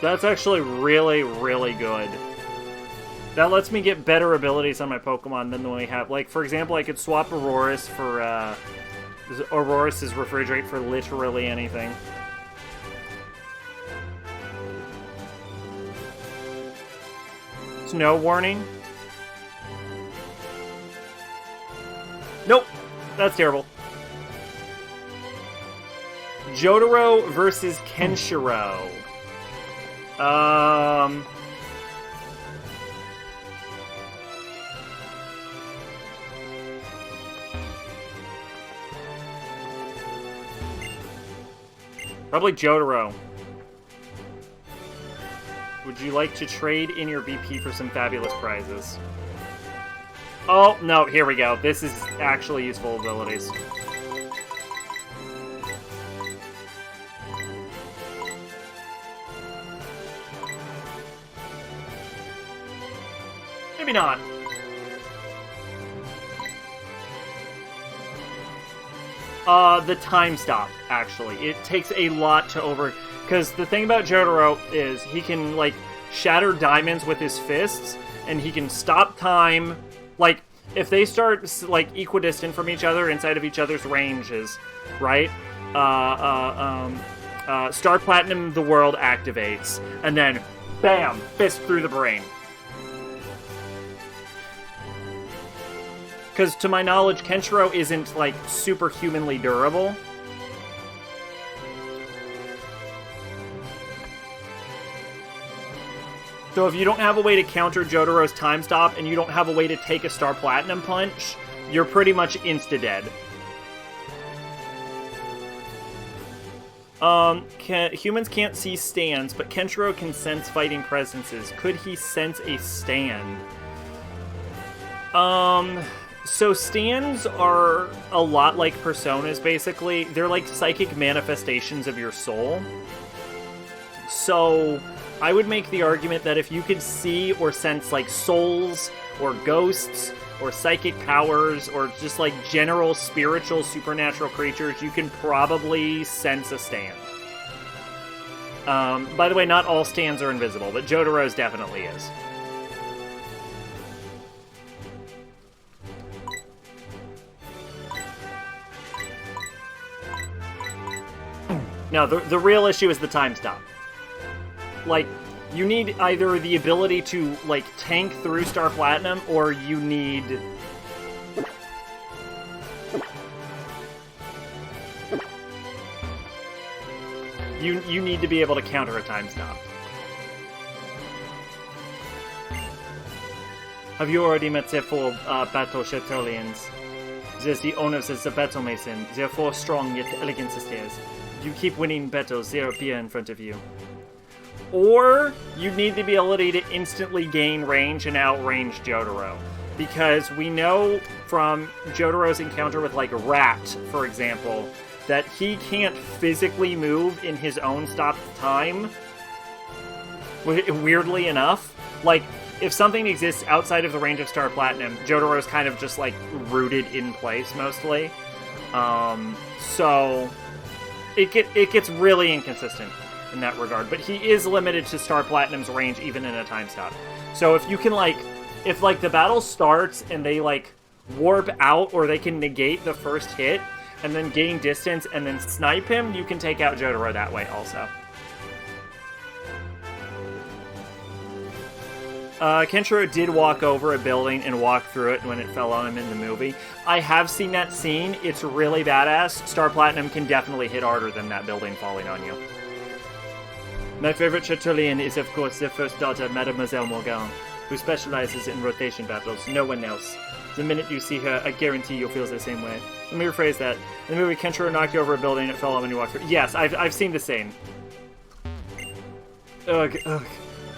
That's actually really, really good. That lets me get better abilities on my Pokemon than we have. Like, for example, I could swap Aurorus for, Aurorus is Refrigerate for literally anything. Snow warning? Nope. That's terrible. Jotaro versus Kenshiro. Probably Jotaro. Would you like to trade in your BP for some fabulous prizes? Oh, no, here we go. This is actually useful abilities. Maybe not. The time stop, actually. It takes a lot to over... Because the thing about Jotaro is he can, like, shatter diamonds with his fists, and he can stop time. Like, if they start, like, equidistant from each other, inside of each other's ranges, right? Star Platinum the world activates, and then, bam, fist through the brain. Because, to my knowledge, Kenshiro isn't, like, superhumanly durable. So if you don't have a way to counter Jotaro's time stop, and you don't have a way to take a Star Platinum punch, you're pretty much insta-dead. Humans can't see stands, but Kenshiro can sense fighting presences. Could he sense a stand? So stands are a lot like personas, basically. They're like psychic manifestations of your soul. So I would make the argument that if you could see or sense like souls or ghosts or psychic powers or just like general spiritual supernatural creatures, you can probably sense a stand. By the way, not all stands are invisible, but Jotaro's definitely is. Now, the real issue is the time stop. Like, you need either the ability to, like, tank through Star Platinum, or you need... You need to be able to counter a time stop. Have you already met the 4 battle Chatelians? There's the owners as the battle mason. They're 4 strong yet elegant sisters. You keep winning battles, they'll appear in front of you. Or you need the ability to instantly gain range and outrange Jotaro. Because we know from Jotaro's encounter with, like, Rat, for example, that he can't physically move in his own stopped time. Weirdly enough. Like, if something exists outside of the range of Star Platinum, Jotaro's kind of just, like, rooted in place, mostly. So it gets really inconsistent in that regard. But he is limited to Star Platinum's range, even in a time stop. So if you can, like... If, like, the battle starts and they, like, warp out, or they can negate the first hit, and then gain distance, and then snipe him, you can take out Jotaro that way, also. Kenshiro did walk over a building and walk through it when it fell on him in the movie. I have seen that scene. It's really badass. Star Platinum can definitely hit harder than that building falling on you. My favorite Chatelian is, of course, their first daughter, Mademoiselle Morgan, who specializes in rotation battles. No one else. The minute you see her, I guarantee you'll feel the same way. Let me rephrase that. In the movie, Kenshiro knocked you over a building and it fell on when you walked through. Yes, I've seen the scene. Ugh, ugh.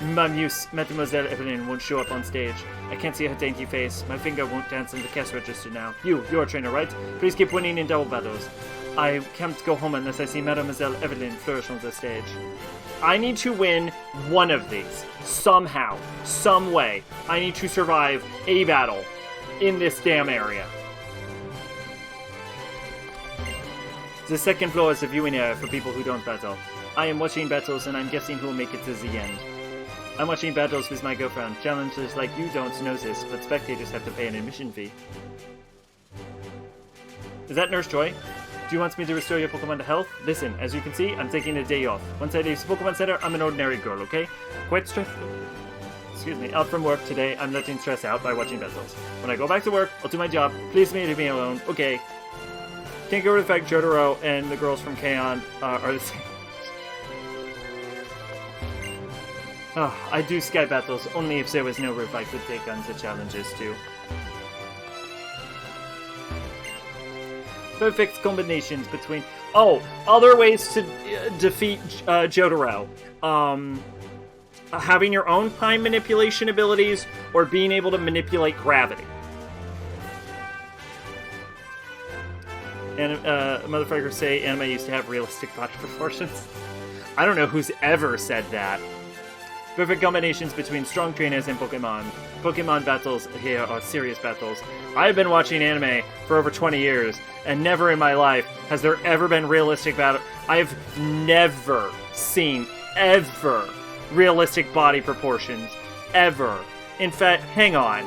My muse, Mademoiselle Evelyn, won't show up on stage. I can't see her dainty face. My finger won't dance in the cash register now. You're a trainer, right? Please keep winning in double battles. I can't go home unless I see Mademoiselle Evelyn flourish on the stage. I need to win one of these. Somehow. Some way. I need to survive a battle in this damn area. The second floor is the viewing area for people who don't battle. I am watching battles and I'm guessing who will make it to the end. I'm watching battles with my girlfriend. Challengers like you don't know this, but spectators have to pay an admission fee. Is that Nurse Joy? Do you want me to restore your Pokemon to health? Listen, as you can see, I'm taking a day off. Once I leave the Pokemon Center, I'm an ordinary girl, okay? Quite stressful. excuse me, out from work today. I'm letting stress out by watching battles. When I go back to work, I'll do my job. Please leave me alone. Okay. Can't get over the fact Jotaro and the girls from K-On! Are the same. Oh, I do Sky battles only if there was no roof I could take on the challenges too. Perfect combinations between... Oh, other ways to defeat Jotaro. Having your own time manipulation abilities or being able to manipulate gravity. And motherfuckers say anime used to have realistic body proportions. I don't know who's ever said that. Perfect combinations between strong trainers and Pokemon. Pokemon battles here are serious battles. I've been watching anime for over 20 years, and never in my life has there ever been realistic battle. I've never seen, ever, realistic body proportions. Ever. In fact, hang on.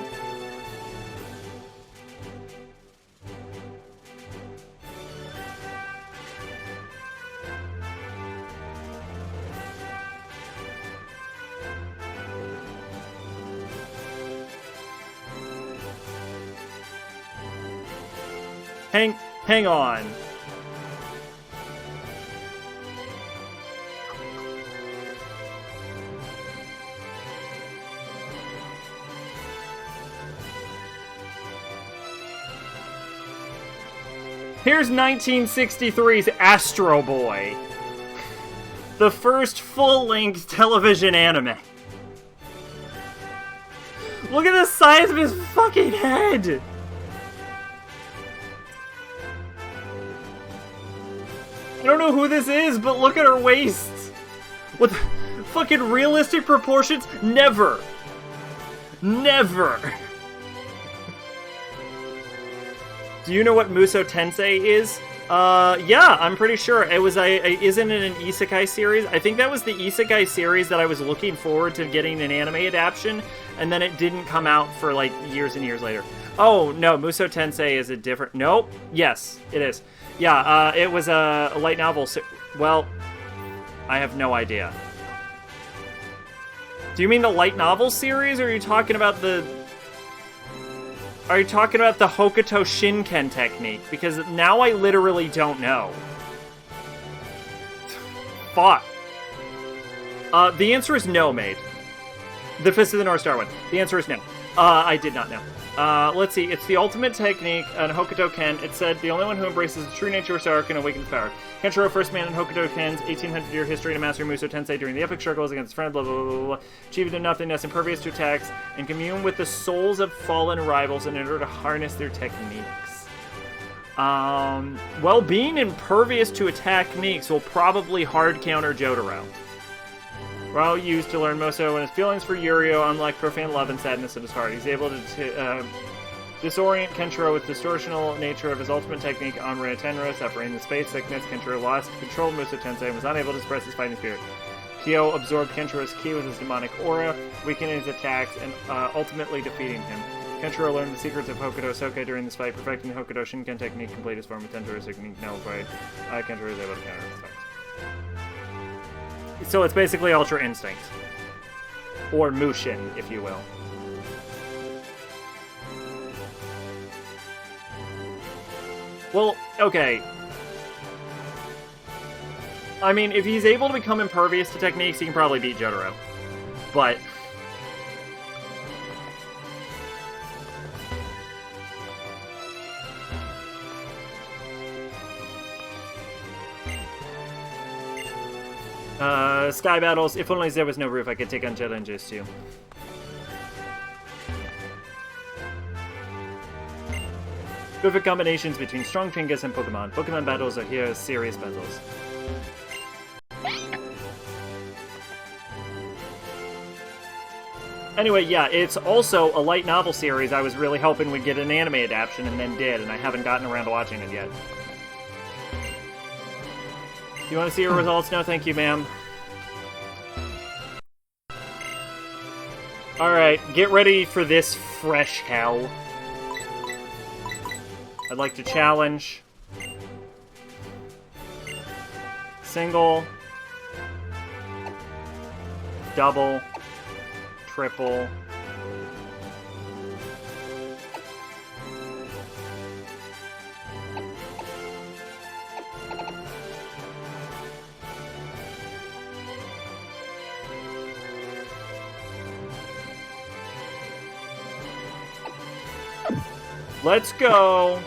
Hang on. Here's 1963's Astro Boy. The first full-length television anime. Look at the size of his fucking head! I don't know who this is, but look at her waist. What the fucking realistic proportions? Never. Never. Do you know what Muso Tensei is? Yeah, I'm pretty sure. It was isn't it an isekai series? I think that was the isekai series that I was looking forward to getting an anime adaptation, and then it didn't come out for like years and years later. Oh, no, Muso Tensei is a different... Nope. Yes, it is. Yeah, it was a light novel. Well, I have no idea. Do you mean the light novel series, or are you talking about the... Are you talking about the Hokuto Shinken technique? Because now I literally don't know. Fuck. The answer is no, mate. The Fist of the North Star one. The answer is no. I did not know. Let's see. It's the ultimate technique on Hokuto Ken. It said the only one who embraces the true nature of Star can awaken his power. Kenshiro, first man in Hokuto Ken's 1800-year history to master Muso Tensei during the epic struggles against his friend, blah, blah, blah, blah, blah. Achieved a nothingness, impervious to attacks, and commune with the souls of fallen rivals in order to harness their techniques. Well, being impervious to attack techniques will probably hard counter Jotaro. While used to learn Muso and his feelings for Yurio, unlike profane love and sadness at his heart, he's able to disorient Kenshiro with distortional nature of his ultimate technique, Amre Tenra, suffering the space sickness. Kenshiro lost control of Muso Tensei and was unable to express his fighting spirit. Kyo absorbed Kenshiro's ki with his demonic aura, weakening his attacks and ultimately defeating him. Kenshiro learned the secrets of Hokuto Soke during this fight, perfecting the Hokuto Shinken technique, complete his form of Tenjiro's technique nullified. Kenshiro is able to counter this fight. So it's basically Ultra Instinct. Or Mushin, if you will. Well, okay. I mean, if he's able to become impervious to techniques, he can probably beat Jotaro. But... Sky battles. If only there was no roof, I could take on challenges too. Perfect combinations between strong Tringas and Pokemon. Pokemon battles are here serious battles. Anyway, yeah, it's also a light novel series I was really hoping we'd get an anime adaptation and then did, and I haven't gotten around to watching it yet. You want to see your results? No, thank you, ma'am. Alright, get ready for this fresh hell. I'd like to challenge. Single. Double. triple. Let's go.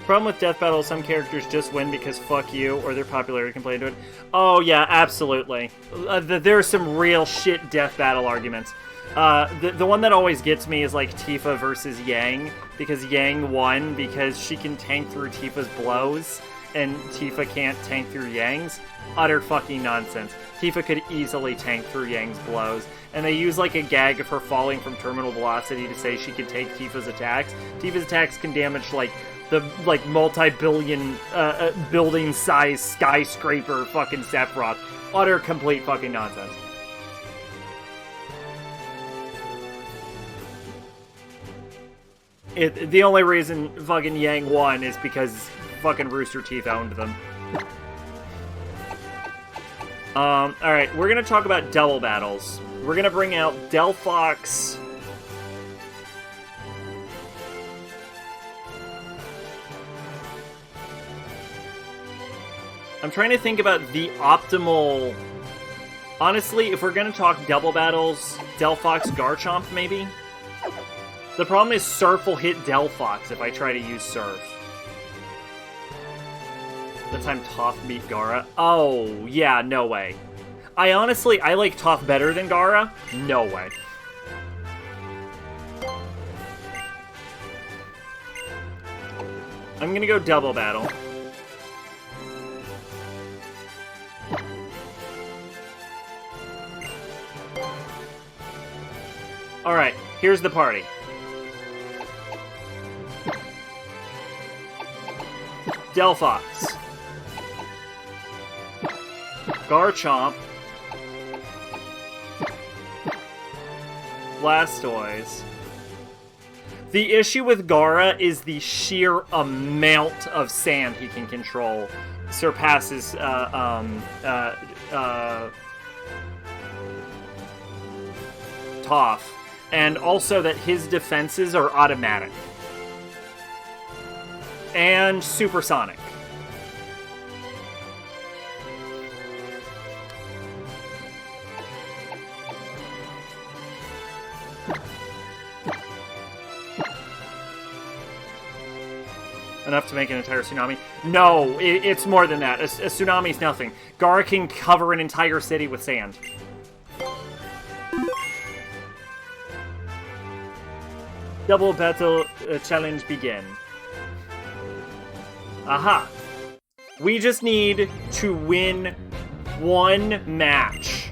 Problem with Death Battle, some characters just win because fuck you, or their popularity can play into it. Oh yeah, absolutely. There's some real shit Death Battle arguments. The one that always gets me is like Tifa versus Yang, because Yang won because she can tank through Tifa's blows, and Tifa can't tank through Yang's. Utter fucking nonsense. Tifa could easily tank through Yang's blows, and they use like a gag of her falling from terminal velocity to say she could take Tifa's attacks. Tifa's attacks can damage like the multi-billion building-sized skyscraper fucking Sephiroth. Utter complete fucking nonsense. The only reason fucking Yang won is because fucking Rooster Teeth owned them. Alright, we're gonna talk about double battles. We're gonna bring out Delphox. I'm trying to think about the optimal... Honestly, if we're gonna talk double battles, Delphox Garchomp, maybe? The problem is Surf will hit Delphox if I try to use Surf. The time Toph beat Gara? Oh, yeah, no way. I like Toph better than Gara? No way. I'm gonna go double battle. Alright, here's the party. Delphox. Garchomp. Blastoise. The issue with Gara is the sheer amount of sand he can control surpasses Toph. And also that his defenses are automatic. And supersonic. Enough to make an entire tsunami? No, it's more than that. A tsunami's nothing. Gara can cover an entire city with sand. Double battle challenge begin. Aha. We just need to win one match.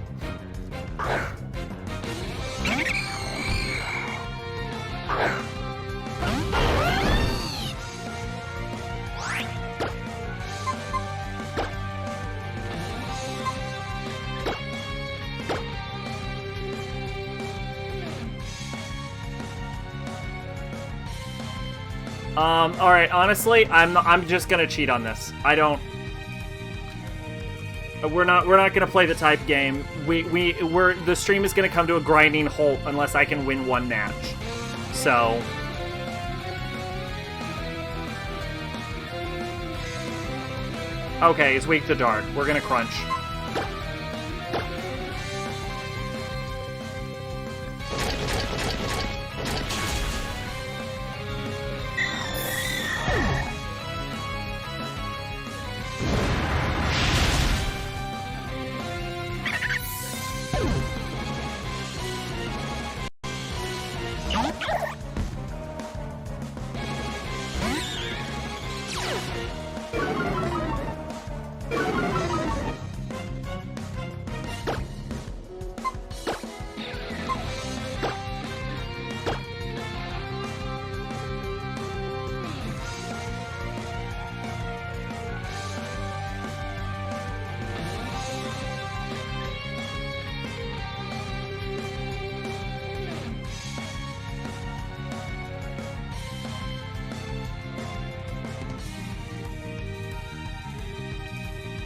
Alright, honestly, I'm just gonna cheat on this. We're not gonna play the type game. The stream is gonna come to a grinding halt unless I can win one match. So... Okay, it's weak to dark. We're gonna crunch.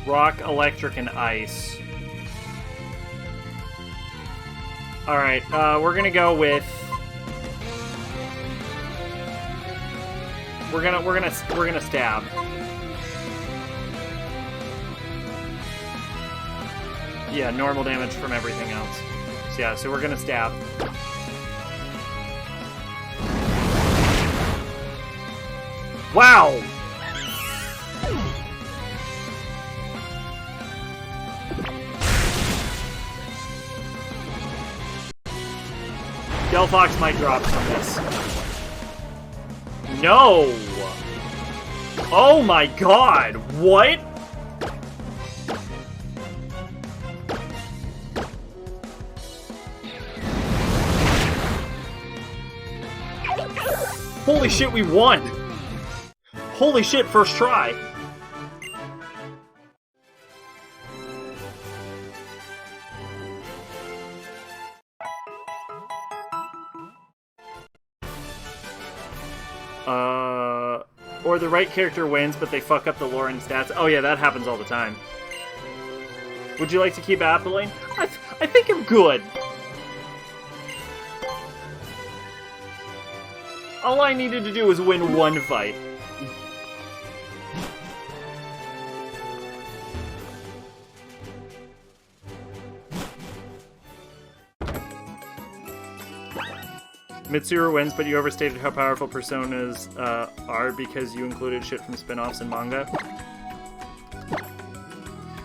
Rock, electric, and ice. Alright, we're gonna go with... We're gonna stab. Yeah, normal damage from everything else. So yeah, so we're gonna stab. Wow! Delphox might drop from this. No! Oh my god! What? Holy shit, we won! Holy shit, first try! Or the right character wins, but they fuck up the lore and stats. Oh yeah, that happens all the time. Would you like to keep appling? I think I'm good. All I needed to do was win one fight. Mitsuru wins, but you overstated how powerful personas are because you included shit from spin-offs and manga.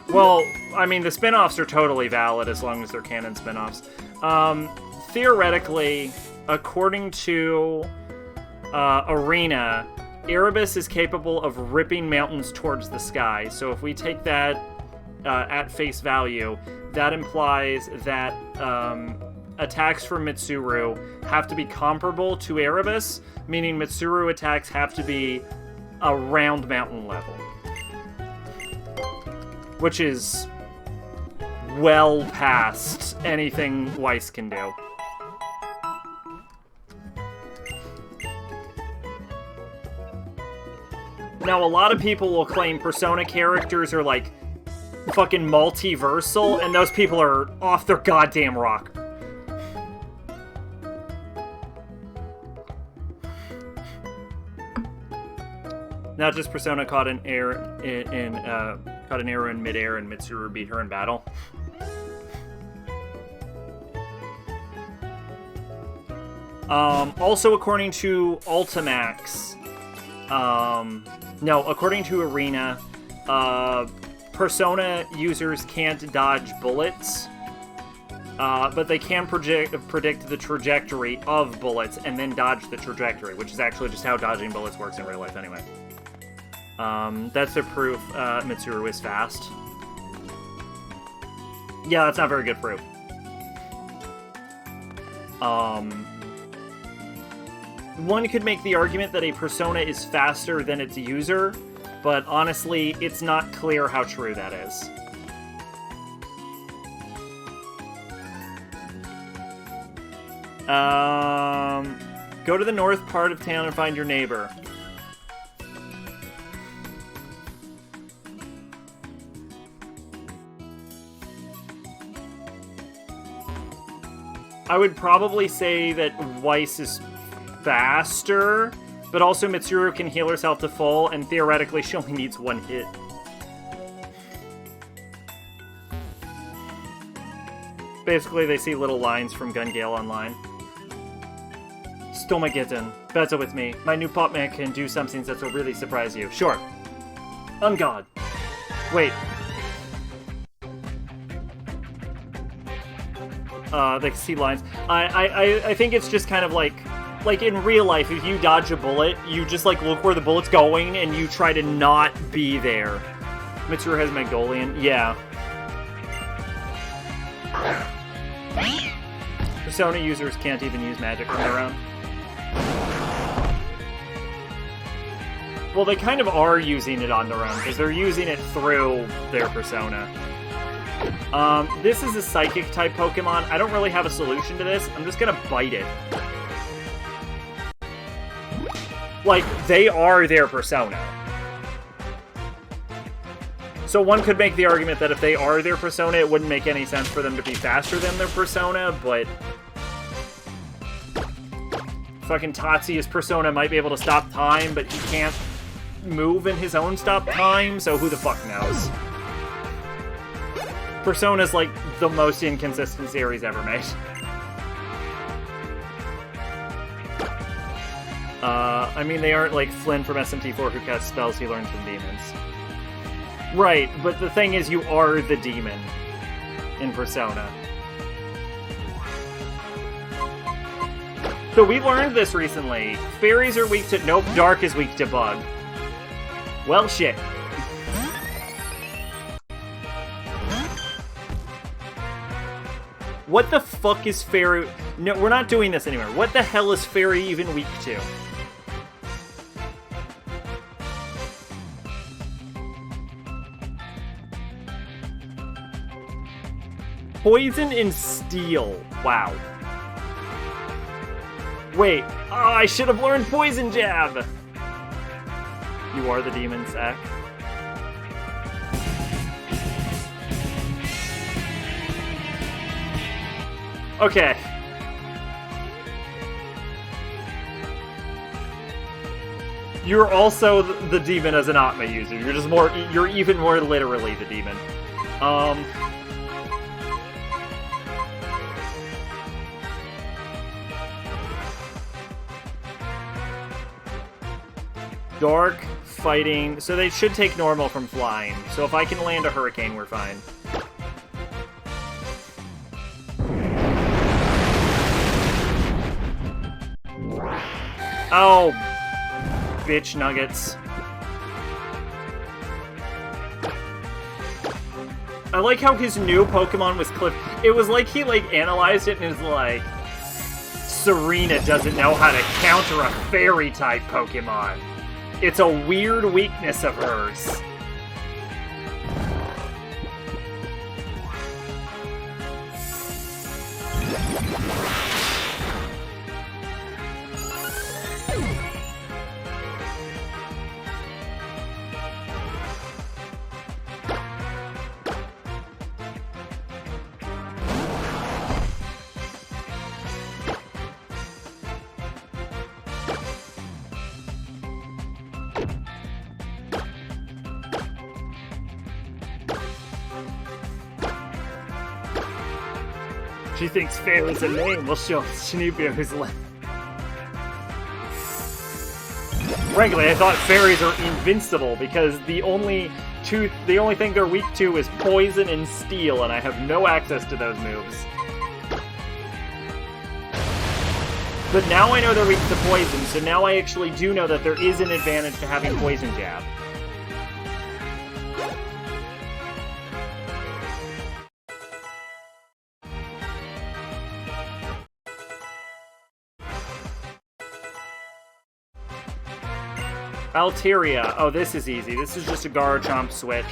Well, I mean, the spin-offs are totally valid as long as they're canon spin-offs. Theoretically, according to Arena, Erebus is capable of ripping mountains towards the sky. So if we take that at face value, that implies that attacks from Mitsuru have to be comparable to Erebus, meaning Mitsuru attacks have to be around mountain level. Which is well past anything Weiss can do. Now, a lot of people will claim Persona characters are, like, fucking multiversal, and those people are off their goddamn rocker. Not just Persona caught an error in midair and Mitsuru beat her in battle. Also, according to Ultimax, no, according to Arena, Persona users can't dodge bullets, but they can predict the trajectory of bullets and then dodge the trajectory, which is actually just how dodging bullets works in real life anyway. That's the proof Mitsuru is fast. Yeah, that's not very good proof. One could make the argument that a persona is faster than its user, but honestly, it's not clear how true that is. Go to the north part of town and find your neighbor. I would probably say that Weiss is faster, but also Mitsuru can heal herself to full, and theoretically she only needs one hit. Basically, they see little lines from Gun Gale online. Stomagitten, better with me. My new Popman can do something that will really surprise you. Sure. On God. Wait. They see lines. I think it's just kind of like in real life, if you dodge a bullet, you just like look where the bullet's going and you try to not be there. Mitsuru has Mongolian. Yeah. Persona users can't even use magic on their own. Well, they kind of are using it on their own, because they're using it through their persona. This is a Psychic-type Pokemon. I don't really have a solution to this. I'm just gonna bite it. Like, they are their persona. So one could make the argument that if they are their persona, it wouldn't make any sense for them to be faster than their persona, but fucking Tatsuya's persona might be able to stop time, but he can't move in his own stop time, so who the fuck knows? Persona's like the most inconsistent series ever made. I mean, they aren't like Flynn from SMT4 who casts spells he learns from demons. Right, but the thing is, you are the demon in Persona. So we learned this recently. Fairies are weak to... Nope, Dark is weak to Bug. Well, shit. What the fuck is Fairy... No, we're not doing this anymore. What the hell is Fairy even weak to? Poison and Steel. Wow. Wait. Oh, I should have learned Poison Jab! You are the demon, Zach. Okay. You're also the demon as an Atma user. You're just more... You're even more literally the demon. Dark, fighting... So they should take normal from flying. So if I can land a hurricane, we're fine. Oh, bitch nuggets. I like how his new Pokemon was Cliff. It was like he analyzed it and was like, Serena doesn't know how to counter a fairy-type Pokemon. It's a weird weakness of hers. She thinks fair is a name. We'll show Shinibio who's left. Frankly, I thought fairies are invincible because the only thing they're weak to is poison and steel, and I have no access to those moves. But now I know they're weak to poison, so now I actually do know that there is an advantage to having Poison Jab. Altaria. Oh, this is easy. This is just a Garchomp switch.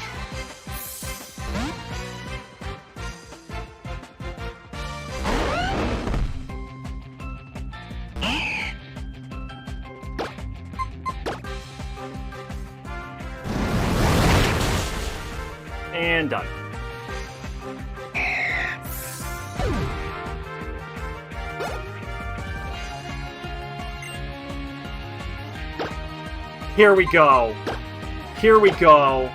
And done. Here we go. Here we go.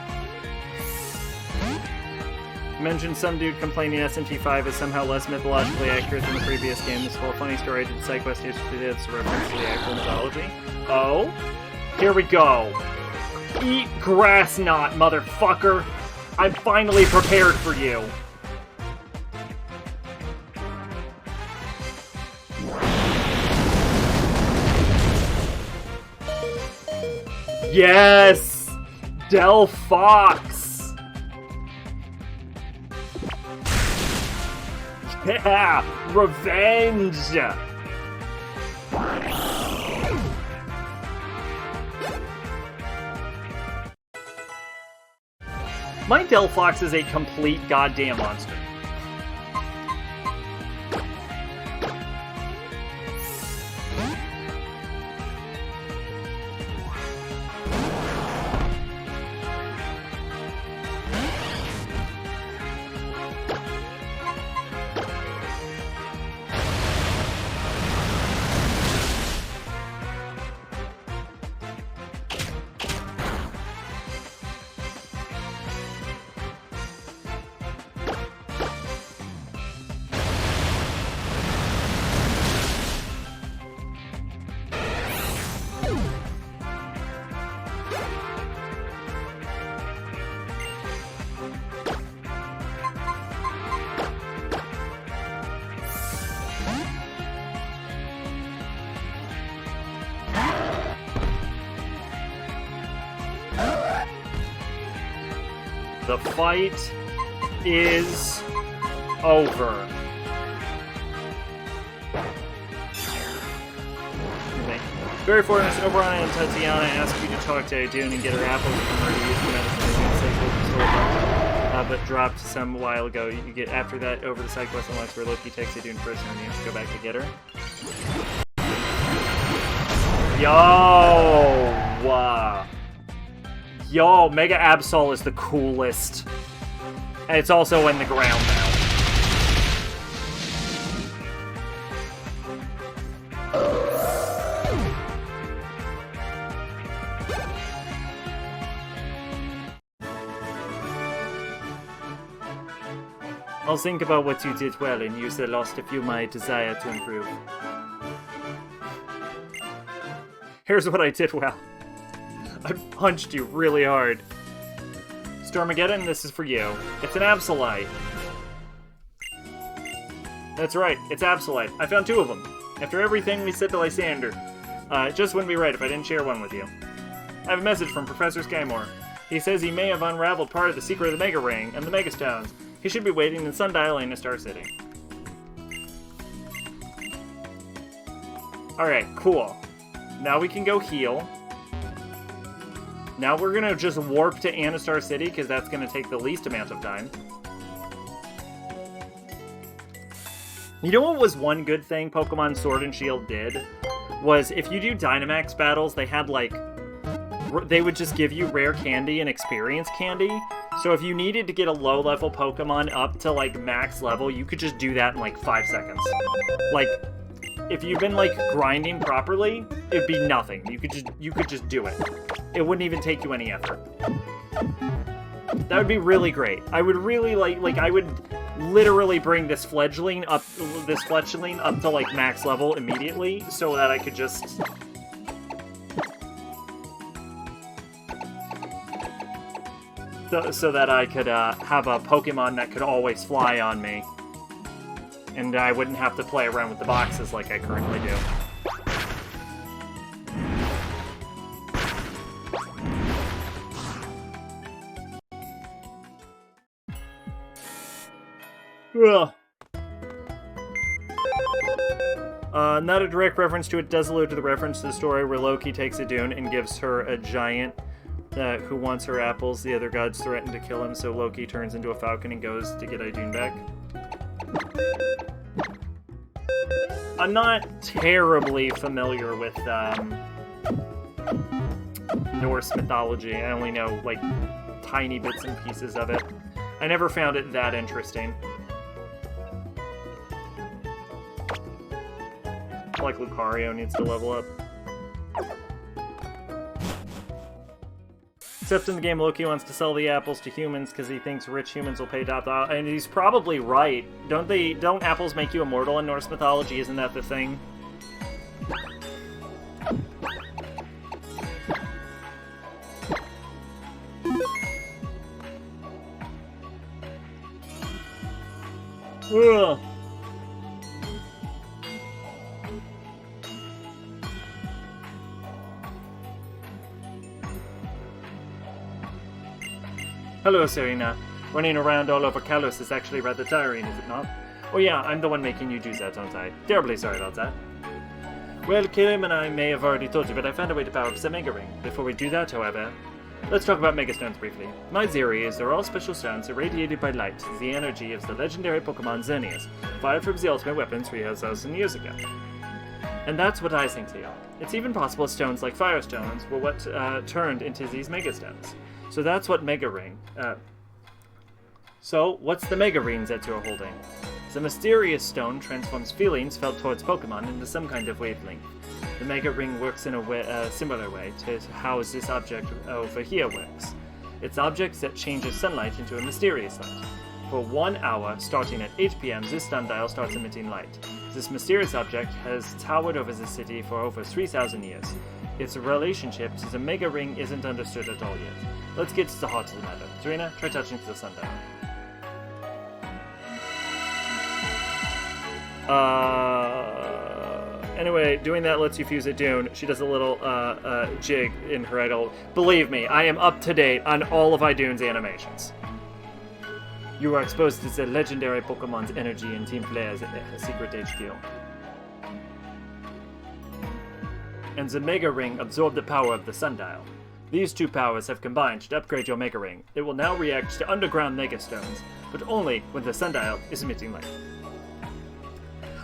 Mentioned some dude complaining SMT5 is somehow less mythologically accurate than the previous game. This whole funny story did SideQuest yesterday. It's a reference to the actual mythology. Oh? Here we go. Eat grass knot, motherfucker. I'm finally prepared for you. Yes! Del Fox! Yeah! Revenge! My Del Fox is a complete goddamn monster. The fight is over. Very fortunate, Oberon and Tatiana ask you to talk to Idun and get her apples from her to use the medicine, but dropped some while ago. You get after that over the side quest unlocks where Loki takes Idun prisoner and you have to go back to get her. Yo! Wow. Yo, Mega Absol is the coolest. And it's also in the ground now. I'll think about what you did well and use the lost if you my desire to improve. Here's what I did well. I punched you really hard. Stormageddon, this is for you. It's an Absolite. That's right, it's Absolite. I found 2 of them. After everything we said to Lysander. It just wouldn't be right if I didn't share one with you. I have a message from Professor Skymore. He says he may have unraveled part of the secret of the Mega Ring and the Mega Stones. He should be waiting in Sundial Lane in Star City. Alright, cool. Now we can go heal. Now we're gonna just warp to Anastar City, because that's gonna take the least amount of time. You know what was one good thing Pokemon Sword and Shield did? Was if you do Dynamax battles, they had like... they would just give you rare candy and experience candy. So if you needed to get a low-level Pokemon up to, like, max level, you could just do that in, like, 5 seconds. Like, if you've been, like, grinding properly, it'd be nothing. You could just do it. It wouldn't even take you any effort. That would be really great. I would really, like, I would literally bring this fledgling up to, like, max level immediately so that I could just... So that I could have a Pokemon that could always fly on me. And I wouldn't have to play around with the boxes like I currently do. Ugh. Not a direct reference to it, does allude to the reference to the story where Loki takes Idun and gives her a giant who wants her apples. The other gods threaten to kill him, so Loki turns into a falcon and goes to get Idun back. I'm not terribly familiar with Norse mythology. I only know, like, tiny bits and pieces of it. I never found it that interesting. Like Lucario needs to level up. Except in the game, Loki wants to sell the apples to humans because he thinks rich humans will pay top dollar. And he's probably right. Don't apples make you immortal in Norse mythology? Isn't that the thing? Ugh. Hello, Serena. Running around all over Kalos is actually rather tiring, is it not? Oh yeah, I'm the one making you do that, aren't I? Terribly sorry about that. Well, Kim and I may have already told you, but I found a way to power up the Mega Ring. Before we do that, however, let's talk about Mega Stones briefly. My theory is they're all special stones irradiated by light, the energy of the legendary Pokemon Xerneas, fired from the ultimate weapon 3,000 years ago. And that's what I think they are. It's even possible stones like Fire Stones were what turned into these Mega Stones. So that's what Mega Ring... So, what's the Mega Ring that you're holding? The mysterious stone transforms feelings felt towards Pokemon into some kind of wavelength. The Mega Ring works in a similar way to how this object over here works. It's objects that changes sunlight into a mysterious light. For 1 hour, starting at 8 p.m., this sundial starts emitting light. This mysterious object has towered over the city for over 3,000 years. Its relationship to the Mega Ring isn't understood at all yet. Let's get to the heart of the matter. Serena, try touching the sundial. Anyway, doing that lets you fuse a Dune. She does a little jig in her idol. Believe me, I am up to date on all of Idune's animations. You are exposed to the legendary Pokemon's energy and Team Flare's secret HQ. And the Mega Ring absorbed the power of the Sundial. These two powers have combined to upgrade your Mega Ring. It will now react to underground Mega Stones, but only when the Sundial is emitting light.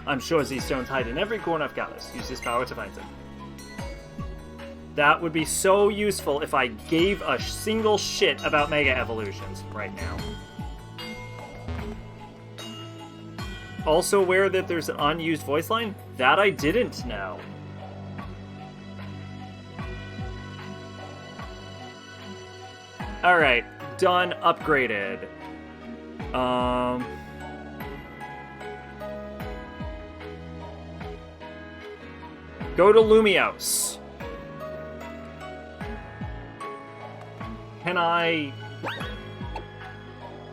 I'm sure these stones hide in every corner of Galas. Use this power to find them. That would be so useful if I gave a single shit about Mega Evolutions right now. Also aware that there's an unused voice line? That I didn't know. Alright, done, upgraded. Go to Lumiose. Can I...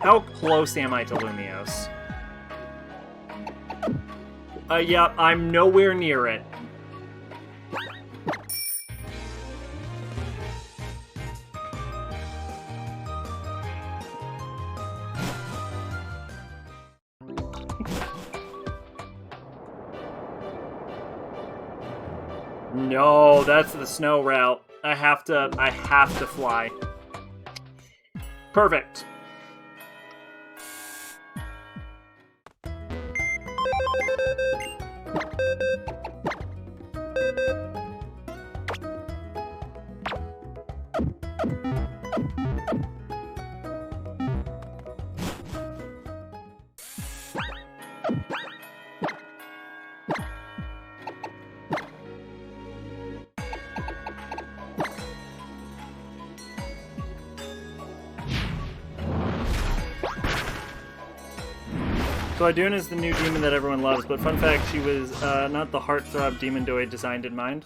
How close am I to Lumiose? Yeah, I'm nowhere near it. No, that's the snow route. I have to fly. Perfect. So Iduna is the new demon that everyone loves, but fun fact, she was not the heartthrob demondoid designed in mind.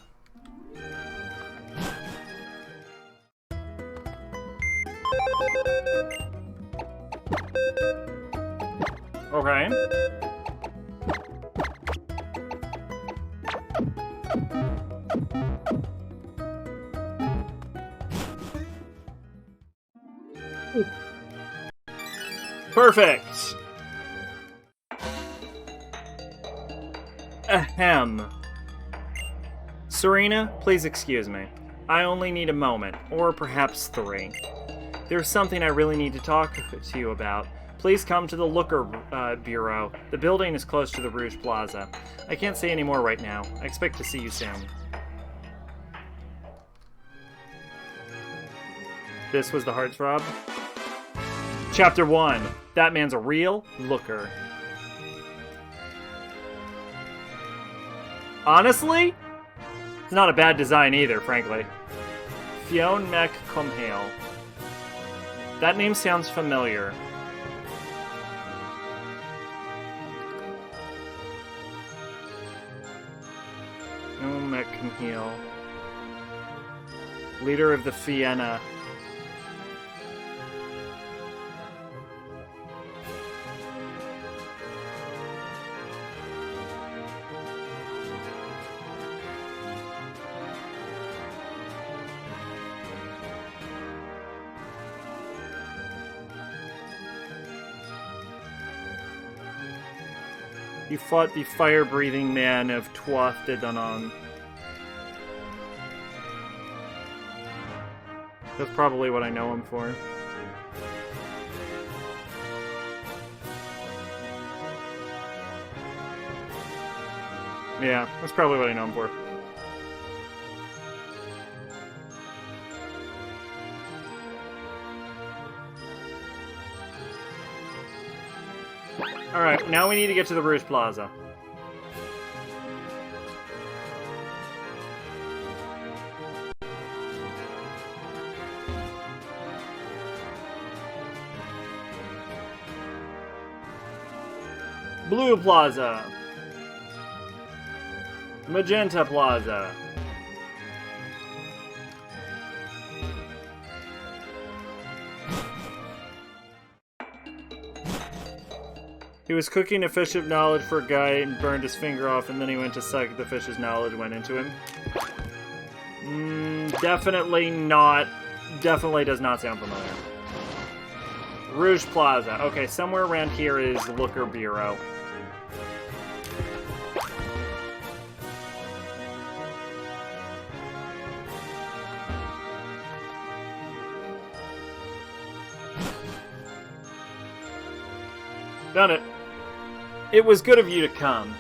Okay. Perfect! Ahem. Serena, please excuse me. I only need a moment, or perhaps 3. There's something I really need to talk to you about. Please come to the Looker Bureau. The building is close to the Rouge Plaza. I can't say any more right now. I expect to see you soon. This was the Heartthrob. Chapter 1. That man's a real looker. Honestly, it's not a bad design either, frankly. Fionn Mac Comhale. That name sounds familiar. Fionn Mac Comhale. Leader of the Fianna. He fought the fire-breathing man of Tuath de Danann. That's probably what I know him for. Yeah, that's probably what I know him for. Alright, now we need to get to the Rouge Plaza. Blue Plaza. Magenta Plaza. He was cooking a fish of knowledge for a guy and burned his finger off, and then he went to suck. The fish's knowledge went into him. Definitely not. Definitely does not sound familiar. Rouge Plaza. Okay, somewhere around here is Looker Bureau. Done it. It was good of you to come.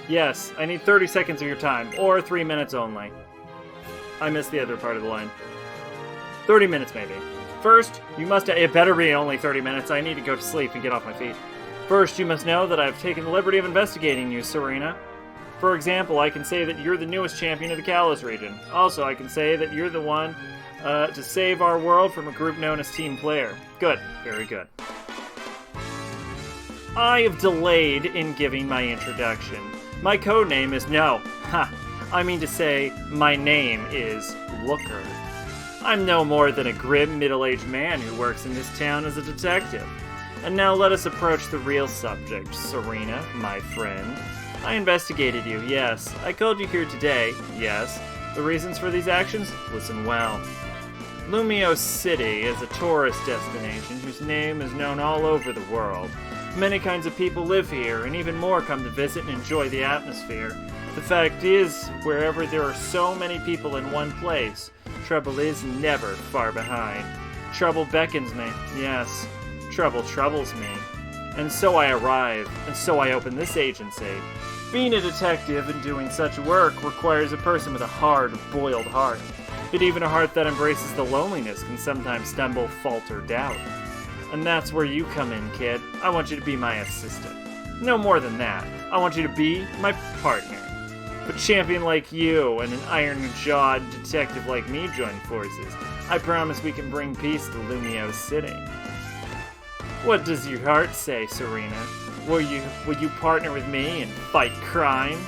Yes, I need 30 seconds of your time, or 3 minutes only. I missed the other part of the line. 30 minutes, maybe. First, you must... It better be only 30 minutes. I need to go to sleep and get off my feet. First, you must know that I've taken the liberty of investigating you, Serena. For example, I can say that you're the newest champion of the Kalos region. Also, I can say that you're the one to save our world from a group known as Team Player. Good. Very good. I have delayed in giving my introduction. My codename is I mean to say, my name is Looker. I'm no more than a grim middle-aged man who works in this town as a detective. And now let us approach the real subject, Serena, my friend. I investigated you, yes. I called you here today, yes. The reasons for these actions? Listen well. Lumio City is a tourist destination whose name is known all over the world. Many kinds of people live here, and even more come to visit and enjoy the atmosphere. The fact is, wherever there are so many people in one place, trouble is never far behind. Trouble beckons me, yes. Trouble troubles me. And so I arrive, and so I open this agency. Being a detective and doing such work requires a person with a hard-boiled heart. But even a heart that embraces the loneliness can sometimes stumble, falter, doubt. And that's where you come in, kid. I want you to be my assistant. No more than that. I want you to be my partner. If a champion like you and an iron-jawed detective like me join forces, I promise we can bring peace to Lumio City. What does your heart say, Serena? Will you partner with me and fight crime?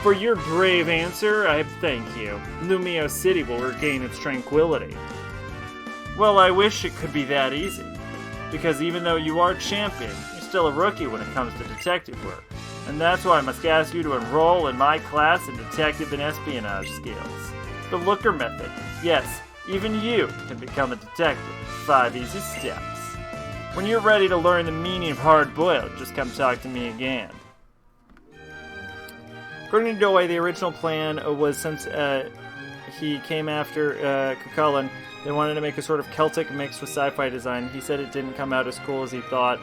For your brave answer, I thank you. Lumio City will regain its tranquility. Well, I wish it could be that easy. Because even though you are champion, you're still a rookie when it comes to detective work. And that's why I must ask you to enroll in my class in detective and espionage skills. The Looker method. Yes, even you can become a detective. 5 easy steps. When you're ready to learn the meaning of hard-boiled, just come talk to me again. According to Doi, the original plan was since he came after Cucullin, they wanted to make a sort of Celtic mix with sci-fi design. He said it didn't come out as cool as he thought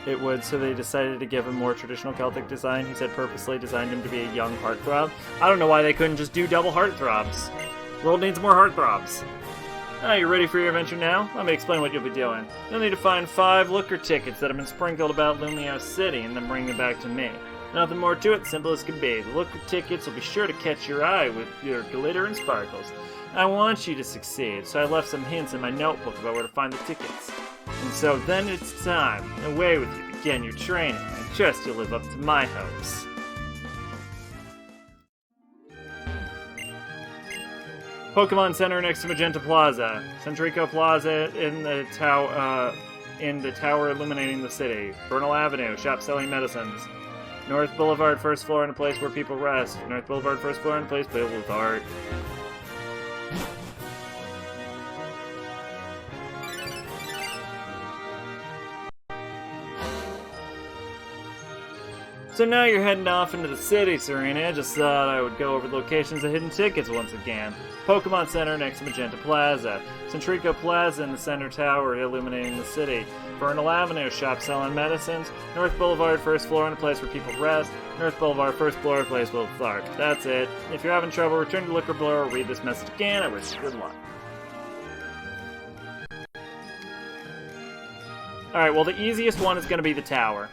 it would, so they decided to give him more traditional Celtic design. He said purposely designed him to be a young heartthrob. I don't know why they couldn't just do double heartthrobs. World needs more heartthrobs. You ready for your adventure now? Let me explain what you'll be doing. You'll need to find 5 Looker tickets that have been sprinkled about Lumio City and then bring them back to me. Nothing more to it, simple as can be. The Looker tickets will be sure to catch your eye with your glitter and sparkles. I want you to succeed, so I left some hints in my notebook about where to find the tickets. And so then it's time. Away with you, begin your training. I trust you'll live up to my hopes. Pokémon Center next to Magenta Plaza. Centrico Plaza in the tower illuminating the city. Bernal Avenue, shop selling medicines. North Boulevard, first floor, and a place where people rest. North Boulevard, first floor, and a place filled with art. So now you're heading off into the city, Serena. I just thought I would go over the locations of hidden tickets once again. Pokemon Center next to Magenta Plaza. Centrico Plaza in the center tower illuminating the city. Bernal Avenue, shop selling medicines. North Boulevard, first floor, and a place where people rest. North Boulevard, first floor, a place with art. That's it. If you're having trouble, return to Looker Bureau or read this message again. I wish you good luck. Alright, well the easiest one is going to be the tower.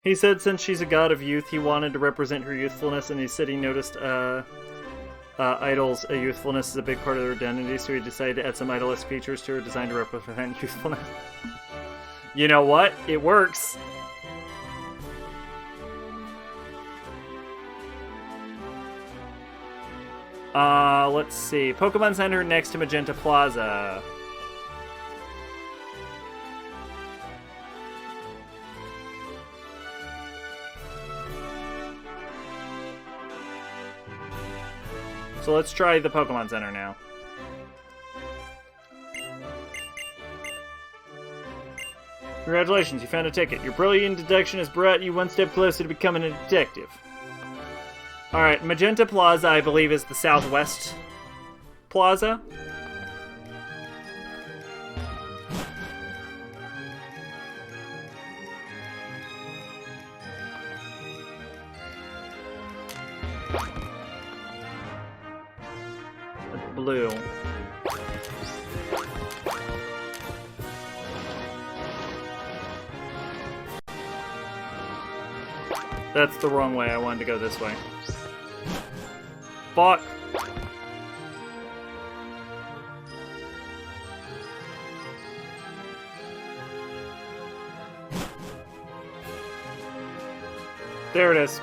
He said since she's a god of youth, he wanted to represent her youthfulness, and he said he noticed Idols, youthfulness is a big part of their identity, so we decided to add some idolist features to her designed to represent youthfulness. You know what? It works. Let's see. Pokemon Center next to Magenta Plaza. So let's try the Pokemon Center now. Congratulations, you found a ticket. Your brilliant deduction has brought you one step closer to becoming a detective. Alright, Magenta Plaza, I believe, is the Southwest Plaza. Blue. That's the wrong way. I wanted to go this way. Fuck. There it is.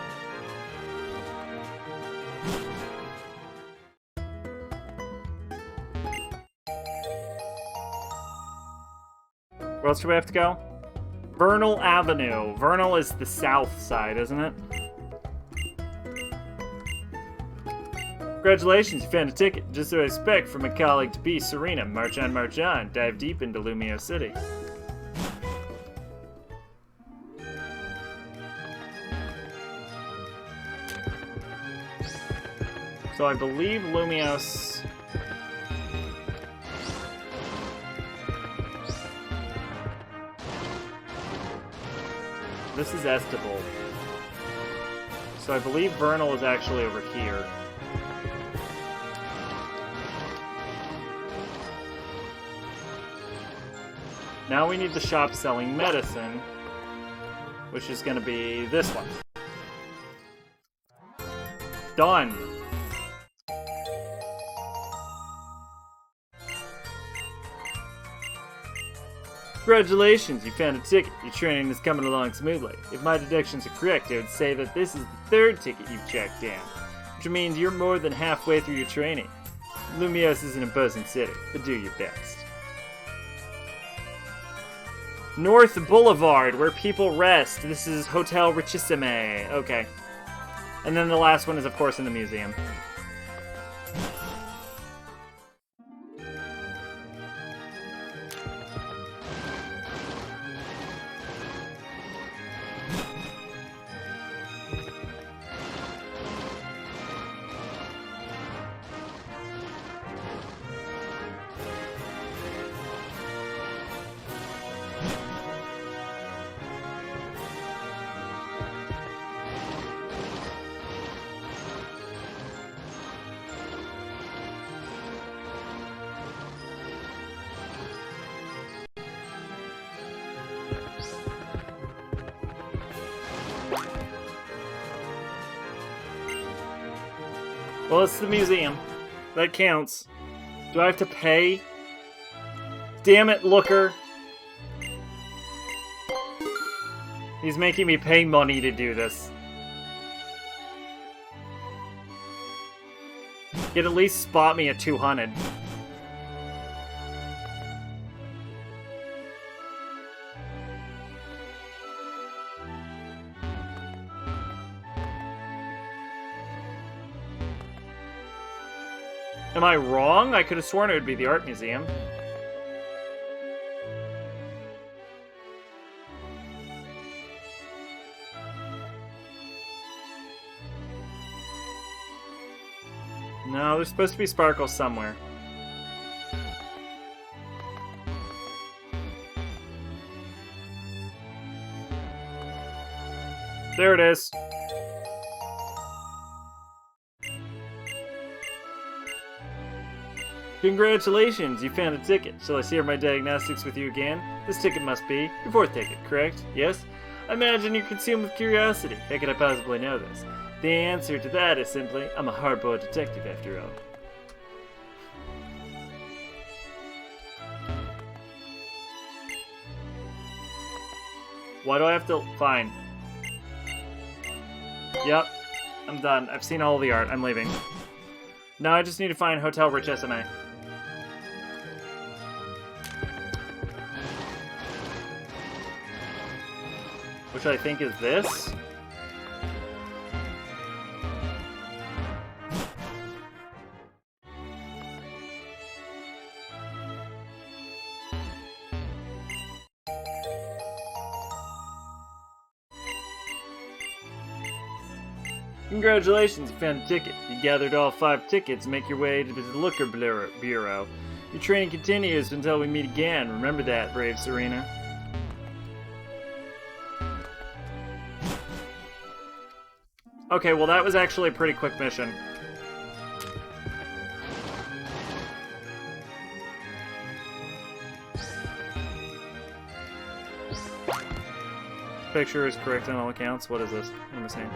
Where else do we have to go? Vernal Avenue. Vernal is the south side, isn't it? Congratulations, you found a ticket. Just what I expect from a colleague to be Serena. March on, march on. Dive deep into Lumio City. So I believe Lumios... This is Estival. So I believe Vernal is actually over here. Now we need the shop selling medicine, which is going to be this one. Done. Congratulations, you found a ticket. Your training is coming along smoothly. If my deductions are correct, I would say that this is the third ticket you've tracked down, which means you're more than halfway through your training. Lumios is an imposing city, but do your best. North Boulevard, where people rest. This is Hotel Richissime. Okay. And then the last one is, of course, in the museum. Well, it's the museum. That counts. Do I have to pay? Damn it, Looker. He's making me pay money to do this. He'd at least spot me at 200. Am I wrong? I could have sworn it would be the art museum. No, there's supposed to be sparkles somewhere. There it is. Congratulations, you found a ticket. Shall I share my diagnostics with you again? This ticket must be your fourth ticket, correct? Yes? I imagine you're consumed with curiosity. How could I possibly know this? The answer to that is simply, I'm a hard-boiled detective after all. Why do I have to... Fine. Yep. I'm done. I've seen all the art. I'm leaving. Now I just need to find Hotel Rich SMA. Which I think is this. Congratulations, you found a ticket. You gathered all 5 tickets and make your way to the Liquor Bureau. Your training continues until we meet again. Remember that, brave Serena. Okay, well that was actually a pretty quick mission. Picture is correct on all accounts. What is this? What am I saying?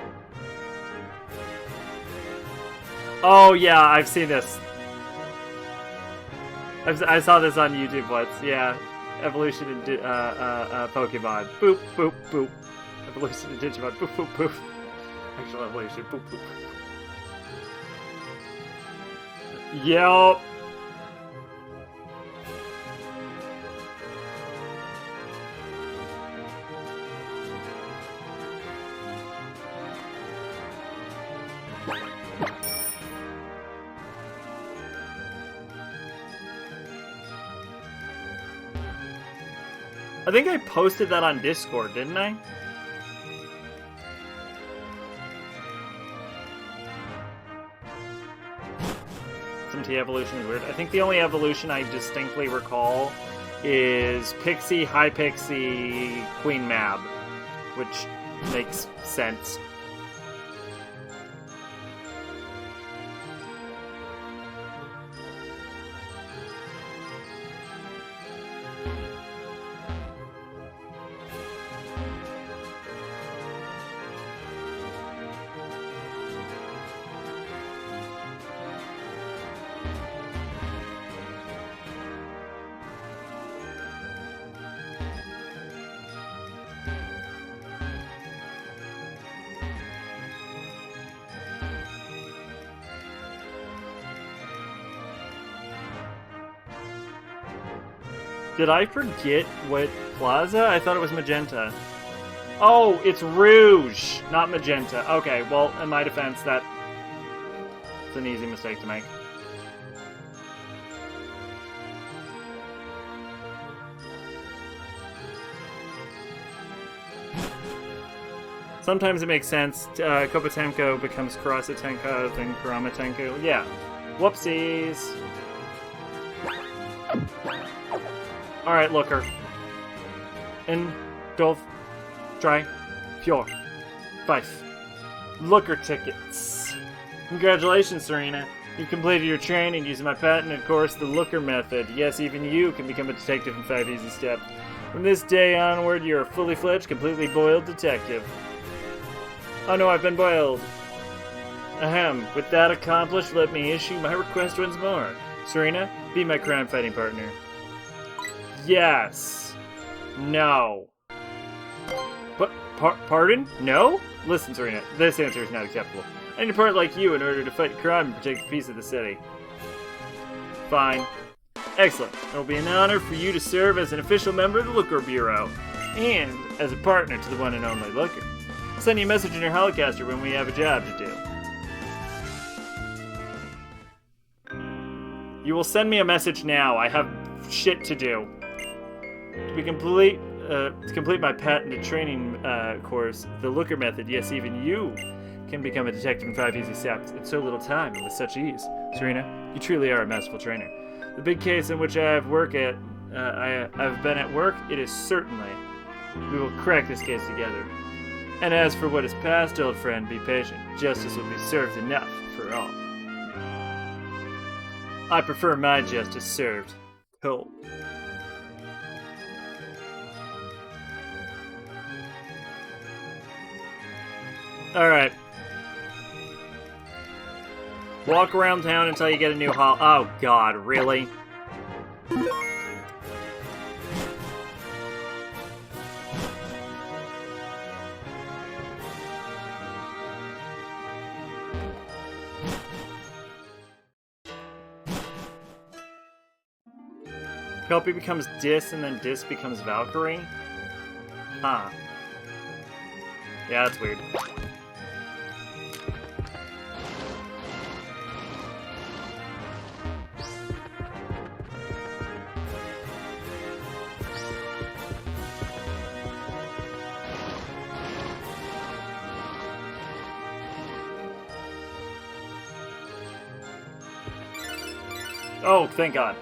Oh yeah, I've seen this. I saw this on YouTube once. Yeah, evolution in Pokemon. Boop boop boop. Evolution in Digimon. Boop boop boop. Actual evolution. Boop boop. Yup. I think I posted that on Discord, didn't I? Some T evolution is weird. I think the only evolution I distinctly recall is Pixie, High Pixie, Queen Mab, which makes sense. Did I forget what plaza? I thought it was magenta. Oh, it's rouge, not magenta. Okay, well, in my defense, that's an easy mistake to make. Sometimes it makes sense. Kopotenko becomes Karasatenko, then Kuramatenko. Yeah. Whoopsies. Alright, Looker. In, Dove, Dry, Fjord, Fife. Looker tickets. Congratulations, Serena. You completed your training using my patented course, the Looker method. Yes, even you can become a detective in 5 easy steps. From this day onward, you're a fully fledged, completely boiled detective. Oh no, I've been boiled. Ahem. With that accomplished, let me issue my request once more. Serena, be my crime-fighting partner. Yes. No. But, pardon? No? Listen, Serena, this answer is not acceptable. I need a part like you in order to fight crime and protect the peace of the city. Fine. Excellent. It will be an honor for you to serve as an official member of the Looker Bureau, and as a partner to the one and only Looker. I'll send you a message in your holocaster when we have a job to do. You will send me a message now. I have shit to do. To complete my patented training course, the Looker method, yes, even you can become a detective in 5 easy steps in so little time and with such ease. Serena, you truly are a masterful trainer. The big case in which I've been at work, it is certainly. We will crack this case together. And as for what is past, old friend, be patient. Justice will be served enough for all. I prefer my justice served cold. Alright. Walk around town until you get a new hall. Oh god, really? Kelpie becomes Dis and then Dis becomes Valkyrie? Huh. Yeah, that's weird. Oh, thank God.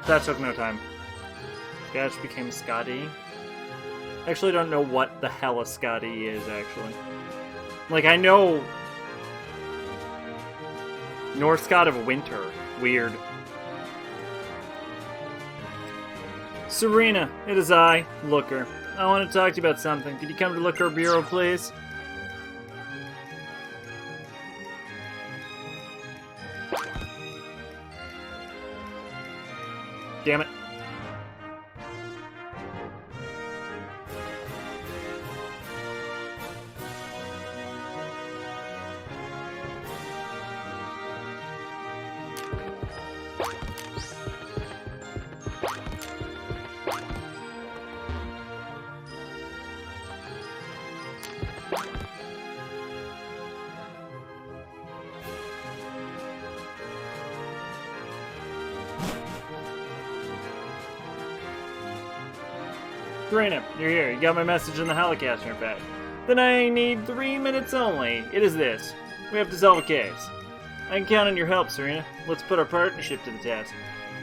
That took no time. Gash became Scotty. I actually don't know what the hell a Scotty is, actually. Like, I know Norse God of Winter. Weird. Serena, it is I, Looker. I want to talk to you about something. Could you come to Looker Bureau, please? Damn it. Serena, you're here. You got my message in the helicaster, in fact. Then I need 3 minutes only. It is this. We have to solve a case. I can count on your help, Serena. Let's put our partnership to the test.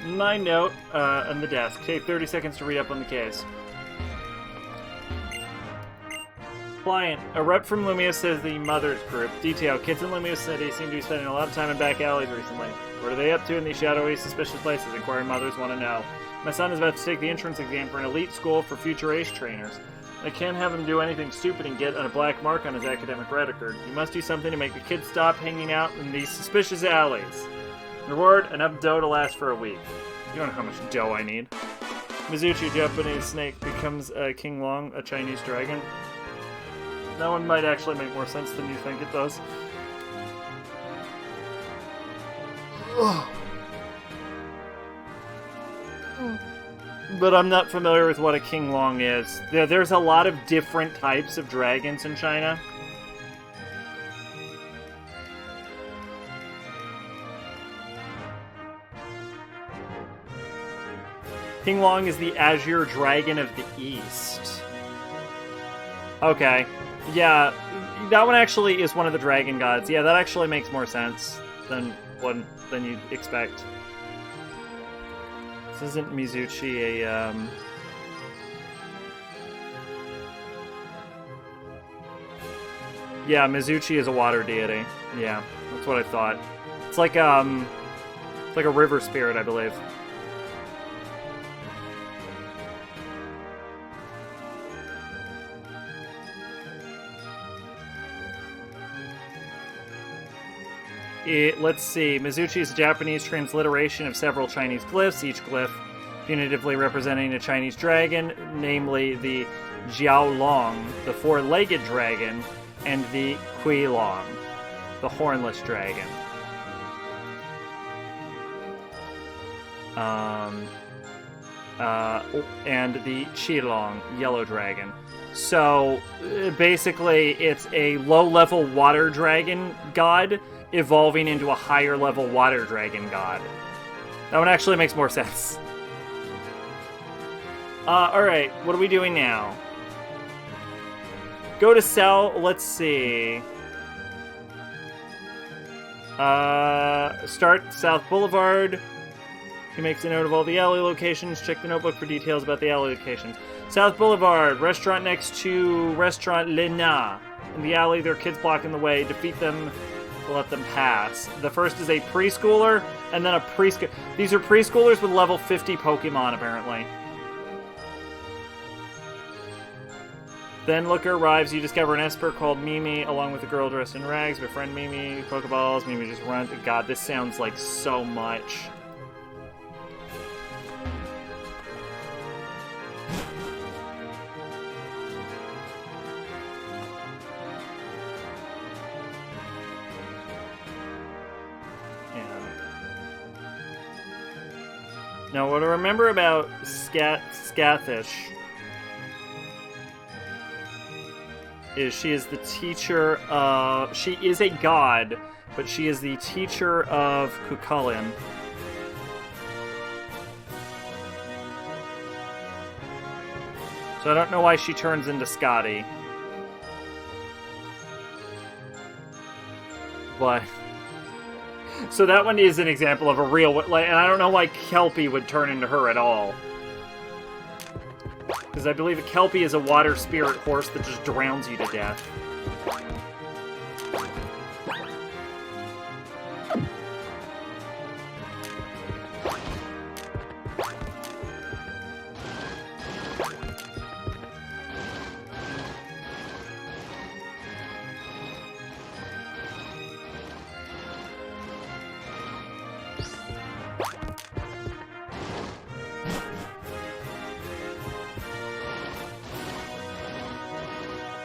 My note on the desk. Take 30 seconds to read up on the case. Client, a rep from Lumia says the Mothers Group. Detail, kids in Lumia City seem to be spending a lot of time in back alleys recently. What are they up to in these shadowy, suspicious places? Inquiring mothers want to know. My son is about to take the entrance exam for an elite school for future ace trainers. I can't have him do anything stupid and get a black mark on his academic record. You must do something to make the kids stop hanging out in these suspicious alleys. Reward, enough dough to last for a week. You don't know how much dough I need. Mizuchi, Japanese snake, becomes King Long, a Chinese dragon. That one might actually make more sense than you think it does. Ugh. But I'm not familiar with what a King Long is. There's a lot of different types of dragons in China. King Long is the Azure Dragon of the East. Okay. Yeah, that one actually is one of the dragon gods. Yeah, that actually makes more sense than you'd expect. This isn't Mizuchi a, Yeah, Mizuchi is a water deity. Yeah, that's what I thought. It's like a river spirit, I believe. Let's see. Mizuchi is a Japanese transliteration of several Chinese glyphs, each glyph punitively representing a Chinese dragon, namely the Jiaolong, the four-legged dragon, and the Huilong, the hornless dragon. And the Qilong, yellow dragon. So, basically, it's a low-level water dragon god evolving into a higher-level water dragon god. That one actually makes more sense. Alright, what are we doing now? Go to Cell, let's see. Start South Boulevard. He makes a note of all the alley locations. Check the notebook for details about the alley locations. South Boulevard, restaurant next to Restaurant Lena. In the alley, there are kids blocking the way. Defeat them to let them pass. The first is a preschooler, and then a preschool. These are preschoolers with level 50 Pokemon, apparently. Then Looker arrives. You discover an esper called Mimi, along with a girl dressed in rags. Befriend Mimi. Pokeballs. Mimi just runs. God, this sounds like so much. Now, what I remember about Scathish is she is the teacher of... She is a god, but she is the teacher of Cucullin. So I don't know why she turns into Scotty. But... So that one is an example of a real... Like, and I don't know why Kelpie would turn into her at all. Because I believe a Kelpie is a water spirit horse that just drowns you to death.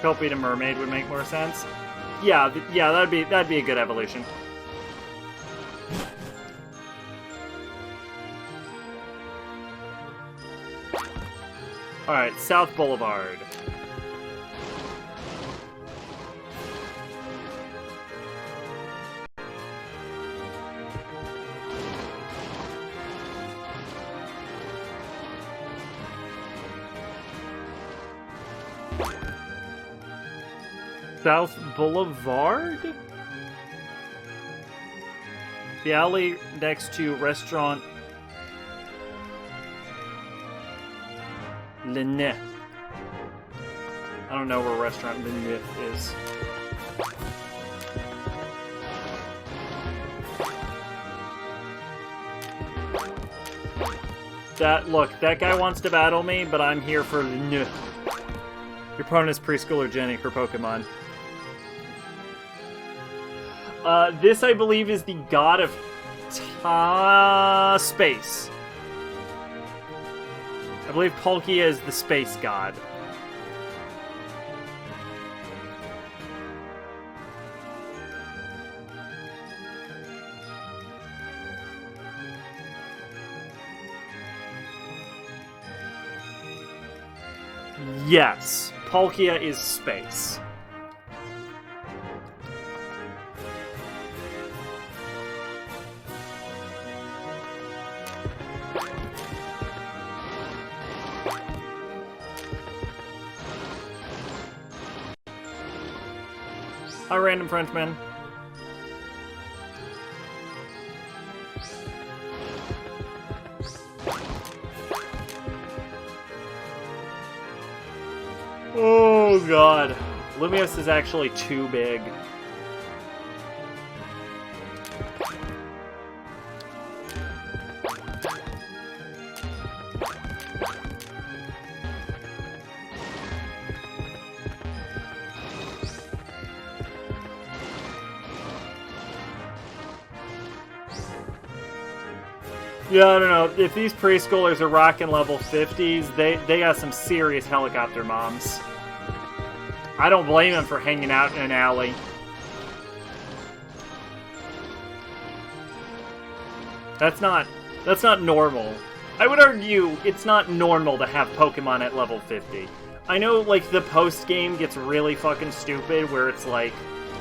Kelpie to mermaid would make more sense. Yeah, that'd be a good evolution. All right, South Boulevard. South Boulevard? The alley next to restaurant Le Nez. I don't know where restaurant Le Nez is. Look, that guy wants to battle me, but I'm here for Le Nez. Your opponent is preschooler Jenny for Pokemon. This, I believe, is the god of space. I believe Palkia is the space god. Yes, Palkia is space. Hi, random Frenchman. Oh god. Lumios is actually too big. Yeah, I don't know. If these preschoolers are rocking level 50s, they got some serious helicopter moms. I don't blame them for hanging out in an alley. That's not normal. I would argue it's not normal to have Pokemon at level 50. I know, like, the post-game gets really fucking stupid, where it's like,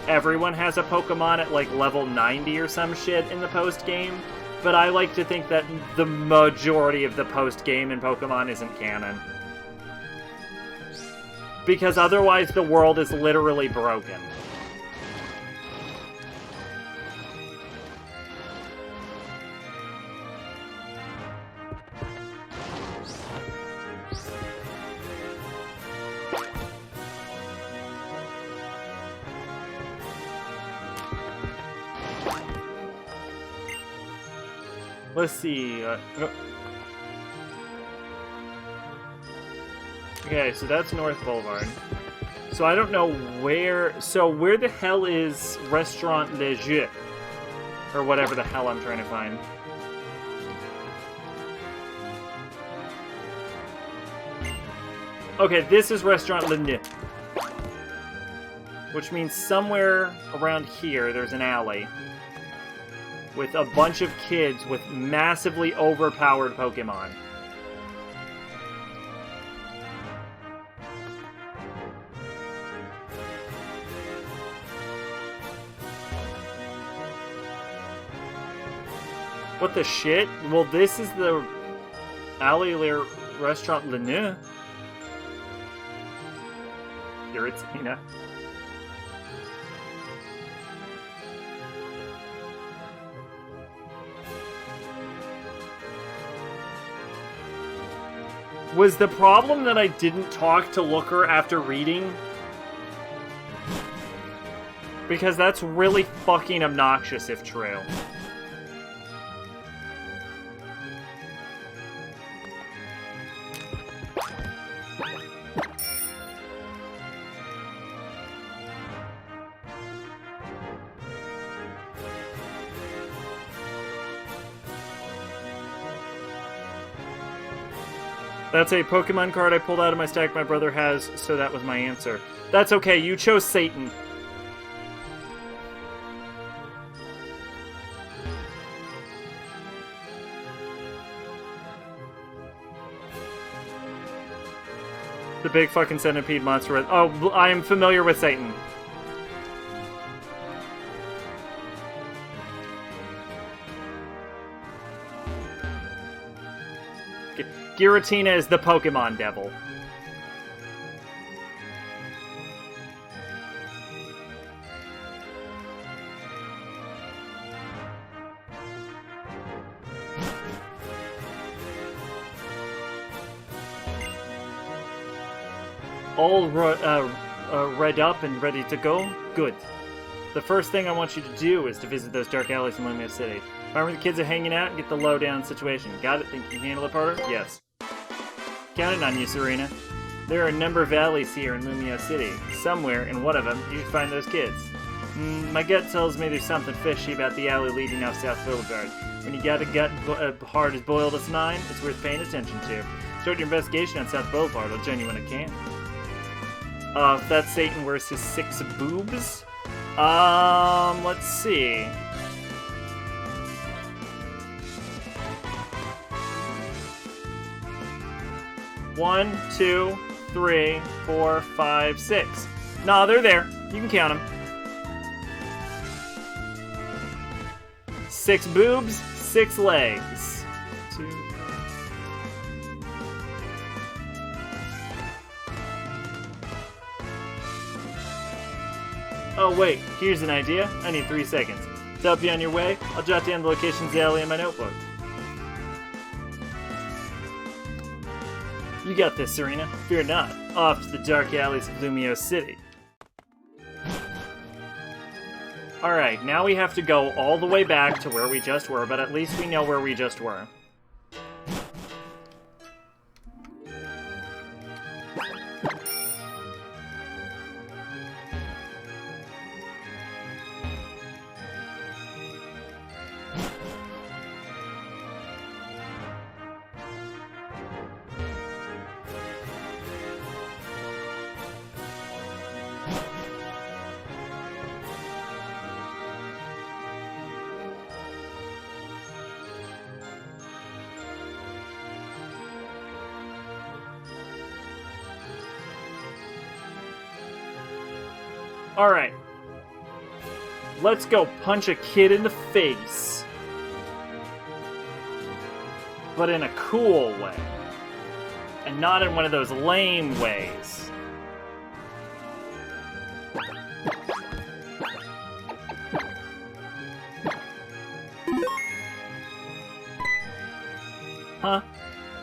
everyone has a Pokemon at, like, level 90 or some shit in the post-game. But I like to think that the majority of the post-game in Pokemon isn't canon. Because otherwise the world is literally broken. Let's see. Okay, so that's North Boulevard. So I don't know where... So where the hell is Restaurant Le Jeu? Or whatever the hell I'm trying to find. Okay, this is Restaurant Le Jeu. Which means somewhere around here there's an alley. With a bunch of kids with massively overpowered Pokemon. What the shit? Well, this is the alley Restaurant Le Jeu. Giratina. Was the problem that I didn't talk to Looker after reading? Because that's really fucking obnoxious if true. That's a Pokemon card I pulled out of my stack my brother has, so that was my answer. That's okay, you chose Satan. The big fucking centipede monster. Oh, I am familiar with Satan. Giratina is the Pokemon devil. All read up and ready to go? Good. The first thing I want you to do is to visit those dark alleys in Lumia City. Find where the kids are hanging out and get the lowdown situation. Got it? Think you can handle it, Porter? Yes. Counting on you, Serena. There are a number of alleys here in Lumia City. Somewhere in one of them, you can find those kids. My gut tells me there's something fishy about the alley leading off South Boulevard. When you got a gut hard as boiled as 9, it's worth paying attention to. Start your investigation on South Boulevard. I'll join you when I can. If that's Satan, where's his 6 boobs? Let's see. One, 2, 3, 4, 5, 6. Nah, they're there. You can count them. 6 boobs, 6 legs. 2. Oh wait, here's an idea. I need 3 seconds. To help you on your way, I'll jot down the locations of the alley in my notebook. You got this, Serena. Fear not. Off to the dark alleys of Lumio City. Alright, now we have to go all the way back to where we just were, but at least we know where we just were. Alright. Let's go punch a kid in the face. But in a cool way. And not in one of those lame ways. Huh?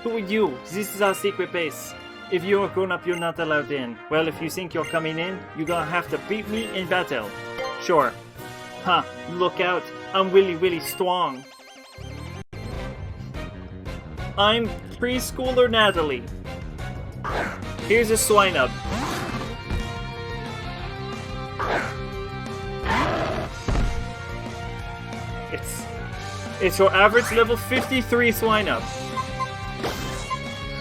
Who are you? This is our secret base. If you're a grown-up, you're not allowed in. Well, if you think you're coming in, you're gonna have to beat me in battle. Sure. Huh, look out. I'm really strong. I'm preschooler Natalie. Here's a Swinub. It's your average level 53 Swinub.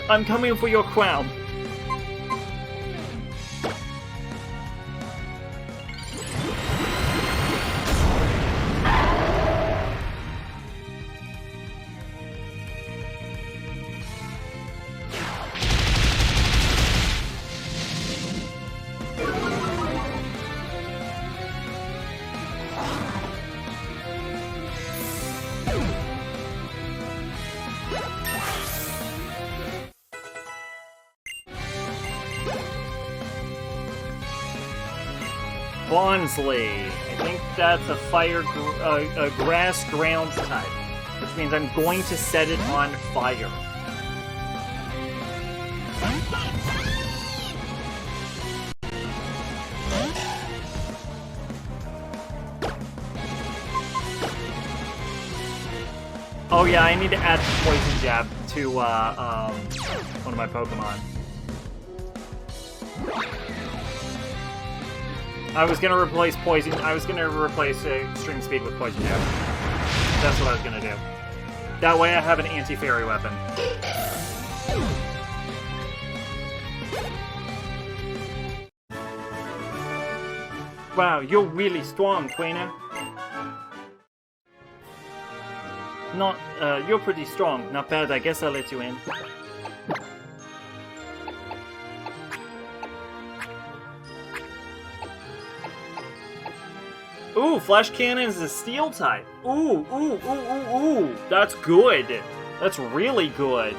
I'm coming for your crown. Bonsley. I think that's a a grass ground type, which means I'm going to set it on fire. Oh yeah, I need to add Poison Jab to one of my Pokemon. I was gonna replace Poison. I was gonna replace Extreme Speed with Poison Jab. That's what I was gonna do. That way, I have an anti-fairy weapon. Wow, you're really strong, Trainer. Not, you're pretty strong. Not bad. I guess I'll let you in. Ooh, Flash Cannon is a Steel type. Ooh, ooh, ooh, ooh, ooh. That's good. That's really good.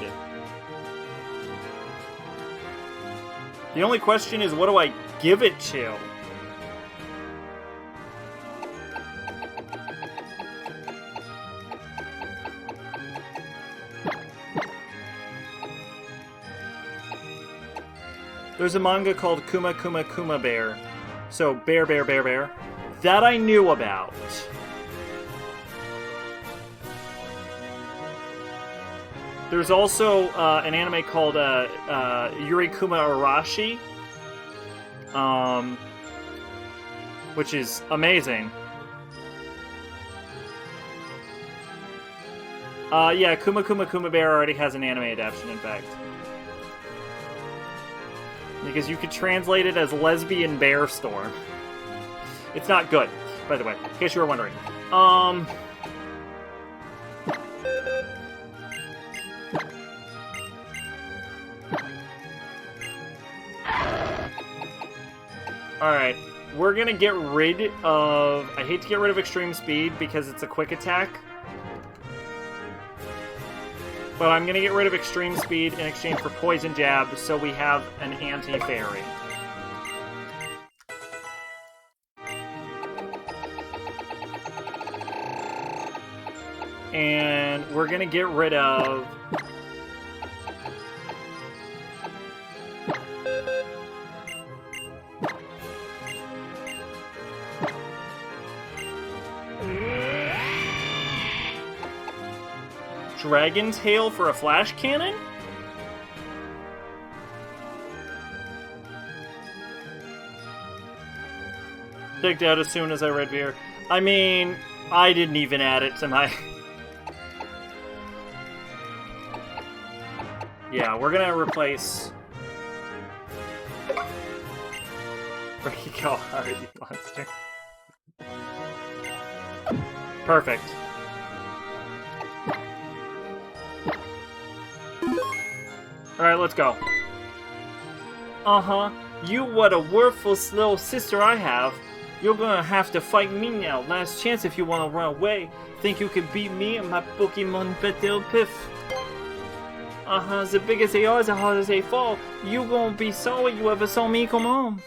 The only question is, what do I give it to? There's a manga called Kuma Kuma Kuma Bear. So, bear, bear, bear, bear. That I knew about. There's also an anime called Yurikuma Arashi, which is amazing. Yeah, Kuma Kuma Kuma Bear already has an anime adaptation, in fact. Because you could translate it as Lesbian Bear Storm. It's not good, by the way, in case you were wondering. Alright, we're gonna get rid of... I hate to get rid of Extreme Speed because it's a quick attack. But I'm gonna get rid of Extreme Speed in exchange for Poison Jab so we have an anti-fairy. And we're gonna get rid of... Dragon Tail for a Flash Cannon? Picked out as soon as I read beer. I mean, I didn't even add it to my... Yeah, we're gonna replace... Where you go hard, you monster. Perfect. Alright, let's go. Uh-huh. You what a worthless little sister I have. You're gonna have to fight me now. Last chance if you wanna run away. Think you can beat me and my Pokemon Battle Piff. Uh-huh, the biggest they are, the harder they fall. You gonna be sorry you ever saw me come on.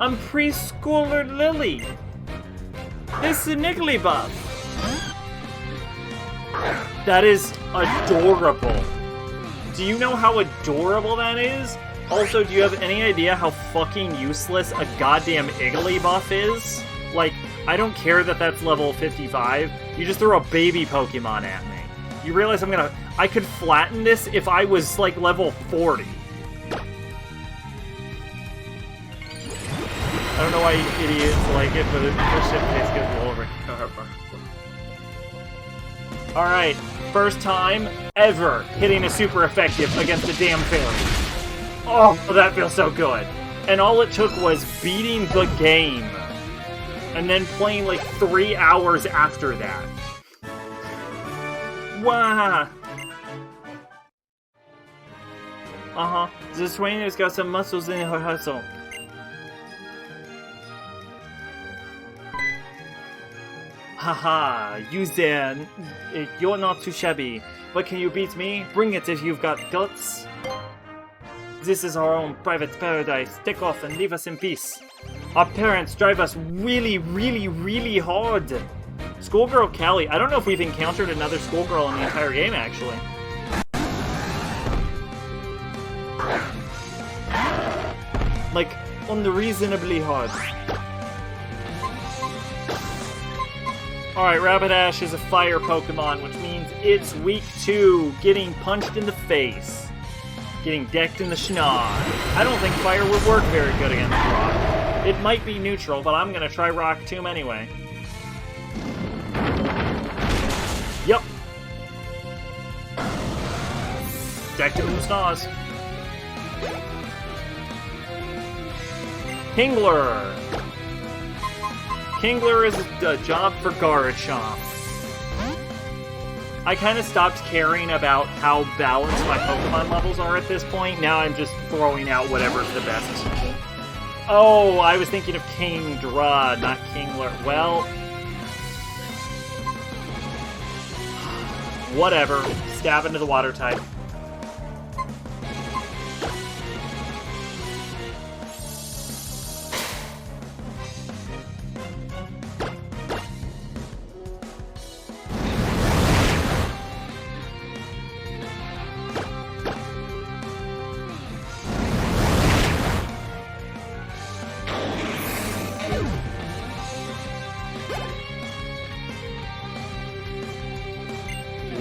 I'm Preschooler Lily. This is Nigglybuff. That is adorable. Do you know how adorable that is? Also, do you have any idea how fucking useless a goddamn Igglybuff is? Like, I don't care that that's level 55. You just throw a baby Pokemon at me. You realize I could flatten this if I was, like, level 40. I don't know why you idiots like it, but this shit tastes good all over. Alright, first time ever hitting a super effective against a damn fairy. Oh, that feels so good. And all it took was beating the game. And then playing like 3 hours after that. Wow. Uh-huh. This trainer's got some muscles in her hustle. Haha, you there. You're not too shabby. But can you beat me? Bring it if you've got guts. This is our own private paradise. Take off and leave us in peace. Our parents drive us really, really, really hard. Schoolgirl Callie. I don't know if we've encountered another schoolgirl in the entire game, actually. Like, unreasonably hard. Alright, Rapidash is a fire Pokemon, which means it's weak to getting punched in the face. Getting decked in the schnoz. I don't think fire would work very good against rock. It might be neutral, but I'm gonna try Rock Tomb anyway. Yup. Decked him in the schnoz. Kingler. Kingler is a job for Garchomp. I kind of stopped caring about how balanced my Pokemon levels are at this point. Now I'm just throwing out whatever's the best. Oh, I was thinking of Kingdra, not Kingler. Well, whatever. Stab into the water type.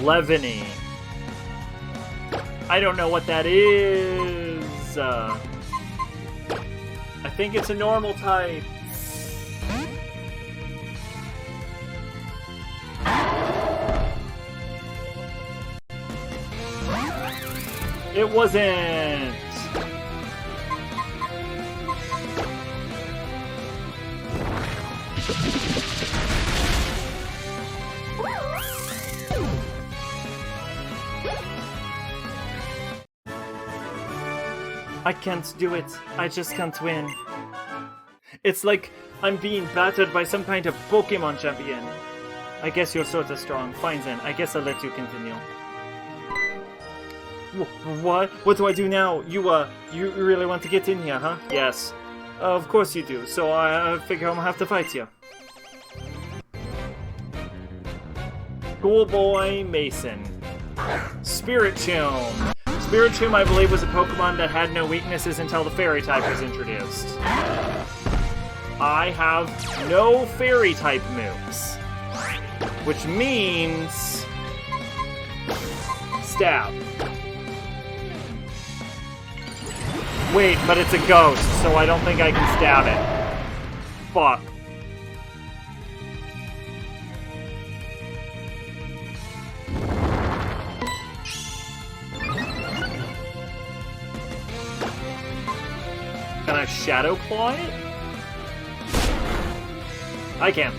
Leavening. I don't know what that is. I think it's a normal type. It wasn't. I can't do it. I just can't win. It's like I'm being battered by some kind of Pokémon champion. I guess you're sort of strong. Fine then. I guess I'll let you continue. What? What do I do now? You really want to get in here, huh? Yes. Of course you do. So I figure I'm gonna have to fight you. Cool boy Mason. Spirit Tomb. Spirit Tomb, I believe, was a Pokemon that had no weaknesses until the Fairy type was introduced. I have no Fairy type moves. Which means... Stab. Wait, but it's a ghost, so I don't think I can stab it. Fuck. Can I Shadow Claw it? I can.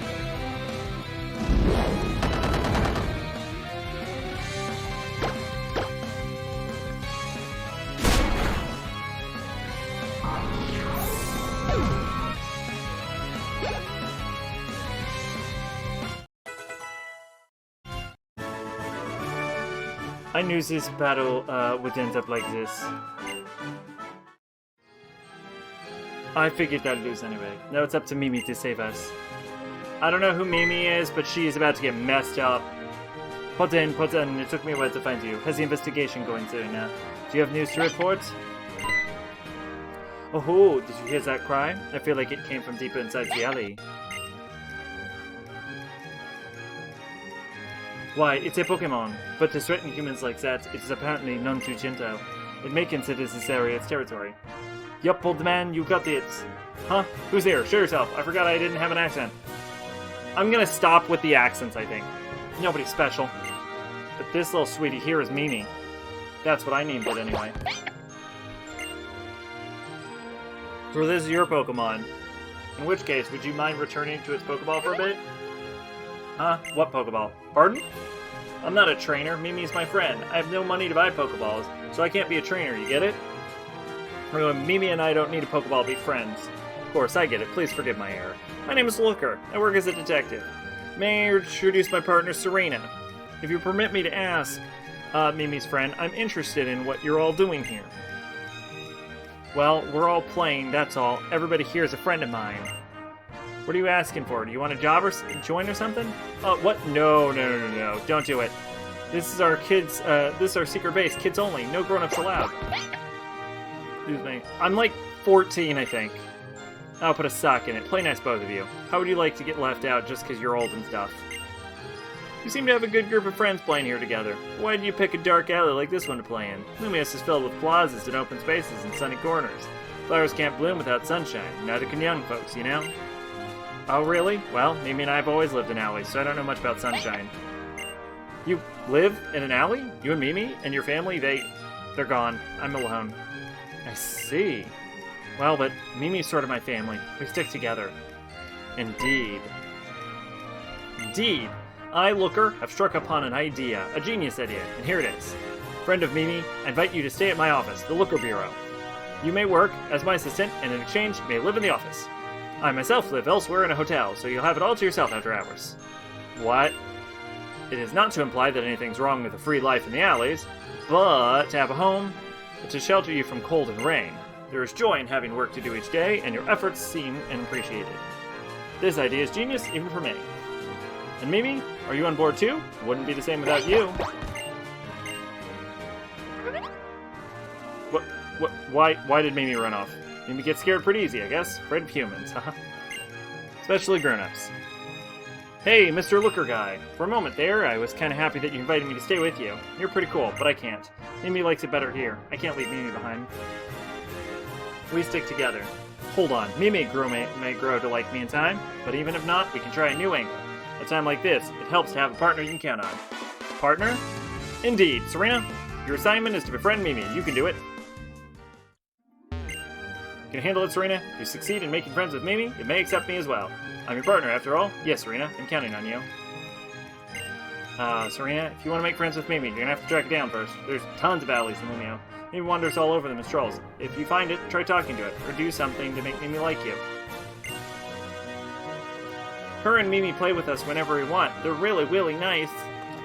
I knew this battle would end up like this. I figured I'd lose anyway. Now it's up to Mimi to save us. I don't know who Mimi is, but she is about to get messed up. Put in. It took me a while to find you. How's the investigation going, Serena? Do you have news to report? Oh, did you hear that cry? I feel like it came from deeper inside the alley. Why, it's a Pokémon, but to threaten humans like that, it is apparently non too gentle. It may consider this area its territory. Yup, old man, you got it. Huh? Who's there? Show yourself. I forgot I didn't have an accent. I'm gonna stop with the accents, I think. Nobody special. But this little sweetie here is Mimi. That's what I named it anyway. So this is your Pokemon. In which case, would you mind returning to its Pokeball for a bit? Huh? What Pokeball? Pardon? I'm not a trainer. Mimi's my friend. I have no money to buy Pokeballs, so I can't be a trainer, you get it? Mimi and I don't need a Pokeball to be friends. Of course, I get it. Please forgive my error. My name is Looker. I work as a detective. May I introduce my partner, Serena? If you permit me to ask, Mimi's friend, I'm interested in what you're all doing here. Well, we're all playing, that's all. Everybody here is a friend of mine. What are you asking for? Do you want a job or join or something? Oh, what? No. Don't do it. This is our kids, this is our secret base. Kids only. No grown-ups allowed. Excuse me. I'm like 14, I think. I'll put a sock in it. Play nice, both of you. How would you like to get left out just because you're old and stuff? You seem to have a good group of friends playing here together. Why did you pick a dark alley like this one to play in? Lumios is filled with plazas and open spaces and sunny corners. Flowers can't bloom without sunshine. Neither can young folks, you know? Oh, really? Well, Mimi and I have always lived in alleys, so I don't know much about sunshine. You live in an alley? You and Mimi and your family, they're gone. I'm alone. I see. Well, but Mimi's sort of my family. We stick together. Indeed. I, Looker, have struck upon an idea, a genius idea, and here it is. Friend of Mimi, I invite you to stay at my office, the Looker Bureau. You may work as my assistant, and in exchange, may live in the office. I myself live elsewhere in a hotel, so you'll have it all to yourself after hours. What? It is not to imply that anything's wrong with a free life in the alleys, but to have a home, to shelter you from cold and rain. There is joy in having work to do each day, and your efforts seen and appreciated. This idea is genius, even for me. And Mimi, are you on board too? It wouldn't be the same without you. Why did Mimi run off? Mimi gets scared pretty easy, I guess. Afraid of humans, haha. Especially grown-ups. Hey, Mr. Looker Guy. For a moment there, I was kind of happy that you invited me to stay with you. You're pretty cool, but I can't. Mimi likes it better here. I can't leave Mimi behind. We stick together. Hold on, Mimi may grow to like me in time, but even if not, we can try a new angle. At a time like this, it helps to have a partner you can count on. Partner? Indeed. Serena, your assignment is to befriend Mimi. You can do it. Can you handle it, Serena? If you succeed in making friends with Mimi, it may accept me as well. I'm your partner, after all. Yes, Serena, I'm counting on you. Serena, if you want to make friends with Mimi, you're going to have to track it down first. There's tons of alleys in Lumio. Mimi wanders all over them as trolls. If you find it, try talking to it, or do something to make Mimi like you. Her and Mimi play with us whenever we want. They're really, really nice.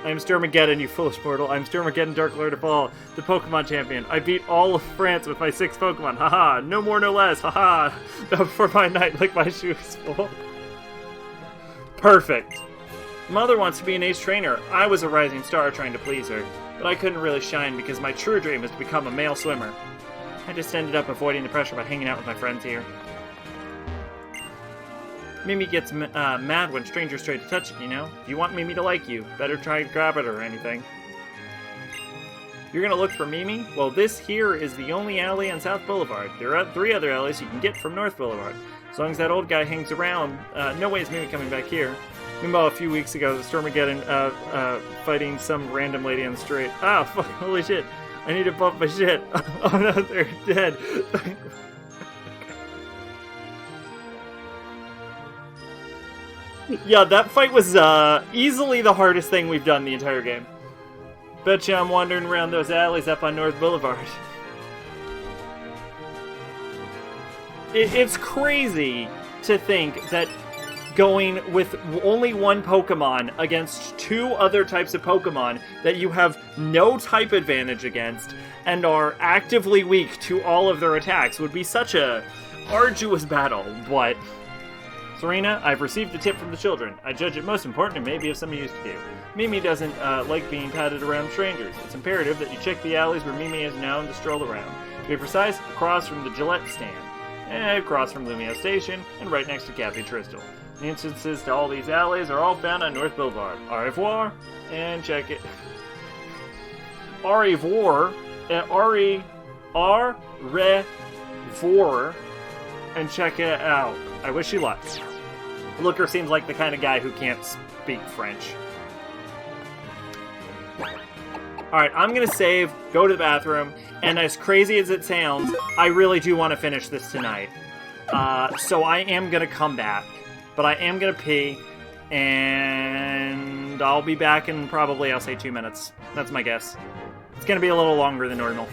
I am Sturmageddon, you foolish mortal. I am Sturmageddon, Dark Lord of all, the Pokemon champion. I beat all of France with my 6 Pokemon. Haha, no more, no less. Haha. Before my night, like my shoes full. Perfect. Mother wants to be an ace trainer. I was a rising star trying to please her, but I couldn't really shine because my true dream was to become a male swimmer. I just ended up avoiding the pressure by hanging out with my friends here. Mimi gets mad when strangers try to touch it, you know? If you want Mimi to like you, better try to grab it or anything. You're gonna look for Mimi? Well, this here is the only alley on South Boulevard. There are 3 other alleys you can get from North Boulevard. As long as that old guy hangs around, no way is Mimi coming back here. Meanwhile, a few weeks ago, the Stormageddon fighting some random lady on the street. Ah, fuck, holy shit. I need to bump my shit. Oh no, they're dead. Yeah, that fight was easily the hardest thing we've done the entire game. Betcha I'm wandering around those alleys up on North Boulevard. It's crazy to think that going with only one Pokemon against 2 other types of Pokemon that you have no type advantage against and are actively weak to all of their attacks would be such a arduous battle, but... Serena, I've received a tip from the children. I judge it most important and maybe of some use to you. Mimi doesn't like being patted around strangers. It's imperative that you check the alleys where Mimi is known to stroll around. To be precise, across from the Gillette stand, across from Lumio Station, and right next to Cafe Tristal. The entrances to all these alleys are all found on North Boulevard. Au revoir! And check it. Arivore. Revor. And check it out. I wish you luck. Looker seems like the kind of guy who can't speak French. Alright, I'm gonna save, go to the bathroom, and as crazy as it sounds, I really do want to finish this tonight. So I am gonna come back, but I am gonna pee, and I'll be back in probably, I'll say 2 minutes. That's my guess. It's gonna be a little longer than normal.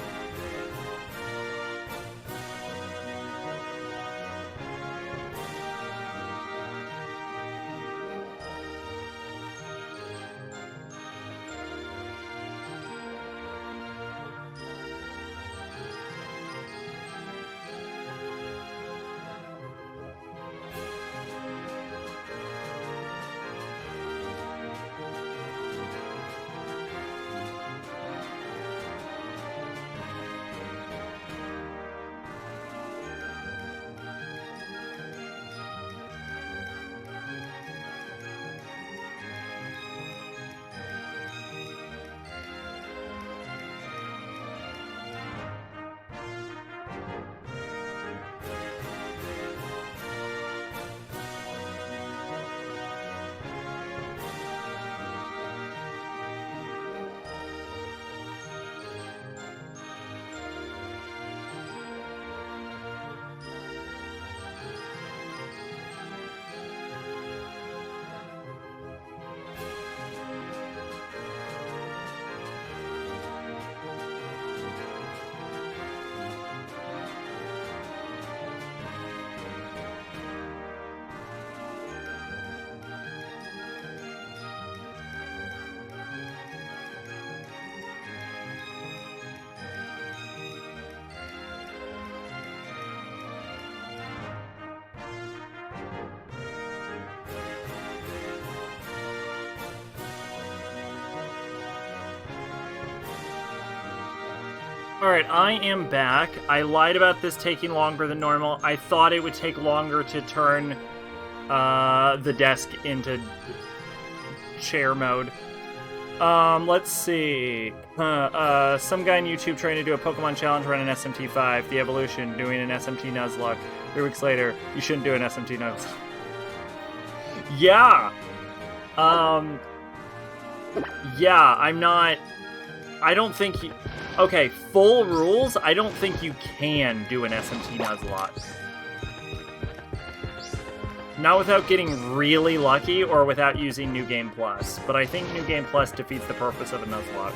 Alright, I am back. I lied about this taking longer than normal. I thought it would take longer to turn the desk into chair mode. Let's see. Some guy on YouTube trying to do a Pokemon challenge run an SMT5. The Evolution doing an SMT Nuzlocke. 3 weeks later, you shouldn't do an SMT Nuzlocke. Yeah! Yeah, I'm not... I don't think he... Okay, full rules, I don't think you can do an SMT Nuzlocke. Not without getting really lucky or without using New Game Plus, but I think New Game Plus defeats the purpose of a Nuzlocke.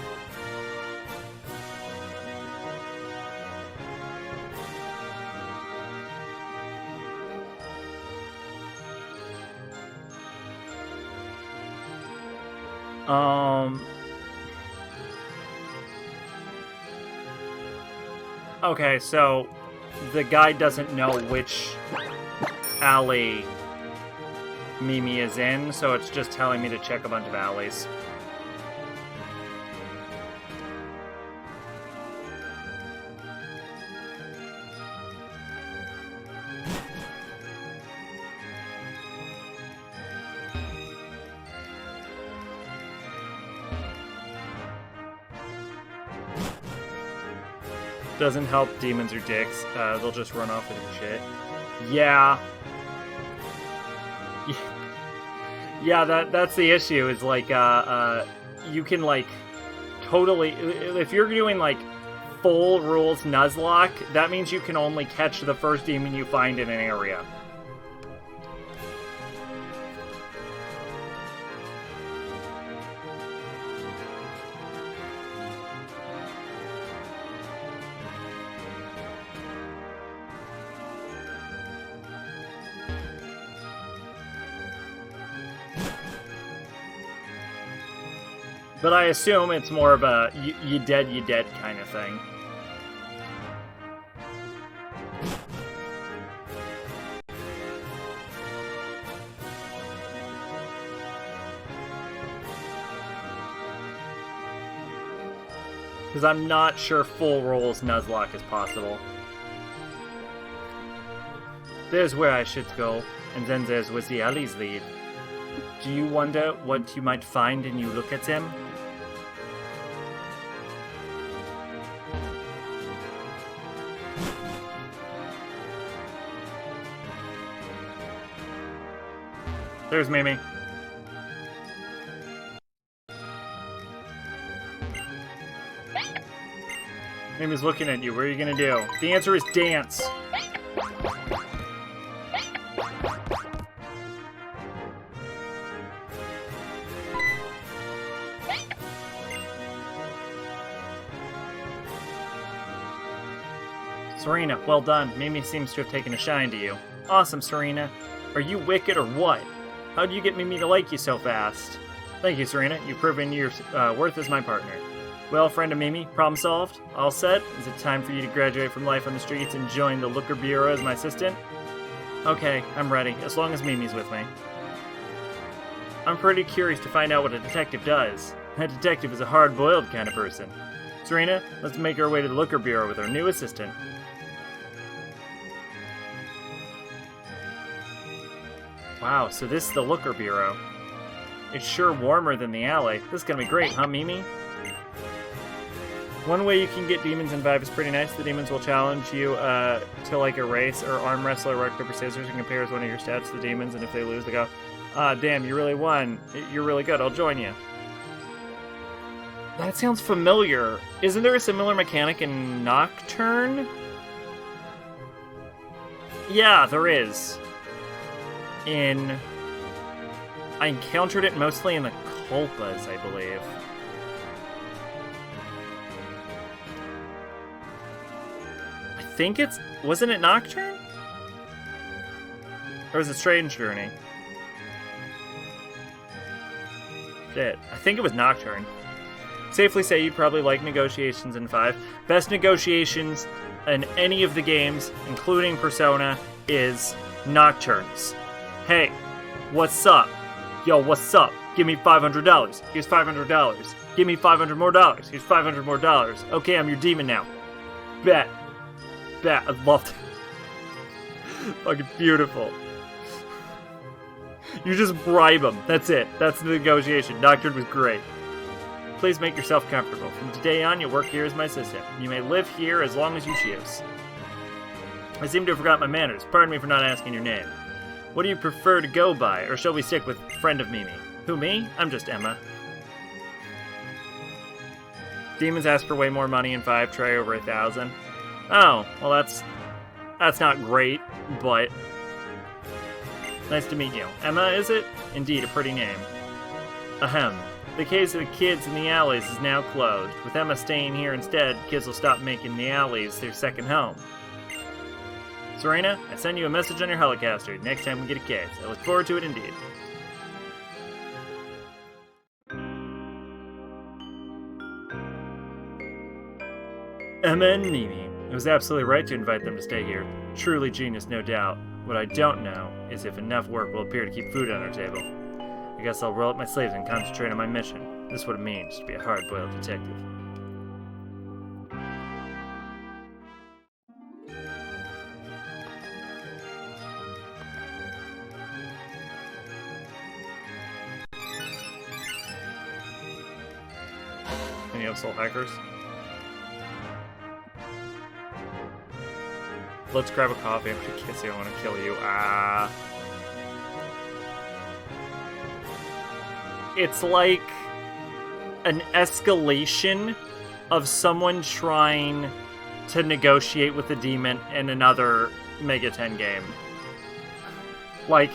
Okay, so the guy doesn't know which alley Mimi is in, so it's just telling me to check a bunch of alleys. Doesn't help demons or dicks. They'll just run off with your shit. Yeah. Yeah, that's the issue, is like, you can, like, totally... If you're doing, like, full rules Nuzlocke, that means you can only catch the first demon you find in an area. But I assume it's more of a you dead kind of thing. Because I'm not sure full rolls Nuzlocke is possible. There's where I should go, and then there's where the alleys lead. Do you wonder what you might find when you look at them? There's Mimi. Mimi's looking at you. What are you gonna do? The answer is dance. Serena, well done. Mimi seems to have taken a shine to you. Awesome, Serena. Are you wicked or what? How'd you get Mimi to like you so fast? Thank you, Serena. You've proven your worth as my partner. Well, friend of Mimi, problem solved? All set? Is it time for you to graduate from life on the streets and join the Looker Bureau as my assistant? Okay, I'm ready, as long as Mimi's with me. I'm pretty curious to find out what a detective does. A detective is a hard-boiled kind of person. Serena, let's make our way to the Looker Bureau with our new assistant. Wow, so this is the Looker Bureau. It's sure warmer than the alley. This is gonna be great, huh, Mimi? One way you can get demons in Vibe is pretty nice. The demons will challenge you to like a race or arm wrestle or rock, paper, scissors and compares one of your stats to the demons, and if they lose, they go, ah, damn, you really won. You're really good. I'll join you. That sounds familiar. Isn't there a similar mechanic in Nocturne? Yeah, there is. I encountered it mostly in the Culpas, I believe. I think wasn't it Nocturne? Or was it Strange Journey? Shit, I think it was Nocturne. Safely say you'd probably like negotiations in 5. Best negotiations in any of the games, including Persona, is Nocturnes. Hey, what's up? Yo, what's up? Give me $500. Here's $500. Give me $500 more dollars. Here's $500 more dollars. Okay, I'm your demon now. Bet. I loved it. Fucking beautiful. You just bribe them. That's it. That's the negotiation. Nocturne was great. Please make yourself comfortable. From today on, you'll work here as my assistant. You may live here as long as you choose. I seem to have forgot my manners. Pardon me for not asking your name. What do you prefer to go by, or shall we stick with friend of Mimi? Who, me? I'm just Emma. Demons ask for way more money in 5, try over 1,000. Oh, well that's not great, but nice to meet you. Emma, is it? Indeed, a pretty name. Ahem. The case of the kids in the alleys is now closed. With Emma staying here instead, kids will stop making the alleys their second home. Serena, I send you a message on your Helicaster next time we get a case. I look forward to it indeed. Emma and Mimi. It was absolutely right to invite them to stay here. Truly genius, no doubt. What I don't know is if enough work will appear to keep food on our table. I guess I'll roll up my sleeves and concentrate on my mission. This is what it means to be a hard-boiled detective. Any of soul hackers? Let's grab a coffee. I'm gonna kiss you. I want to kill you. Ah. It's like an escalation of someone trying to negotiate with a demon in another Mega 10 game. Like,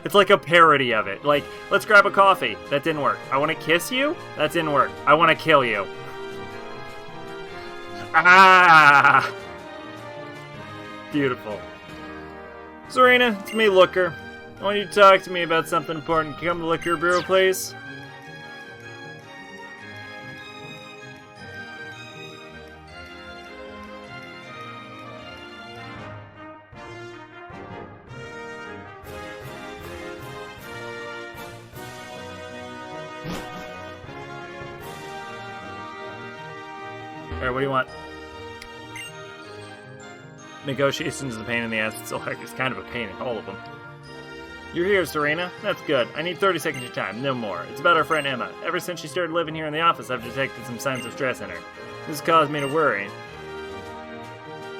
it's like a parody of it. Like, let's grab a coffee. That didn't work. I want to kiss you? That didn't work. I want to kill you. Ah! Beautiful. Serena, it's me, Looker. I want you to talk to me about something important. Can you come to the Looker Bureau, please? Alright, what do you want? Negotiations is a pain in the ass. It's kind of a pain in all of them. You're here, Serena. That's good. I need 30 seconds of your time, no more. It's about our friend Emma. Ever since she started living here in the office, I've detected some signs of stress in her. This has caused me to worry.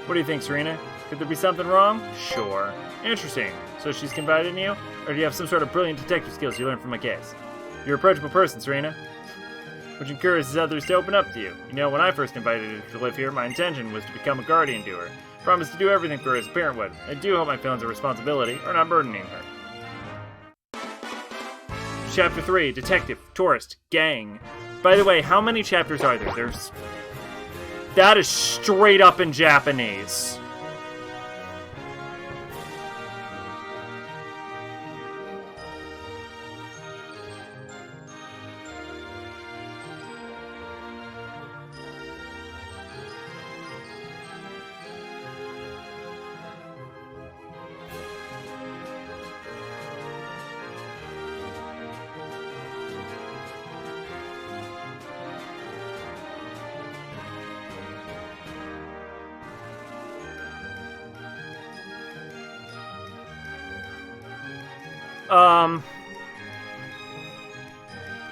What do you think, Serena? Could there be something wrong? Sure. Interesting. So she's confided in you? Or do you have some sort of brilliant detective skills you learned from my case? You're a approachable person, Serena, which encourages others to open up to you. You know, when I first invited her to live here, my intention was to become a guardian to her. Promised to do everything for her as a parent would. I do hope my feelings of responsibility are not burdening her. Chapter 3, Detective, Tourist, Gang. By the way, how many chapters are there? That is straight up in Japanese.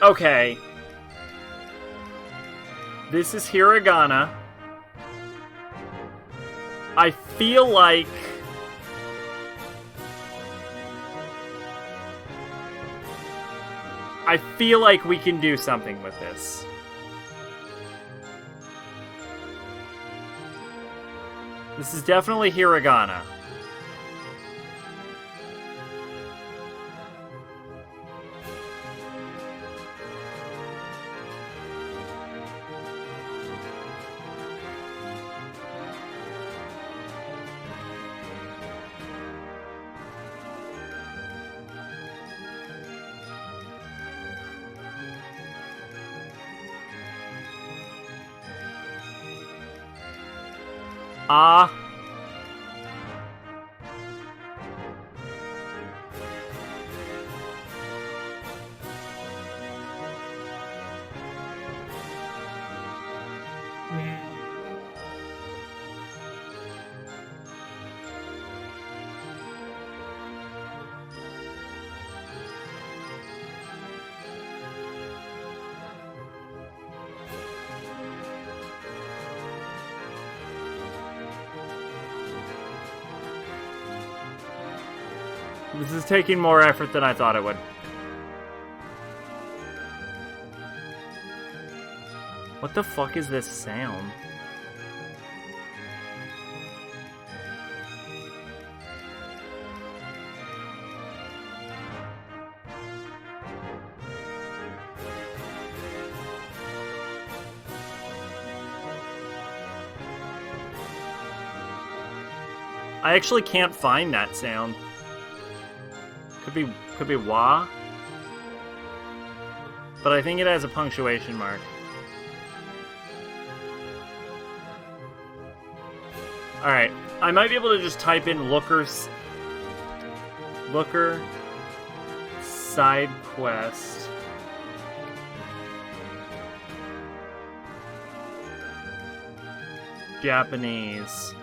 Okay. This is hiragana. I feel like we can do something with this. This is definitely hiragana. Ah. This is taking more effort than I thought it would. What the fuck is this sound? I actually can't find that sound. Could be wah, but I think it has a punctuation mark. All right, I might be able to just type in looker side quest. Japanese.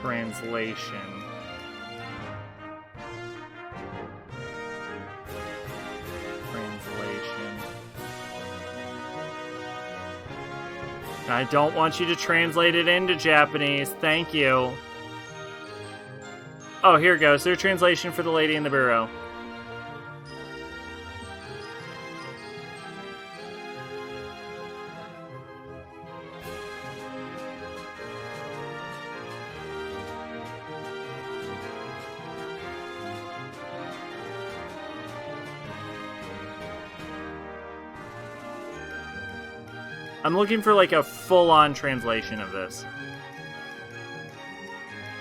Translation. I don't want you to translate it into Japanese. Thank you. Oh, here it goes. Their translation for the lady in the bureau. I'm looking for like a full-on translation of this.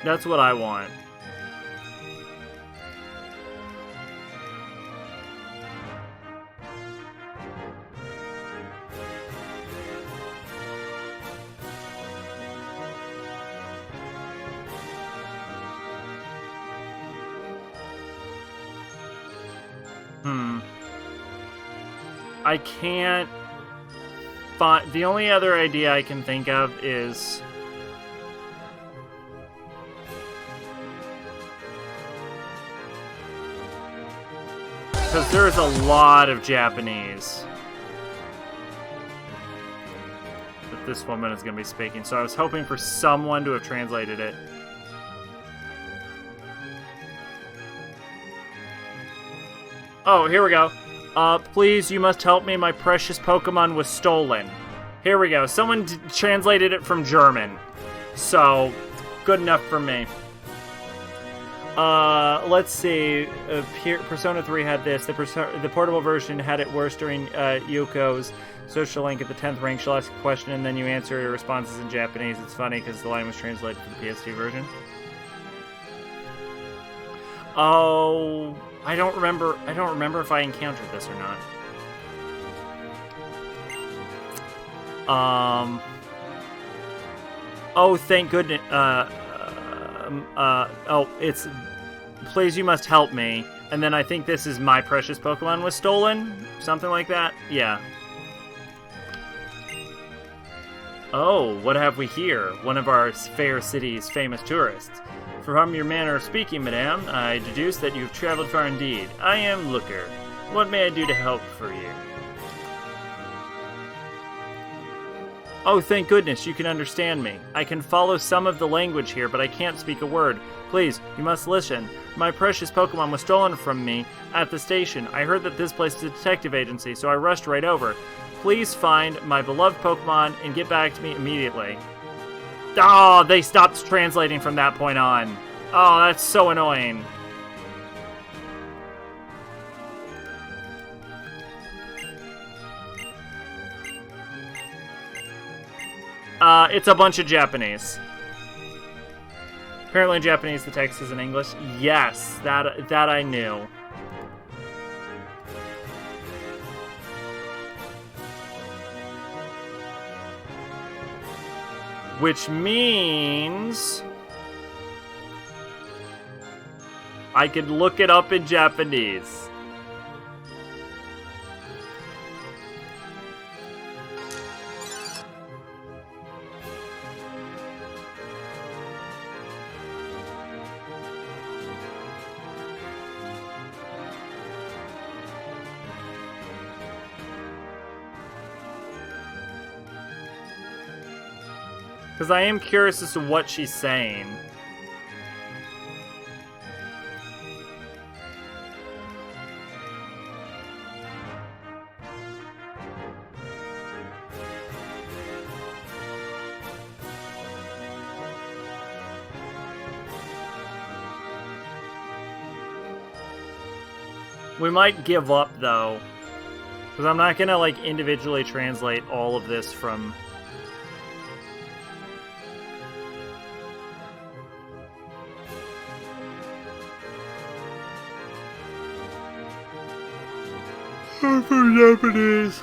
That's what I want. I can't find... The only other idea I can think of is Because there's a lot of Japanese that this woman is going to be speaking. So I was hoping for someone to have translated it. Oh, here we go. Please, you must help me. My precious Pokemon was stolen. Here we go. Someone translated it from German. So, good enough for me. Let's see. Persona 3 had this. The portable version had it worse during Yuko's social link at the 10th rank. She'll ask a question and then you answer your responses in Japanese. It's funny because the line was translated for the PS2 version. Oh, I don't remember if I encountered this or not. Oh, thank goodness. It's please you must help me. And then I think this is my precious Pokemon was stolen. Something like that. Yeah. Oh, what have we here? One of our fair city's famous tourists. From your manner of speaking, madame, I deduce that you've traveled far indeed. I am Looker. What may I do to help for you? Oh, thank goodness, you can understand me. I can follow some of the language here, but I can't speak a word. Please, you must listen. My precious Pokemon was stolen from me at the station. I heard that this place is a detective agency, so I rushed right over. Please find my beloved Pokemon and get back to me immediately. Oh, they stopped translating from that point on. Oh, that's so annoying. It's a bunch of Japanese. Apparently in Japanese the text is in English. Yes, that I knew. Which means I could look it up in Japanese. Because I am curious as to what she's saying. We might give up, though. Because I'm not gonna, like, individually translate all of this from... from Japanese.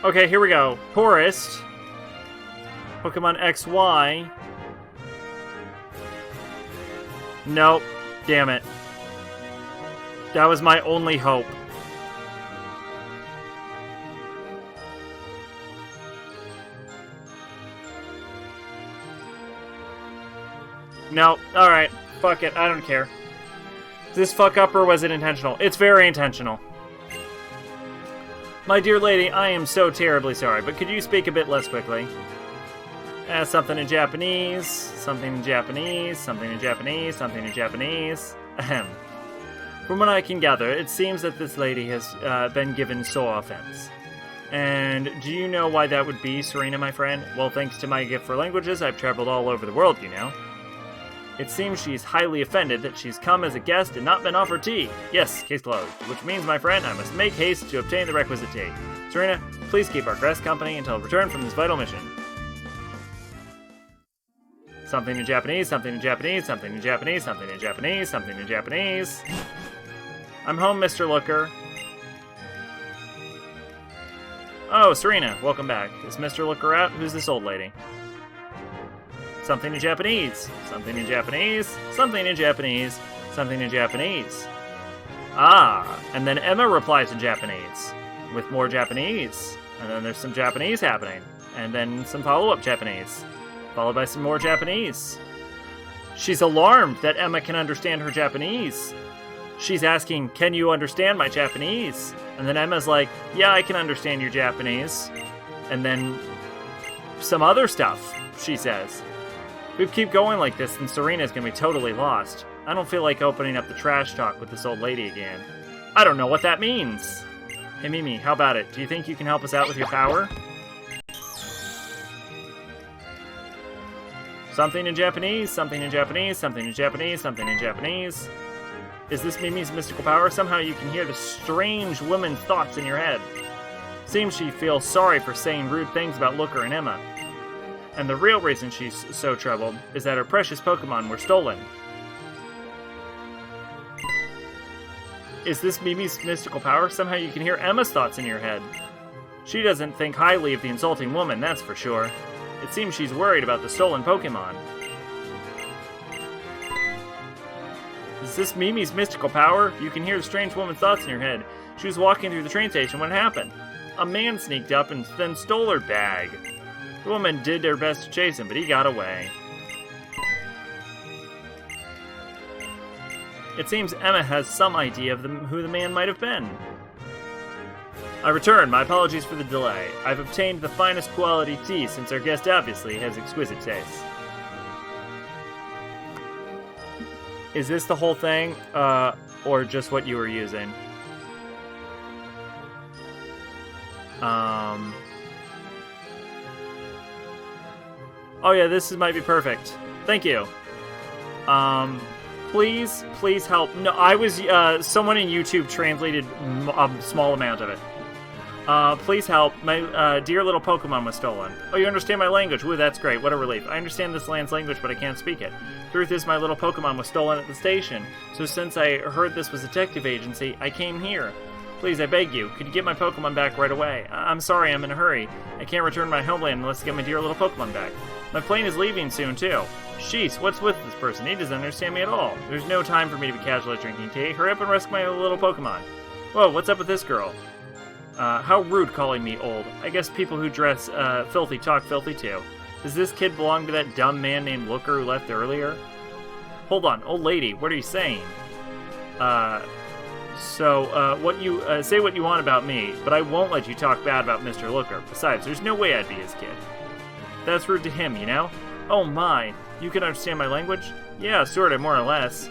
Okay, here we go. Tourist. Pokemon XY. Nope. Damn it. That was my only hope. No. Alright. Fuck it. I don't care. Is this fuck up or was it intentional? It's very intentional. My dear lady, I am so terribly sorry, but could you speak a bit less quickly? Something in Japanese, something in Japanese, something in Japanese, something in Japanese. Ahem. From what I can gather, it seems that this lady has been given sore offense. And do you know why that would be, Serena, my friend? Well, thanks to my gift for languages, I've traveled all over the world, you know. It seems she's highly offended that she's come as a guest and not been offered tea. Yes, case closed. Which means, my friend, I must make haste to obtain the requisite tea. Serena, please keep our guest company until return from this vital mission. Something in Japanese, something in Japanese, something in Japanese, something in Japanese, something in Japanese. I'm home, Mr. Looker. Oh, Serena, welcome back. Is Mr. Looker out? Who's this old lady? Something in Japanese, something in Japanese, something in Japanese, something in Japanese. Ah, and then Emma replies in Japanese with more Japanese. And then there's some Japanese happening. And then some follow-up Japanese, followed by some more Japanese. She's alarmed that Emma can understand her Japanese. She's asking, can you understand my Japanese? And then Emma's like, yeah, I can understand your Japanese. And then some other stuff, she says. If we keep going like this, then Serena's gonna be totally lost. I don't feel like opening up the trash talk with this old lady again. I don't know what that means. Hey Mimi, how about it? Do you think you can help us out with your power? Something in Japanese, something in Japanese, something in Japanese, something in Japanese. Is this Mimi's mystical power? Somehow you can hear the strange woman's thoughts in your head. Seems she feels sorry for saying rude things about Looker and Emma. And the real reason she's so troubled is that her precious Pokemon were stolen. Is this Mimi's mystical power? Somehow you can hear Emma's thoughts in your head. She doesn't think highly of the insulting woman, that's for sure. It seems she's worried about the stolen Pokemon. Is this Mimi's mystical power? You can hear the strange woman's thoughts in your head. She was walking through the train station when it happened. A man sneaked up and then stole her bag. The woman did her best to chase him, but he got away. It seems Emma has some idea of who the man might have been. I return. My apologies for the delay. I've obtained the finest quality tea since our guest obviously has exquisite taste. Is this the whole thing, or just what you were using? Oh yeah, this might be perfect. Thank you. Please help. No, I was, someone in YouTube translated a small amount of it. Please help. My dear little Pokemon was stolen. Oh, you understand my language. Ooh, that's great. What a relief. I understand this land's language, but I can't speak it. Truth is, my little Pokemon was stolen at the station. So since I heard this was a detective agency, I came here. Please, I beg you, could you get my Pokemon back right away? I'm sorry, I'm in a hurry. I can't return to my homeland unless I get my dear little Pokemon back. My plane is leaving soon, too. Sheesh, what's with this person? He doesn't understand me at all. There's no time for me to be casually drinking tea. Hurry up and rescue my little Pokemon. Whoa, what's up with this girl? How rude calling me old. I guess people who dress filthy talk filthy too. Does this kid belong to that dumb man named Looker who left earlier? Hold on, old lady, what are you saying? What you say what you want about me, but I won't let you talk bad about Mr. Looker. Besides, there's no way I'd be his kid. That's rude to him, you know? Oh my, you can understand my language? Yeah, sorta, more or less.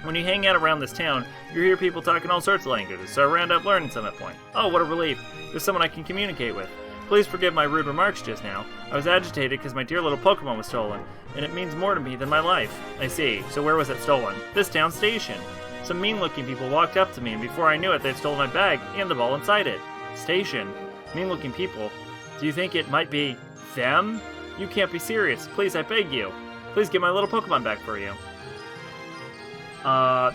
When you hang out around this town, you hear people talking all sorts of languages, so I round up learning some at point. Oh, what a relief. There's someone I can communicate with. Please forgive my rude remarks just now. I was agitated because my dear little Pokemon was stolen, and it means more to me than my life. I see. So where was it stolen? This town station. Some mean-looking people walked up to me, and before I knew it, they'd stolen my bag and the ball inside it. Station. Mean-looking people. Do you think it might be them? You can't be serious. Please, I beg you. Please get my little Pokemon back for you.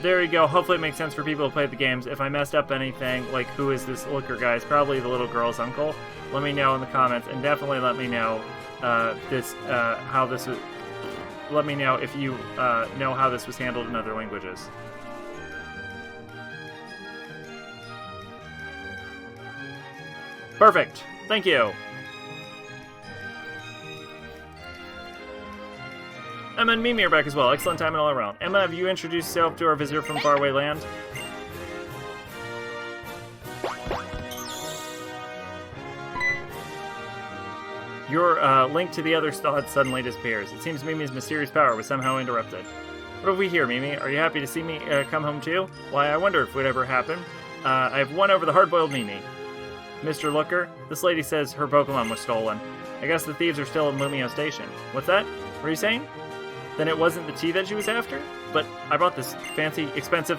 There you go. Hopefully it makes sense for people who play the games. If I messed up anything, like who is this Looker guy? It's probably the little girl's uncle. Let me know in the comments, and definitely let me know how this was. Let me know if you know how this was handled in other languages. Perfect. Thank you. Emma and Mimi are back as well. Excellent timing all around. Emma, have you introduced yourself to our visitor from faraway land? Your link to the other thought suddenly disappears. It seems Mimi's mysterious power was somehow interrupted. What have we here, Mimi? Are you happy to see me come home too? Why, I wonder if it would ever happen. I have won over the hard-boiled Mimi. Mr. Looker, this lady says her Pokemon was stolen. I guess the thieves are still in Lumio Station. What's that? What are you saying? Then it wasn't the tea that she was after? But I bought this fancy, expensive...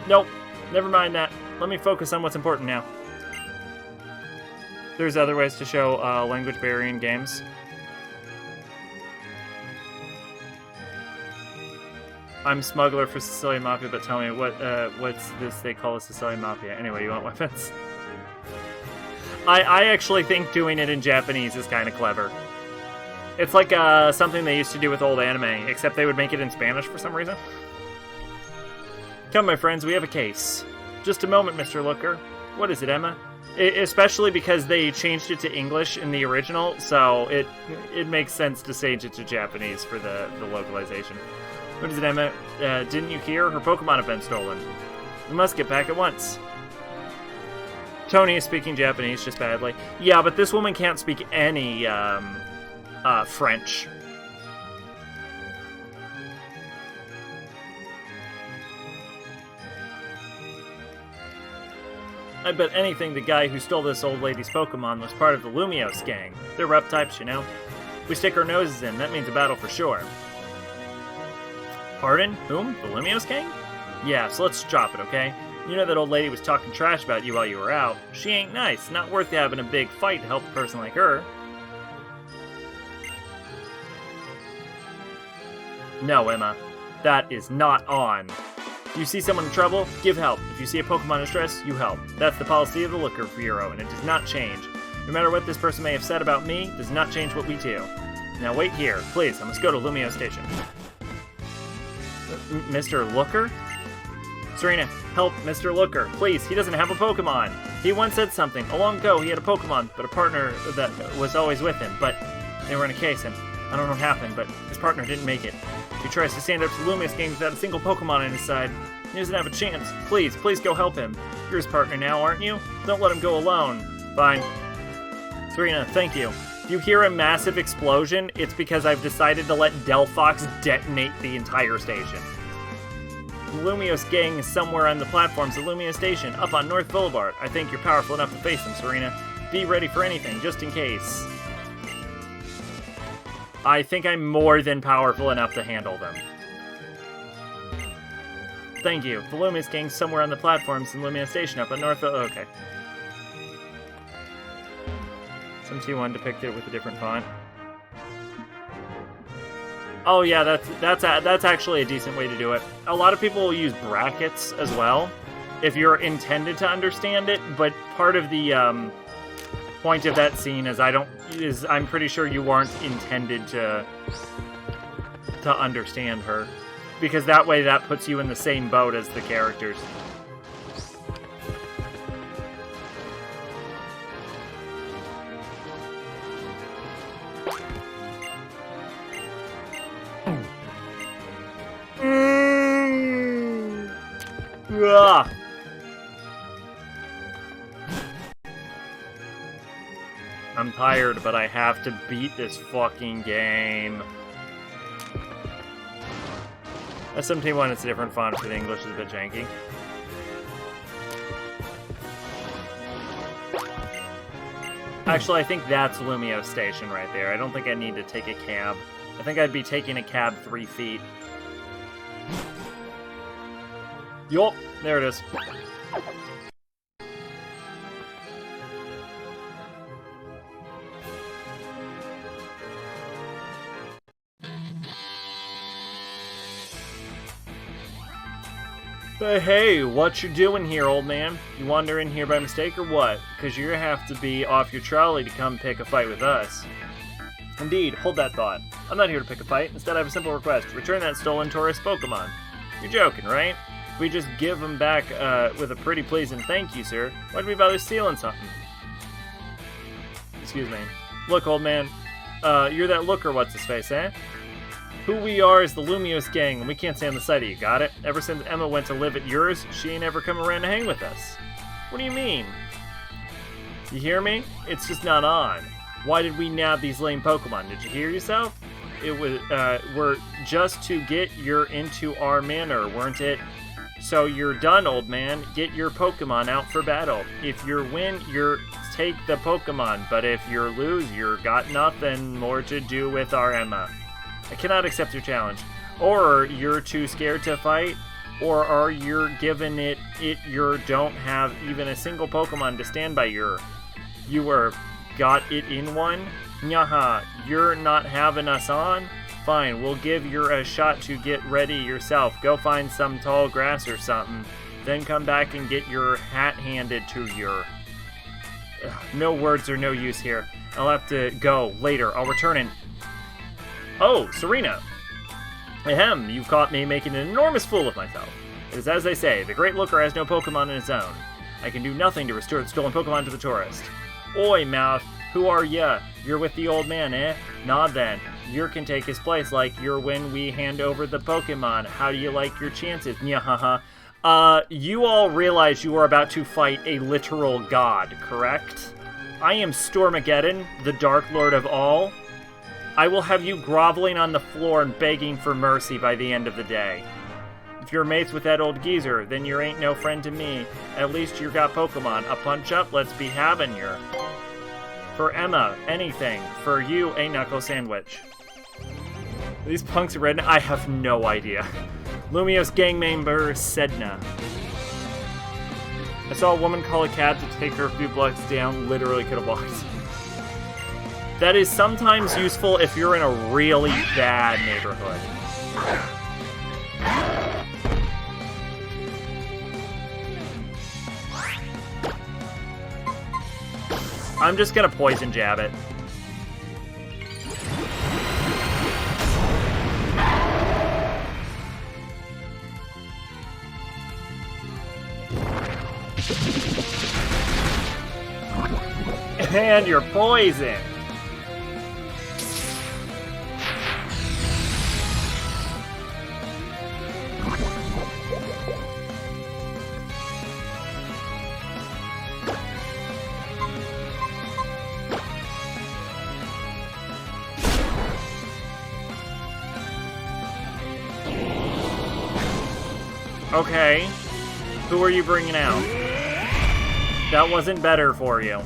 Nope. Never mind that. Let me focus on what's important now. There's other ways to show language barrier in games. I'm smuggler for Sicilian Mafia, but tell me, what's this they call a Sicilian Mafia? Anyway, you want weapons? I actually think doing it in Japanese is kind of clever. It's like something they used to do with old anime, except they would make it in Spanish for some reason. Come, my friends, we have a case. Just a moment, Mr. Looker. What is it, Emma? Especially because they changed it to English in the original, so it makes sense to change it to Japanese for the localization. What is it, Emma? Didn't you hear? Her Pokemon have been stolen. We must get back at once. Tony is speaking Japanese just badly. Yeah, but this woman can't speak any French. I bet anything the guy who stole this old lady's Pokemon was part of the Lumiose gang. They're rough types, you know. We stick our noses in, that means a battle for sure. Pardon? Whom? The Lumiose gang? Yeah, so let's drop it, okay? You know that old lady was talking trash about you while you were out. She ain't nice. Not worth having a big fight to help a person like her. No, Emma. That is not on. You see someone in trouble, give help. If you see a Pokemon in distress, you help. That's the policy of the Looker Bureau, and it does not change. No matter what this person may have said about me, it does not change what we do. Now wait here, please. I must go to Lumio Station. Mr. Looker? Serena, help Mr. Looker. Please, he doesn't have a Pokemon. He once said something. A long ago, he had a Pokemon, but a partner that was always with him. But they were in a case, and I don't know what happened, but his partner didn't make it. He tries to stand up to the Lumiose gang without a single Pokemon on his side. He doesn't have a chance. Please, please go help him. You're his partner now, aren't you? Don't let him go alone. Fine. Serena, thank you. If you hear a massive explosion, it's because I've decided to let Delphox detonate the entire station. The Lumiose gang is somewhere on the platforms at Lumio Station, up on North Boulevard. I think you're powerful enough to face them, Serena. Be ready for anything, just in case. I think I'm more than powerful enough to handle them. Thank you. The Lumiose gang's somewhere on the platforms in Lumio Station up at North... Oh, okay. Some T1 depicted with a different font. Oh yeah, that's actually a decent way to do it. A lot of people will use brackets as well, if you're intended to understand it, but part of the point of that scene is I'm pretty sure you weren't intended to understand her, because that way that puts you in the same boat as the characters. Ugh. I'm tired, but I have to beat this fucking game. SMT1, it's a different font, so the English is a bit janky. Actually, I think that's Lumio Station right there. I don't think I need to take a cab. I think I'd be taking a cab 3 feet. Yup, there it is. But hey, what you doing here, old man? You wander in here by mistake or what? Because you have to be off your trolley to come pick a fight with us. Indeed, hold that thought. I'm not here to pick a fight. Instead, I have a simple request. Return that stolen tourist Pokemon. You're joking, right? If we just give them back with a pretty please and thank you, sir, why'd we bother stealing something? Excuse me. Look, old man, you're that looker what's-his-face, eh? Who we are is the Lumiose gang, and we can't stand the sight of you, got it? Ever since Emma went to live at yours, she ain't ever come around to hang with us. What do you mean? You hear me? It's just not on. Why did we nab these lame Pokemon? Did you hear yourself? It was, we're just to get your into our manor, weren't it? So you're done, old man. Get your Pokemon out for battle. If you win, you're take the Pokemon, but if you lose, you're got nothing more to do with our Emma. I cannot accept your challenge. Or you're too scared to fight, or are you giving it you don't have even a single Pokemon to stand by your. You were got it in one? Nyaha, you're not having us on? Fine, we'll give you a shot to get ready yourself. Go find some tall grass or something. Then come back and get your hat handed to you. No words are no use here. I'll have to go later. I'll return in. Oh, Serena. Ahem, you caught me making an enormous fool of myself. It is as they say, the Great Looker has no Pokemon in its own. I can do nothing to restore the stolen Pokemon to the tourist. Oi, Mouth, who are ya? You're with the old man, eh? Nah then, you can take his place like you're when we hand over the Pokemon. How do you like your chances? Nyahaha. You all realize you are about to fight a literal god, correct? I am Stormageddon, the Dark Lord of all. I will have you groveling on the floor and begging for mercy by the end of the day. If you're mates with that old geezer, then you ain't no friend to me. At least you got Pokemon. A punch-up, let's be having yer. For Emma, anything. For you, a knuckle sandwich. These punks are red. I have no idea. Lumiose gang member Sedna. I saw a woman call a cab to take her a few blocks down. Literally could have walked. That is sometimes useful if you're in a really bad neighborhood. I'm just gonna poison jab it. And you're poisoned. Okay. Who are you bringing out? That wasn't better for you.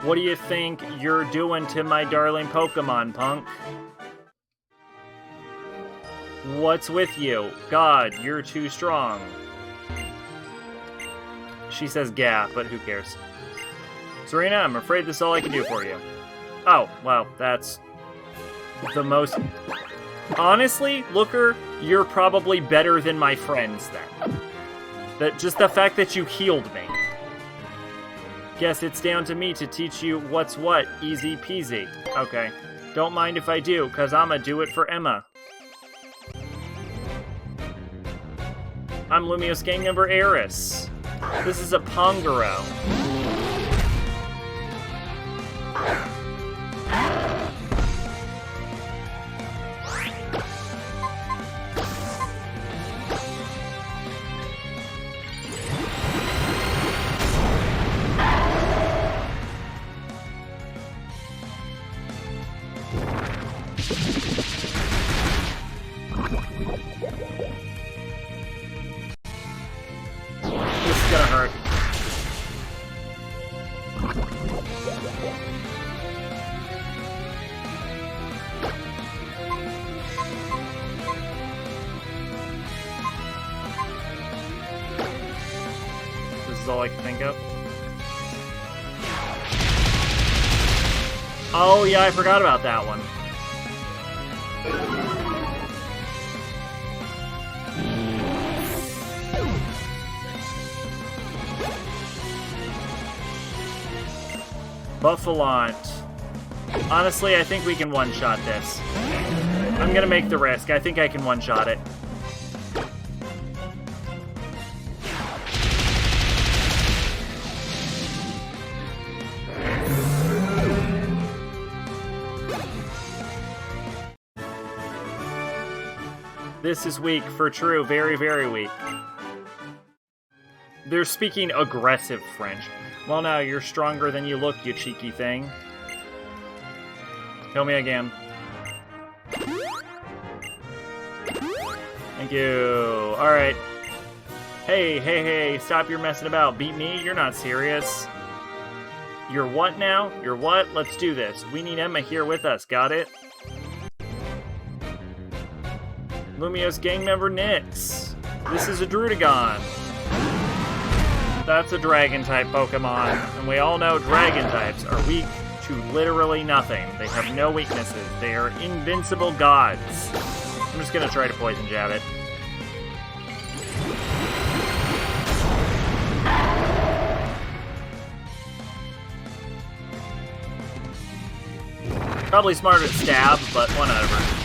What do you think you're doing to my darling Pokemon, punk? What's with you? God, you're too strong. She says gah, but who cares? Serena, I'm afraid this is all I can do for you. Oh, well, that's the most... Honestly, Looker, you're probably better than my friends then. Just the fact that you healed me. Guess it's down to me to teach you what's what, easy peasy. Okay. Don't mind if I do, cause I'ma do it for Emma. I'm Lumiose gang member Eris. This is a Pongoro. All I can think of. Oh yeah, I forgot about that one. Buffalont. Honestly, I think we can one-shot this. I'm gonna make the risk. I think I can one-shot it. This is weak, for true. Very, very weak. They're speaking aggressive French. Well, now, you're stronger than you look, you cheeky thing. Kill me again. Thank you. Alright. Hey, stop your messing about. Beat me? You're not serious. You're what now? You're what? Let's do this. We need Emma here with us, got it? Lumiose gang member Nyx. This is a Drudagon. That's a dragon-type Pokemon, and we all know dragon types are weak to literally nothing. They have no weaknesses. They are invincible gods. I'm just gonna try to poison jab it. Probably smarter to stab, but whatever.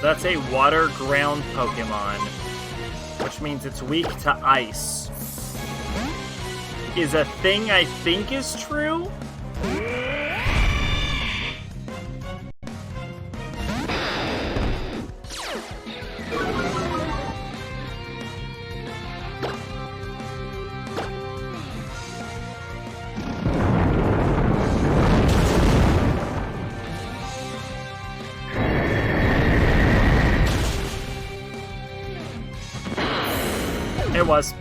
That's a water ground Pokemon, which means it's weak to ice. Is a thing I think is true? It was.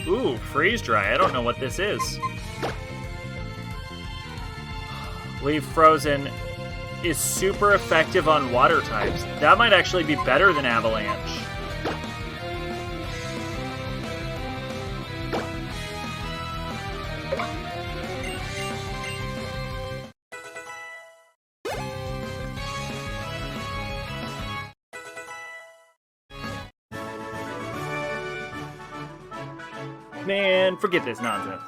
Ooh, freeze dry. I don't know what this is. Leaf Frozen is super effective on water types. That might actually be better than Avalanche. Man, forget this nonsense.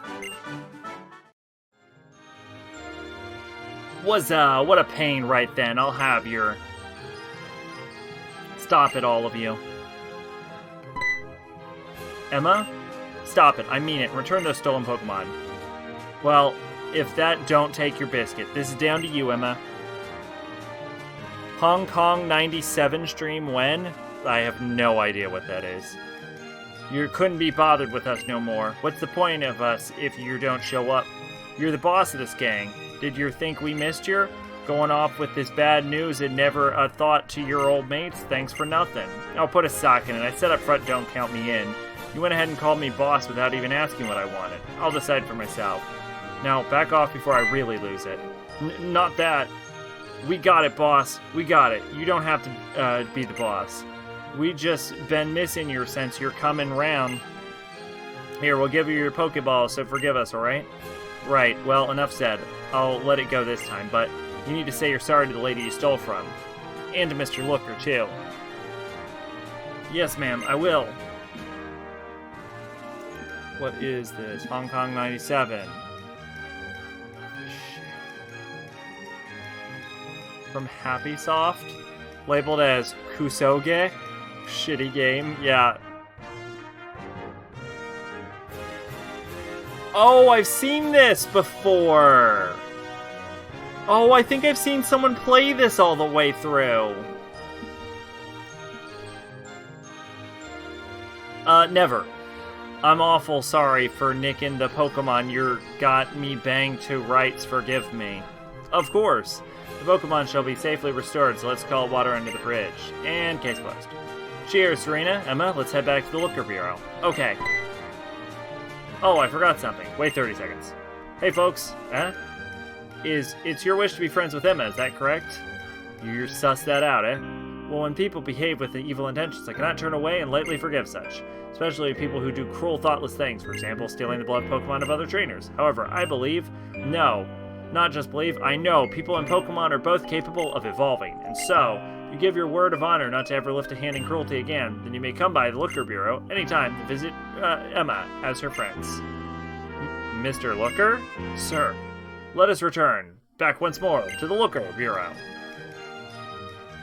What a pain right then. I'll have your... Stop it, all of you. Emma? Stop it, I mean it. Return those stolen Pokemon. Well, if that, don't take your biscuit. This is down to you, Emma. Hong Kong 97 stream when? I have no idea what that is. You couldn't be bothered with us no more. What's the point of us if you don't show up? You're the boss of this gang. Did you think we missed you? Going off with this bad news and never a thought to your old mates? Thanks for nothing. I'll put a sock in it. I said up front, don't count me in. You went ahead and called me boss without even asking what I wanted. I'll decide for myself. Now, back off before I really lose it. Not that. We got it, boss. We got it. You don't have to be the boss. We just been missing you since you're coming round. Here, we'll give you your Pokeball, so forgive us, alright? Right, well, enough said. I'll let it go this time, but you need to say you're sorry to the lady you stole from. And to Mr. Looker, too. Yes, ma'am, I will. What is this? Hong Kong 97. From Happy Soft? Labeled as Kusoge? Shitty game, yeah. Oh, I've seen this before! Oh, I think I've seen someone play this all the way through. Never. I'm awful sorry for nicking the Pokemon you got me banged to rights, forgive me. Of course. The Pokemon shall be safely restored, so let's call water under the bridge. And case closed. Cheers, Serena. Emma, let's head back to the Looker Bureau. Okay. Oh, I forgot something. Wait 30 seconds. Hey, folks. It's your wish to be friends with Emma, is that correct? You suss that out, eh? Well, when people behave with evil intentions, I cannot turn away and lightly forgive such. Especially people who do cruel, thoughtless things. For example, stealing the beloved Pokemon of other trainers. However, I believe... No. Not just believe, I know people and Pokemon are both capable of evolving. And so, if you give your word of honor not to ever lift a hand in cruelty again, then you may come by the Looker Bureau anytime to visit Emma as her friends. Mr. Looker? Sir. Let us return, back once more, to the Looker Bureau.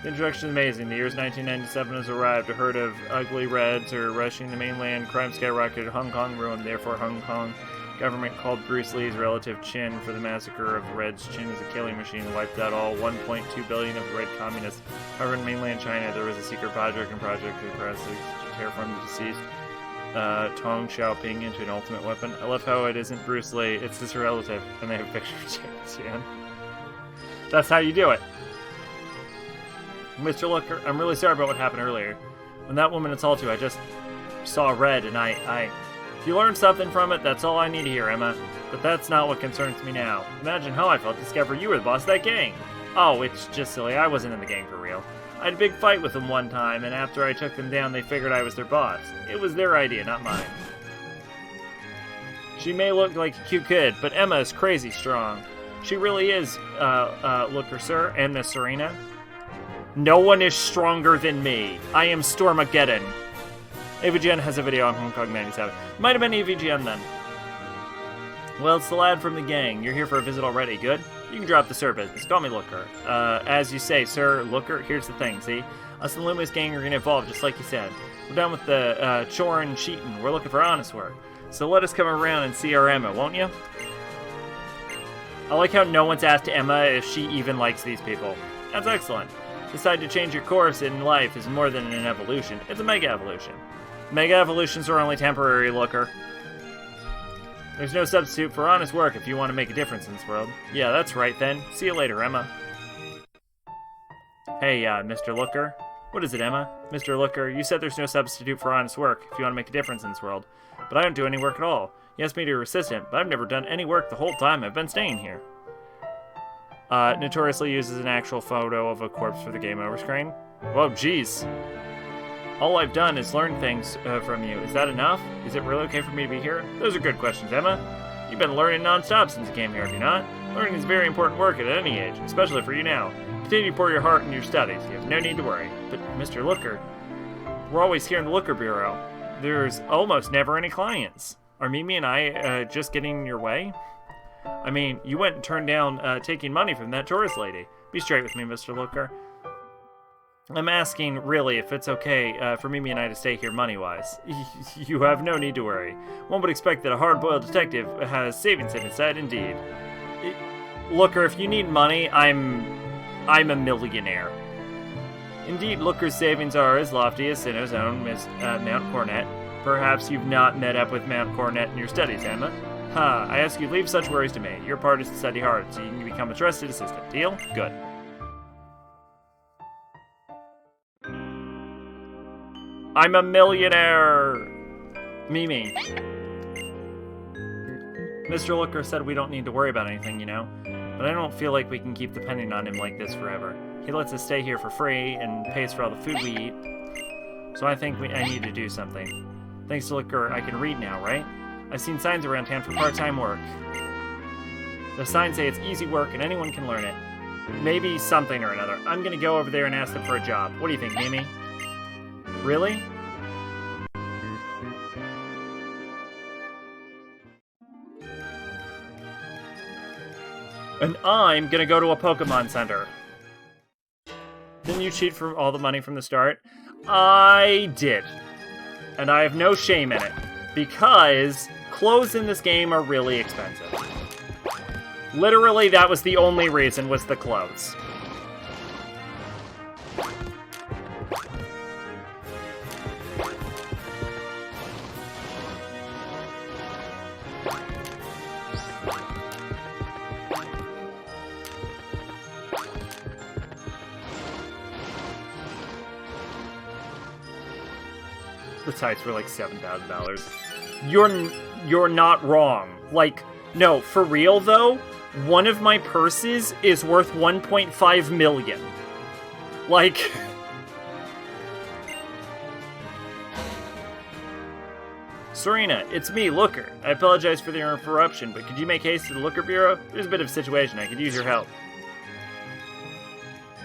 The introduction is amazing. The year 1997 has arrived. A herd of ugly reds are rushing the mainland. Crime skyrocketed. Hong Kong ruined. Therefore, Hong Kong Government called Bruce Lee's relative Chin for the massacre of the Reds. Chin is a killing machine that wiped out all 1.2 billion of the Red communists. However, in mainland China, there was a secret project and project to terraform the deceased Tong Xiaoping into an ultimate weapon. I love how it isn't Bruce Lee, it's his relative, and they have a picture of Chin. That's how you do it. Mr. Looker, I'm really sorry about what happened earlier. When that woman assaulted you, I just saw red, and if you learned something from it, that's all I need to hear, Emma. But that's not what concerns me now. Imagine how I felt to discover you were the boss of that gang. Oh, it's just silly. I wasn't in the gang for real. I had a big fight with them one time, and after I took them down, they figured I was their boss. It was their idea, not mine. She may look like a cute kid, but Emma is crazy strong. She really is, Looker, sir, and Miss Serena. No one is stronger than me. I am Stormageddon. AVGN has a video on Hong Kong 97. Might have been AVGN then. Well, it's the lad from the gang. You're here for a visit already. Good? You can drop the sir business. Call me Looker. As you say, sir, Looker, here's the thing, see? Us and the Loomis gang are going to evolve, just like you said. We're done with the chorin' cheating. We're looking for honest work. So let us come around and see our Emma, won't you? I like how no one's asked Emma if she even likes these people. That's excellent. Decide to change your course in life is more than an evolution. It's a mega evolution. Mega evolutions are only temporary, Looker. There's no substitute for honest work if you want to make a difference in this world. Yeah, that's right then. See you later, Emma. Hey, Mr. Looker. What is it, Emma? Mr. Looker, you said there's no substitute for honest work if you want to make a difference in this world. But I don't do any work at all. You asked me to be your assistant, but I've never done any work the whole time I've been staying here. Notoriously uses an actual photo of a corpse for the game over screen. Whoa, jeez. All I've done is learn things from you. Is that enough? Is it really okay for me to be here? Those are good questions, Emma. You've been learning non-stop since you came here, have you not? Learning is very important work at any age, especially for you now. Continue to pour your heart in your studies. You have no need to worry. But, Mr. Looker, we're always here in the Looker Bureau. There's almost never any clients. Are Mimi and I just getting in your way? I mean, you went and turned down taking money from that tourist lady. Be straight with me, Mr. Looker. I'm asking, really, if it's okay for Mimi and I to stay here money-wise. You have no need to worry. One would expect that a hard-boiled detective has savings in his side, indeed. Looker, if you need money, I'm a millionaire. Indeed, Looker's savings are as lofty as Sinnoh's own Miss Mount Cornet. Perhaps you've not met up with Mount Cornet in your studies, Emma. I ask you, leave such worries to me. Your part is to study hard, so you can become a trusted assistant. Deal? Good. I'm a millionaire! Mimi. Mr. Looker said we don't need to worry about anything, you know? But I don't feel like we can keep depending on him like this forever. He lets us stay here for free and pays for all the food we eat. So I think I need to do something. Thanks to Looker, I can read now, right? I've seen signs around town for part-time work. The signs say it's easy work and anyone can learn it. Maybe something or another. I'm gonna go over there and ask them for a job. What do you think, Mimi? Really? And I'm gonna go to a Pokémon Center. Didn't you cheat for all the money from the start? I did. And I have no shame in it. Because clothes in this game are really expensive. Literally, that was the only reason, was the clothes. The tights were like $7,000. You're not wrong. Like, no, for real though, one of my purses is worth 1.5 million. Like, Serena, it's me, Looker. I apologize for the interruption, but could you make haste to the Looker Bureau? There's a bit of a situation. I could use your help.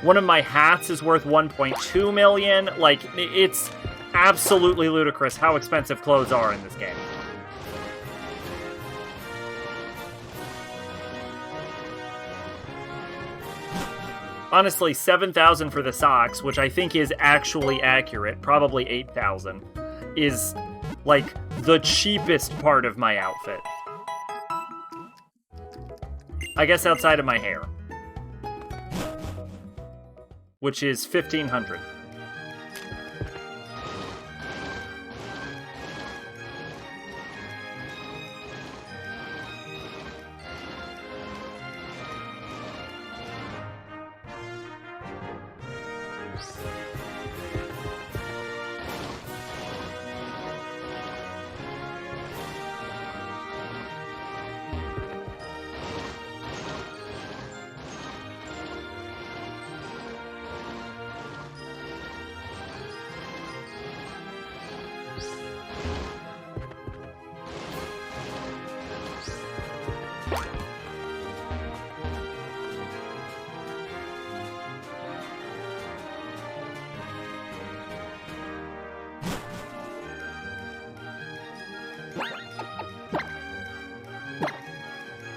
One of my hats is worth 1.2 million. Like, it's absolutely ludicrous how expensive clothes are in this game. Honestly, 7,000 for the socks, which I think is actually accurate, probably 8,000, is like the cheapest part of my outfit. I guess outside of my hair. Which is 1,500.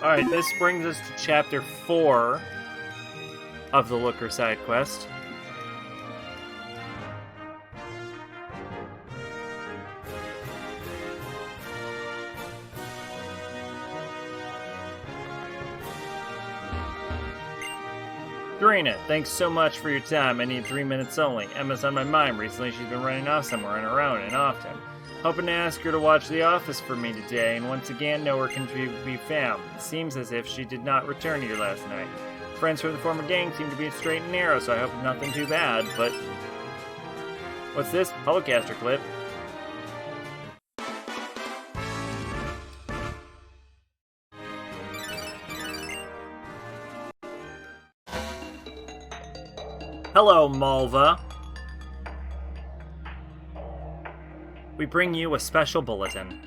Alright, this brings us to Chapter 4 of the Looker side quest. Serena, thanks so much for your time. I need 3 minutes only. Emma's on my mind. Recently she's been running off somewhere on her own and often. Hoping to ask her to watch The Office for me today, and once again, nowhere can be found. It seems as if she did not return here last night. Friends from the former gang seem to be straight and narrow, so I hope nothing too bad, but... What's this? Holocaster clip. Hello, Malva. We bring you a special bulletin.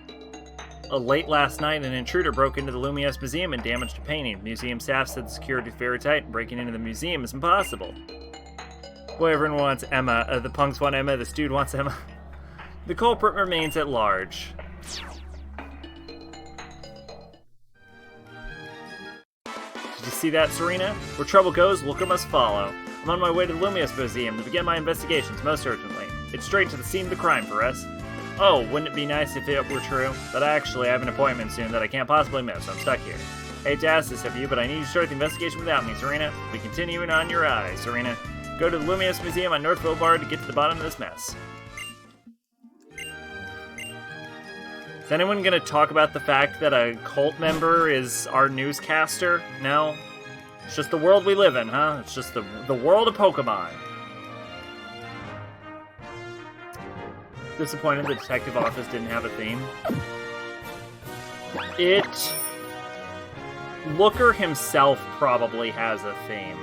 Late last night, an intruder broke into the Lumios Museum and damaged a painting. Museum staff said the security is very tight and breaking into the museum is impossible. Boy, everyone wants Emma. The punks want Emma, this dude wants Emma. The culprit remains at large. Did you see that, Serena? Where trouble goes, Looker must follow. I'm on my way to the Lumios Museum to begin my investigations most urgently. It's straight to the scene of the crime for us. Oh, wouldn't it be nice if it were true? But actually, I have an appointment soon that I can't possibly miss, so I'm stuck here. Hate to ask this of you, but I need you to start the investigation without me, Serena. We continue it on your eyes, Serena. Go to the Lumios Museum on North Boulevard to get to the bottom of this mess. Is anyone going to talk about the fact that a cult member is our newscaster? No? It's just the world we live in, huh? It's just the world of Pokemon. Disappointed the detective office didn't have a theme. Looker himself probably has a theme.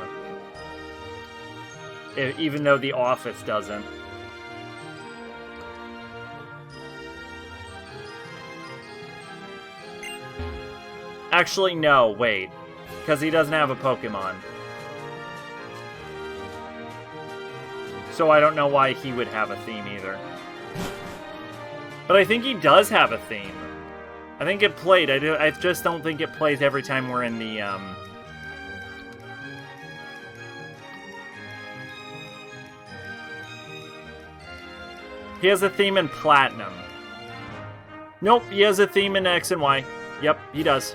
Even though the office doesn't. Actually, no, wait. Because he doesn't have a Pokemon. So I don't know why he would have a theme either. But I think he does have a theme. I think it played. I just don't think it plays every time we're in the, He has a theme in Platinum. Nope, he has a theme in X and Y. Yep, he does.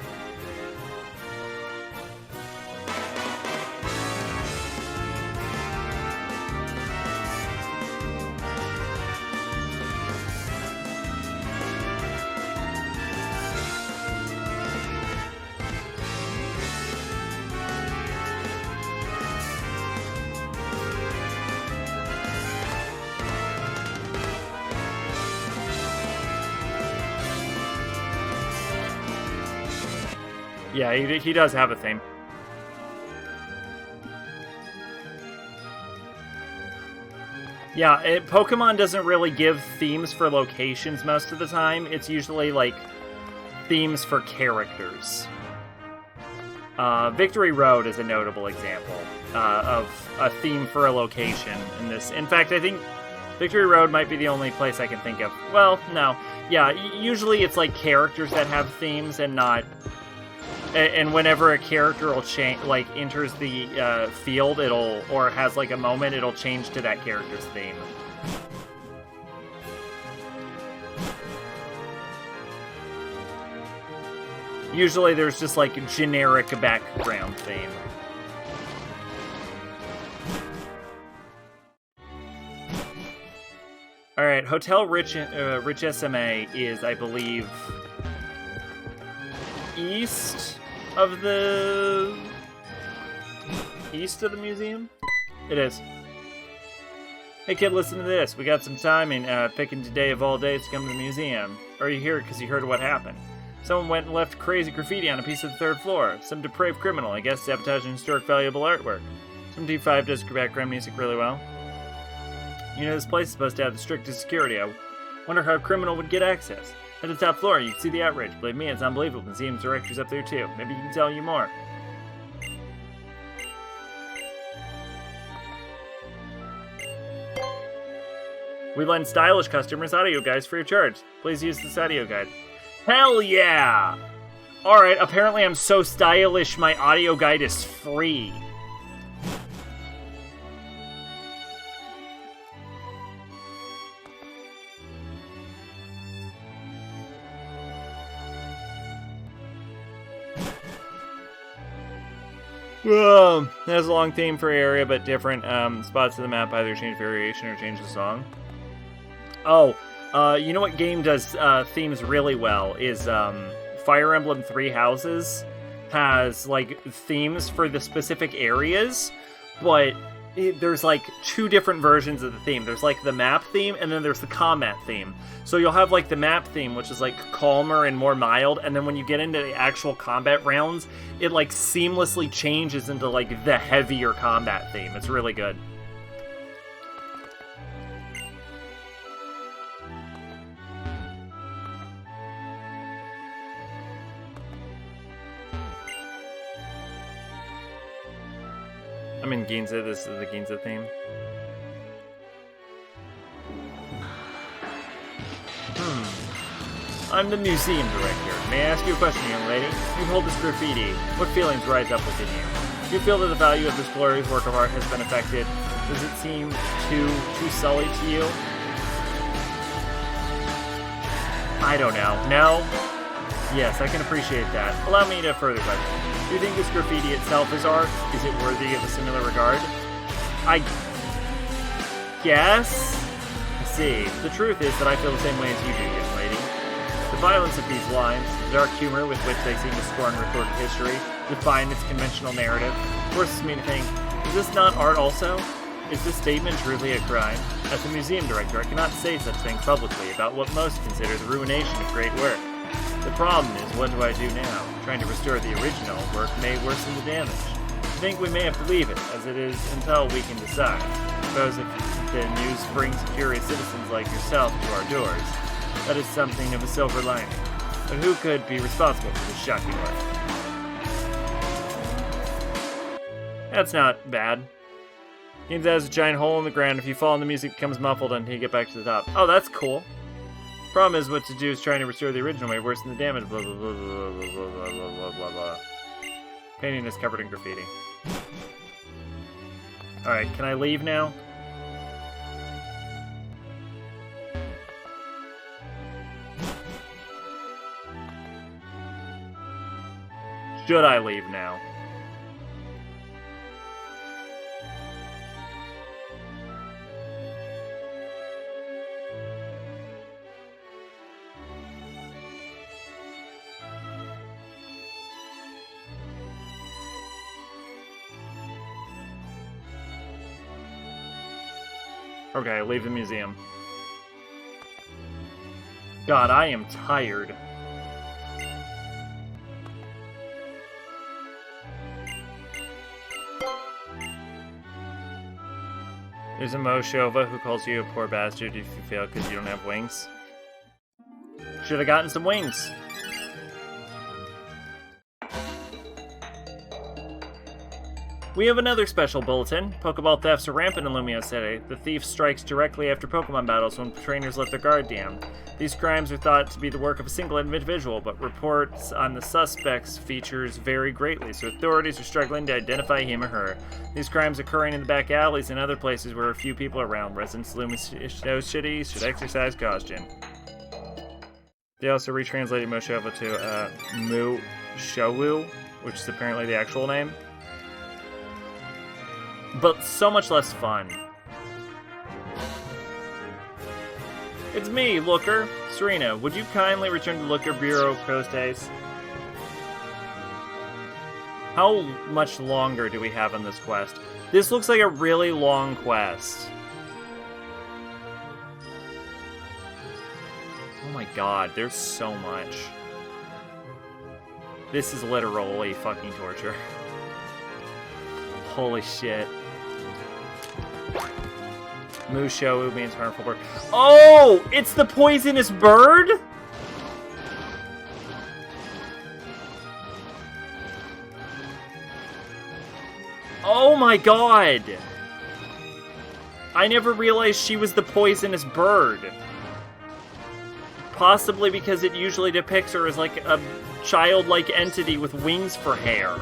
Yeah, he does have a theme. Yeah, Pokemon doesn't really give themes for locations most of the time. It's usually, like, themes for characters. Victory Road is a notable example of a theme for a location in this. In fact, I think Victory Road might be the only place I can think of. Well, no. Yeah, usually it's, like, characters that have themes and not... And whenever a character will change, like, enters the field, or has, like, a moment, it'll change to that character's theme. Usually there's just like a generic background theme. Alright, Hotel Rich SMA is, I believe, east of the museum? It is. Hey kid, listen to this. We got some time and picking today of all days to come to the museum. Or are you here because you heard what happened? Someone went and left crazy graffiti on a piece of the 3rd floor. Some depraved criminal, I guess, sabotaging historic valuable artwork. Some D5 does background music really well. You know, this place is supposed to have the strictest security. I wonder how a criminal would get access. At the top floor, you can see the outrage. Believe me, it's unbelievable. The museum's director's up there too. Maybe he can tell you more. We lend stylish customers audio guides free of charge. Please use this audio guide. Hell yeah! Alright, apparently I'm so stylish my audio guide is free. It has a long theme for area, but different spots of the map either change variation or change the song. Oh, you know what game does themes really well is Fire Emblem Three Houses has like themes for the specific areas, but there's like 2 different versions of the theme. There's like the map theme, and then there's the combat theme. So you'll have like the map theme, which is like calmer and more mild, and then when you get into the actual combat rounds, it like seamlessly changes into like the heavier combat theme. It's really good. I'm in Ginza. This is the Ginza theme. I'm the museum director. May I ask you a question, young lady? You hold this graffiti. What feelings rise up within you? Do you feel that the value of this glorious work of art has been affected? Does it seem too sullied to you? I don't know. No? Yes, I can appreciate that. Allow me to further question. Do you think this graffiti itself is art? Is it worthy of a similar regard? I guess? I see. The truth is that I feel the same way as you do, young lady. The violence of these lines, the dark humor with which they seem to scorn recorded history, define its conventional narrative, forces me to think, is this not art also? Is this statement truly a crime? As a museum director, I cannot say such things publicly about what most consider the ruination of great work. The problem is, what do I do now? Trying to restore the original work may worsen the damage. I think we may have to leave it, as it is, until we can decide. I suppose if the news brings curious citizens like yourself to our doors, that is something of a silver lining. But who could be responsible for this shocking work? That's not bad. Games has a giant hole in the ground. If you fall and the music becomes muffled until you get back to the top. Oh, that's cool. Problem is, what to do is trying to restore the original may worsen the damage. Blah blah blah blah blah blah blah blah blah blah. Painting is covered in graffiti. Alright, can I leave now? Should I leave now? Okay, leave the museum. God, I am tired. There's a Moshova who calls you a poor bastard if you fail because you don't have wings. Should have gotten some wings. We have another special bulletin. Pokeball thefts are rampant in Lumio City. The thief strikes directly after Pokemon battles when trainers let their guard down. These crimes are thought to be the work of a single individual, but reports on the suspect's features vary greatly, so authorities are struggling to identify him or her. These crimes occurring in the back alleys and other places where a few people are around. Residents of Lumio City should exercise caution. They also retranslated Moshova to Showu, which is apparently the actual name. But so much less fun. It's me, Looker. Serena, would you kindly return to Looker Bureau Costes? How much longer do we have on this quest? This looks like a really long quest. Oh my god, there's so much. This is literally fucking torture. Holy shit. Musho means harmful bird. Oh! It's the poisonous bird? Oh my god! I never realized she was the poisonous bird. Possibly because it usually depicts her as like a childlike entity with wings for hair.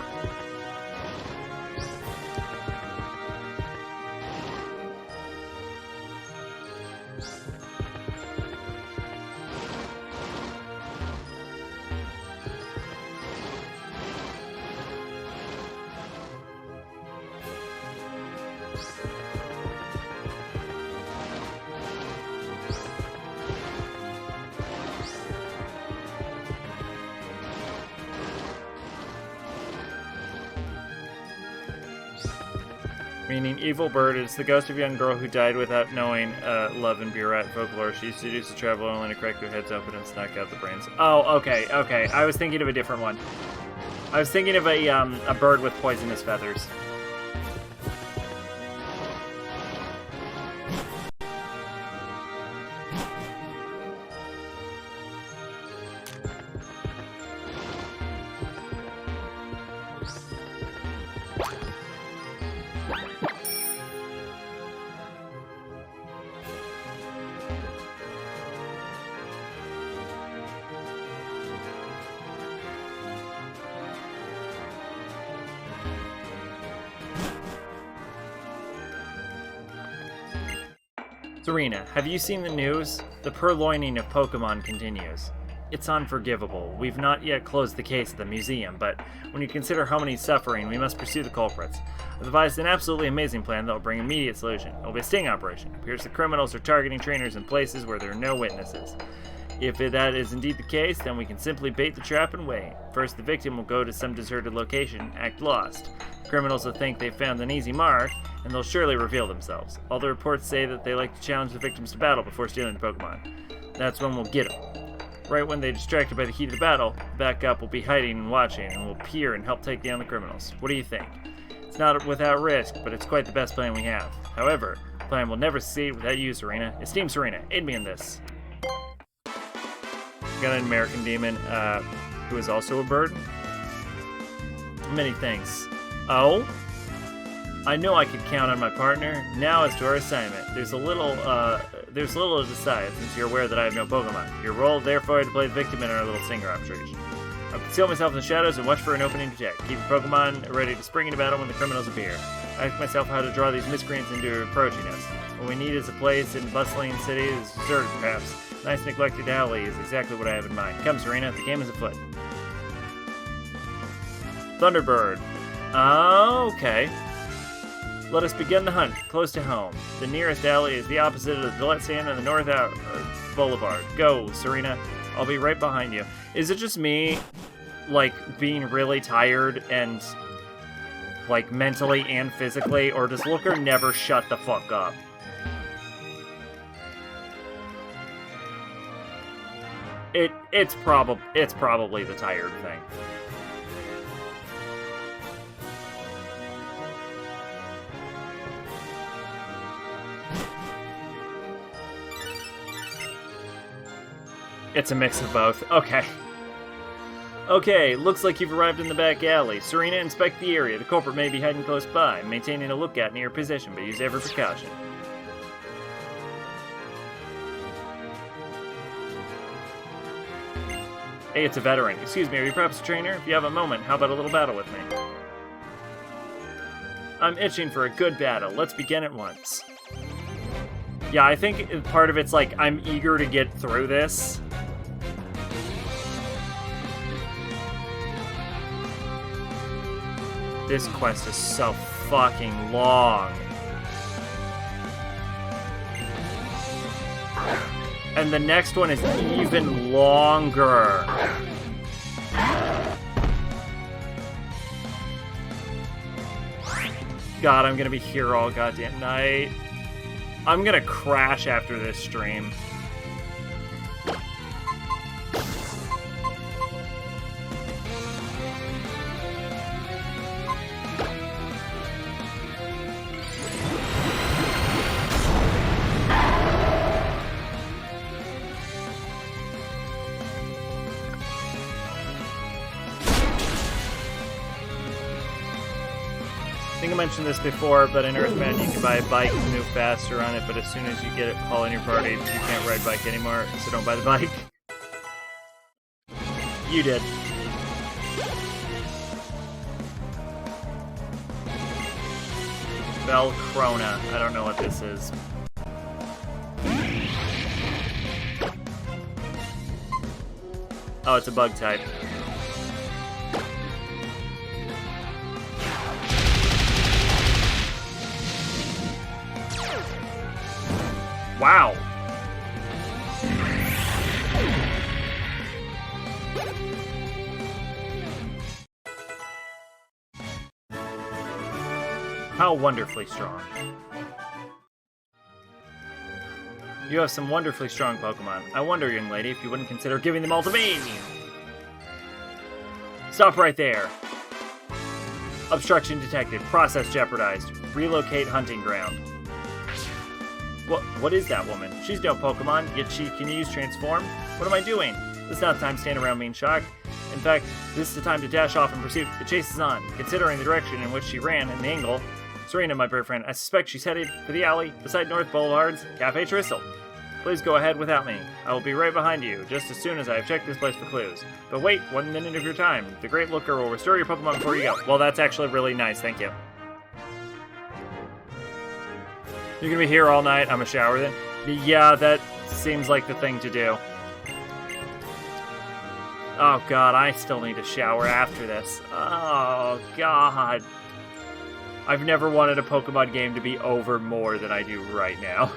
Meaning, evil bird is the ghost of a young girl who died without knowing love and Burat folklore. She seduced the traveler only to crack their heads open and snuck out the brains. Oh, okay. I was thinking of a different one. I was thinking of a bird with poisonous feathers. Serena, have you seen the news? The purloining of Pokémon continues. It's unforgivable. We've not yet closed the case at the museum, but when you consider how many suffering, we must pursue the culprits. I've devised an absolutely amazing plan that will bring immediate solution. It will be a sting operation. It appears the criminals are targeting trainers in places where there are no witnesses. If that is indeed the case, then we can simply bait the trap and wait. First, the victim will go to some deserted location, act lost. Criminals will think they've found an easy mark, and they'll surely reveal themselves. All the reports say that they like to challenge the victims to battle before stealing the Pokemon. That's when we'll get them. Right when they're distracted by the heat of the battle, the backup will be hiding and watching, and will peer and help take down the criminals. What do you think? It's not without risk, but it's quite the best plan we have. However, the plan will never succeed without you, Serena. Esteemed Serena, aid me in this. Got an American demon, who is also a bird. Many thanks. Oh? I know I could count on my partner. Now as to our assignment. There's little to decide, since you're aware that I have no Pokemon. Your role, therefore, to play the victim in our little singer operation. I'll conceal myself in the shadows and watch for an opening to attack. Keep your Pokemon ready to spring into battle when the criminals appear. I ask myself how to draw these miscreants into approaching us. What we need is a place in a bustling city that is deserted, perhaps. Nice neglected alley is exactly what I have in mind. Come, Serena, the game is afoot. Thunderbird. Okay. Let us begin the hunt, close to home. The nearest alley is the opposite of the Gillette Stand and the North Boulevard. Go, Serena. I'll be right behind you. Is it just me, like, being really tired and, like, mentally and physically, or does Looker never shut the fuck up? It's probably the tired thing. It's a mix of both. Okay. Okay, looks like you've arrived in the back alley. Serena, inspect the area. The culprit may be hiding close by. Maintaining a lookout near your position, but use every precaution. Hey, it's a veteran. Excuse me, are you perhaps a trainer? If you have a moment, how about a little battle with me? I'm itching for a good battle. Let's begin at once. Yeah, I think part of it's like, I'm eager to get through this. This quest is so fucking long. And the next one is even longer. God, I'm gonna be here all goddamn night. I'm gonna crash after this stream. I think I mentioned this before, but in Earthbound you can buy a bike to move faster on it, but as soon as you get it Paul in your party, you can't ride bike anymore, so don't buy the bike. You did. Velcrona. I don't know what this is. Oh, it's a bug type. Wow. How wonderfully strong. You have some wonderfully strong Pokemon. I wonder, young lady, if you wouldn't consider giving them all to me. Stop right there. Obstruction detected. Process jeopardized. Relocate hunting ground. What is that woman? She's no Pokemon, yet she can use Transform? What am I doing? This is not the time to stand around being shocked. In fact, this is the time to dash off in pursuit. The chase is on. Considering the direction in which she ran and the angle. Serena, my brave friend, I suspect she's headed for the alley beside North Boulevard's Cafe Tristle. Please go ahead without me. I will be right behind you, just as soon as I have checked this place for clues. But wait 1 minute of your time. The Great Looker will restore your Pokemon before you go. Well, that's actually really nice, thank you. You're gonna be here all night? I'm gonna shower then? Yeah, that seems like the thing to do. Oh god, I still need to shower after this. Oh god. I've never wanted a Pokemon game to be over more than I do right now.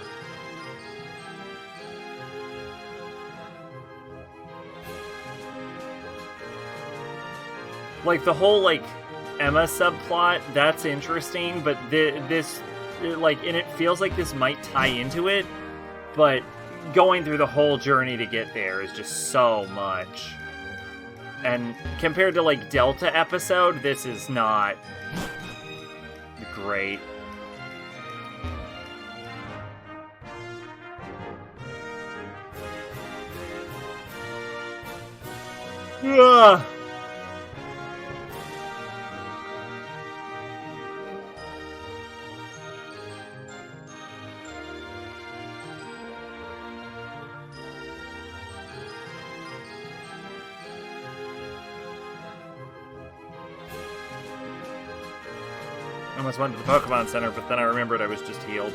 Like, the whole, like, Emma subplot, that's interesting, but this... like, and it feels like this might tie into it, but going through the whole journey to get there is just so much. And compared to, like, Delta episode, this is not great. Ugh. I almost went to the Pokemon Center, but then I remembered I was just healed.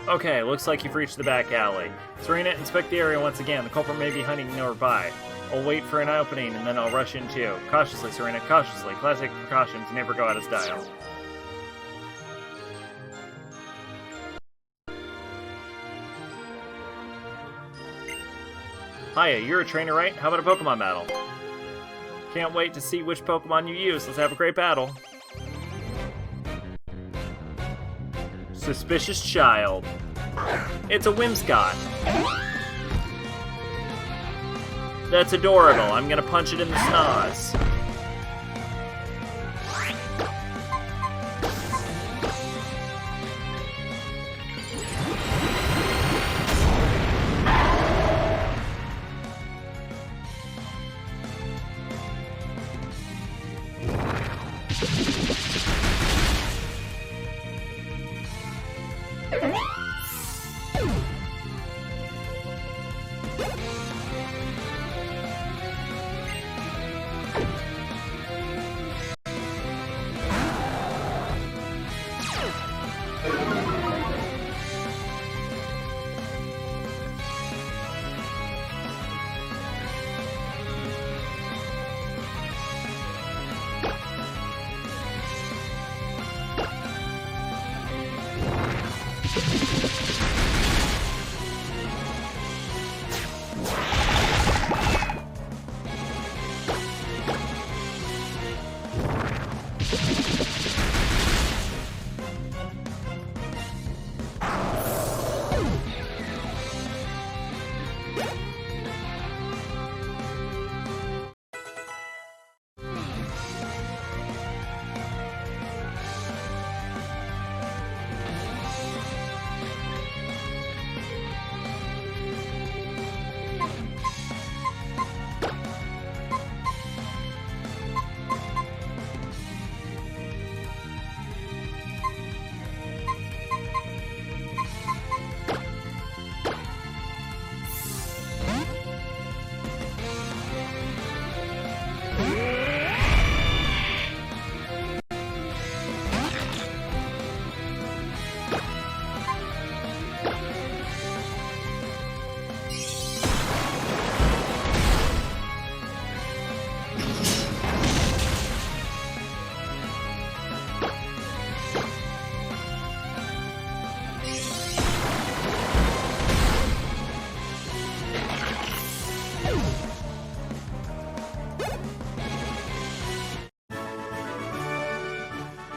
Okay, looks like you've reached the back alley. Serena, inspect the area once again. The culprit may be hunting nearby. I'll wait for an opening, and then I'll rush in too. Cautiously, Serena, cautiously. Classic precautions never go out of style. Hiya, you're a trainer, right? How about a Pokemon battle? Can't wait to see which Pokemon you use. Let's have a great battle. Suspicious child. It's a Whimsicott. That's adorable. I'm gonna punch it in the snoz.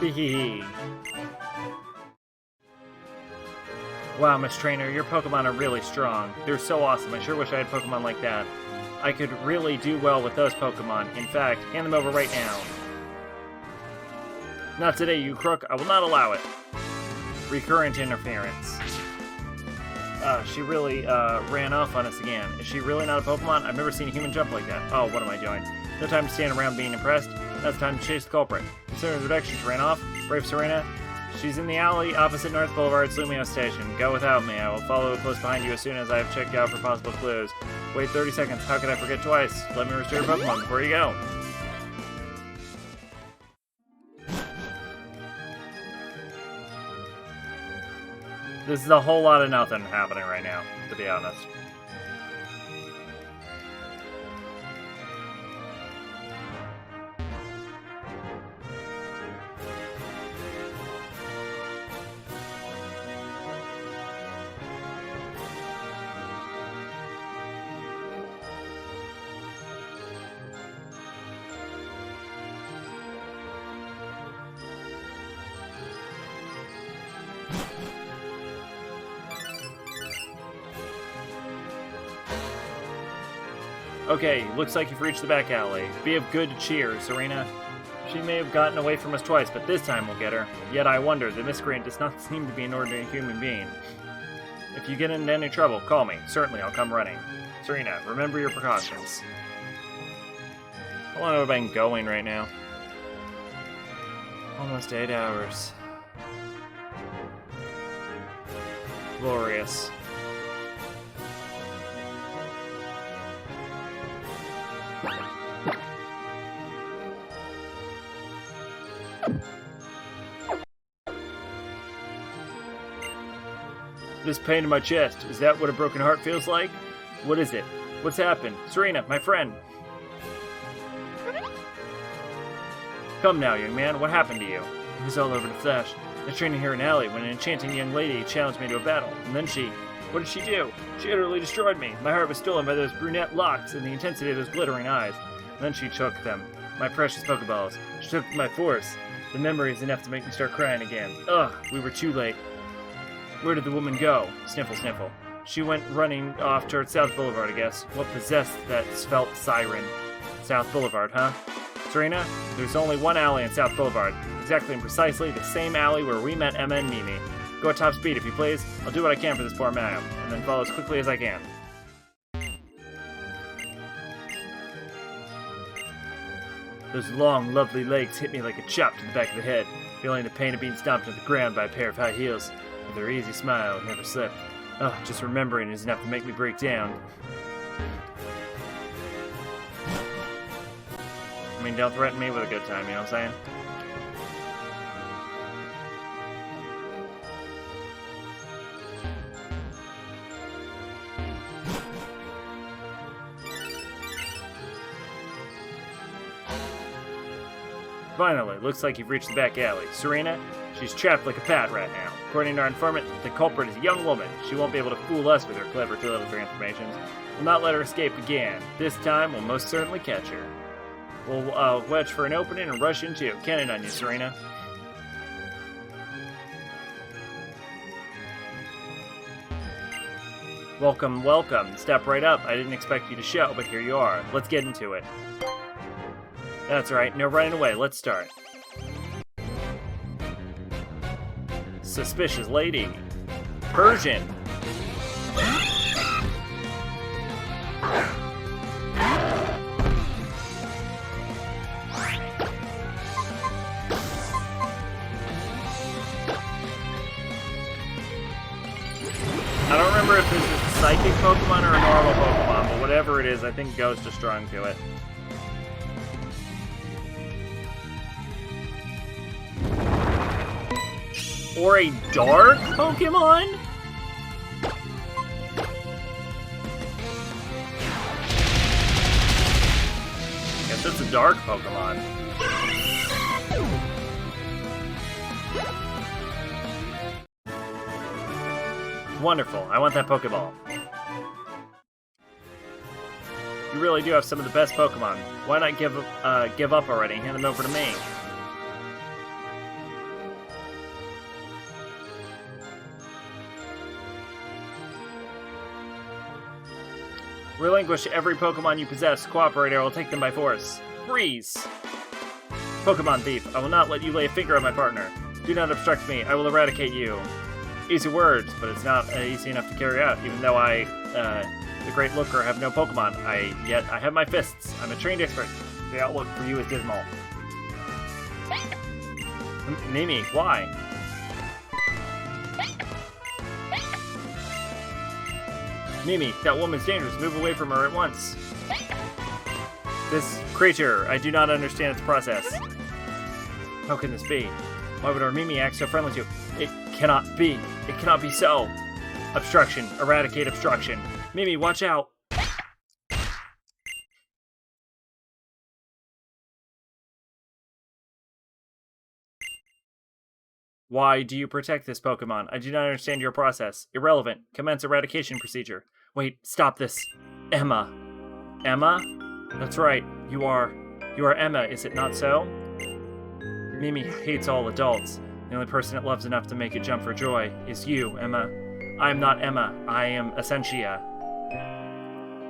Hehehe. Wow, Miss Trainer, your Pokemon are really strong. They're so awesome. I sure wish I had Pokemon like that. I could really do well with those Pokemon. In fact, hand them over right now. Not today, you crook. I will not allow it. Recurrent interference. She really ran off on us again. Is she really not a Pokemon? I've never seen a human jump like that. Oh, what am I doing? No time to stand around being impressed. Now it's time to chase the culprit. Considering the direction she ran off, brave Serena. She's in the alley opposite North Boulevard's Lumio Station. Go without me. I will follow close behind you as soon as I have checked out for possible clues. Wait 30 seconds. How could I forget twice? Let me restore your Pokemon before you go. This is a whole lot of nothing happening right now, to be honest. Okay, looks like you've reached the back alley. Be of good cheer, Serena. She may have gotten away from us twice, but this time we'll get her. Yet I wonder, the miscreant does not seem to be an ordinary human being. If you get into any trouble, call me. Certainly I'll come running. Serena, remember your precautions. How long have I been going right now? Almost 8 hours. Glorious. This pain in my chest, is that what a broken heart feels like? What is it? What's happened? Serena, my friend! Come now, young man, what happened to you? It was all over the flash. I was training here in an alley when an enchanting young lady challenged me to a battle, and then what did she do? She utterly destroyed me. My heart was stolen by those brunette locks and the intensity of those glittering eyes. And then she took them, my precious Pokeballs. She took my force. The memory is enough to make me start crying again. Ugh, we were too late. Where did the woman go? Sniffle, sniffle. She went running off towards South Boulevard, I guess. What possessed that svelte siren? South Boulevard, huh? Serena, there's only one alley in South Boulevard. Exactly and precisely the same alley where we met Emma and Mimi. Go at top speed if you please. I'll do what I can for this poor madam, and then follow as quickly as I can. Those long, lovely legs hit me like a chop to the back of the head, feeling the pain of being stomped to the ground by a pair of high heels. With her easy smile, it never slipped. Oh, just remembering is enough to make me break down. I mean, don't threaten me with a good time, you know what I'm saying? Finally, looks like you've reached the back alley. Serena, she's trapped like a pad rat now. According to our informant, the culprit is a young woman. She won't be able to fool us with her clever little transformations. We'll not let her escape again. This time, we'll most certainly catch her. We'll wedge for an opening and rush into you. Cannon on you, Serena. Welcome, welcome. Step right up. I didn't expect you to show, but here you are. Let's get into it. That's right, no running away. Let's start. Suspicious lady. Persian. I don't remember if this is a psychic Pokemon or a normal Pokemon, but whatever it is, I think Ghost is strong to it. Or a dark Pokemon? Guess it's a dark Pokemon. Wonderful. I want that Pokeball. You really do have some of the best Pokemon. Why not give up already and hand them over to me? Relinquish every Pokemon you possess. Cooperate or I will take them by force. Freeze! Pokemon Thief, I will not let you lay a finger on my partner. Do not obstruct me. I will eradicate you. Easy words, but it's not easy enough to carry out, even though I, the Great Looker, have no Pokemon. Yet I have my fists. I'm a trained expert. The outlook for you is dismal. Mimi, why? Mimi, that woman's dangerous. Move away from her at once. This creature, I do not understand its process. How can this be? Why would our Mimi act so friendly to you? It cannot be. It cannot be so. Obstruction. Eradicate obstruction. Mimi, watch out. Why do you protect this Pokemon? I do not understand your process. Irrelevant. Commence eradication procedure. Wait, stop this. Emma. Emma? That's right. You are Emma, is it not so? Mimi hates all adults. The only person it loves enough to make it jump for joy is you, Emma. I am not Emma. I am Essentia.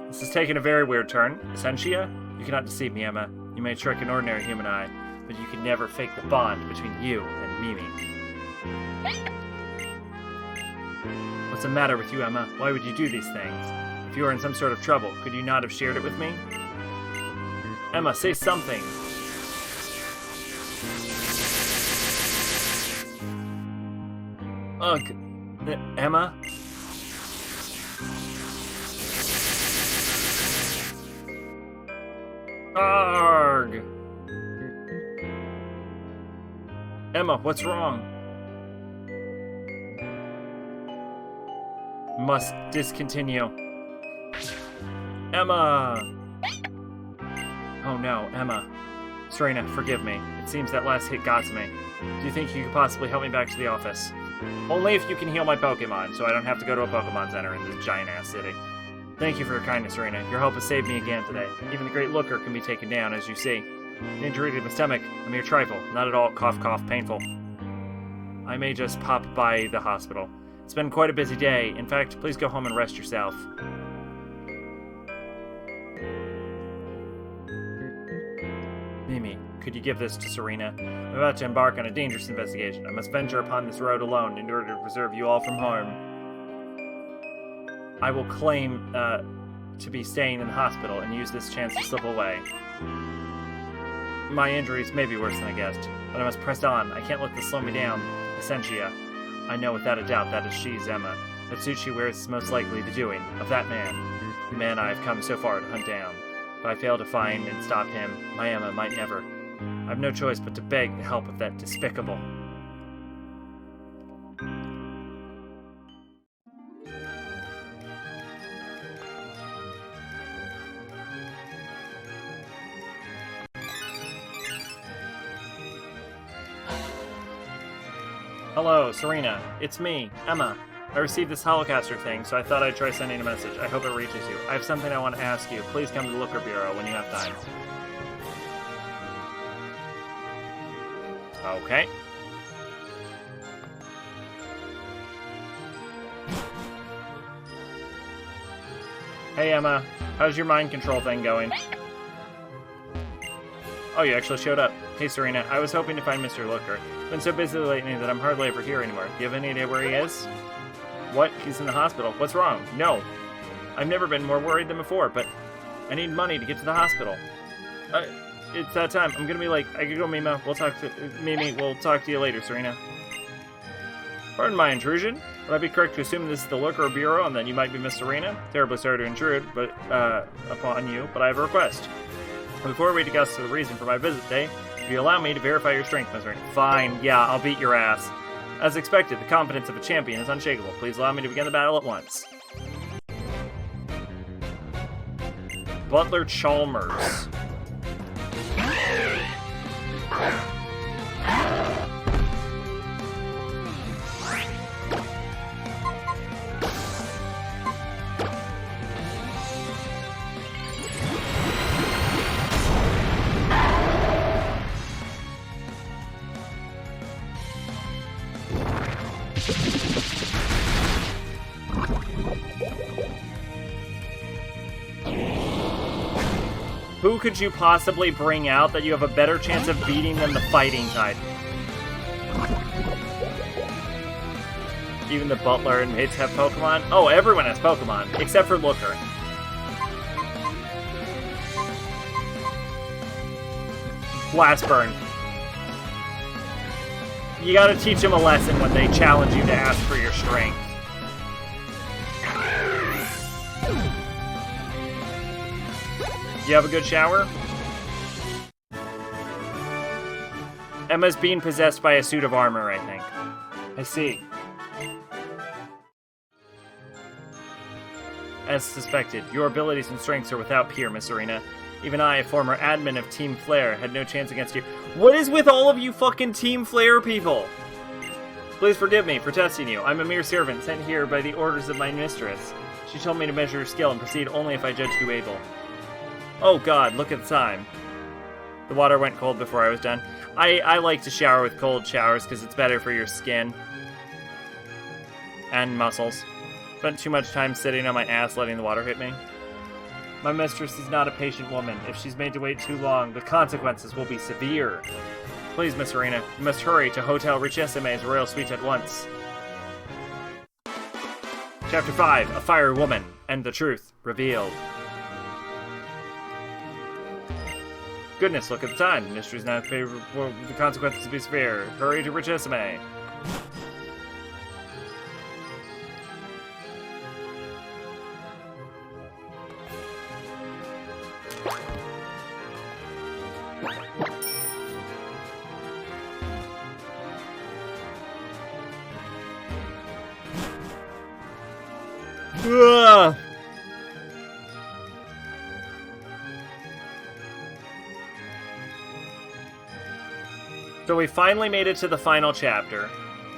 This has taken a very weird turn. Essentia? You cannot deceive me, Emma. You may trick an ordinary human eye, but you can never fake the bond between you and Mimi. What's the matter with you, Emma? Why would you do these things? If you are in some sort of trouble, could you not have shared it with me? Emma, say something! Ugh. Emma? Arg! Emma, what's wrong? Must discontinue. Emma! Oh no, Emma. Serena, forgive me. It seems that last hit got to me. Do you think you could possibly help me back to the office? Only if you can heal my Pokemon, so I don't have to go to a Pokemon Center in this giant-ass city. Thank you for your kindness, Serena. Your help has saved me again today. Even the Great Looker can be taken down, as you see. The injury to my stomach, a mere trifle. Not at all cough cough painful. I may just pop by the hospital. It's been quite a busy day. In fact, please go home and rest yourself. Mimi, could you give this to Serena? I'm about to embark on a dangerous investigation. I must venture upon this road alone in order to preserve you all from harm. I will claim to be staying in the hospital and use this chance to slip away. My injuries may be worse than I guessed, but I must press on. I can't let this slow me down. Essentia. I know without a doubt that is she's Emma. That suit she wears is most likely the doing of that man. The man I have come so far to hunt down. If I fail to find and stop him, my Emma might never. I have no choice but to beg the help of that despicable. Hello, Serena. It's me, Emma. I received this holocaster thing, so I thought I'd try sending a message. I hope it reaches you. I have something I want to ask you. Please come to the Looker Bureau when you have time. Okay. Hey, Emma. How's your mind control thing going? Oh, you actually showed up. Hey, Serena. I was hoping to find Mr. Looker. Been so busy lately that I'm hardly ever here anymore. Do you have any idea where he is? What? He's in the hospital. What's wrong? No. I've never been more worried than before, but I need money to get to the hospital. It's that time. I'm gonna be like, I could go, Mimi. We'll talk to you later, Serena. Pardon my intrusion. Would I be correct to assume this is the Looker Bureau and that you might be Miss Serena? Terribly sorry to intrude, upon you, but I have a request. Before we discuss the reason for my visit today, if you allow me to verify your strength, Miss Serena. Fine, yeah, I'll beat your ass. As expected, the confidence of a champion is unshakable. Please allow me to begin the battle at once. Butler Chalmers. Who could you possibly bring out that you have a better chance of beating than the Fighting Titan? Even the Butler and Hits have Pokemon? Oh, everyone has Pokemon, except for Looker. Blast Burn. You gotta teach them a lesson when they challenge you to ask for your strength. You have a good shower? Emma's being possessed by a suit of armor, I think. I see. As suspected, your abilities and strengths are without peer, Miss Serena. Even I, a former admin of Team Flare, had no chance against you. What is with all of you fucking Team Flare people? Please forgive me for testing you. I'm a mere servant sent here by the orders of my mistress. She told me to measure your skill and proceed only if I judged you able. Oh god, look at the time. The water went cold before I was done. I like to shower with cold showers because it's better for your skin. And muscles. Spent too much time sitting on my ass letting the water hit me. My mistress is not a patient woman. If she's made to wait too long, the consequences will be severe. Please, Miss Serena, you must hurry to Hotel Richessime's Royal Suite at once. Chapter 5, A Fire Woman, and the Truth Revealed. Goodness, look at the time. The mystery's not favorable. The consequences will be severe. Hurry to Richessime. Ugh. So we finally made it to the final chapter.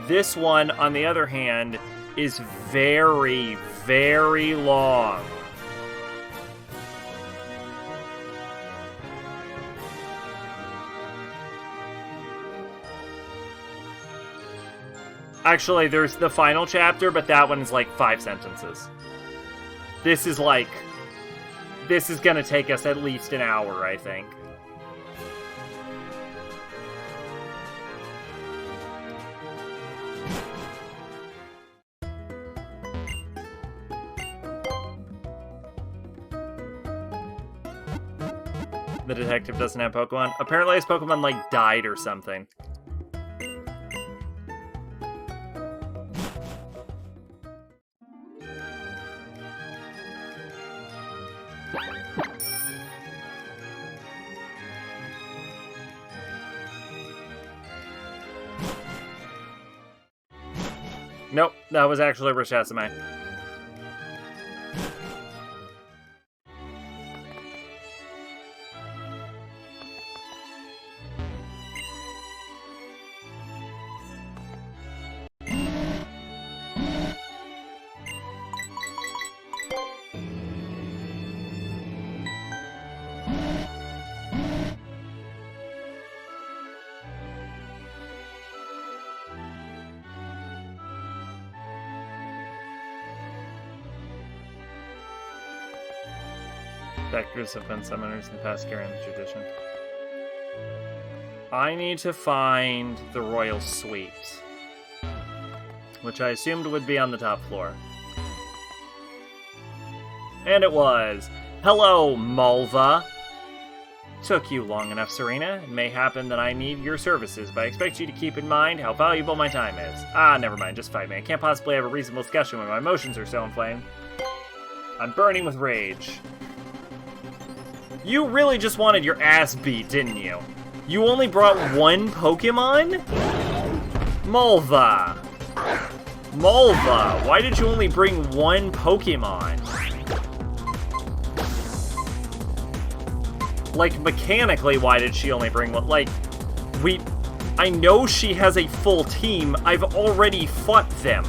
This one, on the other hand, is very, very long. Actually, there's the final chapter, but that one is like 5 sentences. This is gonna take us at least an hour, I think. The detective doesn't have Pokemon. Apparently his Pokemon, like, died or something. Nope, that was actually Richessime. Vectors have been summoners in the past carrying the tradition. I need to find the Royal Suite, which I assumed would be on the top floor. And it was. Hello, Malva. Took you long enough, Serena. It may happen that I need your services, but I expect you to keep in mind how valuable my time is. Ah, never mind, just fight me. I can't possibly have a reasonable discussion when my emotions are so inflamed. I'm burning with rage. You really just wanted your ass beat, didn't you? You only brought one Pokemon? Malva. Malva, why did you only bring one Pokemon? Like, mechanically, why did she only bring one? Like, I know she has a full team. I've already fought them.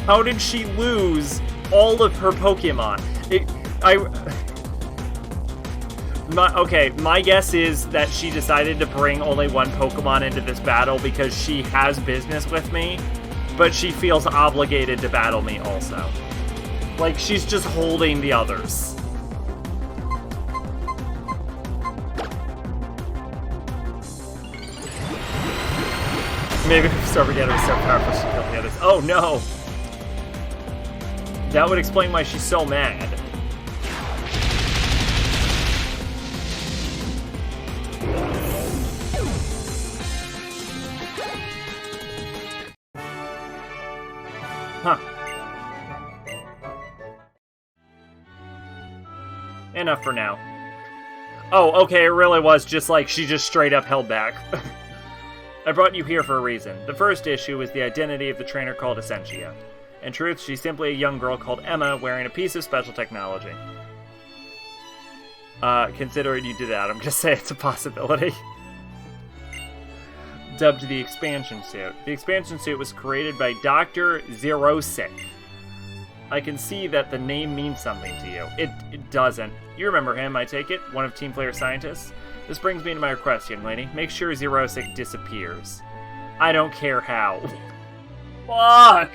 How did she lose all of her Pokemon? My guess is that she decided to bring only one Pokemon into this battle because she has business with me, but she feels obligated to battle me also. Like, she's just holding the others. Maybe if Starbergetter was so powerful she killed the others. Oh no! That would explain why she's so mad. Huh. Enough for now. Oh, okay, it really was just like she just straight up held back. I brought you here for a reason. The first issue is the identity of the trainer called Essentia. In truth, she's simply a young girl called Emma wearing a piece of special technology. Considering you did that, I'm just saying it's a possibility. Dubbed the Expansion Suit. The Expansion Suit was created by Dr. Zerosic. I can see that the name means something to you. It doesn't. You remember him, I take it? One of Team Player's scientists? This brings me to my request, young lady. Make sure Zerosic disappears. I don't care how. Fuck!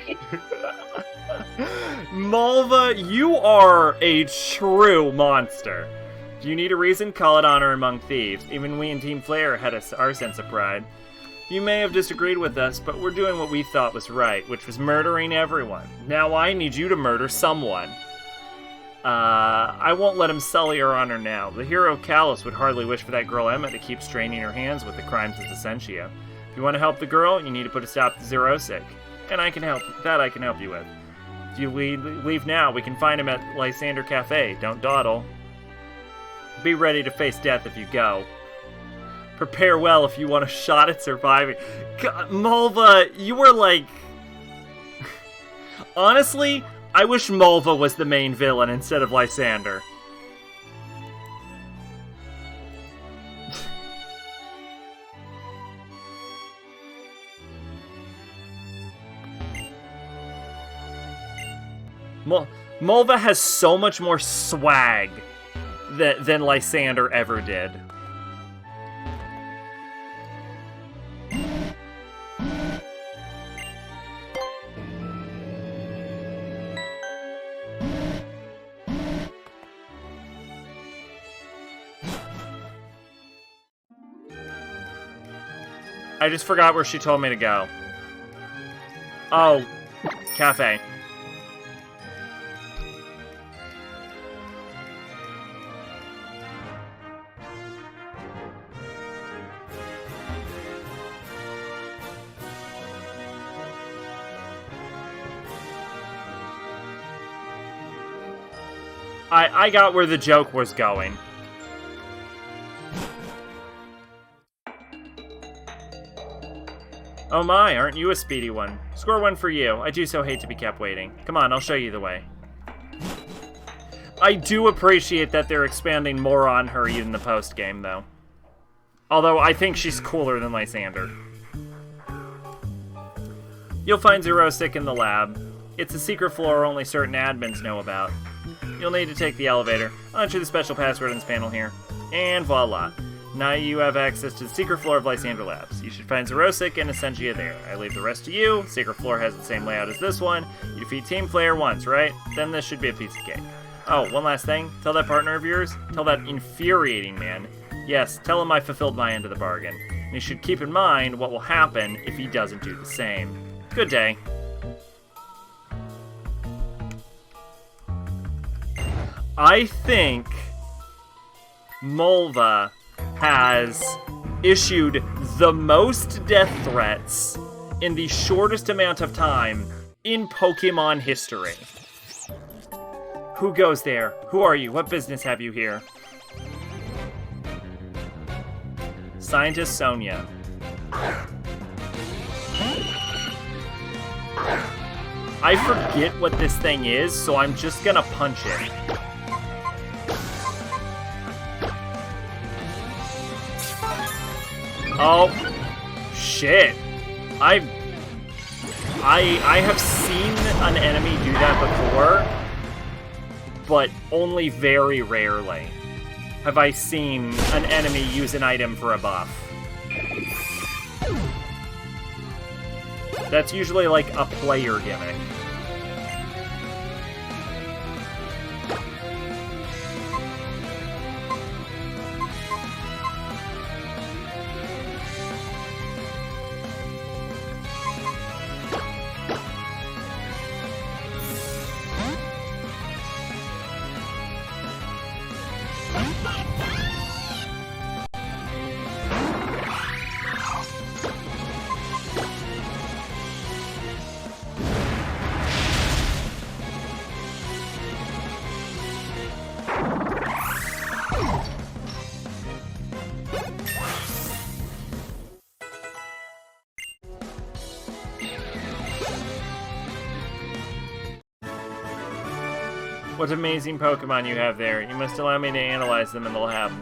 Malva, you are a true monster. Do you need a reason? Call it honor among thieves. Even we in Team Player had our sense of pride. You may have disagreed with us, but we're doing what we thought was right, which was murdering everyone. Now I need you to murder someone. I won't let him sully our honor now. The hero of Kalos would hardly wish for that girl Emma to keep straining her hands with the crimes of Essentia. If you want to help the girl, you need to put a stop to Zerosic. And I can help you with. If you leave now, we can find him at Lysander Cafe. Don't dawdle. Be ready to face death if you go. Prepare well if you want a shot at surviving. God, Malva, you were like... Honestly, I wish Malva was the main villain instead of Lysander. Malva has so much more swag than Lysander ever did. I just forgot where she told me to go. Oh, cafe. I got where the joke was going. Oh my, aren't you a speedy one? Score one for you. I do so hate to be kept waiting. Come on, I'll show you the way. I do appreciate that they're expanding more on her even in the post-game, though. Although, I think she's cooler than Lysander. You'll find Zerosic in the lab. It's a secret floor only certain admins know about. You'll need to take the elevator. I'll enter the special password on this panel here. And voila. Now you have access to the secret floor of Lysander Labs. You should find Xerosic and Essentia there. I leave the rest to you. Secret floor has the same layout as this one. You defeat Team Flare once, right? Then this should be a piece of cake. Oh, one last thing. Tell that partner of yours. Tell that infuriating man. Yes, tell him I fulfilled my end of the bargain. And he should keep in mind what will happen if he doesn't do the same. Good day. I think Mulva has issued the most death threats in the shortest amount of time in Pokemon history. Who goes there? Who are you? What business have you here? Scientist Sonia. I forget what this thing is, so I'm just gonna punch it. Oh, shit. I have seen an enemy do that before, but only very rarely have I seen an enemy use an item for a buff. That's usually like a player gimmick. What amazing Pokemon you have there. You must allow me to analyze them in the lab.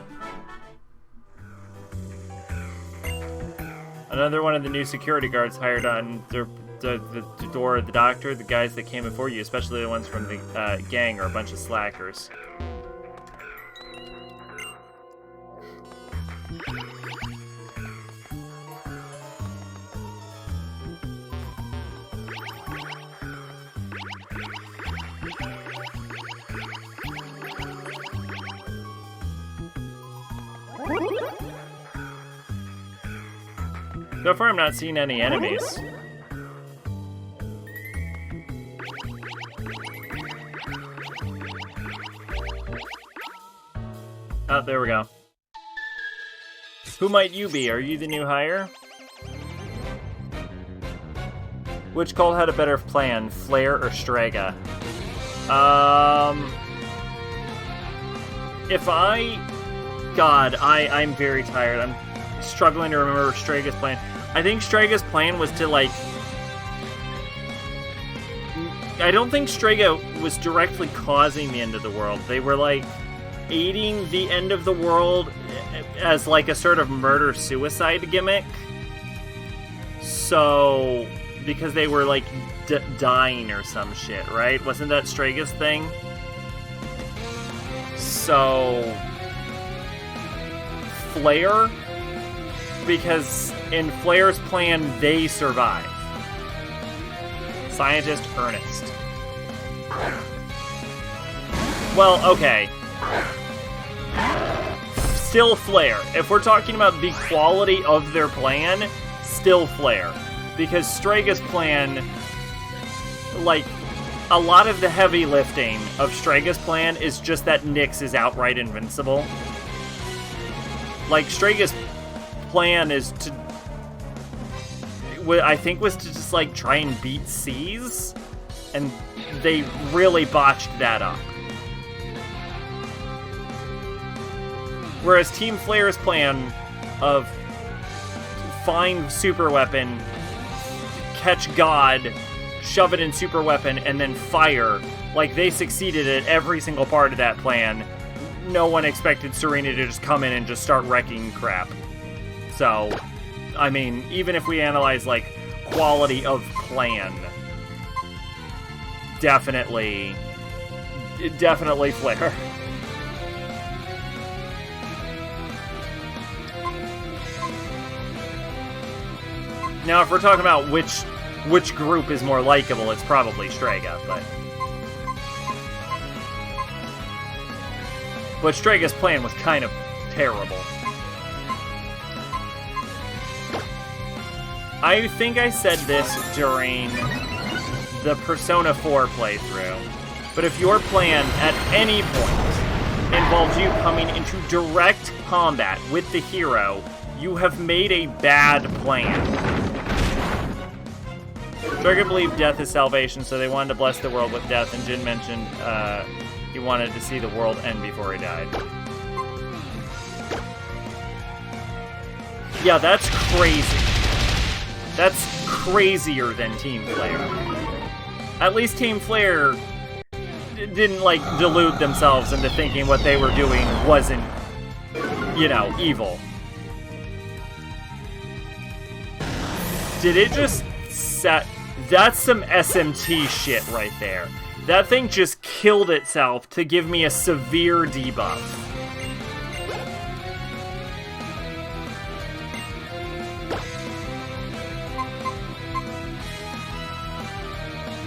Another one of the new security guards hired on the door of the doctor. The guys that came before you, especially the ones from the gang, are a bunch of slackers. So far, I'm not seeing any enemies. Oh, there we go. Who might you be? Are you the new hire? Which call had a better plan, Flare or Strega? I'm very tired. I'm struggling to remember Strega's plan. I think Strega's plan was to, like... I don't think Strega was directly causing the end of the world. They were, like, aiding the end of the world as, like, a sort of murder-suicide gimmick. So... because they were, like, dying or some shit, right? Wasn't that Strega's thing? So... Flare? Because in Flare's plan, they survive. Scientist Ernest. Well, okay. Still Flare. If we're talking about the quality of their plan, still Flare. Because Strega's plan, like, a lot of the heavy lifting of Strega's plan is just that Nyx is outright invincible. Like, Strega's plan is to... I think was to just, like, try and beat C's. And they really botched that up. Whereas Team Flare's plan of find super weapon, catch God, shove it in super weapon, and then fire, like, they succeeded at every single part of that plan. No one expected Serena to just come in and just start wrecking crap. So, I mean, even if we analyze, like, quality of plan, definitely Flare. Now, if we're talking about which group is more likable, it's probably Strega, but Strega's plan was kind of terrible. I think I said this during the Persona 4 playthrough, but if your plan at any point involves you coming into direct combat with the hero, you have made a bad plan. Strega believed death is salvation, so they wanted to bless the world with death, and Jin mentioned he wanted to see the world end before he died. Yeah, that's crazy. That's crazier than Team Flare. At least Team Flare didn't, like, delude themselves into thinking what they were doing wasn't, you know, evil. Did it just set... That's some SMT shit right there. That thing just killed itself to give me a severe debuff.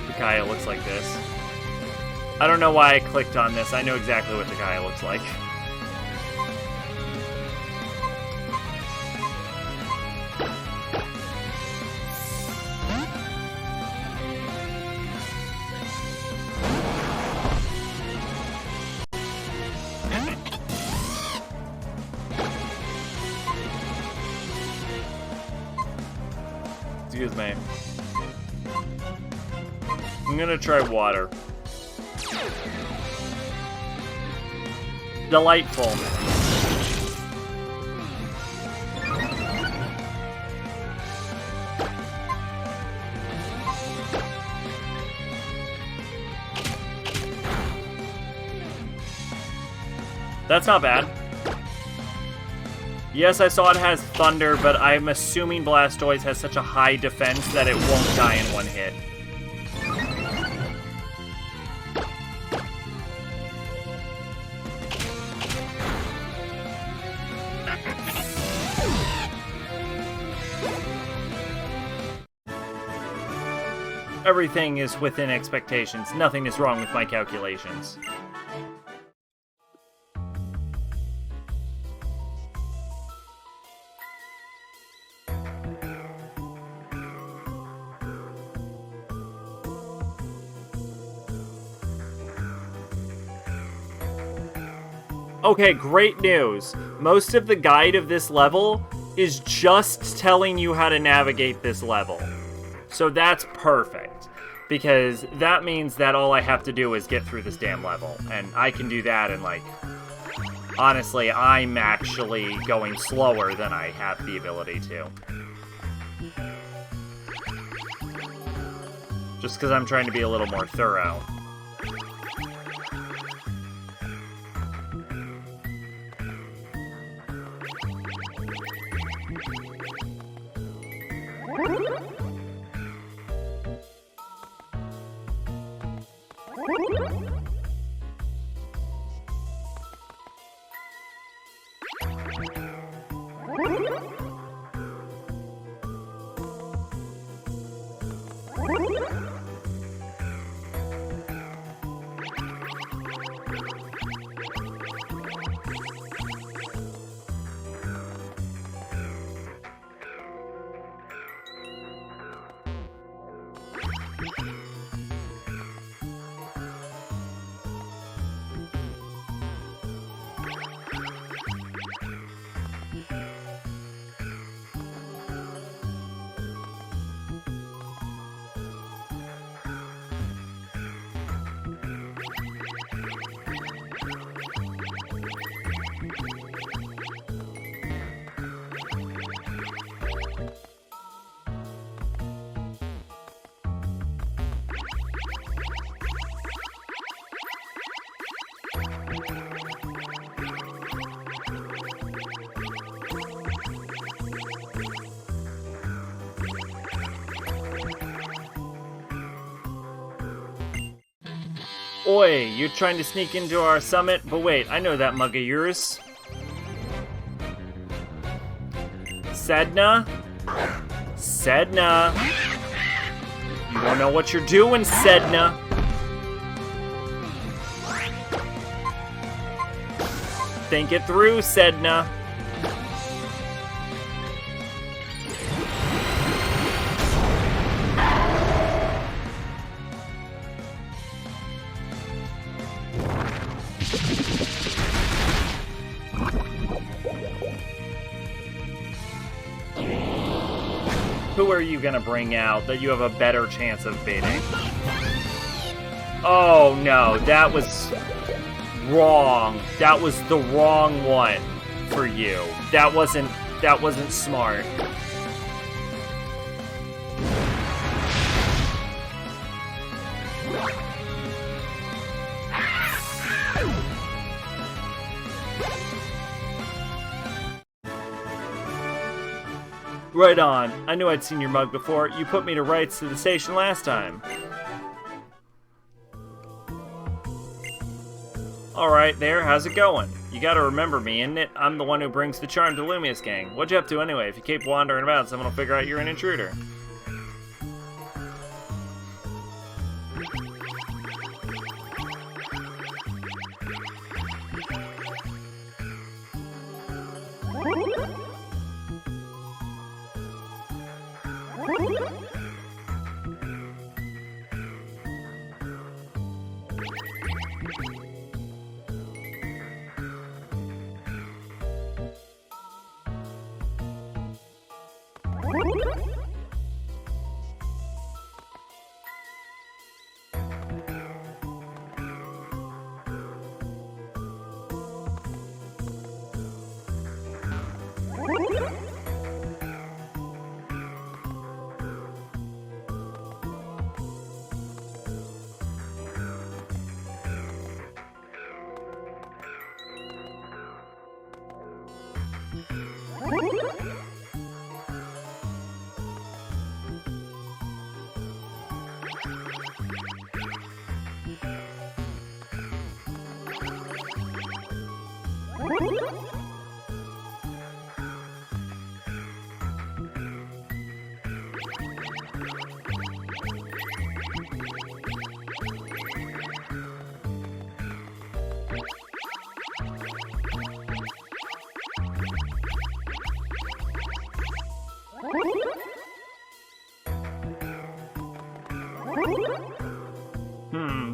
Takaya looks like this. I don't know why I clicked on this. I know exactly what Takaya looks like. Excuse me. I'm gonna try water. Delightful. That's not bad. Yes, I saw it has thunder, but I'm assuming Blastoise has such a high defense that it won't die in one hit. Everything is within expectations. Nothing is wrong with my calculations. Okay, great news. Most of the guide of this level is just telling you how to navigate this level. So that's perfect, because that means that all I have to do is get through this damn level, and I can do that in, like... Honestly, I'm actually going slower than I have the ability to. Just because I'm trying to be a little more thorough. Oi, you trying to sneak into our summit? But wait, I know that mug of yours. Sedna? Sedna. You don't know what you're doing, Sedna. Think it through, Sedna. Who are you gonna bring out that you have a better chance of beating? Oh no, that was wrong. That was the wrong one for you. That wasn't smart. Right on. I knew I'd seen your mug before. You put me to rights to the station last time. Alright there, how's it going? You gotta remember me, isn't it? I'm the one who brings the charm to Lumia's gang. What you up to anyway? If you keep wandering about, someone will figure out you're an intruder.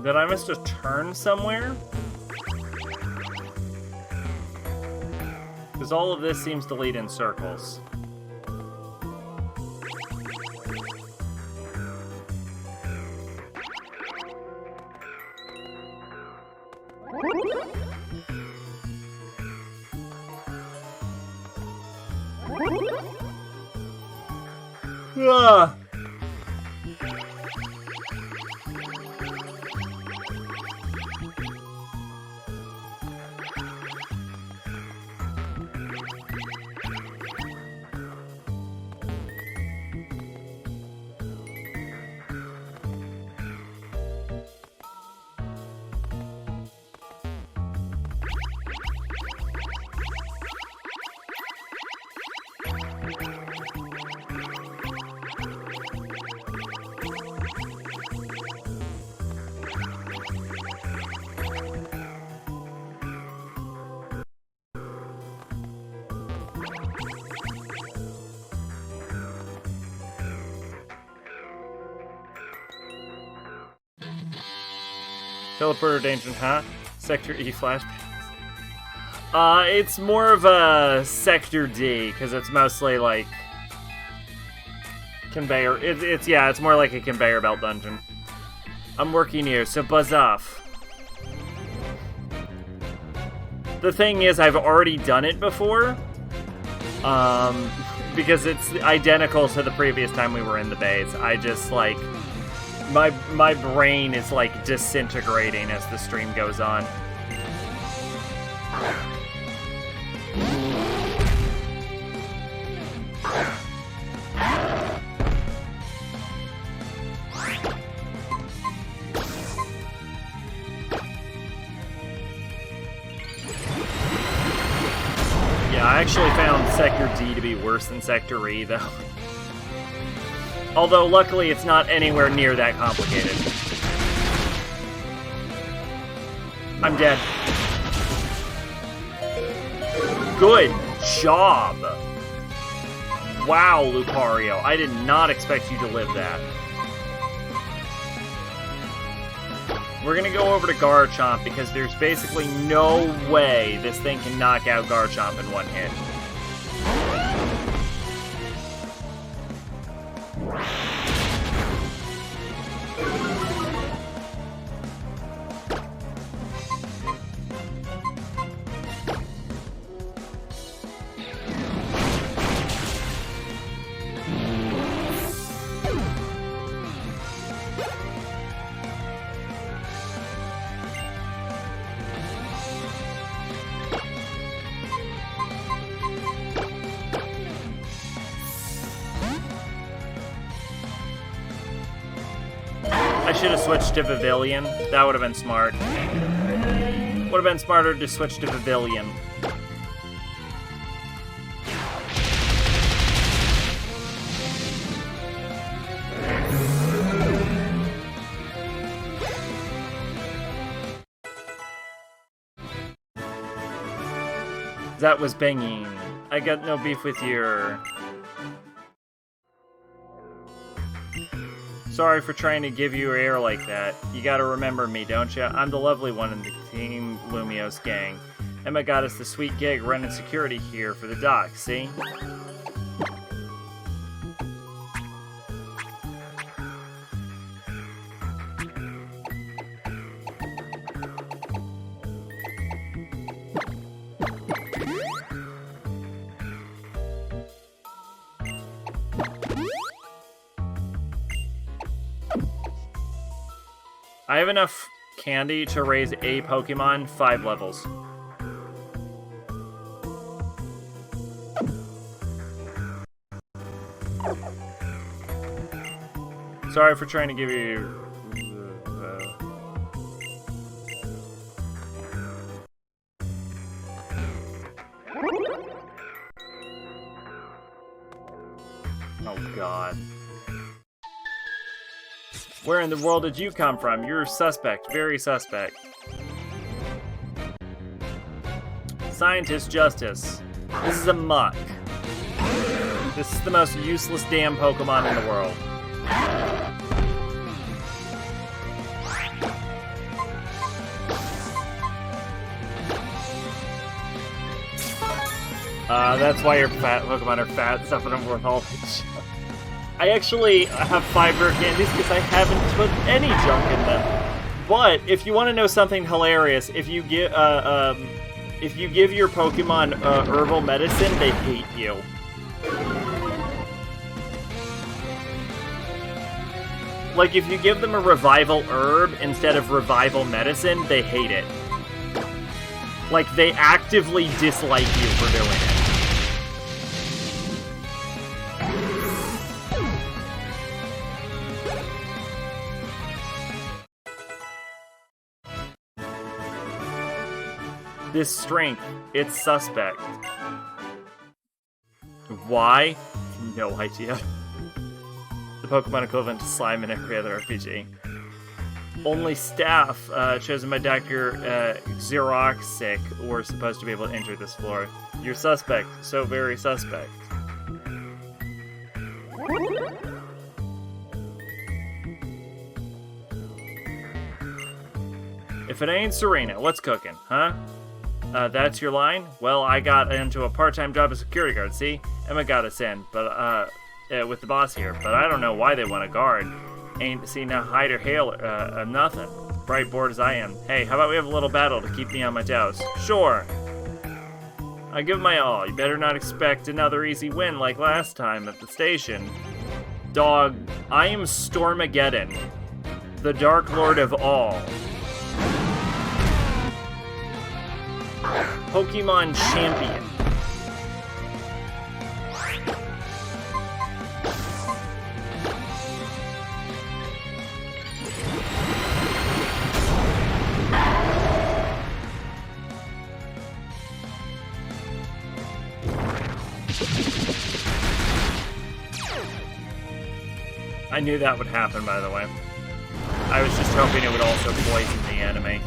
Did I miss a turn somewhere? Because all of this seems to lead in circles. Ah! Teleporter danger, huh? Sector E flash. It's more of a Sector D, because it's mostly like conveyor. It's more like a conveyor belt dungeon. I'm working here, so buzz off. The thing is, I've already done it before, because it's identical to the previous time we were in the base. I just like. My brain is like disintegrating as the stream goes on. Yeah, I actually found Sector D to be worse than Sector E, though. Although, luckily, it's not anywhere near that complicated. I'm dead. Good job! Wow, Lucario, I did not expect you to live that. We're gonna go over to Garchomp because there's basically no way this thing can knock out Garchomp in one hit. I should have switched to Pavilion. That would have been smart. Would have been smarter to switch to Pavilion. That was banging. I got no beef with your... Sorry for trying to give you air like that. You gotta remember me, don't ya? I'm the lovely one in the Team Lumios gang. Emma got us the sweet gig running security here for the dock, see? I have enough candy to raise a Pokemon 5 levels. Sorry for trying to give you... Oh, God. Where in the world did you come from? You're suspect. Very suspect. Scientist Justice. This is a muck. This is the most useless damn Pokemon in the world. That's why your fat Pokemon are fat, stuff that I'm worth all this. I actually have 5 rare candies because I haven't put any junk in them. But if you want to know something hilarious, if you give your Pokemon herbal medicine, they hate you. Like if you give them a revival herb instead of revival medicine, they hate it. Like they actively dislike you for doing it. This strength, it's suspect. Why? No idea. The Pokemon equivalent to slime in every other RPG. Only staff chosen by Dr. Xeroxic were supposed to be able to enter this floor. You're suspect, so very suspect. If it ain't Serena, what's cooking, huh? That's your line? Well, I got into a part-time job as security guard, see? Emma got us in, but, with the boss here, but I don't know why they want a guard. Ain't seen a hide or hail, nothing. Bright bored as I am. Hey, how about we have a little battle to keep me on my toes? Sure! I give my all. You better not expect another easy win like last time at the station. Dog, I am Stormageddon, the Dark Lord of all. Pokemon Champion. I knew that would happen, by the way. I was just hoping it would also poison the enemy.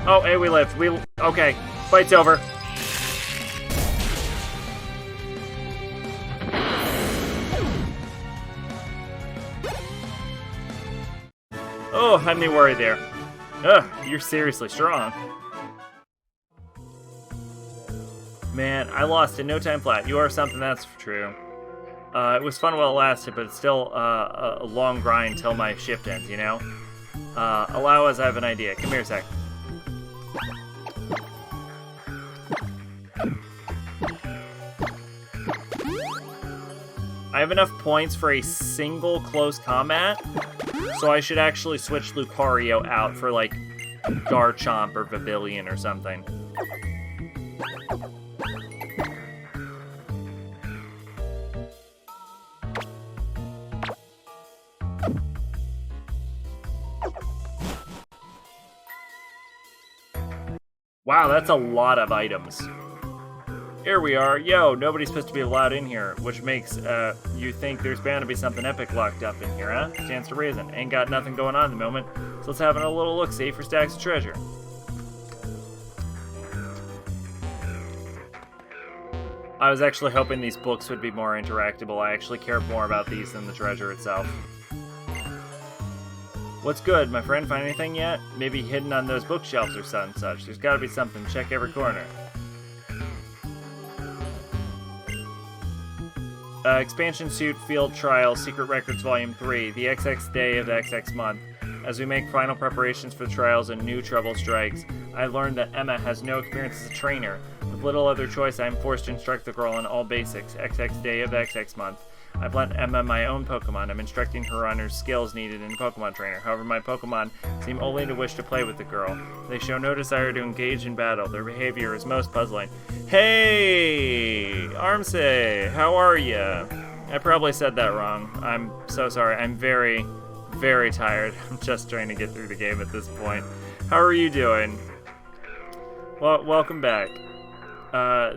Oh, hey, we lived. Okay, fight's over. Oh, had me worried there. Ugh, you're seriously strong. Man, I lost in no time flat. You are something, that's true. It was fun while it lasted, but it's still a long grind till my shift ends, you know? Allow us, I have an idea. Come here a sec. I have enough points for a single close combat, so I should actually switch Lucario out for, like, Garchomp or Pavilion or something. Wow, that's a lot of items. Here we are. Yo, nobody's supposed to be allowed in here, which makes you think there's bound to be something epic locked up in here, huh? Stands to reason. Ain't got nothing going on at the moment, so let's have a little look-see for stacks of treasure. I was actually hoping these books would be more interactable. I actually care more about these than the treasure itself. What's good? My friend find anything yet? Maybe hidden on those bookshelves or such. There's gotta be something. Check every corner. Expansion Suit Field Trial Secret Records Volume 3, the XX day of the XX month. As we make final preparations for the trials and new trouble strikes, I learned that Emma has no experience as a trainer. With little other choice, I am forced to instruct the girl on all basics. XX day of the XX month. I've lent Emma my own Pokemon. I'm instructing her on her skills needed in a Pokemon trainer. However, my Pokemon seem only to wish to play with the girl. They show no desire to engage in battle. Their behavior is most puzzling. Hey! Armsay! How are ya? I probably said that wrong. I'm so sorry. I'm very, very tired. I'm just trying to get through the game at this point. How are you doing? Well, welcome back.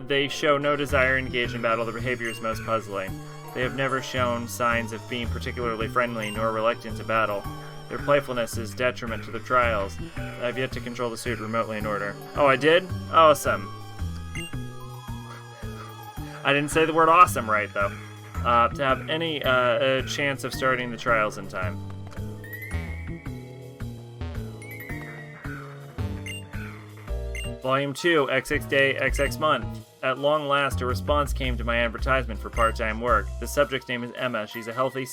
They show no desire to engage in battle. Their behavior is most puzzling. They have never shown signs of being particularly friendly nor reluctant to battle. Their playfulness is detriment to their trials. I have yet to control the suit remotely in order. Oh, I did? Awesome. I didn't say the word awesome right, though. To have any chance of starting the trials in time. Volume 2, XX Day, XX Month. At long last, a response came to my advertisement for part-time work. The subject's name is Emma. She's a healthy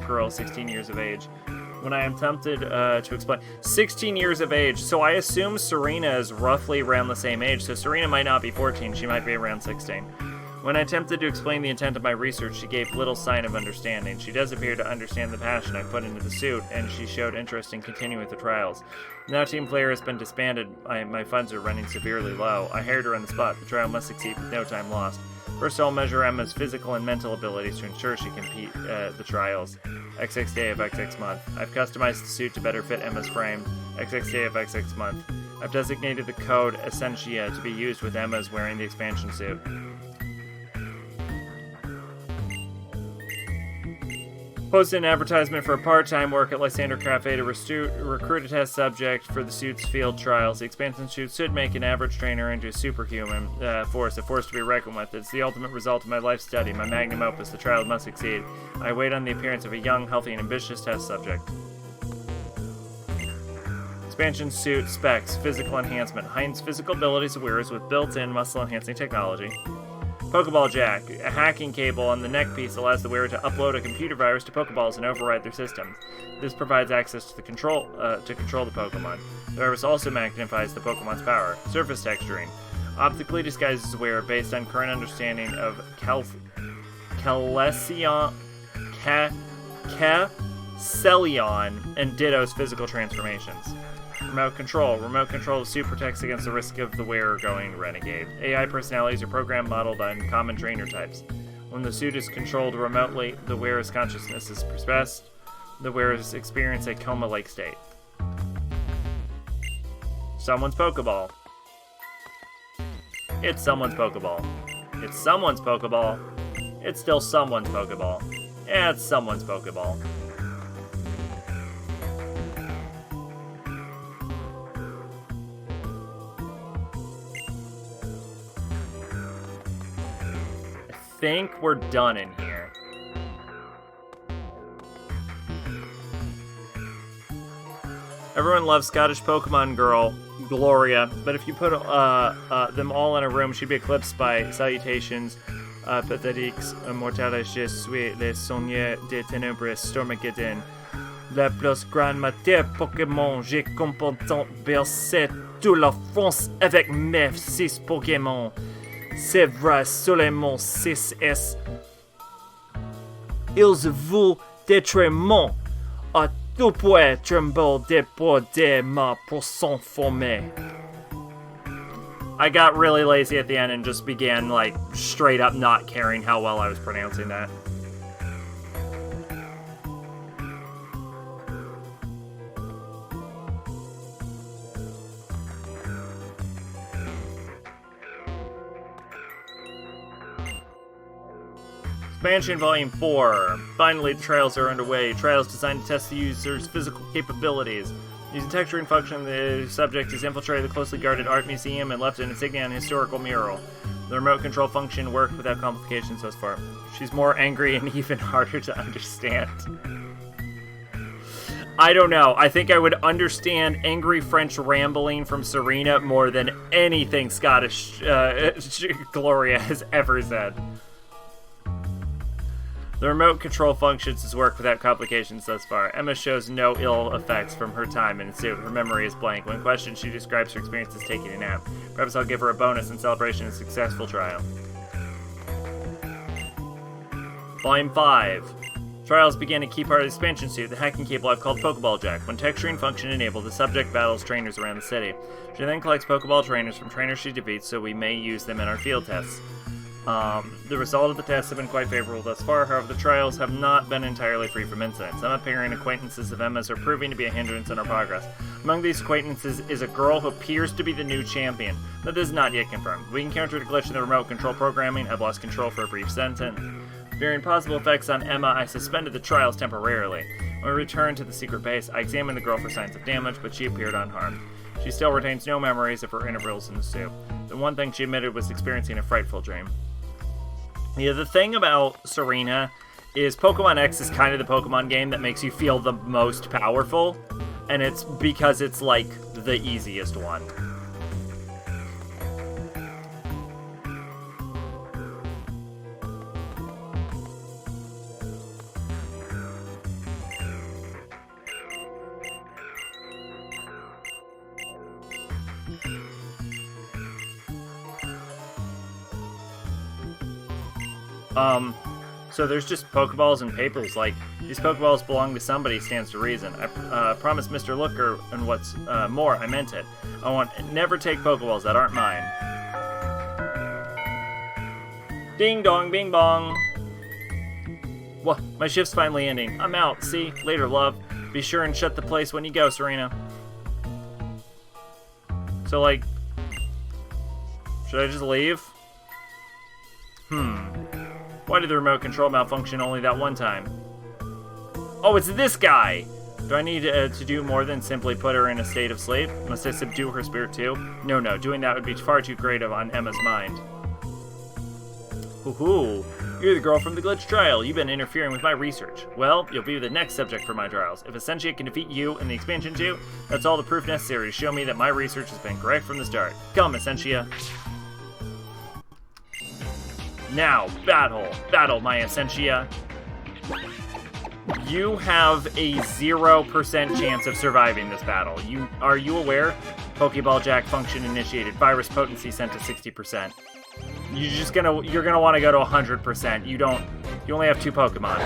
girl, 16 years of age. When I am tempted to explain... 16 years of age, so I assume Serena is roughly around the same age, so Serena might not be 14, she might be around 16. When I attempted to explain the intent of my research, she gave little sign of understanding. She does appear to understand the passion I put into the suit, and she showed interest in continuing with the trials. Now Team Player has been disbanded, my funds are running severely low. I hired her on the spot. The trial must succeed with no time lost. First, I'll measure Emma's physical and mental abilities to ensure she can compete the trials. XX Day of XX Month. I've customized the suit to better fit Emma's frame. XX Day of XX Month. I've designated the code Essentia to be used with Emma's wearing the expansion suit. Posted an advertisement for a part-time work at Lysander Cafe to recruit a test subject for the suit's field trials. The expansion suit should make an average trainer into a superhuman force, a force to be reckoned with. It's the ultimate result of my life study, my magnum opus. The trial must succeed. I wait on the appearance of a young, healthy, and ambitious test subject. Expansion suit specs, physical enhancement, heightens physical abilities of wearers with built-in muscle-enhancing technology. Pokeball Jack, a hacking cable on the neck piece allows the wearer to upload a computer virus to Pokeballs and override their systems. This provides access to the control the Pokemon. The virus also magnifies the Pokemon's power. Surface texturing, optically disguises the wearer based on current understanding of Celeon and Ditto's physical transformations. Remote control. Remote control of the suit protects against the risk of the wearer going renegade. AI personalities are programmed modeled on common trainer types. When the suit is controlled remotely, the wearer's consciousness is suppressed. The wearers experience a coma-like state. Someone's Pokeball. It's someone's Pokeball. It's someone's Pokeball. It's still someone's Pokeball. Yeah, it's someone's Pokeball. I think we're done in here. Everyone loves Scottish Pokemon girl, Gloria, but if you put them all in a room, she'd be eclipsed by salutations, pathetiques, mortales, je suis le seigneur des ténèbres, Stormageddon. La plus grande matière Pokémon, j'ai comportant bercé toute la France avec mes 6 Pokémon. C'est vrai, seulement 6S. Ils vous détruiront. À tout point tremble de ma pourcent formé. I got really lazy at the end and just began, like, straight up not caring how well I was pronouncing that. Expansion Volume 4. Finally, the trials are underway. Trials designed to test the user's physical capabilities. Using texturing function, the subject is infiltrated the closely guarded art museum and left an insignia on a historical mural. The remote control function worked without complications thus far. She's more angry and even harder to understand. I don't know. I think I would understand angry French rambling from Serena more than anything Scottish Gloria has ever said. The remote control functions has worked without complications thus far. Emma shows no ill effects from her time in the suit. Her memory is blank. When questioned, she describes her experience as taking a nap. Perhaps I'll give her a bonus in celebration of a successful trial. Volume 5. Trials begin a key part of the expansion suit, the hacking cable I've called Pokeball Jack. When texturing function enabled, the subject battles trainers around the city. She then collects Pokeball trainers from trainers she defeats, so we may use them in our field tests. The result of the tests have been quite favorable thus far. However, the trials have not been entirely free from incidents. Some appearing acquaintances of Emma's are proving to be a hindrance in our progress. Among these acquaintances is a girl who appears to be the new champion, but this is not yet confirmed. We encountered a glitch in the remote control programming. I've lost control for a brief second. Fearing possible effects on Emma, I suspended the trials temporarily. When we returned to the secret base, I examined the girl for signs of damage, but she appeared unharmed. She still retains no memories of her intervals in the suit. The one thing she admitted was experiencing a frightful dream. Yeah, the thing about Serena is Pokemon X is kind of the Pokemon game that makes you feel the most powerful, and it's because it's, like, the easiest one. So there's just Pokeballs and papers, like, these Pokeballs belong to somebody, stands to reason. I promised Mr. Looker, and what's more, I meant it. I want never take Pokeballs that aren't mine. Ding dong, bing bong. Well, my shift's finally ending. I'm out. See? Later, love. Be sure and shut the place when you go, Serena. So, like, should I just leave? Why did the remote control malfunction only that one time? Oh, it's this guy! Do I need to do more than simply put her in a state of sleep? Must I subdue her spirit too? No, doing that would be far too creative on Emma's mind. Hoo-hoo. You're the girl from the glitch trial. You've been interfering with my research. Well, you'll be the next subject for my trials. If Essentia can defeat you and the expansion too, that's all the proof necessary to show me that my research has been correct from the start. Come, Essentia. Now, battle. Battle, my Essentia. You have a 0% chance of surviving this battle. Are you aware? Pokeball Jack function initiated. Virus potency sent to 60%. You're gonna want to go to 100%. You only have 2 Pokemon.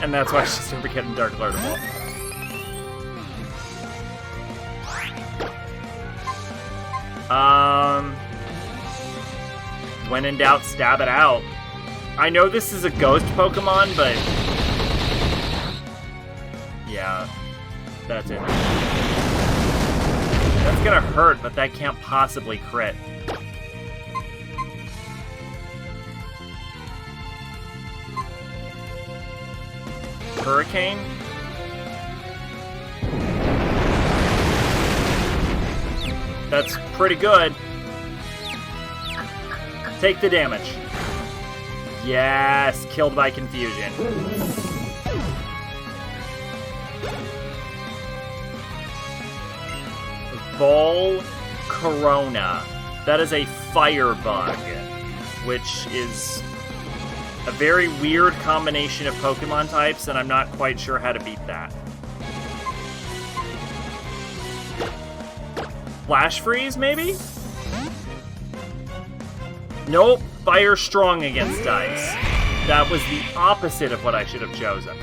And that's why she's never getting Dark Alertable. When in doubt, stab it out. I know this is a ghost Pokemon, but yeah, that's it. That's gonna hurt, but that can't possibly crit. Hurricane? That's pretty good. Take the damage. Yes, killed by confusion. Vol Corona. That is a fire bug, which is a very weird combination of Pokemon types, and I'm not quite sure how to beat that. Flash Freeze, maybe? Nope, Fire Strong against Ice. That was the opposite of what I should have chosen.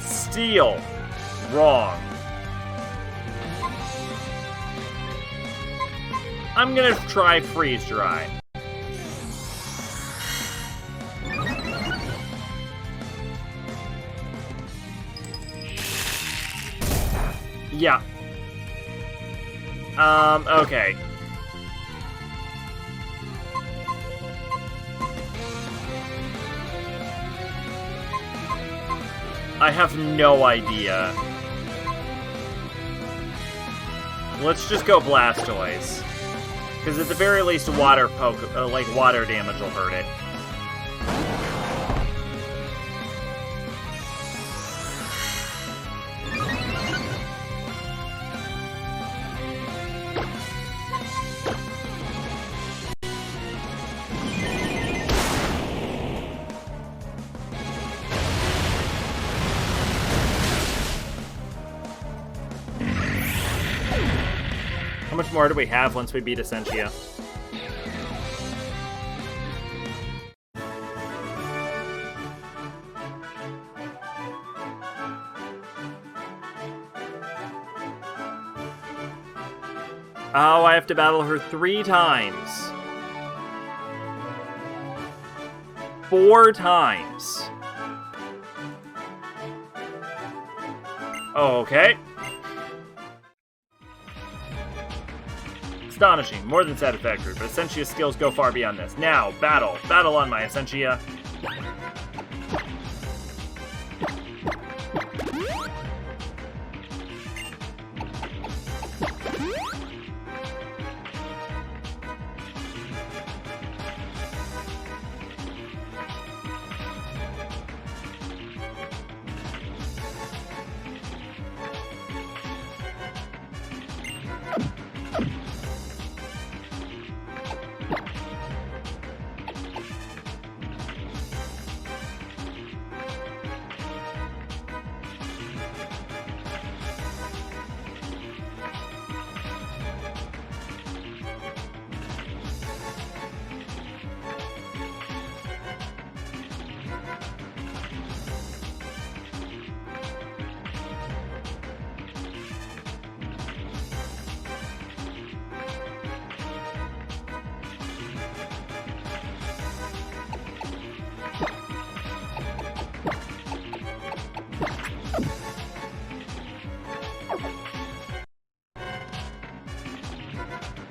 Steel. Wrong. I'm gonna try Freeze Dry. Yeah. Okay. I have no idea. Let's just go Blastoise. Because at the very least, water damage will hurt it. How much more do we have once we beat Essentia? Oh, I have to battle her 3 times. 4 times. Okay. Astonishing, more than satisfactory, but Essentia's skills go far beyond this. Now, battle. Battle on my Essentia.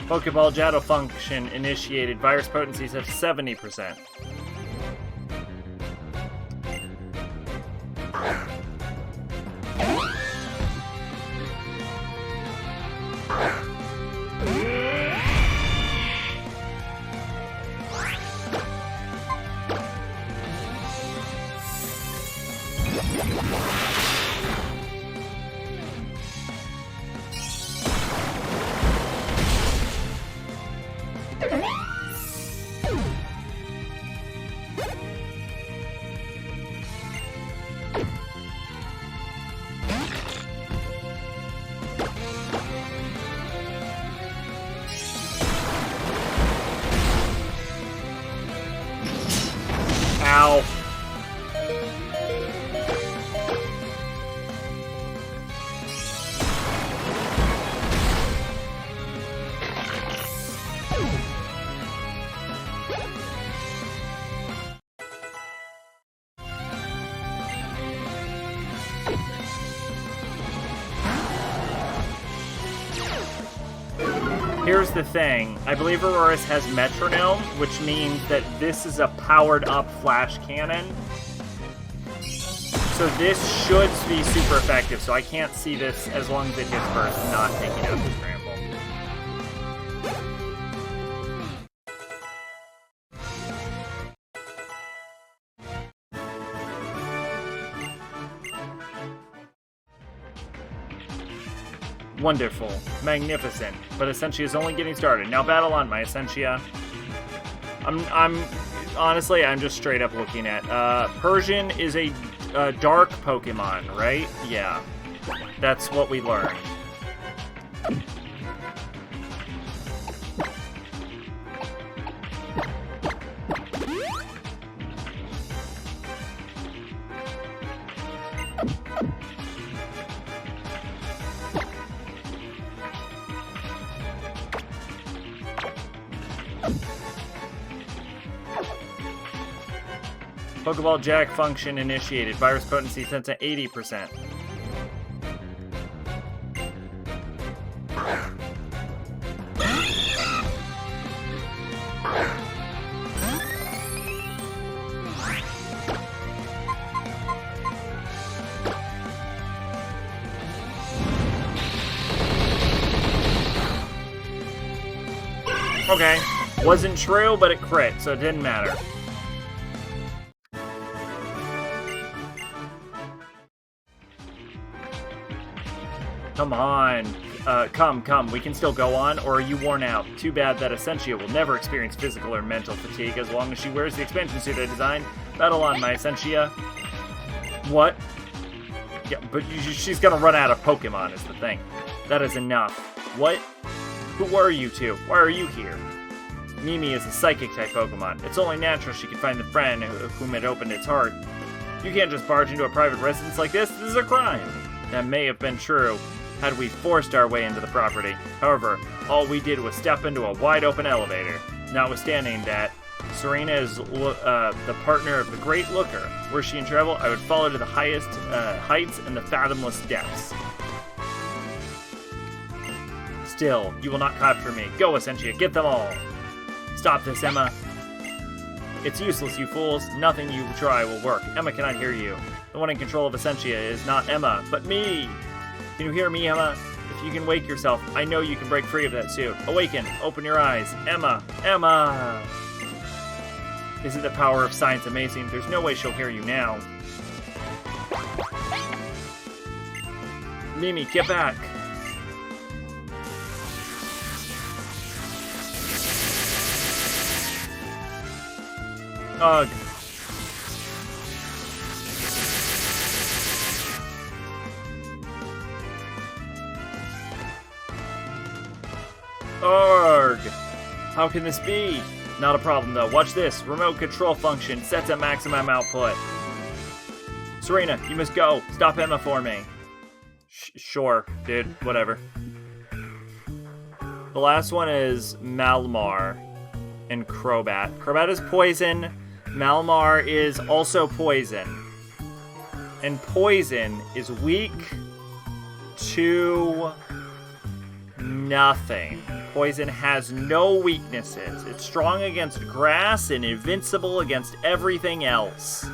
Pokeball Jado function initiated. Virus potencies have 70%. Ow. Here's the thing. I believe Aurora's has metronome, which means that this is a powered-up flash cannon. So this should be super effective, so I can't see this, as long as it hits first, not taking out the scramble. Wonderful. Magnificent. But Essentia is only getting started. Now battle on, my Essentia. Honestly, I'm just straight up looking at, Persian is a dark Pokemon, right? Yeah. That's what we learned. Pokeball Jack function initiated. Virus potency set to 80%. Okay. Wasn't true, but it crit, so it didn't matter. Come on. Come. We can still go on, or are you worn out? Too bad that Essentia will never experience physical or mental fatigue as long as she wears the expansion suit I designed. Battle on, my Essentia. What? Yeah, but she's gonna run out of Pokemon is the thing. That is enough. What? Who are you two? Why are you here? Mimi is a psychic-type Pokemon. It's only natural she could find the friend whom had opened its heart. You can't just barge into a private residence like this. This is a crime. That may have been true had we forced our way into the property. However, all we did was step into a wide-open elevator. Notwithstanding that, Serena is the partner of the Great Looker. Were she in trouble, I would follow to the highest heights and the fathomless depths. Still, you will not capture me. Go, Essentia, get them all. Stop this, Emma. It's useless, you fools. Nothing you try will work. Emma cannot hear you. The one in control of Essentia is not Emma, but me. Can you hear me, Emma? If you can wake yourself, I know you can break free of that suit. Awaken. Open your eyes. Emma. Emma. Isn't the power of science amazing? There's no way she'll hear you now. Mimi, get back. Ugh. Arg! How can this be? Not a problem though. Watch this. Remote control function set to maximum output. Serena, you must go. Stop Emma for me. Sure, dude. Whatever. The last one is Malamar and Crobat. Crobat is poison. Malamar is also poison. And poison is weak to nothing. Poison has no weaknesses. It's strong against grass and invincible against everything else.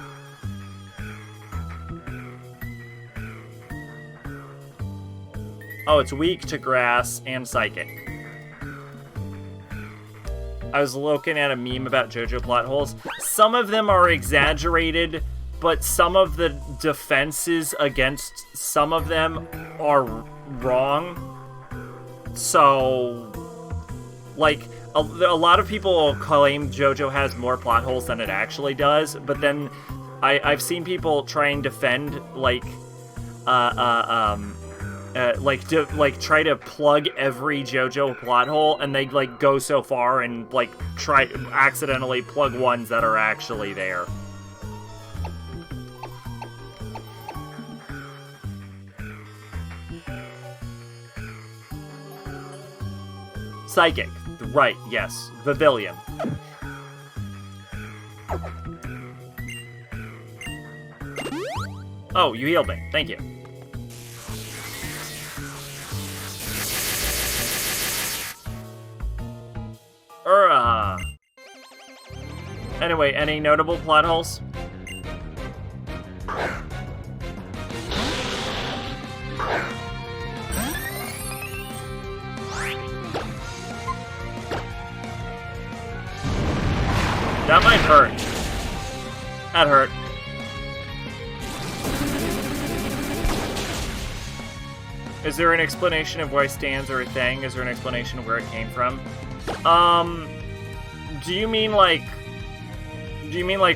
Oh, it's weak to grass and psychic. I was looking at a meme about JoJo plot holes. Some of them are exaggerated but some of the defenses against some of them are wrong. So, like, a lot of people claim JoJo has more plot holes than it actually does, but then I've seen people try and defend, like, try to plug every JoJo plot hole, and they, like, go so far and, like, try accidentally plug ones that are actually there. Psychic. Right, yes. Pavilion. Oh, you healed me. Thank you. Anyway, any notable plot holes? That might hurt. That hurt. Is there an explanation of why stands are a thing? Is there an explanation of where it came from? Do you mean like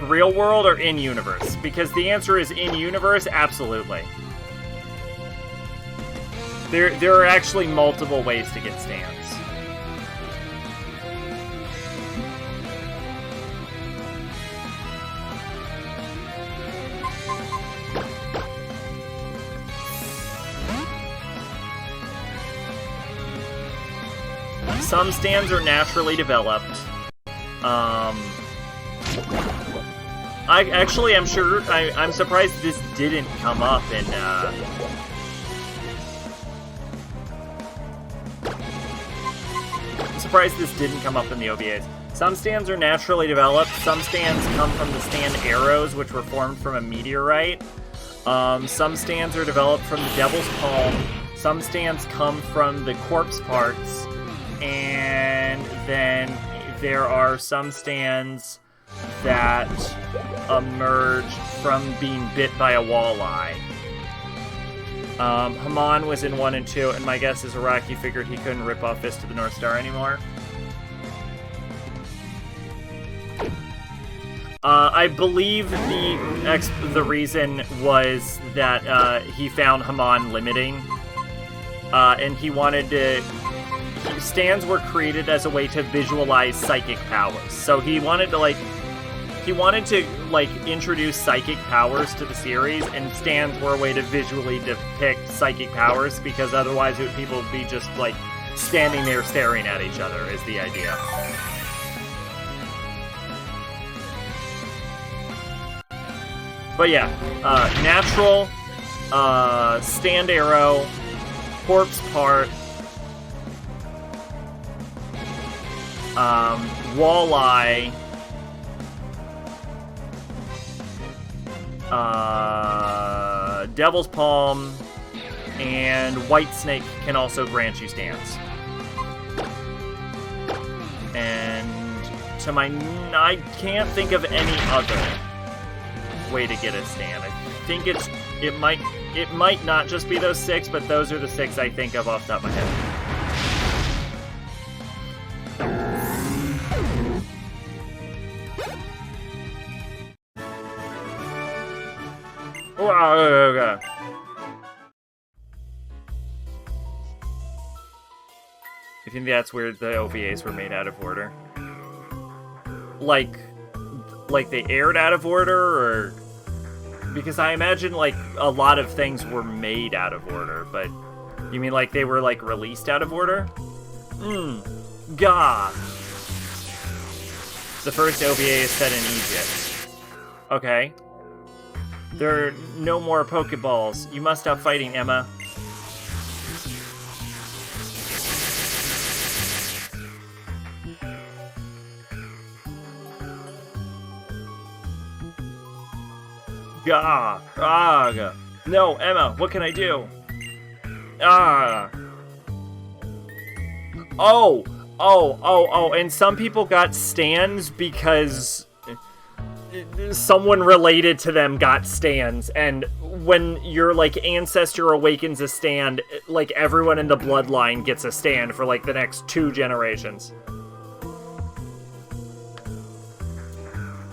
real world or in universe? Because the answer is in universe, absolutely. There are actually multiple ways to get stands. Some stands are naturally developed. I'm surprised this didn't come up in, I'm surprised this didn't come up in the OVAs. Some stands are naturally developed. Some stands come from the stand arrows, which were formed from a meteorite. Some stands are developed from the Devil's Palm. Some stands come from the corpse parts. And then there are some stands that emerge from being bit by a walleye. Haman was in 1 and 2, and my guess is Araki figured he couldn't rip off Fist of the North Star anymore. I believe the reason was that he found Haman limiting, and he wanted to... Stands were created as a way to visualize psychic powers. So he wanted to introduce psychic powers to the series, and stands were a way to visually depict psychic powers, because otherwise people would be just like standing there staring at each other is the idea. But yeah, natural, stand arrow, corpse part, walleye, Devil's Palm, and White Snake can also grant you stands. And I can't think of any other way to get a stand. I think it might not just be those 6, but those are the 6 I think of off the top of my head. Okay. I think that's weird. The OVAs were made out of order. Like they aired out of order, or because I imagine like a lot of things were made out of order, but you mean like they were like released out of order? Gah. The first OVA is set in Egypt. Okay. There are no more Pokeballs. You must stop fighting, Emma. Gah! Ah! No, Emma, what can I do? Ah! Oh, and some people got stands because someone related to them got stands, and when your like ancestor awakens a stand, like everyone in the bloodline gets a stand for like the next 2 generations.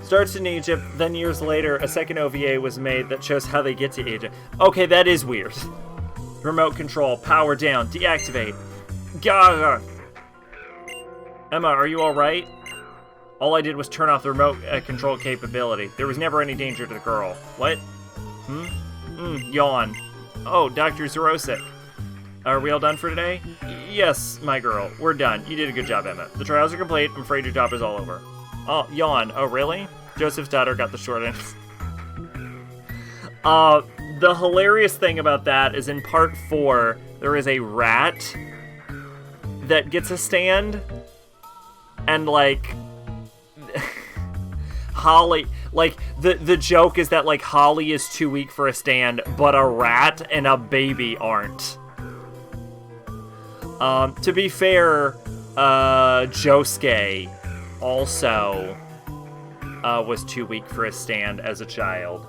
Starts in Egypt, then years later, a second OVA was made that shows how they get to Egypt. Okay, that is weird. Remote control, power down, deactivate. Gah! Emma, are you alright? All I did was turn off the remote control capability. There was never any danger to the girl. What? Yawn. Oh, Dr. Zerosik. Are we all done for today? Yes, my girl. We're done. You did a good job, Emma. The trials are complete. I'm afraid your job is all over. Oh, yawn. Oh, really? Joseph's daughter got the short end. The hilarious thing about that is in part 4, there is a rat that gets a stand. And, like... Holly, like, the joke is that, like, Holly is too weak for a stand, but a rat and a baby aren't. To be fair, Josuke also was too weak for a stand as a child.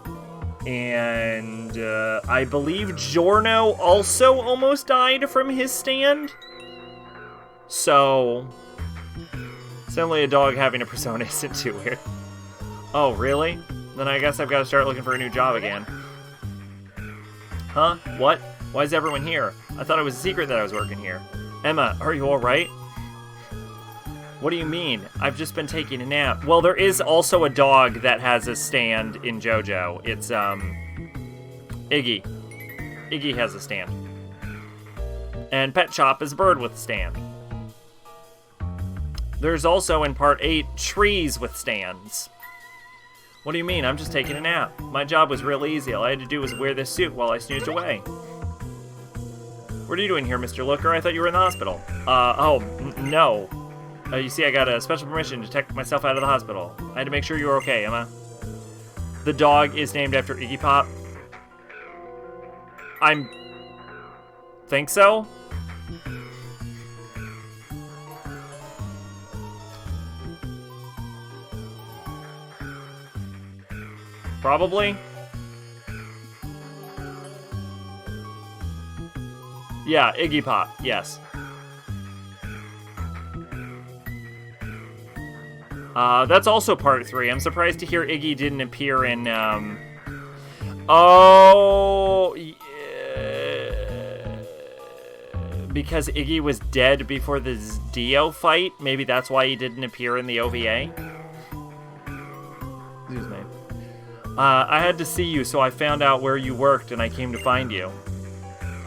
And I believe Giorno also almost died from his stand. So, suddenly a dog having a persona isn't too weird. Oh, really? Then I guess I've got to start looking for a new job again. Huh? What? Why is everyone here? I thought it was a secret that I was working here. Emma, are you alright? What do you mean? I've just been taking a nap. Well, there is also a dog that has a stand in JoJo. It's, Iggy. Iggy has a stand. And Pet Shop is a bird with a stand. There's also, in Part 8, trees with stands. What do you mean? I'm just taking a nap. My job was real easy. All I had to do was wear this suit while I snoozed away. What are you doing here, Mr. Looker? I thought you were in the hospital. No. You see, I got a special permission to take myself out of the hospital. I had to make sure you were okay, Emma. The dog is named after Iggy Pop. Think so? Probably. Yeah, Iggy Pop, yes. That's also part 3. I'm surprised to hear Iggy didn't appear in, Oh, yeah. Because Iggy was dead before the Dio fight? Maybe that's why he didn't appear in the OVA? Excuse me. I had to see you, so I found out where you worked, and I came to find you.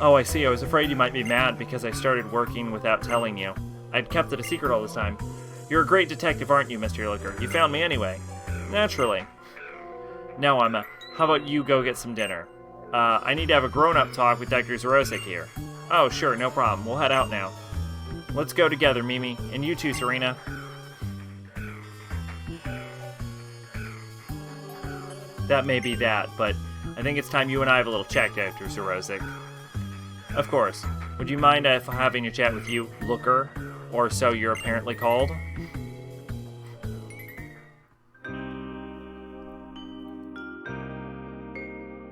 Oh, I see. I was afraid you might be mad because I started working without telling you. I'd kept it a secret all this time. You're a great detective, aren't you, Mr. Looker? You found me anyway. Naturally. Now, Emma, how about you go get some dinner? I need to have a grown-up talk with Dr. Zerosik here. Oh, sure, no problem. We'll head out now. Let's go together, Mimi. And you too, Serena. That may be that, but I think it's time you and I have a little chat, Dr. Zerosik. Of course. Would you mind if having a chat with you, Looker? Or so you're apparently called?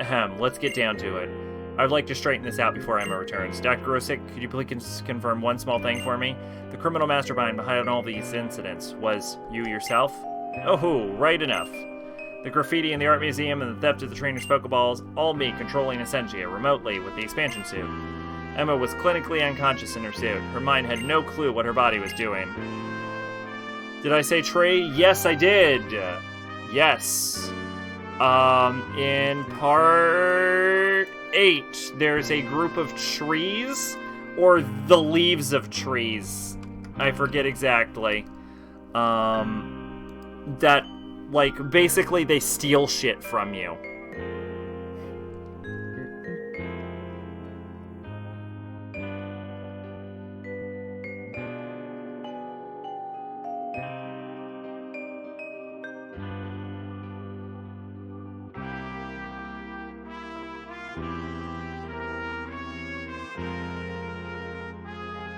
Ahem, let's get down to it. I'd like to straighten this out before Emma returns. Dr. Rosick, could you please confirm one small thing for me? The criminal mastermind behind all these incidents was you yourself? Oh, right enough. The graffiti in the art museum and the theft of the trainer's Pokeballs, all me controlling Essentia remotely with the expansion suit. Emma was clinically unconscious in her suit. Her mind had no clue what her body was doing. Did I say Trey? Yes, I did. Yes. In part 8, there's a group of trees, or the leaves of trees. I forget exactly. That, like, basically they steal shit from you.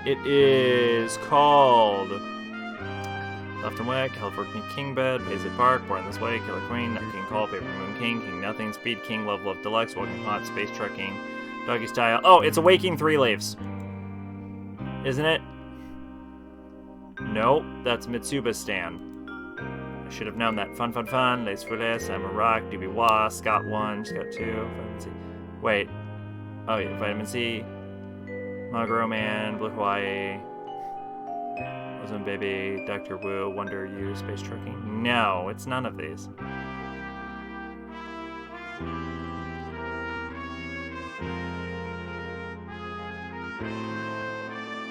It is called Left and Way, California King Bed, Visit Park, Born This Way, Killer Queen, Nut King Call, Paper Moon King, King Nothing, Speed King, Level Up Deluxe, Walking Hot, Space Trucking, Doggy Style. Oh, it's Awaking 3 Leaves. Isn't it? Nope, that's Mitsuba's stand. I should have known that. Fun, fun, fun. Les Foules, I'm a Rock, DB Scott 1, Scott 2, Vitamin C. Wait. Oh, yeah, Vitamin C. Magro Man, Blue Hawaii. Ozone Baby, Dr. Wu, Wonder U, Space Trucking. No, it's none of these.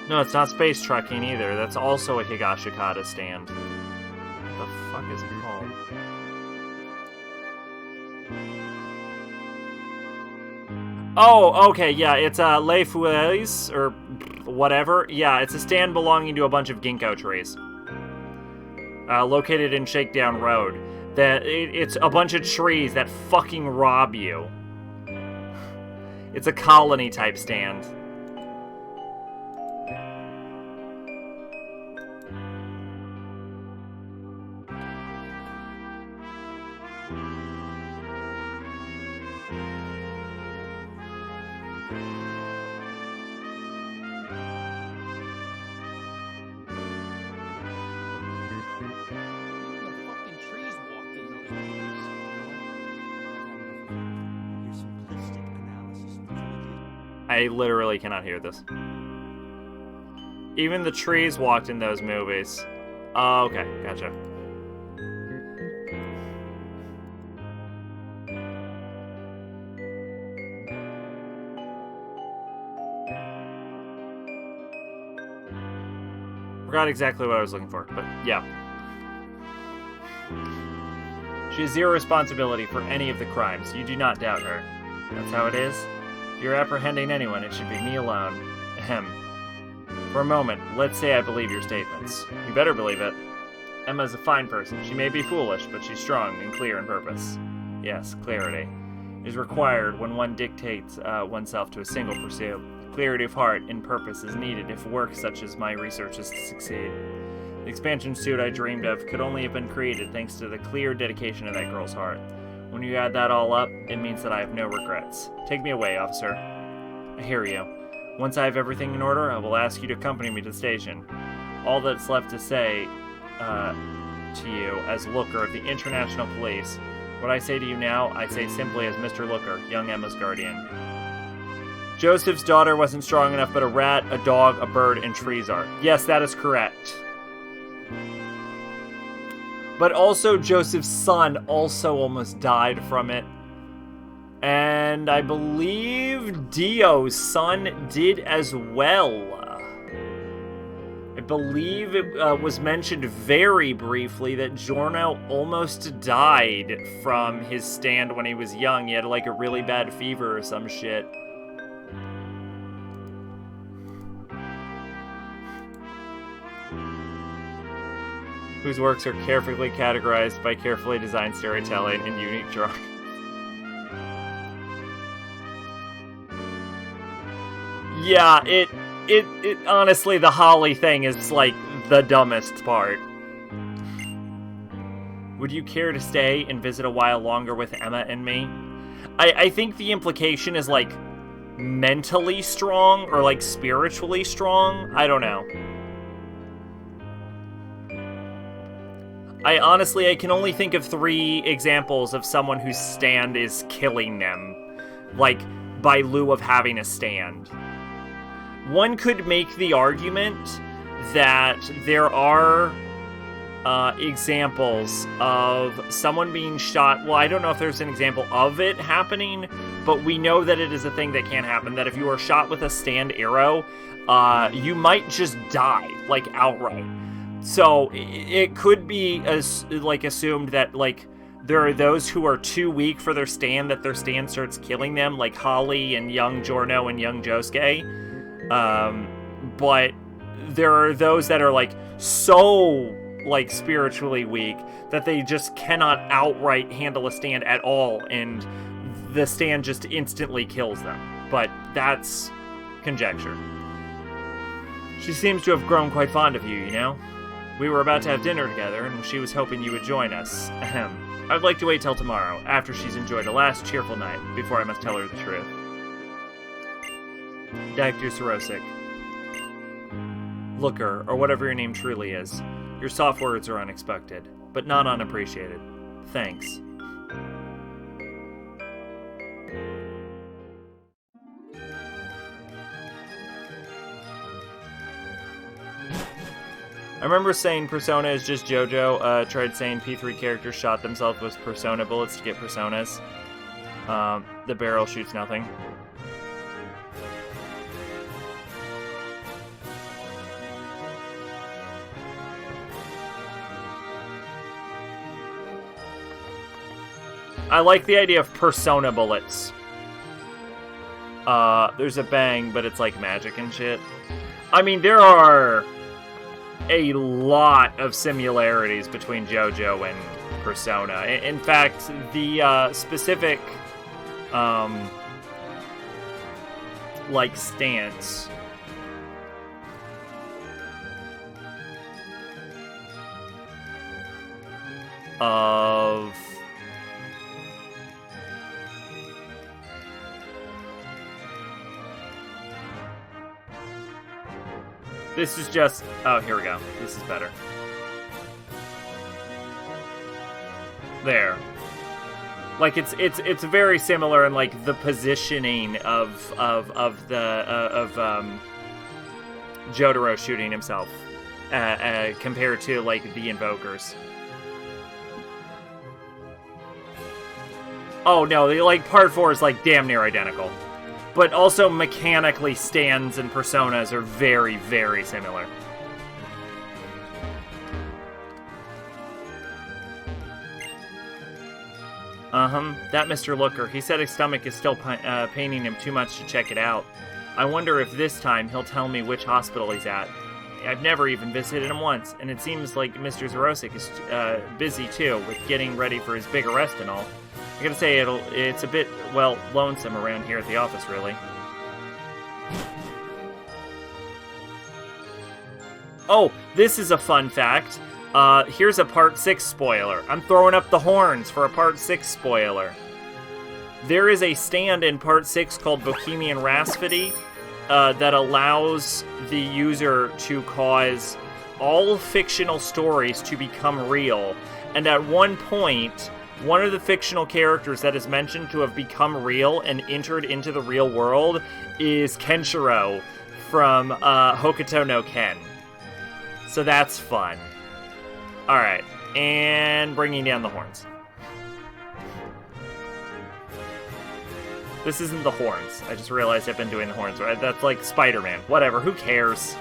No, it's not Space Trucking either. That's also a Higashikata stand. What the fuck is it called? Oh, okay, yeah, it's Les Fouilles, or whatever. Yeah, it's a stand belonging to a bunch of ginkgo trees. Located in Shakedown Road. It's a bunch of trees that fucking rob you. It's a colony-type stand. I literally cannot hear this. Even the trees walked in those movies. Oh, okay, gotcha. Forgot exactly what I was looking for, but yeah. She has zero responsibility for any of the crimes. You do not doubt her. That's how it is? If you're apprehending anyone, it should be me alone. Ahem. For a moment, let's say I believe your statements. You better believe it. Emma's a fine person. She may be foolish, but she's strong and clear in purpose. Yes, clarity is required when one dictates oneself to a single pursuit. Clarity of heart and purpose is needed if work such as my research is to succeed. The expansion suit I dreamed of could only have been created thanks to the clear dedication of that girl's heart. When you add that all up, it means that I have no regrets. Take me away, officer. I hear you. Once I have everything in order, I will ask you to accompany me to the station. All that's left to say to you as Looker of the International Police, what I say to you now, I say simply as Mr. Looker, young Emma's guardian. Joseph's daughter wasn't strong enough, but a rat, a dog, a bird, and trees are. Yes, that is correct. But also, Joseph's son also almost died from it. And I believe Dio's son did as well. I believe it was mentioned very briefly that Giorno almost died from his stand when he was young. He had like a really bad fever or some shit. Whose works are carefully categorized by carefully designed storytelling and unique drawing. Yeah, it honestly, the Holly thing is like the dumbest part. Would you care to stay and visit a while longer with Emma and me? I think the implication is like mentally strong or like spiritually strong. I don't know. I can only think of 3 examples of someone whose stand is killing them, like, by lieu of having a stand. One could make the argument that there are examples of someone being shot. Well, I don't know if there's an example of it happening, but we know that it is a thing that can happen, that if you are shot with a stand arrow, you might just die, like, outright. So it could be assumed that like there are those who are too weak for their stand, that their stand starts killing them, like Holly and young Giorno and young Josuke. But there are those that are like so like spiritually weak that they just cannot outright handle a stand at all, and the stand just instantly kills them. But that's conjecture. She seems to have grown quite fond of you, you know? We were about to have dinner together, and she was hoping you would join us. Ahem. I'd like to wait till tomorrow, after she's enjoyed a last cheerful night, before I must tell her the truth. Dr. Sorosik. Looker, or whatever your name truly is. Your soft words are unexpected, but not unappreciated. Thanks. I remember saying Persona is just JoJo. Tried saying P3 characters shot themselves with Persona bullets to get Personas. The barrel shoots nothing. I like the idea of Persona bullets. There's a bang, but it's like magic and shit. I mean, there are a lot of similarities between JoJo and Persona. In fact, the specific like stance of this is just... Oh, here we go. This is better. There. Like, it's very similar in, like, the positioning of Jotaro shooting himself compared to, like, the Invokers. Oh, no, like, Part 4 is, like, damn near identical. But also mechanically, stands and personas are very, very similar. That Mr. Looker. He said his stomach is still paining him too much to check it out. I wonder if this time he'll tell me which hospital he's at. I've never even visited him once, and it seems like Mr. Zorosik is busy too, with getting ready for his big arrest and all. I gotta say, it's a bit, well, lonesome around here at the office, really. Oh, this is a fun fact. Here's a Part 6 spoiler. I'm throwing up the horns for a Part 6 spoiler. There is a stand in Part 6 called Bohemian Rhapsody that allows the user to cause all fictional stories to become real. And at one point, one of the fictional characters that is mentioned to have become real and entered into the real world is Kenshiro from Hokuto no Ken. So that's fun. Alright, and bringing down the horns. This isn't the horns. I just realized I've been doing the horns, right? That's like Spider-Man. Whatever, who cares?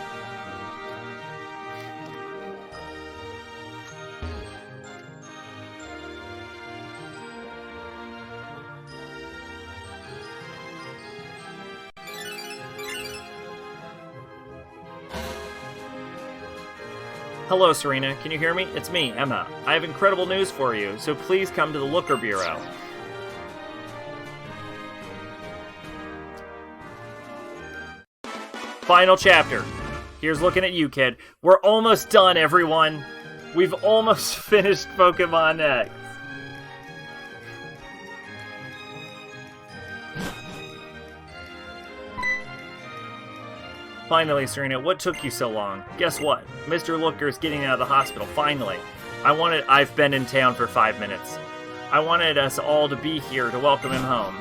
Hello, Serena. Can you hear me? It's me, Emma. I have incredible news for you, so please come to the Looker Bureau. Final chapter. Here's looking at you, kid. We're almost done, everyone. We've almost finished Pokemon X. Finally, Serena, what took you so long? Guess what? Mr. Looker's getting out of the hospital, finally. I've been in town for 5 minutes. I wanted us all to be here to welcome him home.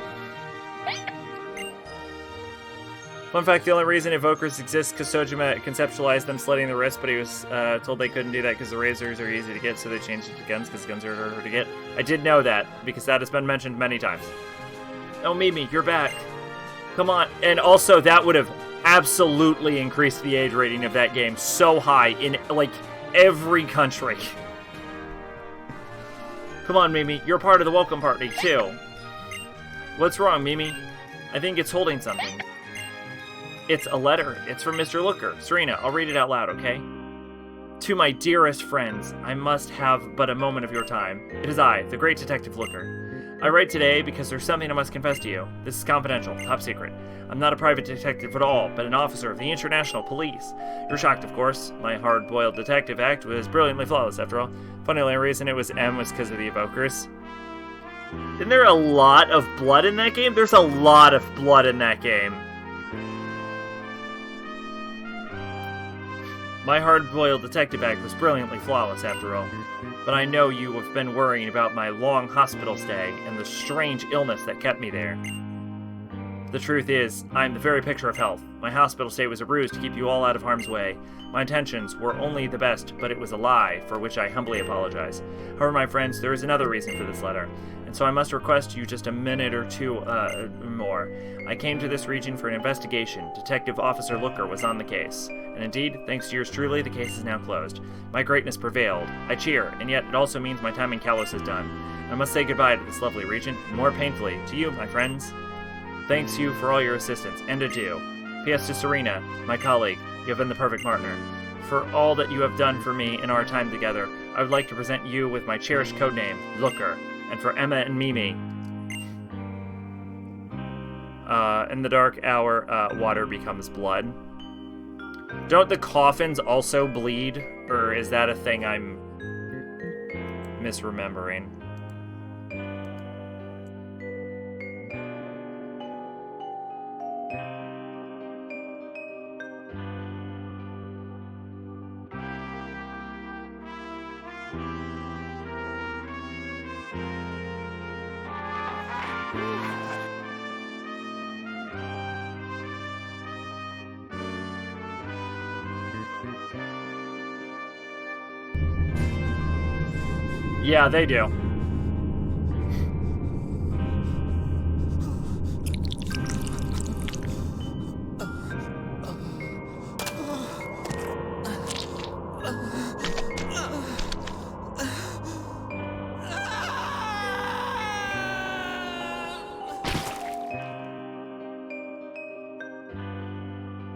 Fun fact, the only reason Evokers exist because Sojima conceptualized them slitting the wrist, but he was told they couldn't do that because the razors are easy to get, so they changed it to guns because guns are harder to get. I did know that, because that has been mentioned many times. Oh, Mimi, you're back. Come on. And also, that would have absolutely increased the age rating of that game so high in, like, every country. Come on, Mimi. You're part of the welcome party, too. What's wrong, Mimi? I think it's holding something. It's a letter. It's from Mr. Looker. Serena, I'll read it out loud, okay? To my dearest friends, I must have but a moment of your time. It is I, the great Detective Looker. I write today because there's something I must confess to you. This is confidential, top secret. I'm not a private detective at all, but an officer of the International Police. You're shocked, of course. My hard-boiled detective act was brilliantly flawless, after all. Funny only reason it was M was because of the evokers. Isn't there a lot of blood in that game? There's a lot of blood in that game. My hard-boiled detective act was brilliantly flawless, after all. But I know you have been worrying about my long hospital stay and the strange illness that kept me there. The truth is, I am the very picture of health. My hospital stay was a ruse to keep you all out of harm's way. My intentions were only the best, but it was a lie, for which I humbly apologize. However, my friends, there is another reason for this letter, and so I must request you just a minute or two more. I came to this region for an investigation. Detective Officer Looker was on the case. And indeed, thanks to yours truly, the case is now closed. My greatness prevailed. I cheer, and yet it also means my time in Kalos is done. I must say goodbye to this lovely region, and more painfully, to you, my friends. Thanks you for all your assistance, and adieu. P.S. to Serena, my colleague, you have been the perfect partner. For all that you have done for me in our time together, I would like to present you with my cherished codename, Looker. And for Emma and Mimi, in the dark hour, water becomes blood. Don't the coffins also bleed? Or is that a thing I'm misremembering? Yeah, they do.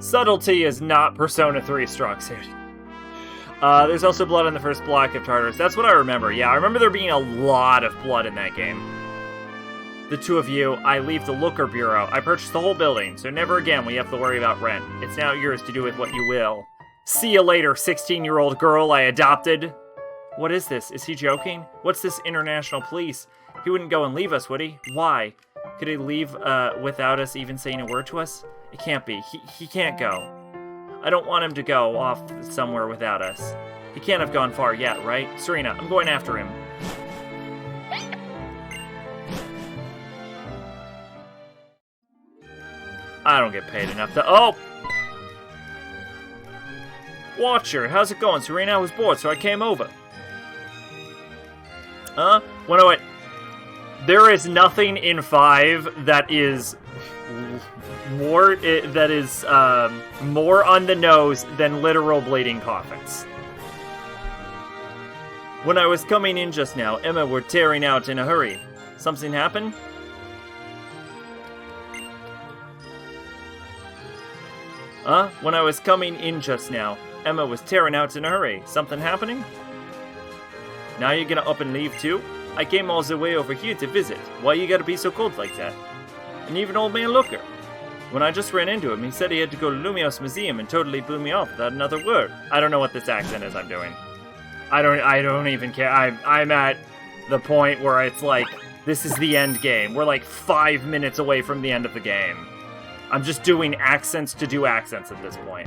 Subtlety is not Persona 3 strong suit. There's also blood on the first block of Tartarus. That's what I remember. Yeah, I remember there being a lot of blood in that game. The two of you, I leave the Looker Bureau. I purchased the whole building, so never again will you have to worry about rent. It's now yours to do with what you will. See you later, 16-year-old girl I adopted. What is this? Is he joking? What's this international police? He wouldn't go and leave us, would he? Why? Could he leave without us even saying a word to us? It can't be. He can't go. I don't want him to go off somewhere without us. He can't have gone far yet, right? Serena, I'm going after him. I don't get paid enough to— Oh! Watcher, how's it going? Serena, I was bored, so I came over. Huh? Wait. There is nothing in 5 that is more on the nose than literal bleeding coffins. When I was coming in just now, Emma were tearing out in a hurry. Something happened? When I was coming in just now, Emma was tearing out in a hurry. Something happening? Now you're gonna up and leave too? I came all the way over here to visit. Why you gotta be so cold like that? And even old man Looker. When I just ran into him, he said he had to go to Lumios Museum and totally blew me off without another word. I don't know what this accent is I'm doing. I don't even care. I'm at the point where it's like, this is the end game. We're like 5 minutes away from the end of the game. I'm just doing accents to do accents at this point.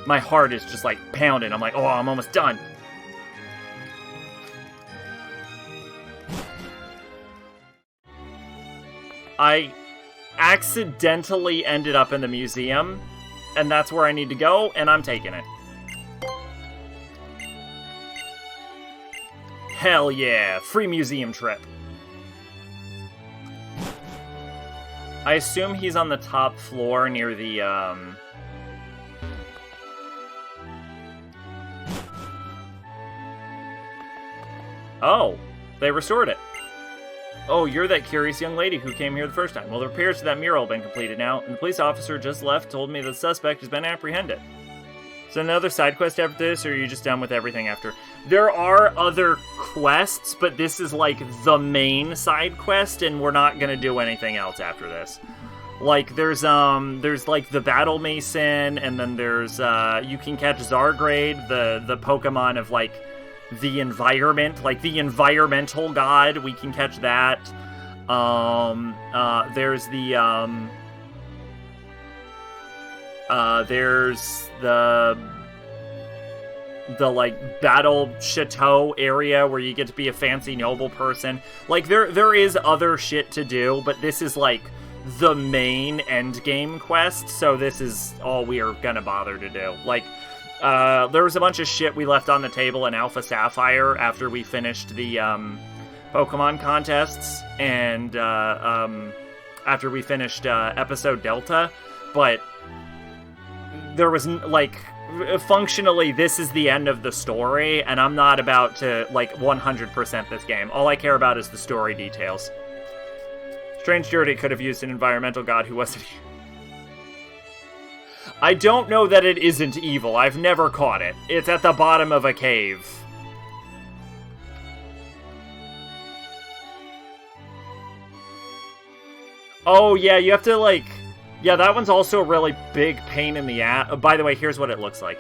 My heart is just like pounding. I'm like, oh, I'm almost done. I accidentally ended up in the museum, and that's where I need to go, and I'm taking it. Hell yeah, free museum trip. I assume he's on the top floor near the, Oh, they restored it. Oh, you're that curious young lady who came here the first time. Well, the repairs to that mural have been completed now, and the police officer just left told me the suspect has been apprehended. Is there another side quest after this, or are you just done with everything after? There are other quests, but this is like the main side quest, and we're not gonna do anything else after this. Like, there's like the Battle Mason, and then there's, you can catch Zargrade, the Pokemon of, like, the environment, like the environmental god, we can catch that. There's the like battle chateau area where you get to be a fancy noble person. Like there is other shit to do, but this is like the main end game quest, so this is all we are gonna bother to do. Like there was a bunch of shit we left on the table in Alpha Sapphire after we finished the Pokemon contests and after we finished episode Delta, but there was like functionally this is the end of the story, and I'm not about to like 100% this game. All I care about is the story details. Strange Dirty could have used an environmental god who wasn't here. I don't know that it isn't evil. I've never caught it. It's at the bottom of a cave. Oh, yeah, you have to, like... Yeah, that one's also a really big pain in the ass. By the way, here's what it looks like.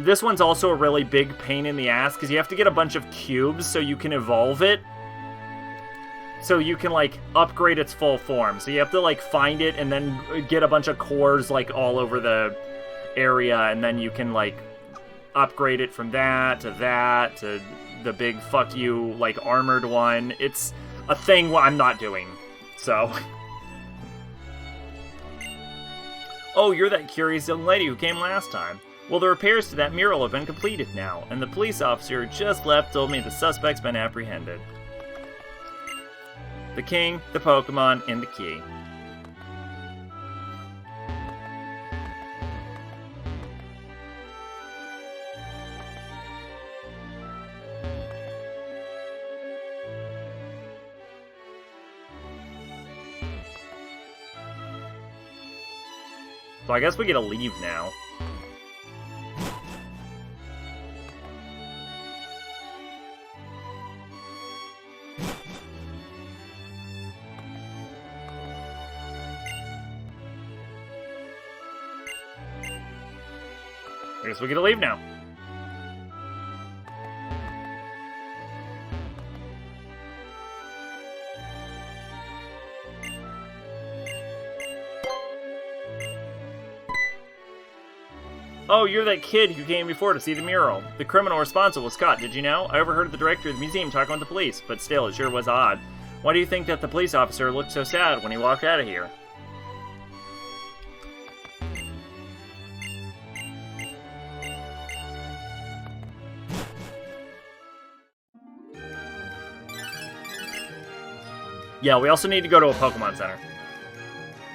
This one's also a really big pain in the ass, because you have to get a bunch of cubes so you can evolve it. So you can, like, upgrade its full form. So you have to, like, find it and then get a bunch of cores, like, all over the area. And then you can, like, upgrade it from that to the big fuck you, like, armored one. It's a thing I'm not doing. So... Oh, you're that curious young lady who came last time. Well, the repairs to that mural have been completed now. And the police officer who just left told me the suspect's been apprehended. The king, the Pokemon, and the key. So I guess we get to leave now. I guess we get to leave now. Oh, you're that kid who came before to see the mural. The criminal responsible was caught, did you know? I overheard the director of the museum talking with the police, but still, it sure was odd. Why do you think that the police officer looked so sad when he walked out of here? Yeah, we also need to go to a Pokemon Center.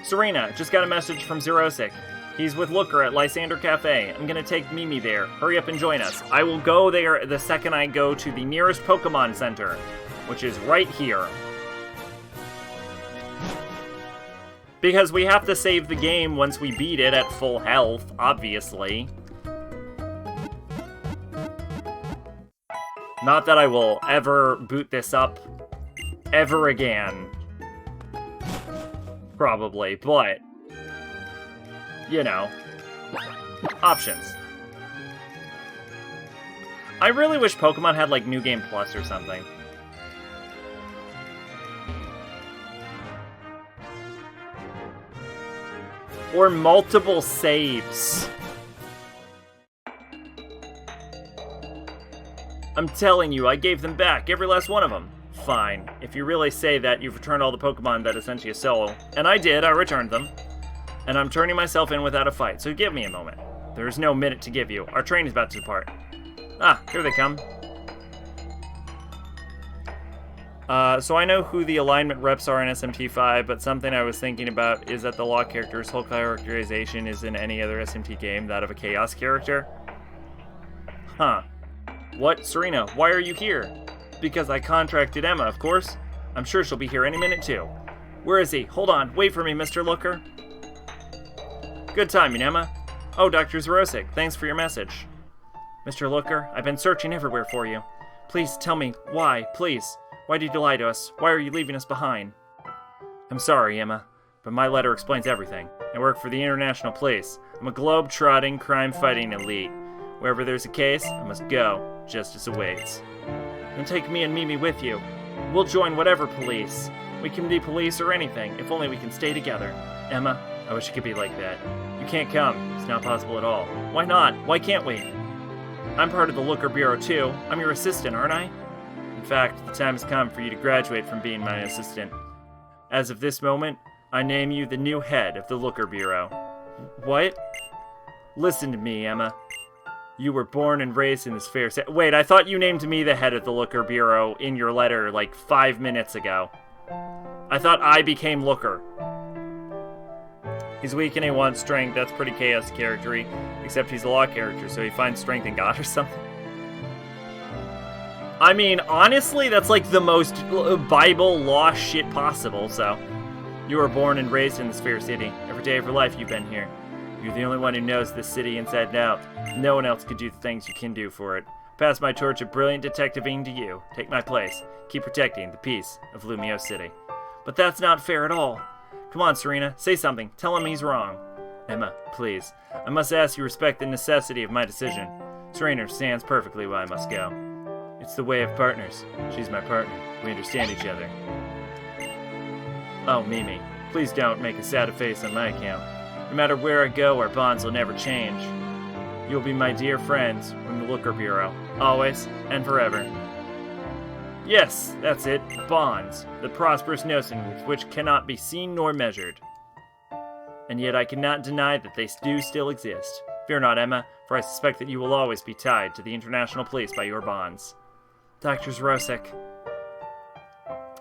Serena, just got a message from Xerosic. He's with Looker at Lysander Cafe. I'm gonna take Mimi there. Hurry up and join us. I will go there the second I go to the nearest Pokemon Center, which is right here. Because we have to save the game once we beat it at full health, obviously. Not that I will ever boot this up ever again. Probably, but... you know, options. I really wish Pokemon had, like, New Game Plus or something. Or multiple saves. I'm telling you, I gave them back, every last one of them. Fine. If you really say that, you've returned all the Pokemon that sent you stole. And I did, I returned them. And I'm turning myself in without a fight, so give me a moment. There is no minute to give you. Our train is about to depart. Ah, here they come. So I know who the alignment reps are in SMT5, but something I was thinking about is that the Law character's whole characterization is in any other SMT game, that of a Chaos character. Huh. What? Serena, why are you here? because I contracted Emma, of course. I'm sure she'll be here any minute, too. Where is he? Hold on. Wait for me, Mr. Looker. Good timing, Emma. Oh, Dr. Zorosik, thanks for your message. Mr. Looker, I've been searching everywhere for you. Please tell me why, please. Why did you lie to us? Why are you leaving us behind? I'm sorry, Emma, but my letter explains everything. I work for the International Police. I'm a globe-trotting, crime-fighting elite. Wherever there's a case, I must go. Justice awaits. Then take me and Mimi with you. We'll join whatever police. We can be police or anything, if only we can stay together. Emma, I wish it could be like that. You can't come. It's not possible at all. Why not? Why can't we? I'm part of the Looker Bureau, too. I'm your assistant, aren't I? In fact, the time has come for you to graduate from being my assistant. As of this moment, I name you the new head of the Looker Bureau. What? Listen to me, Emma. You were born and raised in this fair city. Wait, I thought you named me the head of the Looker Bureau in your letter like 5 minutes ago. I thought I became Looker. He's weak and he wants strength. That's pretty chaos character-y. Except he's a law character, so he finds strength in God or something. I mean, honestly, that's like the most Bible law shit possible, so. You were born and raised in this fair city. Every day of your life you've been here. You're the only one who knows this city inside and out. No one else could do the things you can do for it. Pass my torch of brilliant detectiving to you. Take my place. Keep protecting the peace of Lumio City. But that's not fair at all. Come on, Serena, say something. Tell him he's wrong. Emma, please. I must ask you respect the necessity of my decision. Serena understands perfectly why I must go. It's the way of partners. She's my partner. We understand each other. Oh, Mimi, please don't make a sad face on my account. No matter where I go, our bonds will never change. You'll be my dear friends from the Looker Bureau, always and forever. Yes, that's it, bonds, the prosperous notion which cannot be seen nor measured. And yet I cannot deny that they do still exist. Fear not, Emma, for I suspect that you will always be tied to the International Police by your bonds. Dr. Zorosik.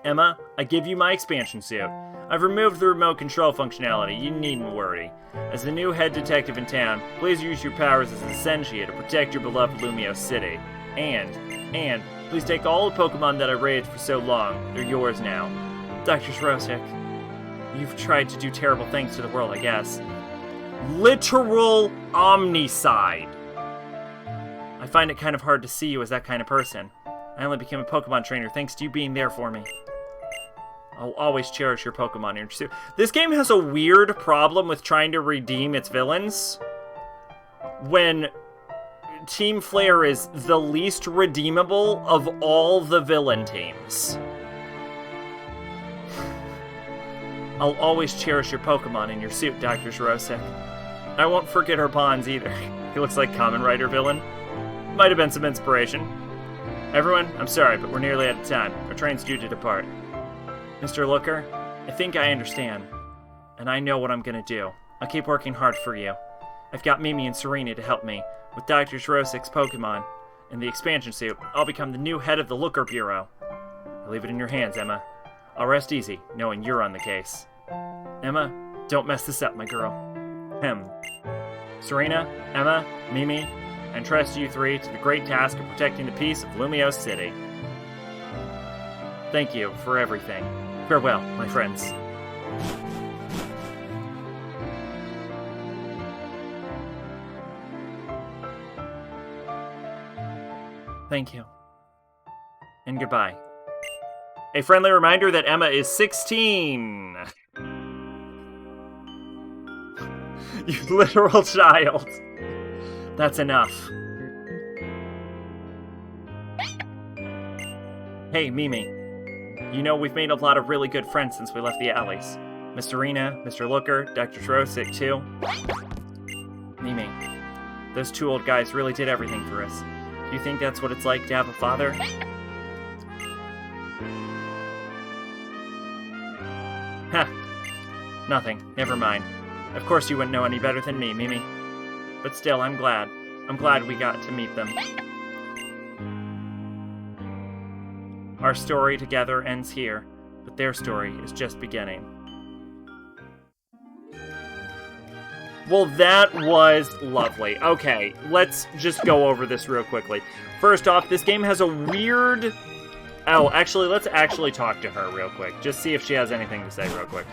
Emma, I give you my expansion suit. I've removed the remote control functionality, you needn't worry. As the new head detective in town, please use your powers as a Senshia to protect your beloved Lumio City. And, please take all the Pokemon that I raised for so long. They're yours now. Dr. Zorosik, you've tried to do terrible things to the world, I guess. Literal omnicide. I find it kind of hard to see you as that kind of person. I only became a Pokemon trainer thanks to you being there for me. I'll always cherish your Pokemon in your suit. This game has a weird problem with trying to redeem its villains. When Team Flare is the least redeemable of all the villain teams. I'll always cherish your Pokemon in your suit, Dr. Zorosik. I won't forget our bonds either. He looks like Kamen Rider villain. Might have been some inspiration. Everyone, I'm sorry, but we're nearly out of time. Our train's due to depart. Mr. Looker, I think I understand. And I know what I'm gonna do. I'll keep working hard for you. I've got Mimi and Serena to help me. With Dr. Zorosik's Pokemon and the expansion suit, I'll become the new head of the Looker Bureau. I'll leave it in your hands, Emma. I'll rest easy, knowing you're on the case. Emma, don't mess this up, my girl. Serena, Emma, Mimi, I entrust you three to the great task of protecting the peace of Lumio City. Thank you for everything. Farewell, my friends. Thank you. And goodbye. A friendly reminder that Emma is 16! You literal child. That's enough. Hey, Mimi. You know, we've made a lot of really good friends since we left the alleys. Miss Serena, Mr. Looker, Dr. Zorosik, too. Mimi, those two old guys really did everything for us. Do you think that's what it's like to have a father? Ha! Nothing. Never mind. Of course you wouldn't know any better than me, Mimi. But still, I'm glad. I'm glad we got to meet them. Our story together ends here, but their story is just beginning. Well, that was lovely. Okay, let's just go over this real quickly. First off, this game has a weird Oh, actually, let's actually talk to her real quick. Just see if she has anything to say real quick.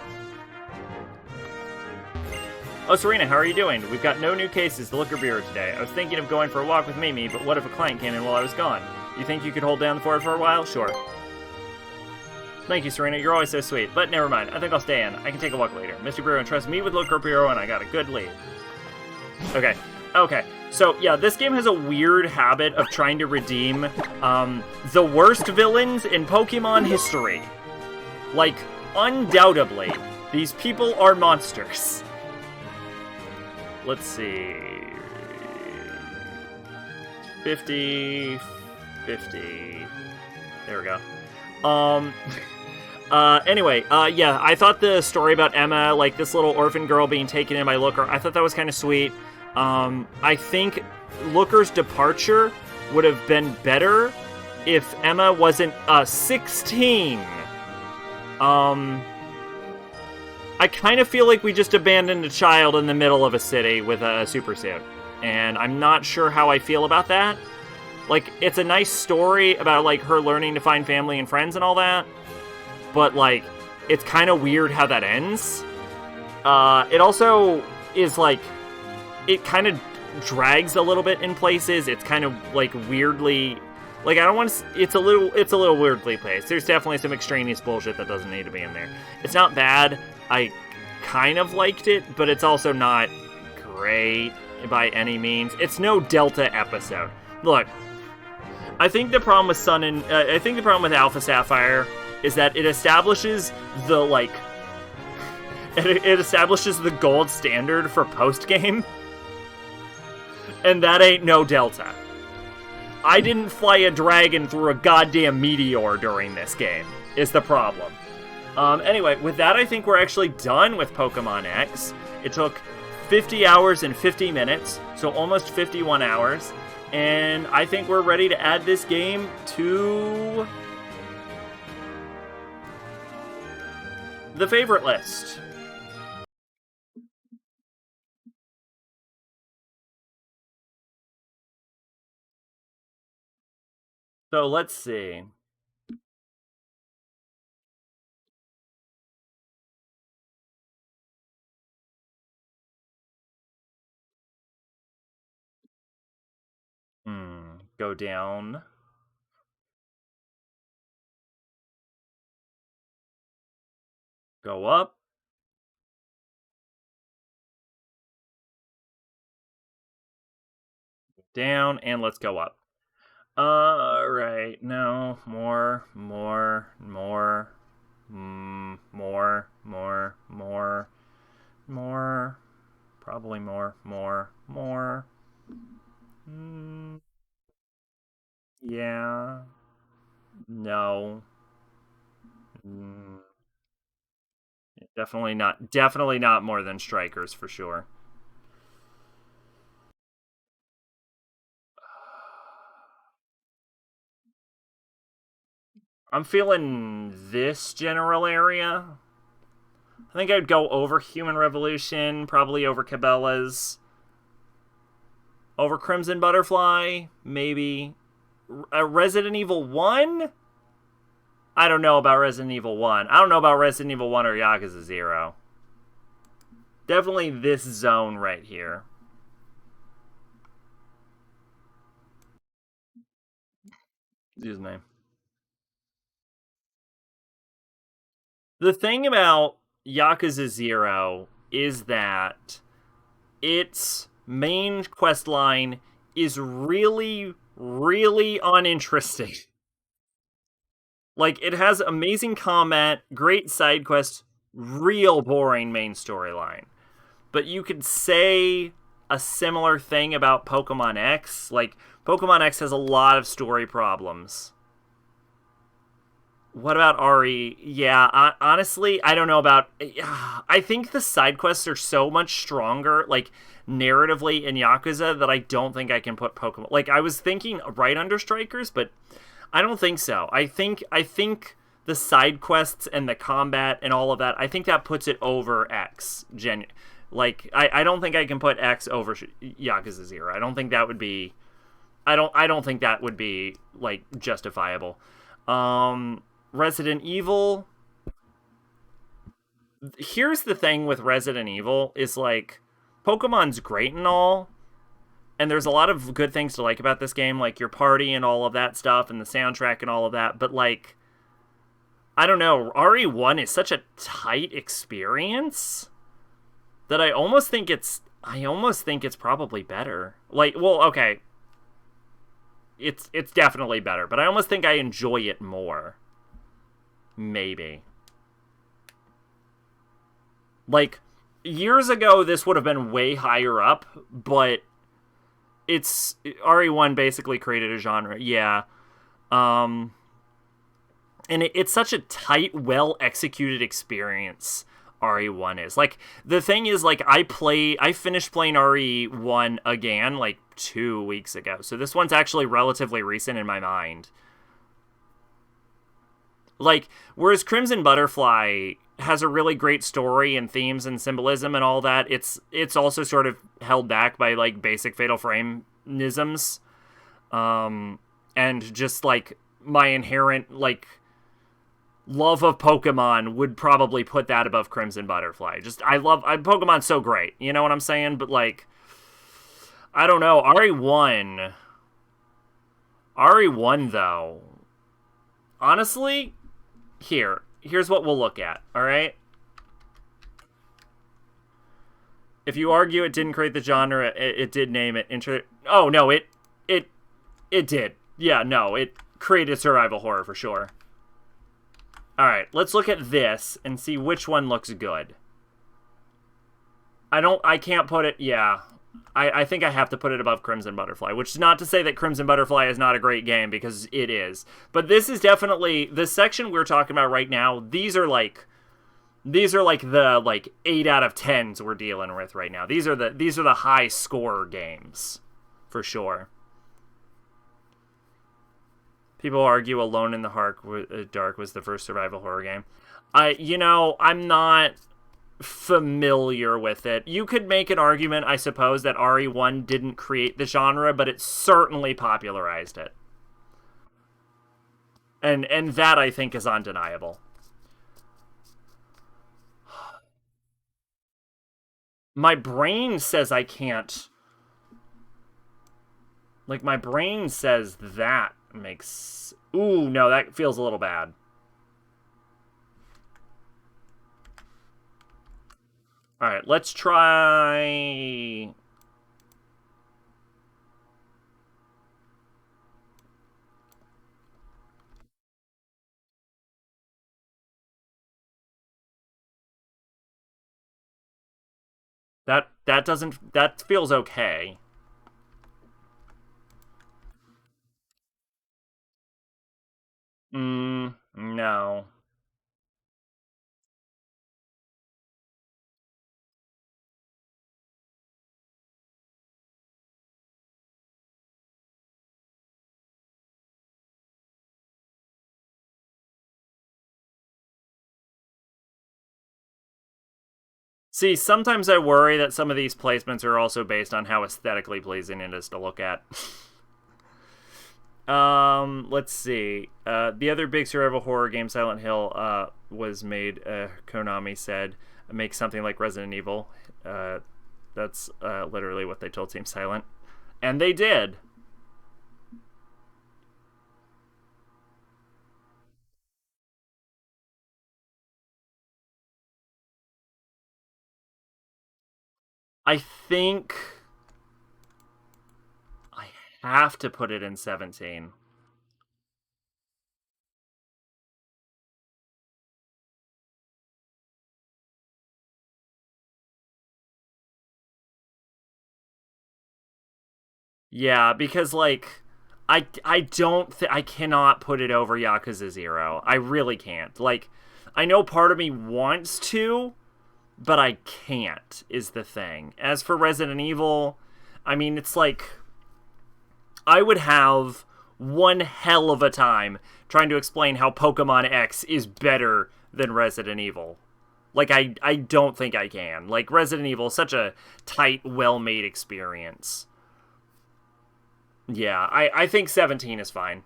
Oh, Serena, how are you doing? We've got no new cases to Liquor Bureau today. I was thinking of going for a walk with Mimi, but what if a client came in while I was gone? You think you could hold down the fort for a while? Sure. Thank you, Serena. You're always so sweet. But never mind. I think I'll stay in. I can take a walk later. Mr. Bureau entrusts me with Liquor Bureau, and I got a good lead. Okay. Okay. So, yeah, this game has a weird habit of trying to redeem the worst villains in Pokemon history. Like, undoubtedly, these people are monsters. Let's see. 50. There we go. Anyway, yeah, I thought the story about Emma, like this little orphan girl being taken in by Looker, I thought that was kind of sweet. I think Looker's departure would have been better if Emma wasn't 16. I kind of feel like we just abandoned a child in the middle of a city with a super suit, and I'm not sure how I feel about that. Like, it's a nice story about, like, her learning to find family and friends and all that, but, like, it's kind of weird how that ends. It also is, like, it kind of drags a little bit in places. It's kind of, like, weirdly... Like, I don't want to... It's a little weirdly placed. There's definitely some extraneous bullshit that doesn't need to be in there. It's not bad. I kind of liked it, but it's also not great by any means. It's no Delta episode. Look, I think the problem with I think the problem with Alpha Sapphire is that it establishes the, like... It establishes the gold standard for post-game. And that ain't no Delta. I didn't fly a dragon through a goddamn meteor during this game, is the problem. Anyway, with that, I think we're actually done with Pokemon X. It took 50 hours and 50 minutes, so almost 51 hours. And I think we're ready to add this game to the favorite list. So let's see. Go down. Go up. Down, and let's go up. Right, no, more, probably more. Yeah, no. Definitely not more than Strikers for sure. I'm feeling this general area. I think I'd go over Human Revolution, probably over Cabela's. Over Crimson Butterfly, maybe. Resident Evil 1? I don't know about Resident Evil 1. I don't know about Resident Evil 1 or Yakuza 0. Definitely this zone right here. Excuse me. The thing about Yakuza 0 is that its main quest line is really, really uninteresting. Like, it has amazing combat, great side quests, real boring main storyline. But you could say a similar thing about Pokemon X. Like, Pokemon X has a lot of story problems. What about RE? Yeah, honestly, I don't know about... I think the side quests are so much stronger, like, narratively in Yakuza, that I don't think I can put Pokemon... Like, I was thinking right under Strikers, but I don't think so. I think the side quests and the combat and all of that, I think that puts it over X. Like, I don't think I can put X over Yakuza 0. I don't think that would be... I don't think that would be, like, justifiable. Resident Evil. Here's the thing with Resident Evil is like Pokemon's great and all, and there's a lot of good things to like about this game, like your party and all of that stuff and the soundtrack and all of that, but like I don't know, RE1 is such a tight experience that I almost think it's probably better. Like, well, okay. It's definitely better, but I almost think I enjoy it more. Maybe. Like, years ago, this would have been way higher up, but RE1 basically created a genre. Yeah. And it's such a tight, well-executed experience, RE1 is. Like, the thing is, like, I finished playing RE1 again, like, 2 weeks ago. So this one's actually relatively recent in my mind. Like, whereas Crimson Butterfly has a really great story and themes and symbolism and all that, it's also sort of held back by, like, basic Fatal Frame-isms. And just, like, my inherent, like, love of Pokemon would probably put that above Crimson Butterfly. Just, Pokemon's so great, you know what I'm saying? But, like, I don't know, RE1, though, honestly, here's what we'll look at, alright? If you argue it didn't create the genre, it did name it oh, no, it did. Yeah, no, it created survival horror for sure. Alright, let's look at this and see which one looks good. I can't put it, yeah. I think I have to put it above Crimson Butterfly, which is not to say that Crimson Butterfly is not a great game, because it is. But this is definitely, the section we're talking about right now, these are like the, like, 8 out of 10s we're dealing with right now. These are the high score games, for sure. People argue Alone in the Dark was the first survival horror game. I'm not familiar with it. You could make an argument, I suppose, that RE1 didn't create the genre, but it certainly popularized it. And that, I think, is undeniable. My brain says I can't. Like, my brain says that makes... Ooh, no, that feels a little bad. Alright, let's try... That feels okay. No. See, sometimes I worry that some of these placements are also based on how aesthetically pleasing it is to look at. Let's see. The other big survival horror game, Silent Hill, was made, Konami said, make something like Resident Evil. That's literally what they told Team Silent. And they did. I think I have to put it in 17. Yeah, because, like, I cannot put it over Yakuza 0. I really can't. Like, I know part of me wants to, but I can't, is the thing. As for Resident Evil, I mean, it's like, I would have one hell of a time trying to explain how Pokemon X is better than Resident Evil. Like, I don't think I can. Like, Resident Evil is such a tight, well-made experience. Yeah, I think 17 is fine.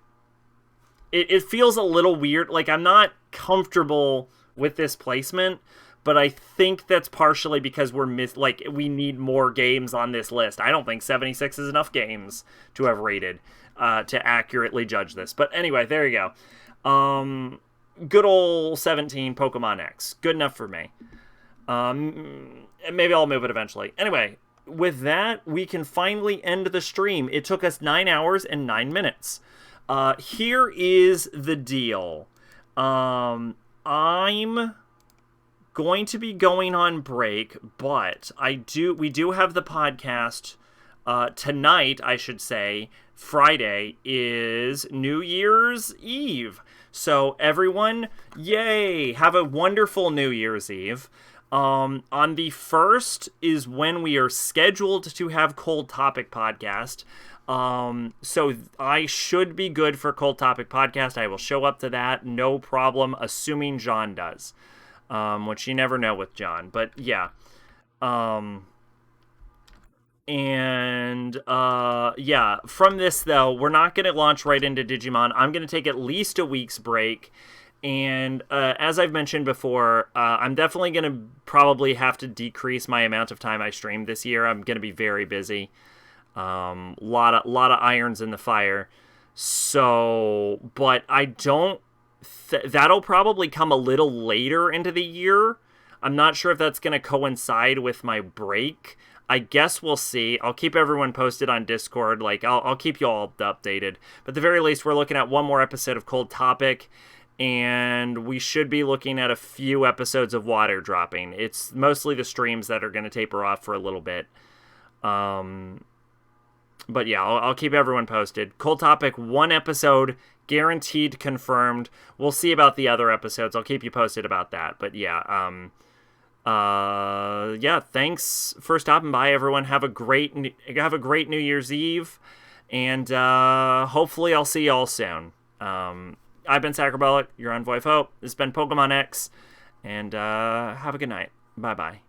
it feels a little weird. Like, I'm not comfortable with this placement, but I think that's partially because we need more games on this list. I don't think 76 is enough games to have rated to accurately judge this. But anyway, there you go. Good old 17 Pokemon X. Good enough for me. Maybe I'll move it eventually. Anyway, with that, we can finally end the stream. It took us 9 hours and 9 minutes. Here is the deal. I'm going to be going on break, but we do have the podcast tonight, I should say. Friday is New Year's Eve. So everyone, yay, have a wonderful New Year's Eve. On the 1st is when we are scheduled to have Cold Topic Podcast. So I should be good for Cold Topic Podcast. I will show up to that, no problem, assuming John does. Which you never know with John, but yeah. Yeah, from this though, we're not going to launch right into Digimon. I'm going to take at least a week's break. And as I've mentioned before, I'm definitely going to probably have to decrease my amount of time I stream this year. I'm going to be very busy. Lot of irons in the fire. So, but I don't. That'll probably come a little later into the year. I'm not sure if that's going to coincide with my break. I guess we'll see. I'll keep everyone posted on Discord. Like, I'll keep you all updated. But at the very least, we're looking at one more episode of Cold Topic. And we should be looking at a few episodes of Water Dropping. It's mostly the streams that are going to taper off for a little bit. But yeah, I'll keep everyone posted. Cold Topic, 1 episode, guaranteed, confirmed. We'll see about the other episodes. I'll keep you posted about that. But yeah, yeah, thanks for stopping by, everyone. Have a great New Year's Eve. And hopefully I'll see y'all soon. I've been Sacrobolic, your Envoy of Hope. This has been Pokemon X, and have a good night. Bye-bye.